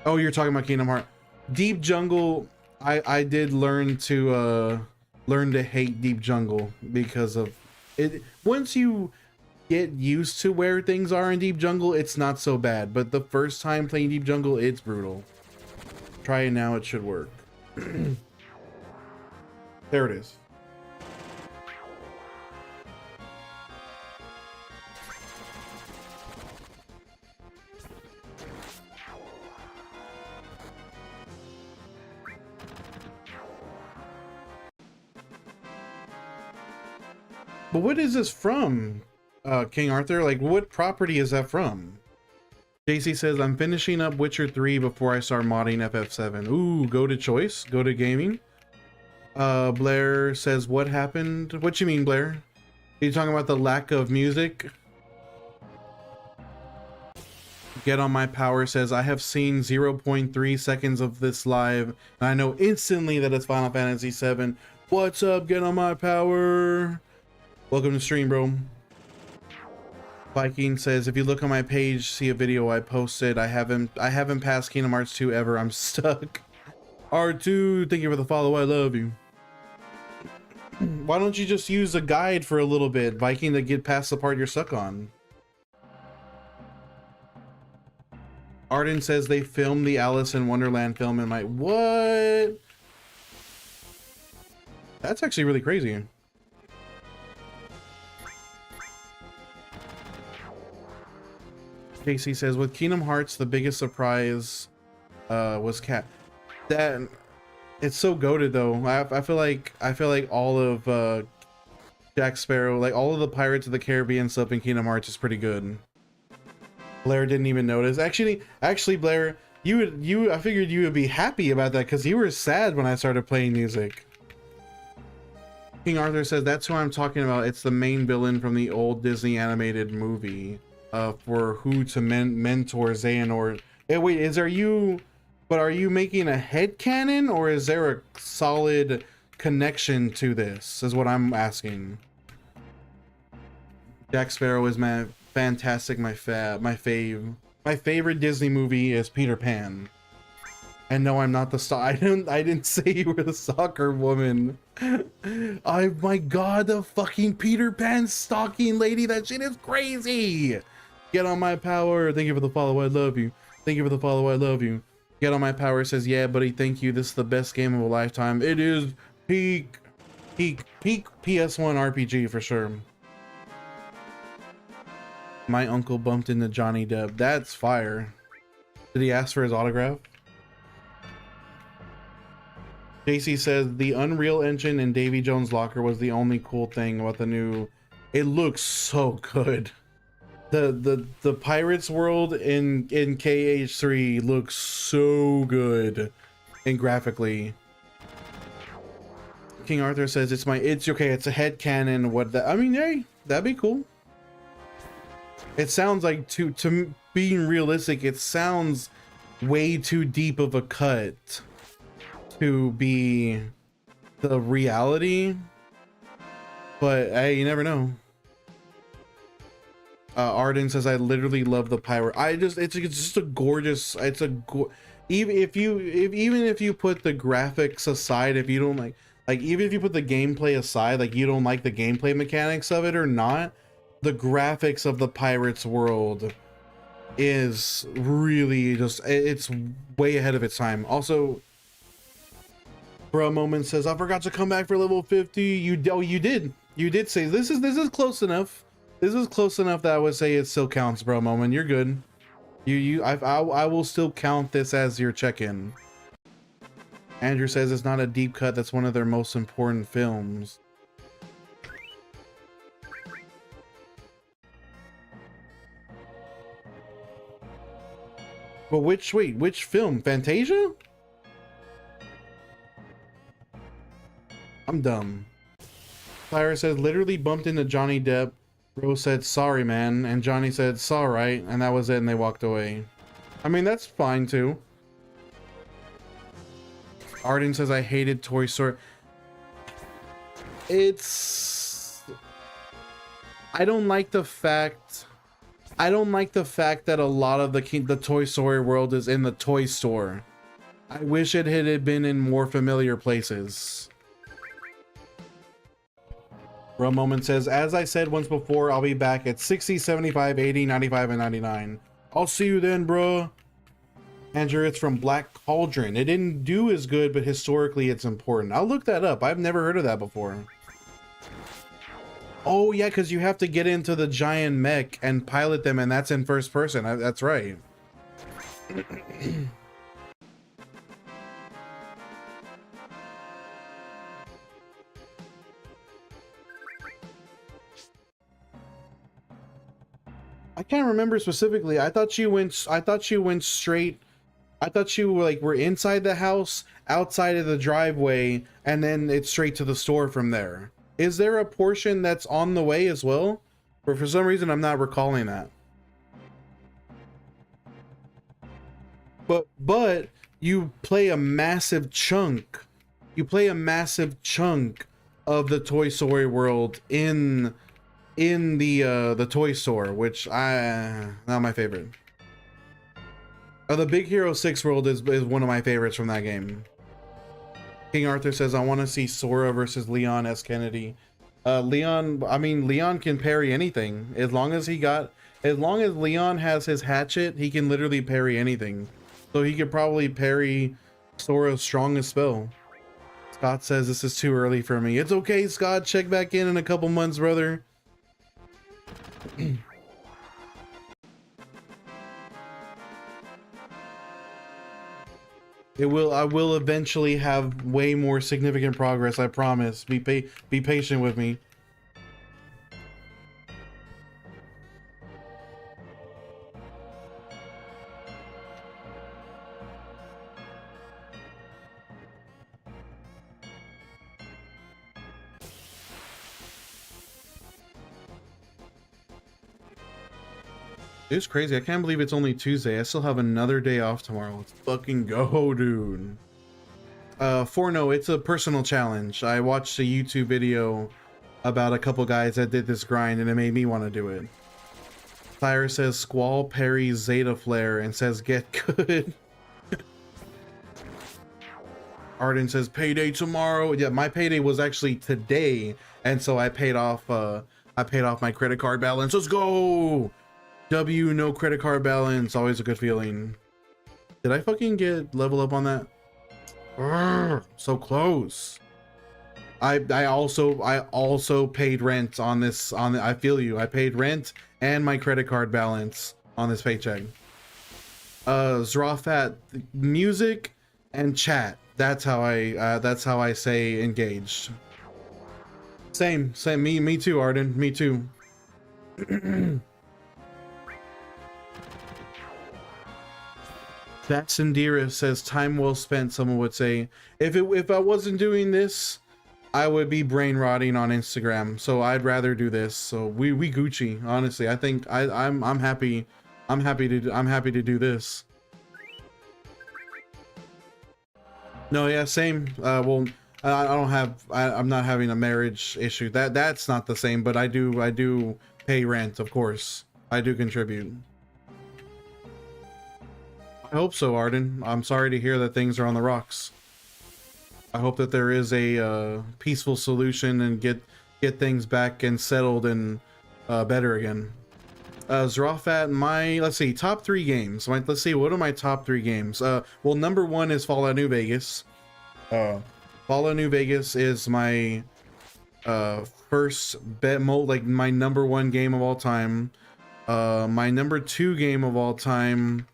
Oh, you're talking about Kingdom Hearts. Deep Jungle, I did learn to hate Deep Jungle because of it. Once you get used to where things are in Deep Jungle, it's not so bad. But the first time playing Deep Jungle, it's brutal. Try it now, it should work. There it is. But what is this from, King Arthur? Like, what property is that from? JC says, I'm finishing up Witcher 3 before I start modding FF7. Ooh, go to choice, go to gaming. Blair says, what happened? What you mean, Blair? Are you talking about the lack of music? Get on My Power says, I have seen 0.3 seconds of this live, and I know instantly that it's Final Fantasy VII. What's up, Get on My Power? Welcome to stream, bro. Viking says, if you look on my page, see a video I posted. I haven't passed Kingdom Hearts 2 ever. I'm stuck. R2, thank you for the follow. I love you. Why don't you just use a guide for a little bit, Viking, to get past the part you're stuck on? Arden says they filmed the Alice in Wonderland film in my... What? That's actually really crazy. Casey says, with Kingdom Hearts, the biggest surprise was Cat. That it's so goated though. I feel like all of Jack Sparrow, like all of the Pirates of the Caribbean stuff in Kingdom Hearts is pretty good. Blair didn't even notice. Actually, Blair, I figured you would be happy about that because you were sad when I started playing music. King Arthur says, that's who I'm talking about. It's the main villain from the old Disney animated movie for who to mentor Xehanort. Hey, wait, are you making a headcanon, or is there a solid connection to this, is what I'm asking. Jack Sparrow is fantastic. My favorite Disney movie is Peter Pan. And no, I'm not the I didn't say you were the soccer woman. My god, the fucking Peter Pan stalking lady, that shit is crazy. Get on My Power. Thank you for the follow. I love you. Thank you for the follow. I love you. Get on My Power says, yeah, buddy, thank you. This is the best game of a lifetime. It is peak PS1 RPG for sure. My uncle bumped into Johnny Depp. That's fire. Did he ask for his autograph? JC says the Unreal Engine in Davy Jones' locker was the only cool thing about the new. It looks so good. The Pirates world in KH3 looks so good, and graphically. King Arthur says it's okay. It's a headcanon. What that? I mean, hey, that'd be cool. It sounds like to being realistic. It sounds way too deep of a cut to be the reality, but hey, you never know. Arden says I literally love the pirate. It's just a gorgeous. Even if you put the graphics aside, if you don't like even if you put the gameplay aside, like you don't like the gameplay mechanics of it or not, the graphics of the Pirates world is really it's way ahead of its time. Also, Bro Moment says I forgot to come back for level 50. You did say this is close enough. This is close enough that I would say it still counts, Bro Moment. You're good. I will still count this as your check-in. Andrew says it's not a deep cut. That's one of their most important films. But which film? Fantasia? I'm dumb. Tyra says literally bumped into Johnny Depp. Bro said sorry, man, and Johnny said it's all right, and that was it, and they walked away. I mean, that's fine too. Arden says I hated Toy Story. I don't like the fact that a lot of the Toy Story world is in the toy store. I wish it had been in more familiar places. Bro Moment says, as I said once before, I'll be back at 60, 75, 80, 95, and 99. I'll see you then, bro. Andrew, it's from Black Cauldron. It didn't do as good, but historically it's important. I'll look that up. I've never heard of that before. Oh yeah, because you have to get into the giant mech and pilot them, and that's in first person. That's right. I can't remember specifically. I thought you went straight. I thought you were inside the house, outside of the driveway, and then it's straight to the store from there. Is there a portion that's on the way as well? Or for some reason I'm not recalling that. But you play a massive chunk. You play a massive chunk of the Toy Story world in the toy store, which not my favorite. The Big Hero 6 world is one of my favorites from that game. King Arthur says I want to see Sora versus Leon S. Kennedy. Leon can parry anything as long as Leon has his hatchet. He can literally parry anything, so he could probably parry Sora's strongest spell. Scott says this is too early for me. It's okay, Scott. Check back in a couple months, brother. I will eventually have way more significant progress, I promise. Be patient with me. It's crazy. I can't believe it's only Tuesday. I still have another day off tomorrow. Let's fucking go, dude. No, it's a personal challenge. I watched a YouTube video about a couple guys that did this grind, and it made me want to do it. Tyra says Squall parries Zeta Flare and says get good. Arden says payday tomorrow. Yeah, my payday was actually today, and so I paid off my credit card balance. Let's go. No credit card balance, always a good feeling. Did I fucking get level up on that? Urgh, so close. I also paid rent on this. I feel you. I paid rent and my credit card balance on this paycheck. Zrofat, music and chat. That's how I say engaged. Same. Me too, Arden. Me too. Vatsindira says, time well spent. Someone would say, if I wasn't doing this, I would be brain rotting on Instagram. So I'd rather do this. So we Gucci. Honestly, I think I'm happy. I'm happy to do this. No, yeah, same. Well, I don't have. I'm not having a marriage issue. That's not the same. But I do pay rent, of course. I do contribute. I hope so, Arden. I'm sorry to hear that things are on the rocks. I hope that there is a peaceful solution and get things back and settled and better again. Zrofat, let's see, top 3 games. Let's see, what are my top 3 games? Well, number 1 is Fallout New Vegas. Fallout New Vegas is my first like my number 1 game of all time. My number 2 game of all time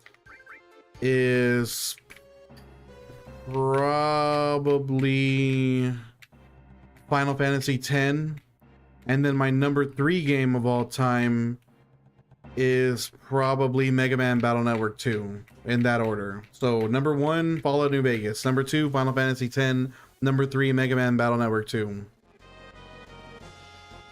is probably Final Fantasy X, and then my number 3 game of all time is probably Mega Man Battle Network 2, in that order. So number 1, Fallout New Vegas. Number 2, Final Fantasy X. Number 3, Mega Man Battle Network 2.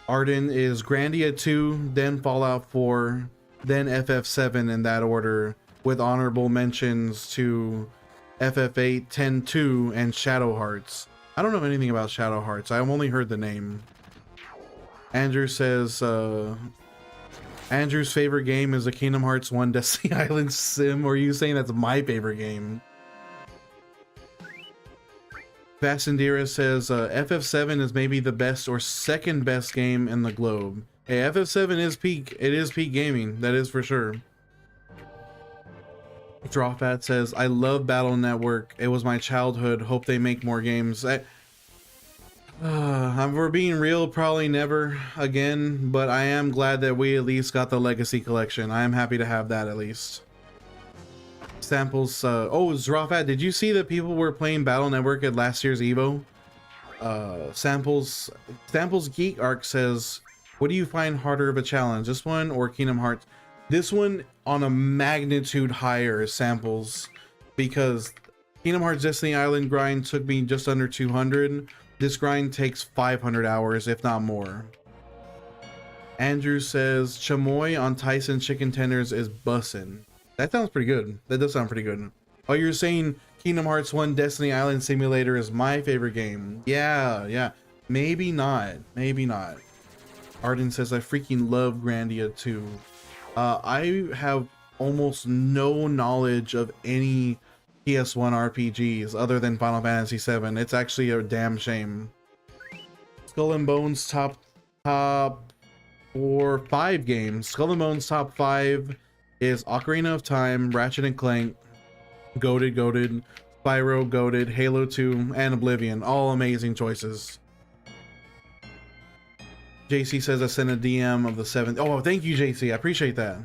Arden is Grandia 2, then Fallout 4, then FF7 in that order, with honorable mentions to FF8, 10-2, and Shadow Hearts. I don't know anything about Shadow Hearts. I've only heard the name. Andrew says, Andrew's favorite game is the Kingdom Hearts 1 Destiny Island Sim. Or are you saying that's my favorite game? Vassandira says, FF7 is maybe the best or second best game in the globe. Hey, FF7 is peak. It is peak gaming. That is for sure. Drawfat says, I love Battle Network. It was my childhood. Hope they make more games. We're being real, probably never again, but I am glad that we at least got the Legacy Collection. I am happy to have that at least. Samples, oh, Zrofat, did you see that people were playing Battle Network at last year's EVO? Samples Geek Arc says, what do you find harder of a challenge, this one or Kingdom Hearts? This one on a magnitude higher, Samples, because Kingdom Hearts Destiny Island grind took me just under 200. This grind takes 500 hours, if not more. Andrew says, Chamoy on Tyson Chicken Tenders is bussin'. That sounds pretty good. That does sound pretty good. Oh, you're saying Kingdom Hearts 1 Destiny Island Simulator is my favorite game. Yeah. Maybe not. Maybe not. Arden says, I freaking love Grandia 2. I have almost no knowledge of any PS1 RPGs other than Final Fantasy VII. It's actually a damn shame. Skull and Bones top 4 or 5 games. Skull and Bones top 5 is Ocarina of Time, Ratchet and Clank, Goated, Spyro, Goated, Halo 2, and Oblivion. All amazing choices. JC says I sent a DM of the 7th. Oh, thank you, JC. I appreciate that.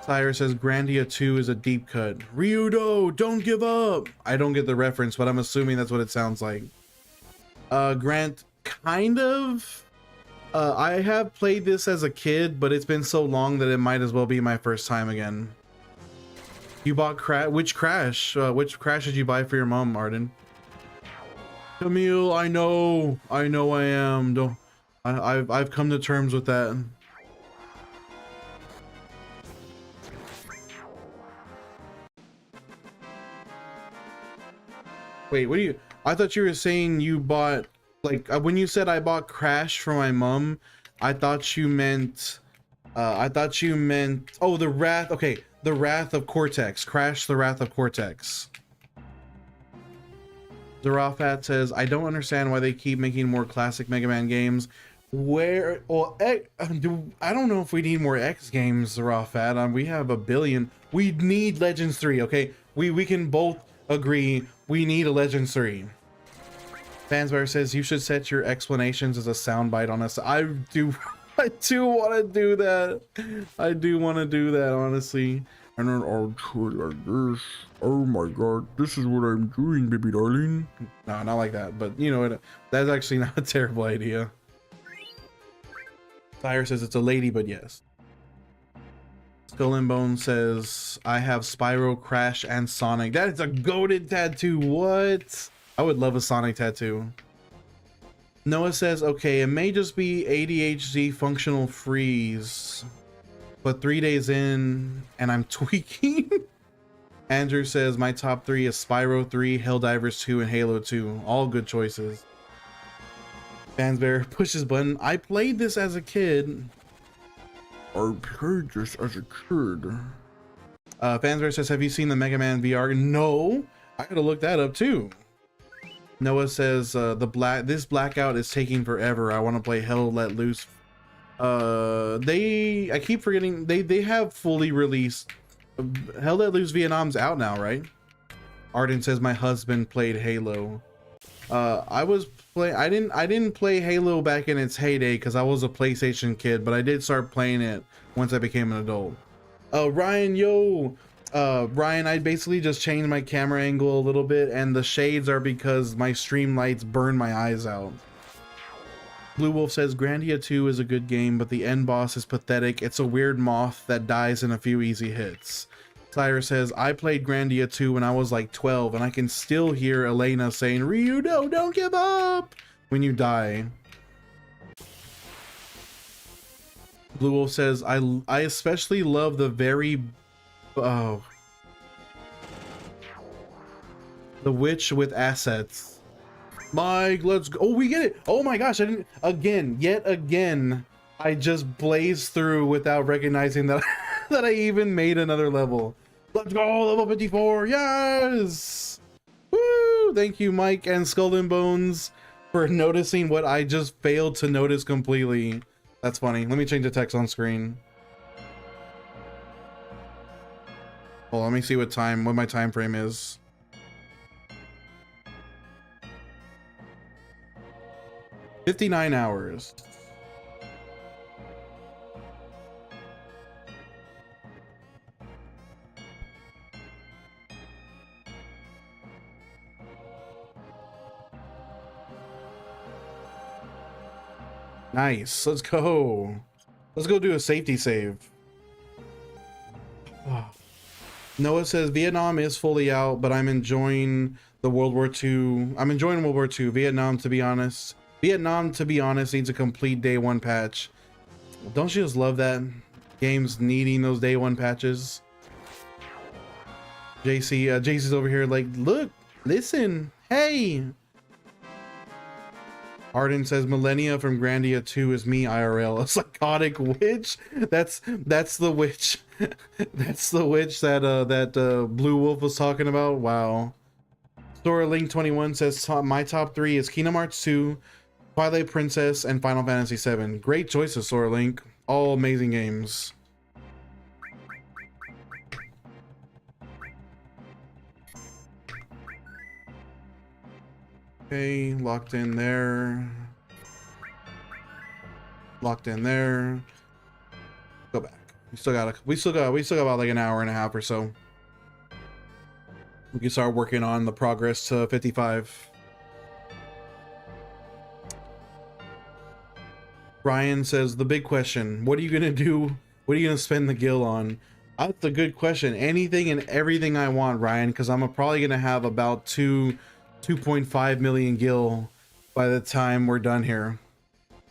Sire says Grandia 2 is a deep cut. Ryudo, don't give up. I don't get the reference, but I'm assuming that's what it sounds like. Grant, kind of. I have played this as a kid, but it's been so long that it might as well be my first time again. You bought which Crash? Which Crash did you buy for your mom, Arden? Camille, I know I am. I've come to terms with that. Wait, what do you? I thought you were saying you bought, like, when you said I bought Crash for my mom, I thought you meant, oh, the Wrath. Okay, the Wrath of Cortex. Crash, the Wrath of Cortex. Zarafat says, I don't understand why they keep making more classic Mega Man games. Where, well, I don't know if we need more X games, Zarafat. We have a billion. We need Legends 3, okay? We can both agree we need a Legends 3. Fansbear says, you should set your explanations as a soundbite on us. I do want to do that. I do want to do that, honestly. And then I'll do it like this. Oh my god, this is what I'm doing, baby darling. No, not like that, but you know, that's actually not a terrible idea. Tyre says it's a lady, but yes. Skull and Bone says, I have Spyro, Crash, and Sonic. That is a goated tattoo. What? I would love a Sonic tattoo. Noah says, okay, it may just be ADHD functional freeze, but 3 days in and I'm tweaking. Andrew says, my top 3 is Spyro 3, Helldivers 2, and Halo 2. All good choices. Fansbear pushes button. I played this as a kid. Fansbear says, have you seen the Mega Man VR? No, I gotta look that up too. Noah says, this blackout is taking forever. I want to play Hell Let Loose. I keep forgetting they have fully released Hell Let Loose. Vietnam's out now, right? Arden says, my husband played Halo. I didn't play Halo back in its heyday because I was a PlayStation kid, but I did start playing it once I became an adult. Ryan, Ryan, I basically just changed my camera angle a little bit, and the shades are because my stream lights burn my eyes out. Blue Wolf says, Grandia 2 is a good game, but the end boss is pathetic. It's a weird moth that dies in a few easy hits. Cyrus says, I played Grandia 2 when I was like 12, and I can still hear Elena saying, Ryu, no, don't give up, when you die. Blue Wolf says, I especially love the very... the witch with assets. Mike, let's go. Oh, we get it. Oh my gosh, I didn't... Yet again, I just blazed through without recognizing that, that I even made another level. Let's go, level 54, yes! Woo! Thank you, Mike and Skull and Bones, for noticing what I just failed to notice completely. That's funny. Let me change the text on screen. Oh, let me see what my time frame is. $59 hours. Nice. Let's go. Let's go do a safety save. Noah says Vietnam is fully out, but I'm enjoying the World War II. I'm enjoying World War II. Vietnam, to be honest, needs a complete day one patch. Don't you just love that? Games needing those day one patches. JC's over here like, look, listen, hey. Arden says Millennia from Grandia 2 is me IRL. A psychotic witch. That's the witch. That's the witch that Blue Wolf was talking about. Wow. Sora Link 21 says my top 3 is Kingdom Hearts 2, Twilight Princess, and Final Fantasy 7. Great choices, Sora Link. All amazing games. Okay, locked in there. Locked in there. Go back. We still got about like an hour and a half or so. We can start working on the progress to 55. Ryan says the big question, what are you gonna do? What are you gonna spend the gil on? That's a good question. Anything and everything I want, Ryan, because I'm probably gonna have about 2.5 million gil by the time we're done here.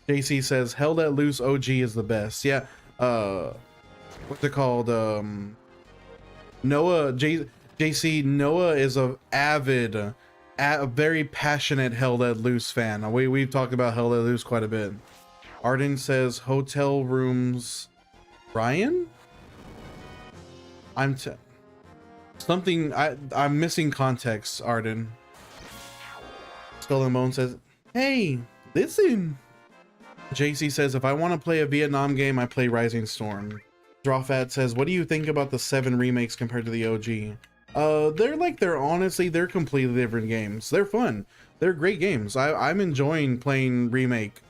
JC says Hell Let Loose OG is the best. Yeah. What's it called? Noah JC Noah is a very passionate Hell Let Loose fan. We've talked about Hell Let Loose quite a bit. Arden says hotel rooms. Ryan? I'm missing context, Arden. Skull and Bone says, hey, listen. JC says, if I want to play a Vietnam game, I play Rising Storm. Drawfat says, what do you think about the 7 remakes compared to the OG? They're completely different games. They're fun. They're great games. I'm enjoying playing Remake.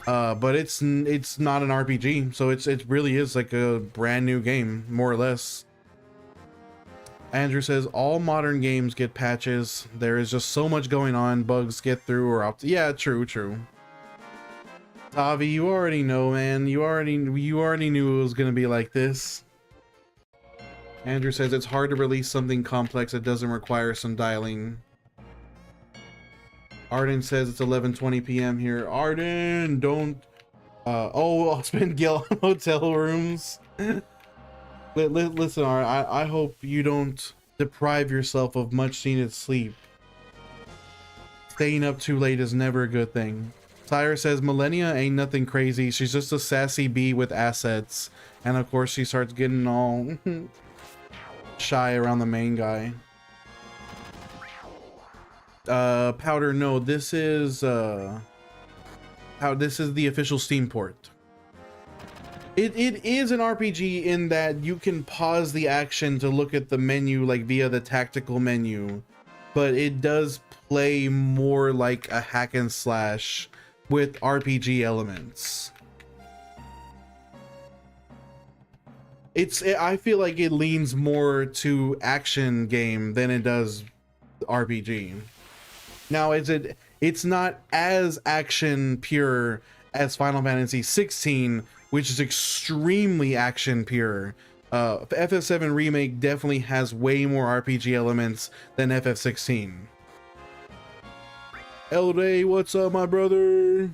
But it's not an RPG, so it really is like a brand new game, more or less. Andrew says all modern games get patches. There is just so much going on. Bugs get through or out. Yeah, true. Tavi, you already know, man. You already knew it was gonna be like this. Andrew says it's hard to release something complex that doesn't require some dialing. Arden says it's 11:20 p.m. here. Arden, don't. Oh, I'll spend Gil on hotel rooms. Listen, I hope you don't deprive yourself of much needed sleep. Staying up too late is never a good thing. Tyra says Millennia ain't nothing crazy. She's just a sassy bee with assets. And of course she starts getting all shy around the main guy. Powder, no, this is the official Steam port. It is an RPG in that you can pause the action to look at the menu like via the tactical menu, but it does play more like a hack and slash with RPG elements. I feel like it leans more to action game than it does RPG. Now, it's not as action pure as Final Fantasy 16, which is extremely action pure. FF7 Remake definitely has way more RPG elements than FF16. Elday, what's up, my brother?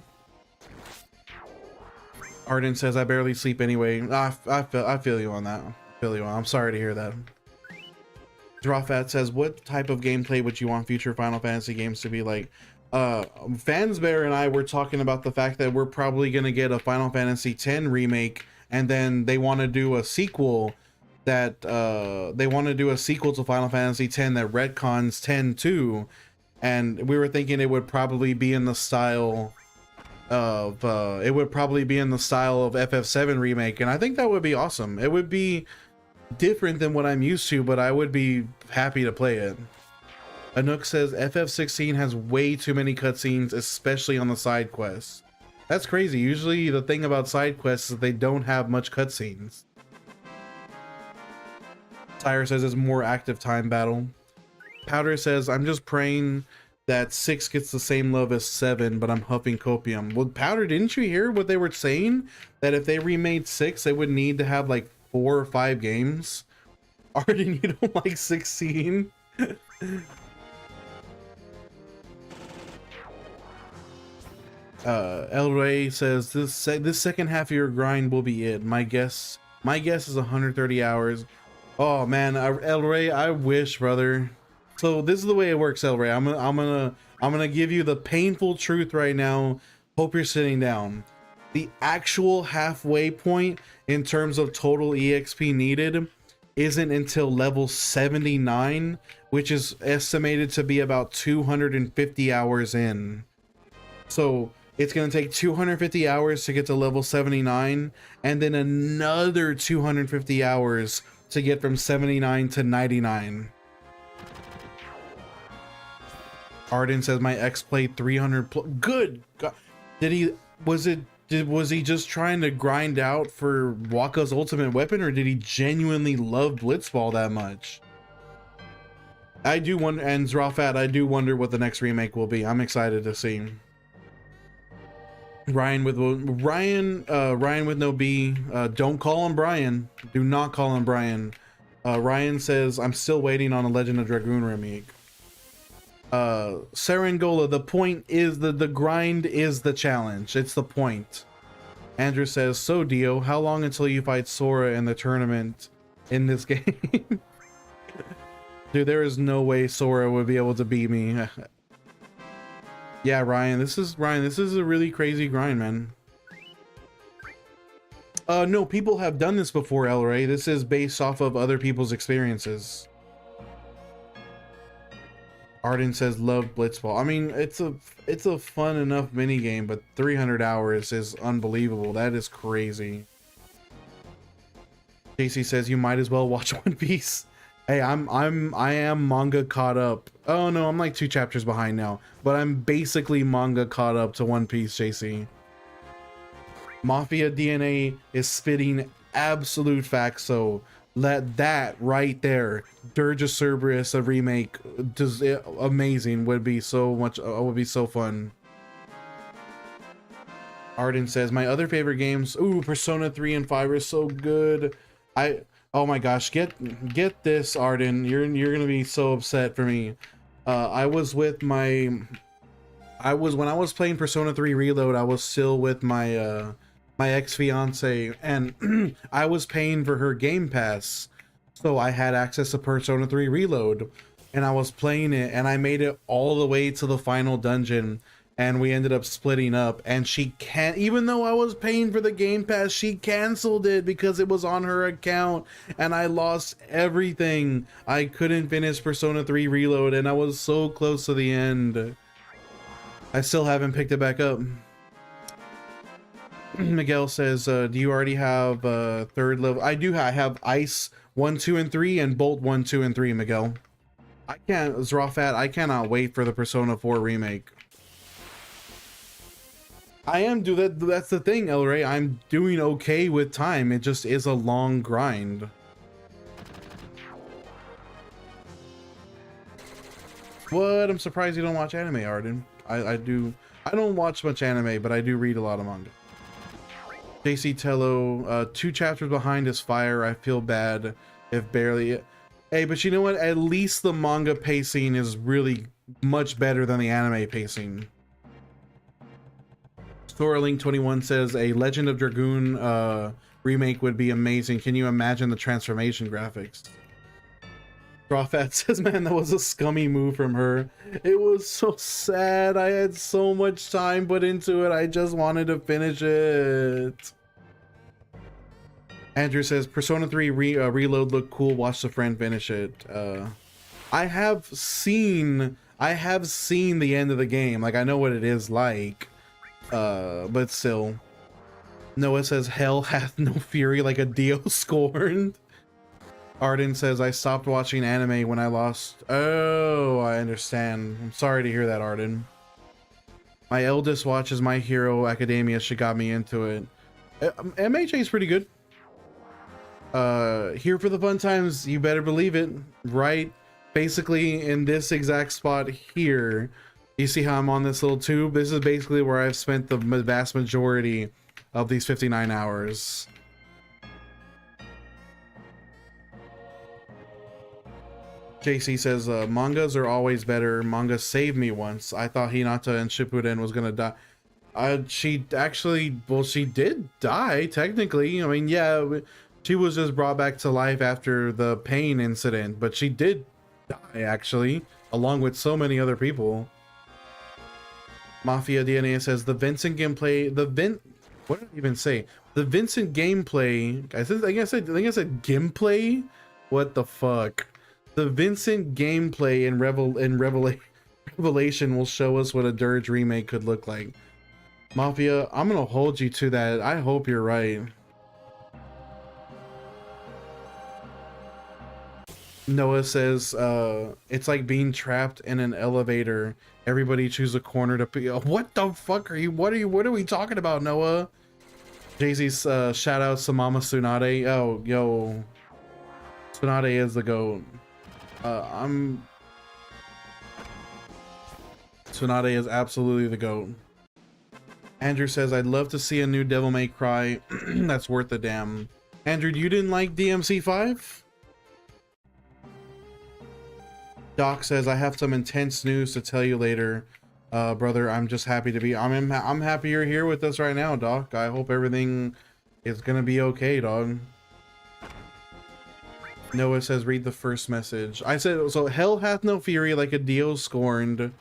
Arden says I barely sleep anyway. I feel you on that. I'm sorry to hear that. Drawfat says, what type of gameplay would you want future Final Fantasy games to be like? Fansbear and I were talking about the fact that we're probably going to get a Final Fantasy X remake, and then they want to do a sequel that to Final Fantasy X that retcons 10 too, and we were thinking it would probably be in the style of FF7 remake, and I think that would be awesome. It would be different than what I'm used to, but I would be happy to play it. Anook says FF16 has way too many cutscenes, especially on the side quests. That's crazy. Usually the thing about side quests is they don't have much cutscenes. Tyre says it's more active time battle. Powder says I'm just praying that 6 gets the same love as 7, but I'm huffing copium. Well, Powder, didn't you hear what they were saying? That if they remade 6, they would need to have like 4 or 5 games. Arden, you don't like 16? El Rey says this second half of your grind will be it. My guess is 130 hours. Oh man, El Rey, I wish, brother. So this is the way it works, El Rey. I'm gonna give you the painful truth right now. Hope you're sitting down. The actual halfway point in terms of total EXP needed isn't until level 79, which is estimated to be about 250 hours in. So it's going to take 250 hours to get to level 79, and then another 250 hours to get from 79 to 99. Arden says my ex played 300 good God. Was he just trying to grind out for Wakka's ultimate weapon, or did he genuinely love Blitzball that much? I do wonder, and Zrawfat, I do wonder what the next remake will be. I'm excited to see. Ryan with no B. Don't call him Brian. Do not call him Brian. Ryan says I'm still waiting on a Legend of Dragoon remake. Serengola, the point is the grind is the challenge. It's the point. Andrew says, so Dio, how long until you fight Sora in the tournament in this game? Dude, there is no way Sora would be able to beat me. Yeah, Ryan, this is a really crazy grind, man. No, people have done this before, El Rey. This is based off of other people's experiences. Arden says love Blitzball. I mean, it's a fun enough mini game, but 300 hours is unbelievable. That is crazy. JC says you might as well watch One Piece. Hey, I am manga caught up. Oh no, I'm like 2 chapters behind now, but I'm basically manga caught up to One Piece, JC. Mafia DNA is spitting absolute facts, so That right there, Dirge of Cerberus, a remake, just amazing. Would be so much. Would be so fun. Arden says my other favorite games. Ooh, Persona 3 and 5 are so good. Oh my gosh, get this, Arden. You're gonna be so upset for me. I was with my. When I was playing Persona 3 Reload, I was still with my my ex-fiance, and I was paying for her Game Pass, so I had access to Persona 3 Reload, and I was playing it, and I made it all the way to the final dungeon, and we ended up splitting up, and she can't, even though I was paying for the Game Pass, she canceled it because it was on her account, and I lost everything. I couldn't finish Persona 3 Reload, and I was so close to the end. I still haven't picked it back up. Miguel says, do you already have third level? I do. I have Ice 1, 2, and 3 and Bolt 1, 2, and 3, Miguel. I can't, Zrawfat, I cannot wait for the Persona 4 remake. I am that's the thing, El Rey. I'm doing okay with time. It just is a long grind. What? I'm surprised you don't watch anime, Arden. I do. I don't watch much anime, but I do read a lot of manga. JC Tello, 2 chapters behind is fire. I feel bad if barely. Hey, but you know what? At least the manga pacing is really much better than the anime pacing. Thorlink21 says a Legend of Dragoon remake would be amazing. Can you imagine the transformation graphics? Drawfat says, man, that was a scummy move from her. It was so sad. I had so much time put into it. I just wanted to finish it. Andrew says, Persona 3 Reload looked cool. Watch the friend finish it. I have seen the end of the game. Like, I know what it is like. But still. Noah says, hell hath no fury like a Dio scorned. Arden says, I stopped watching anime when I lost. Oh, I understand. I'm sorry to hear that, Arden. My eldest watches My Hero Academia. She got me into it. MHA is pretty good. Here for the fun times, you better believe it. Right? Basically, in this exact spot here, you see how I'm on this little tube? This is basically where I've spent the vast majority of these 59 hours. JC says, mangas are always better. Manga saved me once. I thought Hinata and Shippuden was gonna die. She actually, well, she did die, technically. I mean, yeah, she was just brought back to life after the pain incident, but she did die, actually, along with so many other people. Mafia DNA says, the Vincent gameplay, what did I even say? The Vincent gameplay, I think I said gameplay? What the fuck? The Vincent gameplay in Revelation will show us what a Dirge remake could look like. Mafia, I'm gonna hold you to that. I hope you're right. Noah says, it's like being trapped in an elevator. Everybody choose a corner to pick. What the fuck are you? What are we talking about, Noah? Jay-Z's shout out to Mama Tsunade. Oh, yo, Tsunade is the GOAT. Tsunade is absolutely the GOAT. Andrew says, I'd love to see a new Devil May Cry. That's worth the damn. Andrew, you didn't like DMC5? Doc says, I have some intense news to tell you later. Brother, I'm just happy to be, I'm happy you're here with us right now, Doc. I hope everything is gonna be okay, dog. Noah says, read the first message. I said, so hell hath no fury like a Dio scorned.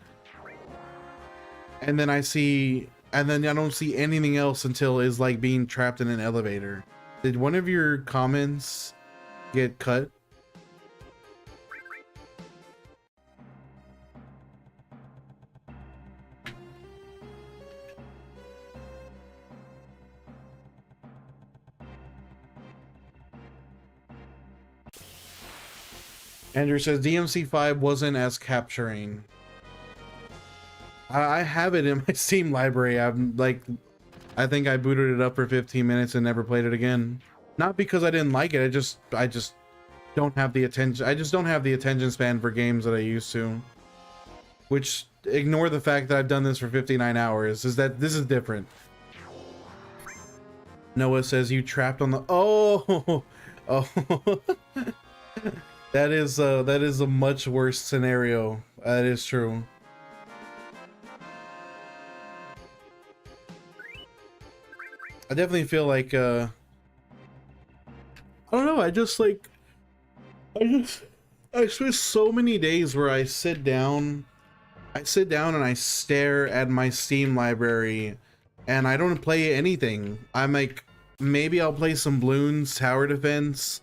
And then I don't see anything else until is like being trapped in an elevator. Did one of your comments get cut? Andrew says DMC5 wasn't as capturing. I have it in my Steam library. I think I booted it up for 15 minutes and never played it again. Not because I didn't like it. I just don't have the attention. I just don't have the attention span for games that I used to. Which, ignore the fact that I've done this for 59 hours. Is that this is different. Noah says you trapped on the. Oh, oh. That is a much worse scenario. That is true. I definitely feel like I don't know, I spent so many days where I sit down and I stare at my Steam library and I don't play anything. I'm like, maybe I'll play some Bloons Tower Defense.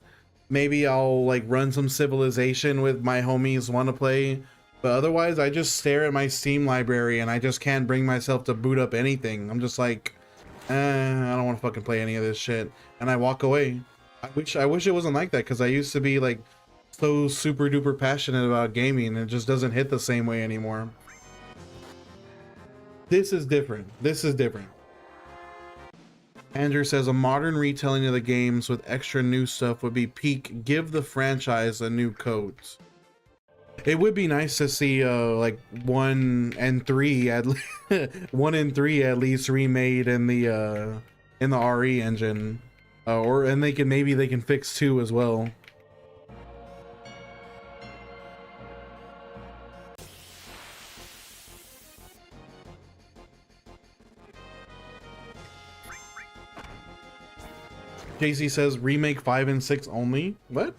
Maybe I'll like run some Civilization with my homies want to play. But otherwise, I just stare at my Steam library and I just can't bring myself to boot up anything. I'm just like, I don't want to fucking play any of this shit. And I walk away. I wish it wasn't like that, because I used to be like so super duper passionate about gaming and it just doesn't hit the same way anymore. This is different. This is different. Andrew says a modern retelling of the games with extra new stuff would be peak. Give the franchise a new coat. It would be nice to see like 1 and 3 at 1 and 3 at least remade in the RE engine, and maybe they can fix 2 as well. JC says remake 5 and 6 only. What?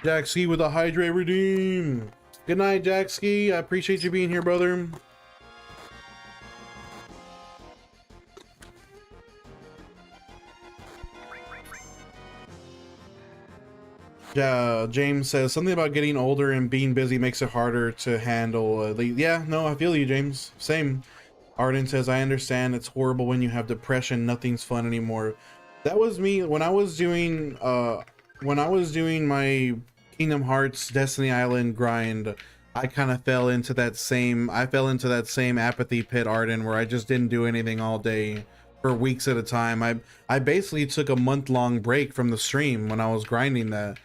Jack Ski with a hydrate redeem. Good night, Jack Ski. I appreciate you being here, brother. James says something about getting older and being busy makes it harder to handle. Yeah, no, I feel you, James. Same. Arden says, I understand it's horrible when you have depression. Nothing's fun anymore. That was me when I was doing my Kingdom Hearts Destiny Island grind. I kind of fell into that same apathy pit, Arden, where I just didn't do anything all day for weeks at a time. I basically took a month-long break from the stream when I was grinding that,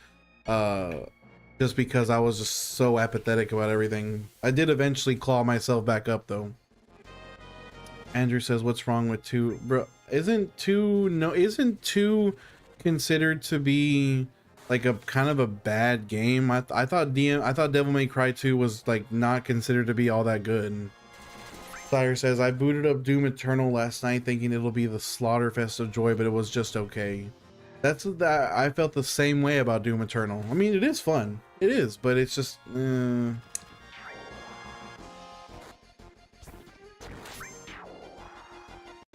just because I was just so apathetic about everything. I did eventually claw myself back up though. Andrew says, what's wrong with 2? Bro, isn't 2 considered to be like a kind of a bad game? I thought Devil May Cry 2 was like not considered to be all that good. Sire says, I booted up Doom Eternal last night thinking it'll be the Slaughterfest of joy, but it was just okay. I felt the same way about Doom Eternal. I mean, it is fun. It is, but it's just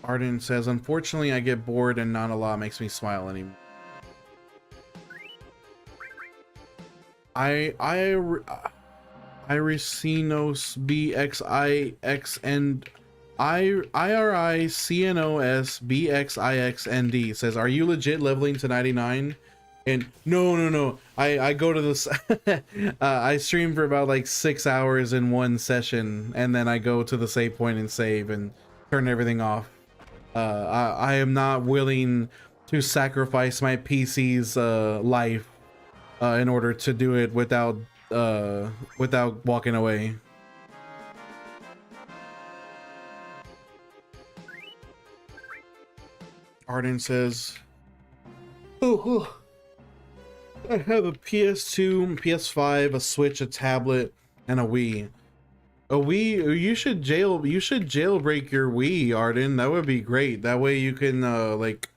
Arden says, unfortunately, I get bored and not a lot makes me smile anymore. Iricinos BXIX and IRICNOS BXIXND says, are you legit leveling to 99? And no. I go to this I stream for about like 6 hours in one session, and then I go to the save point and save and turn everything off. I am not willing to sacrifice my PC's life in order to do it without walking away. Arden says, oh, I have a PS2, PS5, a Switch, a tablet, and a Wii. A Wii, you should jailbreak your Wii, Arden. That would be great. That way you can like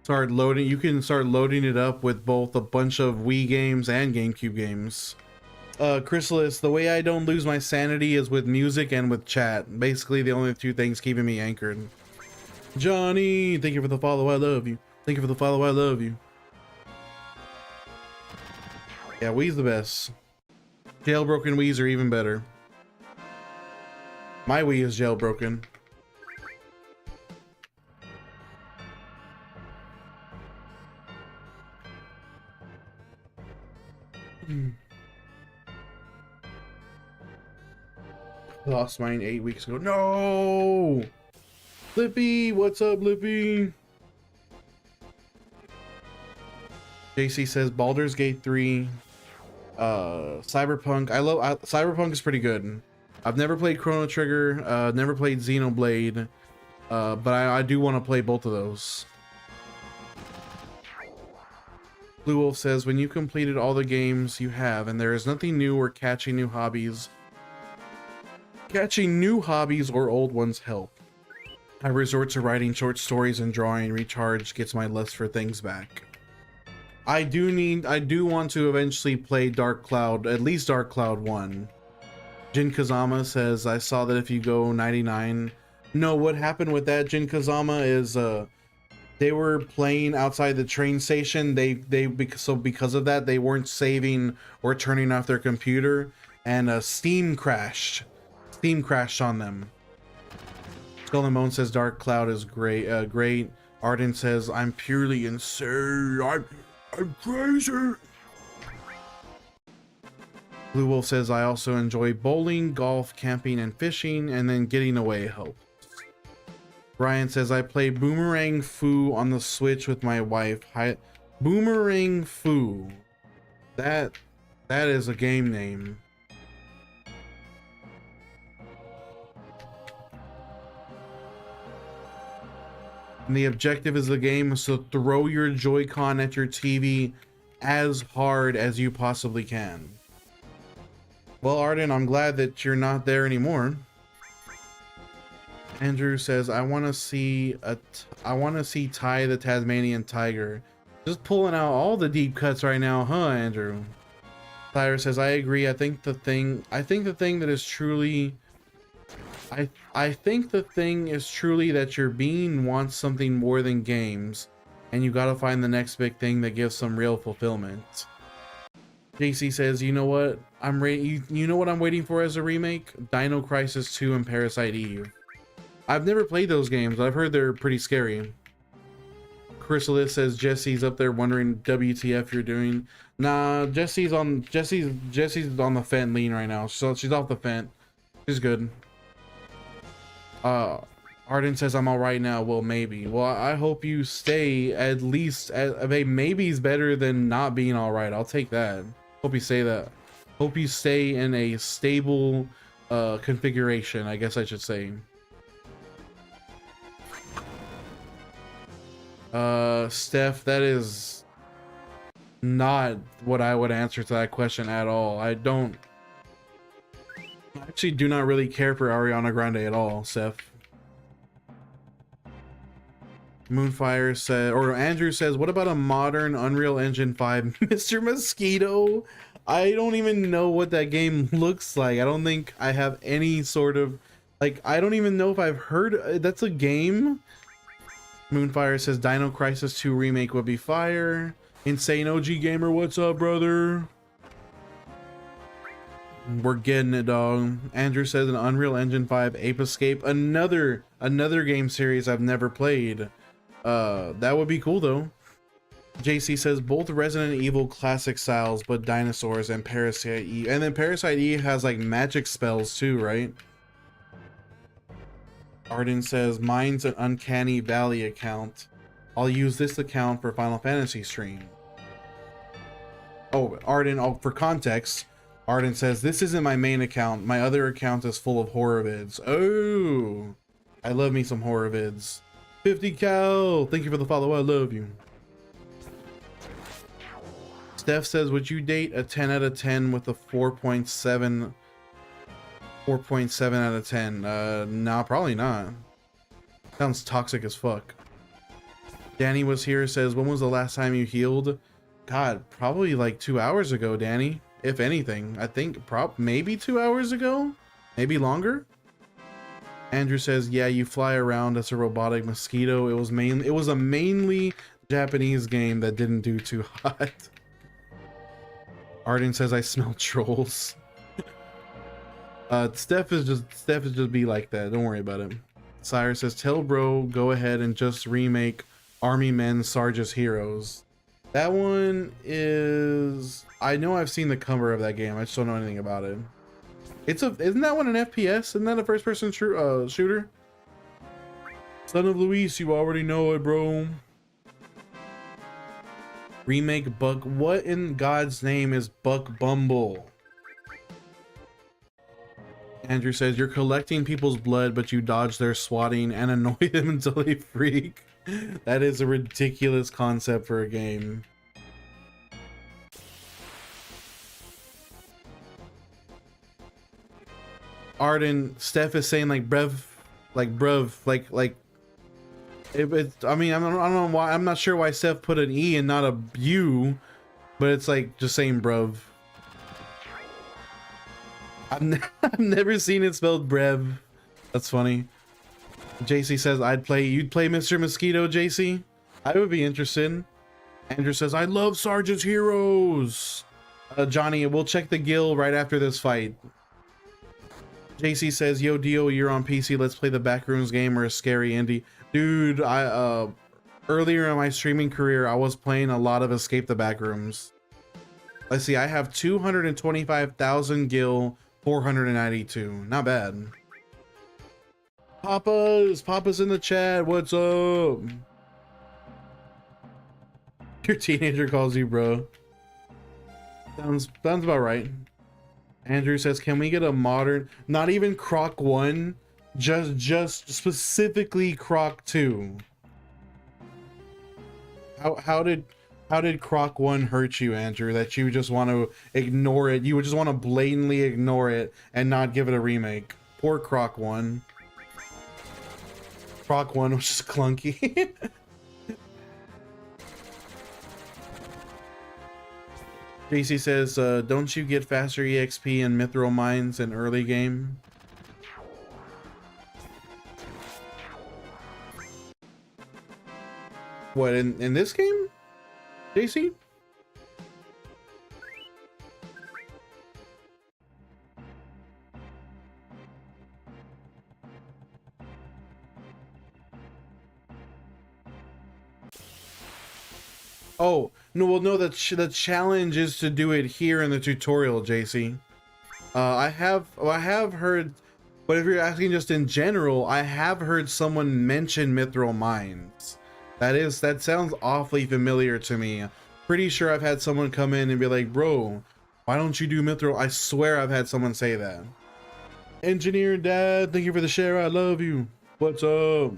start loading it up with both a bunch of Wii games and GameCube games. Chrysalis, the way I don't lose my sanity is with music and with chat. Basically the only 2 things keeping me anchored. Johnny, thank you for the follow, I love you. Thank you for the follow, I love you. Yeah, Wii's the best. Jailbroken Wii's are even better. My Wii is jailbroken. Lost mine 8 weeks ago. No! Lippy, what's up, Lippy? JC says Baldur's Gate 3, Cyberpunk. Cyberpunk is pretty good. I've never played Chrono Trigger, never played Xenoblade, but I do want to play both of those. Blue Wolf says, when you completed all the games you have and there is nothing new or catching new hobbies or old ones help. I resort to writing short stories and drawing. Recharge gets my lust for things back. I do want to eventually play Dark Cloud, at least Dark Cloud 1. Jin Kazama says, I saw that if you go 99. No, what happened with that, Jin Kazama, is they were playing outside the train station. Because of that, they weren't saving or turning off their computer, and Steam crashed. Steam crashed on them. Skull and Bone says Dark Cloud is great. Great. Arden says I'm purely insane. I'm crazy. Blue Wolf says I also enjoy bowling, golf, camping, and fishing, and then getting away helps. Brian says I play Boomerang Fu on the Switch with my wife. Boomerang Fu. That is a game name. And the objective is the game is to throw your Joy-Con at your TV as hard as you possibly can. Well, Arden, I'm glad that you're not there anymore. Andrew says, I want to see Ty the Tasmanian Tiger. Just pulling out all the deep cuts right now, huh, Andrew? Tyler says, I agree. I think the thing that is truly I think the thing is truly that your being wants something more than games, and you gotta find the next big thing that gives some real fulfillment. JC says, you know what I'm waiting for as a remake? Dino Crisis 2 and Parasite Eve. I've never played those games. I've heard they're pretty scary. Chrysalis says Jesse's up there wondering WTF you're doing. Nah, Jesse's on the Fent lean right now, so she's off the Fent. She's good. Arden says I'm all right now. Well, maybe. Well, I hope you stay at least maybe's better than not being all right. I'll take that. Hope you say that. Hope you stay in a stable configuration, I guess I should say. Steph, that is not what I would answer to that question at all. I actually do not really care for Ariana Grande at all, Steph. Moonfire said, or Andrew says, what about a modern Unreal Engine 5 Mr. Mosquito? I don't even know what that game looks like. I don't think I have any sort of, like, I don't even know if I've heard, that's a game? Moonfire says Dino Crisis 2 remake would be fire. Insane OG Gamer, what's up, brother? We're getting it, dog. Andrew says an Unreal Engine 5 Ape Escape, another game series I've never played. That would be cool though. JC says both Resident Evil classic styles, but dinosaurs and Parasite Eve. And then Parasite Eve has like magic spells too, right? Arden says mine's an Uncanny Valley account. I'll use this account for Final Fantasy stream. Oh, Arden, for context, Arden says this isn't my main account. My other account is full of horror vids. Oh, I love me some horror vids. 50 Cal, thank you for the follow. I love you. Steph says, would you date a 10 out of 10 with a 4.7 out of 10? Nah, probably not. Sounds toxic as fuck. Danny was here, says, when was the last time you healed? God, probably like 2 hours ago, Danny. If anything, I think maybe 2 hours ago, maybe longer. Andrew says, yeah, you fly around as a robotic mosquito. It was a mainly Japanese game that didn't do too hot. Arden says I smell trolls. Steph is just be like that. Don't worry about it. Sire says, tell bro, go ahead and just remake Army Men Sarge's Heroes. That one is, I know I've seen the cover of that game. I just don't know anything about it. Isn't that one an FPS? Isn't that a first person shooter? Son of Luis, you already know it, bro. Remake Buck. What in God's name is Buck Bumble? Andrew says you're collecting people's blood, but you dodge their swatting and annoy them until they freak. That is a ridiculous concept for a game. Arden, Steph is saying like brev, like bruv, like. I mean, I don't know why. I'm not sure why Steph put an E and not a U, but it's like just saying bruv. I've never seen it spelled brev. That's funny. JC says you'd play Mr. Mosquito, JC? I would be interested. Andrew says I love Sergeant's Heroes. Johnny, we'll check the guild right after this fight. JC says, yo Dio, you're on PC, let's play the Backrooms game or a scary indie. Dude, I earlier in my streaming career I was playing a lot of Escape the Backrooms. Let's see, I have 225,000 gil, 492. Not bad. Papa's in the chat. What's up? Your teenager calls you bro. Sounds about right. Andrew says, can we get a modern, not even Croc 1, just specifically Croc 2? How did Croc 1 hurt you, Andrew, that you just want to ignore it? You would just want to blatantly ignore it and not give it a remake. Poor Croc 1. Croc 1 was just clunky. JC says, don't you get faster EXP in Mithril Mines in early game? What, in this game? JC? Oh, no, well, no, the challenge is to do it here in the tutorial, JC. I have heard, but if you're asking just in general, I have heard someone mention Mithril Mines. That sounds awfully familiar to me. Pretty sure I've had someone come in and be like, bro, why don't you do Mithril? I swear I've had someone say that. Engineer Dad, thank you for the share. I love you. What's up?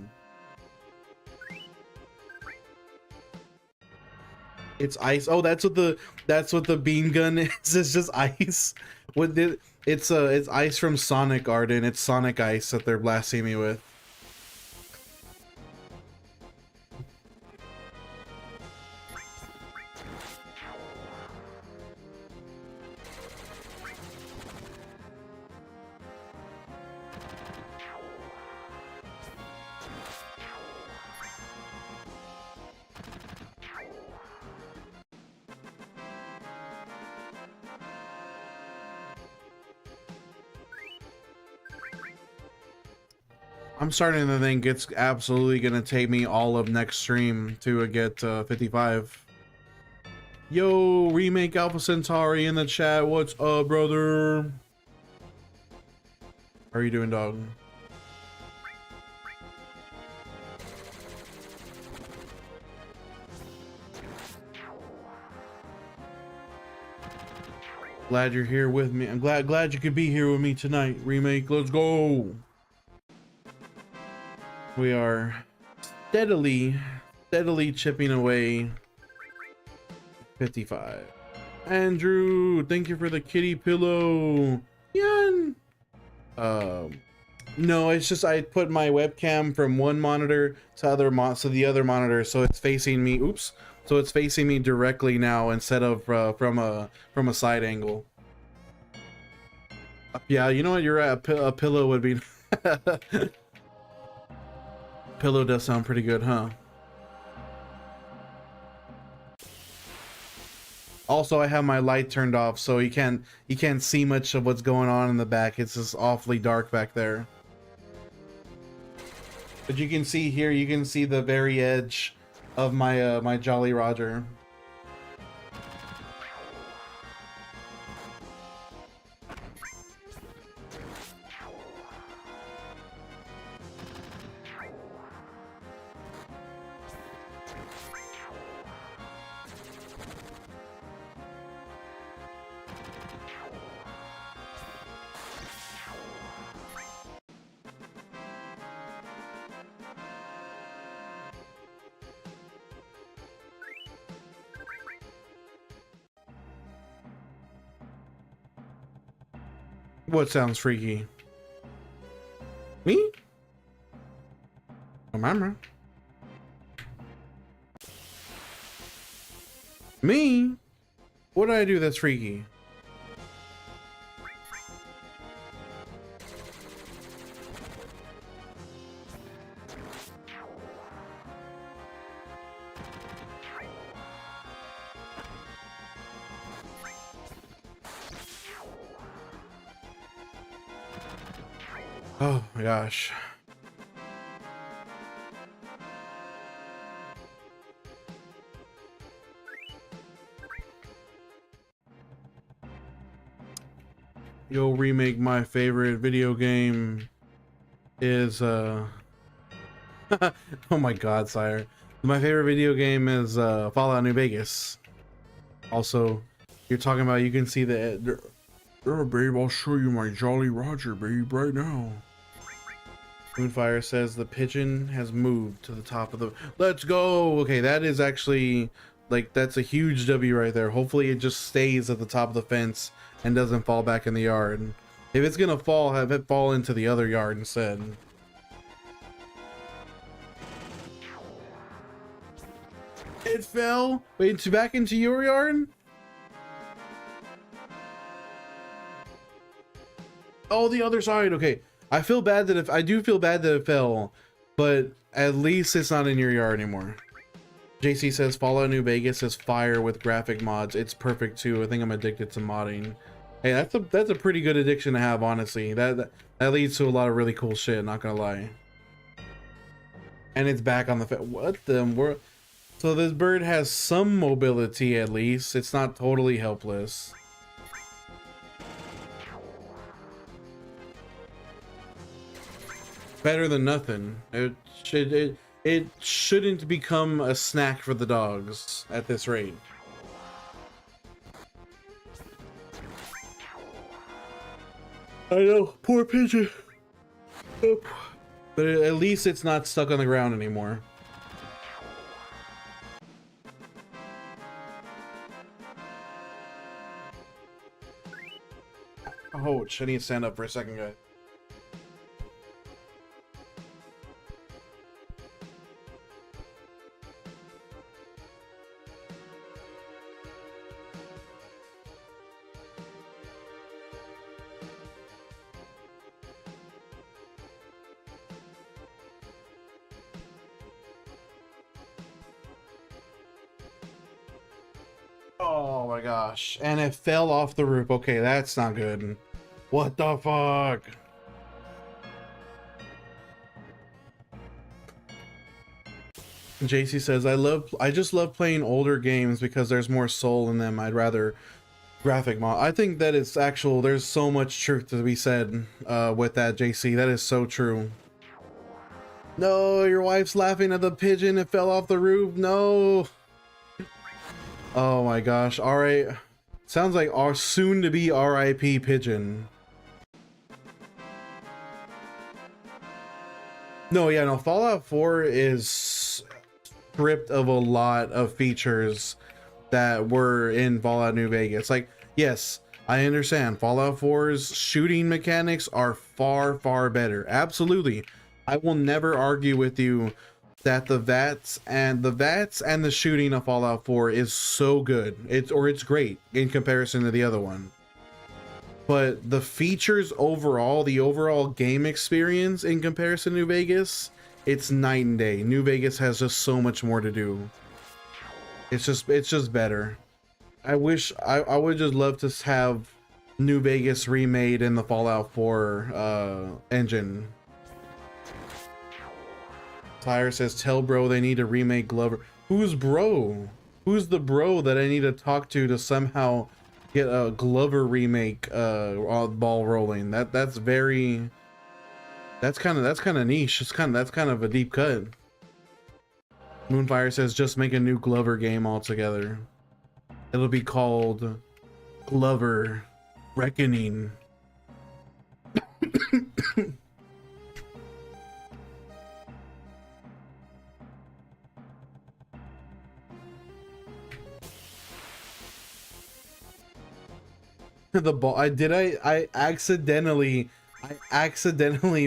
It's ice. Oh, that's what the beam gun is. It's just ice. It's ice from Sonic, Arden. It's Sonic ice that they're blasting me with. I'm starting to think it's absolutely gonna take me all of next stream to get 55. Yo, Remake Alpha Centauri in the chat. What's up, brother? How are you doing, dog? Glad you're here with me. I'm glad you could be here with me tonight. Remake, let's go. We are steadily chipping away. 55. Andrew, thank you for the kitty pillow. Yan. No, it's just I put my webcam from one monitor to the other monitor, so it's facing me. Oops. So it's facing me directly now instead of from a side angle. Yeah, you know what? You're right. A pillow would be. Pillow does sound pretty good, huh? Also, I have my light turned off, so you can't see much of what's going on in the back. It's just awfully dark back there. But you can see here, you can see the very edge of my my Jolly Roger. What sounds freaky? Me? Remember? Me? What did I do that's freaky? Oh my gosh. You'll remake my favorite video game is oh my god, sire. My favorite video game is Fallout New Vegas. Also, you're talking about you can see the oh babe, I'll show you my Jolly Roger, babe, right now. Moonfire says the pigeon has moved to the top of the let's go. Okay, that is actually like that's a huge W right there. Hopefully it just stays at the top of the fence and doesn't fall back in the yard. If it's gonna fall, have it fall into the other yard instead. It fell. Wait, it's back into your yard? Oh, the other side. Okay. I feel bad that I do feel bad that it fell, but at least it's not in your yard anymore. JC says Fallout New Vegas is fire with graphic mods. It's perfect too. I think I'm addicted to modding. Hey, that's a pretty good addiction to have, honestly. That leads to a lot of really cool shit, not gonna lie. And it's back on the what the world? So this bird has some mobility at least. It's not totally helpless. Better than nothing. It shouldn't become a snack for the dogs at this rate. I know, poor pigeon. But at least it's not stuck on the ground anymore. Oh, I need to stand up for a second, guys. Oh my gosh. And it fell off the roof. Okay, that's not good. What the fuck? JC says, I just love playing older games because there's more soul in them. I'd rather graphic mod. I think that it's actual, there's so much truth to be said with that, JC. That is so true. No, your wife's laughing at the pigeon. It fell off the roof. No. Oh my gosh. All right. Sounds like our soon to be RIP pigeon. No, yeah, no. Fallout 4 is stripped of a lot of features that were in Fallout New Vegas. Like, yes, I understand Fallout 4's shooting mechanics are far, far better. Absolutely. I will never argue with you that the VATS and the shooting of Fallout 4 is so good. It's great in comparison to the other one. But the features overall, the overall game experience in comparison to New Vegas, it's night and day. New Vegas has just so much more to do. It's just better. I wish I would just love to have New Vegas remade in the Fallout 4 engine. Tyre says, tell bro they need to remake Glover. Who's bro? Who's the bro that I need to talk to somehow get a Glover remake ball rolling? That's kind of niche. That's kind of a deep cut. Moonfire says, just make a new Glover game altogether. It'll be called Glover Reckoning. The ball. I accidentally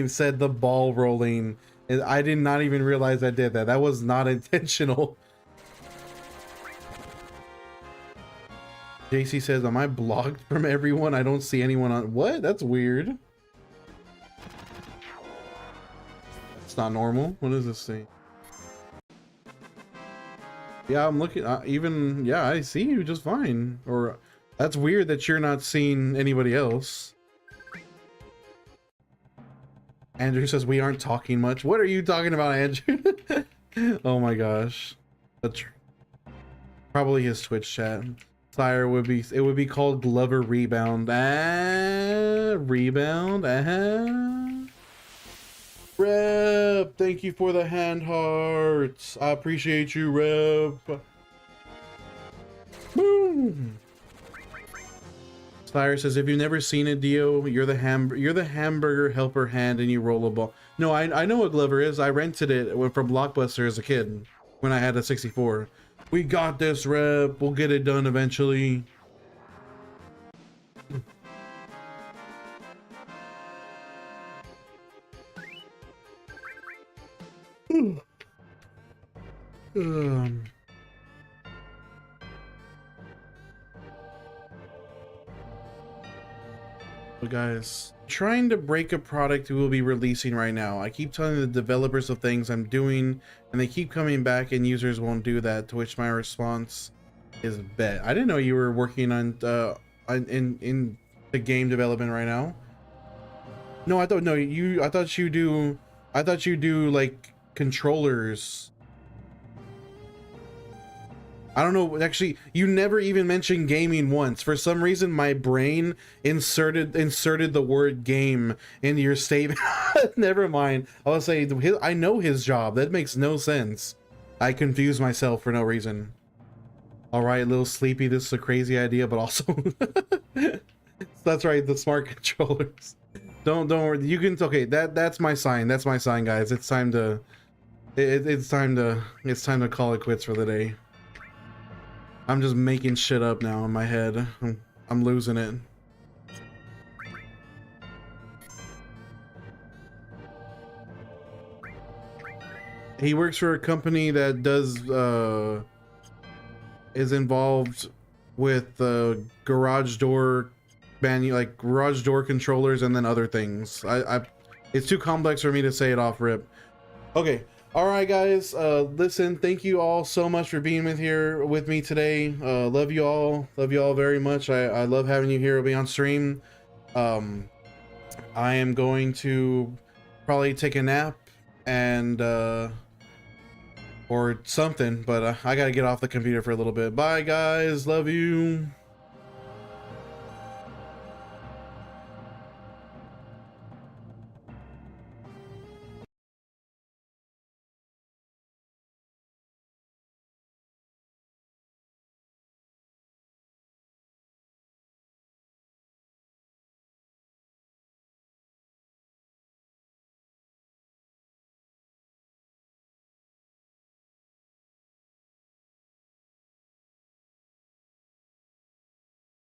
said the ball rolling. And I did not even realize I did that. That was not intentional. JC says, am I blocked from everyone? I don't see anyone on. What? That's weird. It's not normal. What is this thing? Yeah, I'm looking. Even, yeah, I see you just fine. Or that's weird that you're not seeing anybody else. Andrew says we aren't talking much. What are you talking about, Andrew? Oh my gosh. That's probably his Twitch chat. Sire would be, it would be called Glover Rebound. Rebound. Rep, thank you for the hand hearts. I appreciate you, Rep. Boom. Sire says, if you've never seen it, Dio, you're the hamburger helper hand and you roll a ball. No, I know what Glover is. I rented it from Blockbuster as a kid when I had a 64. We got this, Rep. We'll get it done eventually. But guys, trying to break a product we will be releasing right now. I keep telling the developers of things I'm doing, and they keep coming back, and users won't do that. To which my response is bet. I didn't know you were working on in the game development right now. No, I thought you do like controllers. I don't know, actually, you never even mentioned gaming once. For some reason, my brain inserted the word game into your statement. Never mind. I was saying, I know his job. That makes no sense. I confused myself for no reason. All right, little sleepy, this is a crazy idea, but also... That's right, the smart controllers. Don't worry, you can, okay, that's my sign. That's my sign, guys. It's time to... It's time to call it quits for the day. I'm just making shit up now in my head. I'm losing it. He works for a company that does is involved with garage door garage door controllers and then other things. It's too complex for me to say it off rip. Okay. All right, guys, listen, thank you all so much for being here with me today. Love you all very much. I love having you here on stream. I am going to probably take a nap and or something, but I gotta get off the computer for a little bit. Bye, guys. Love you.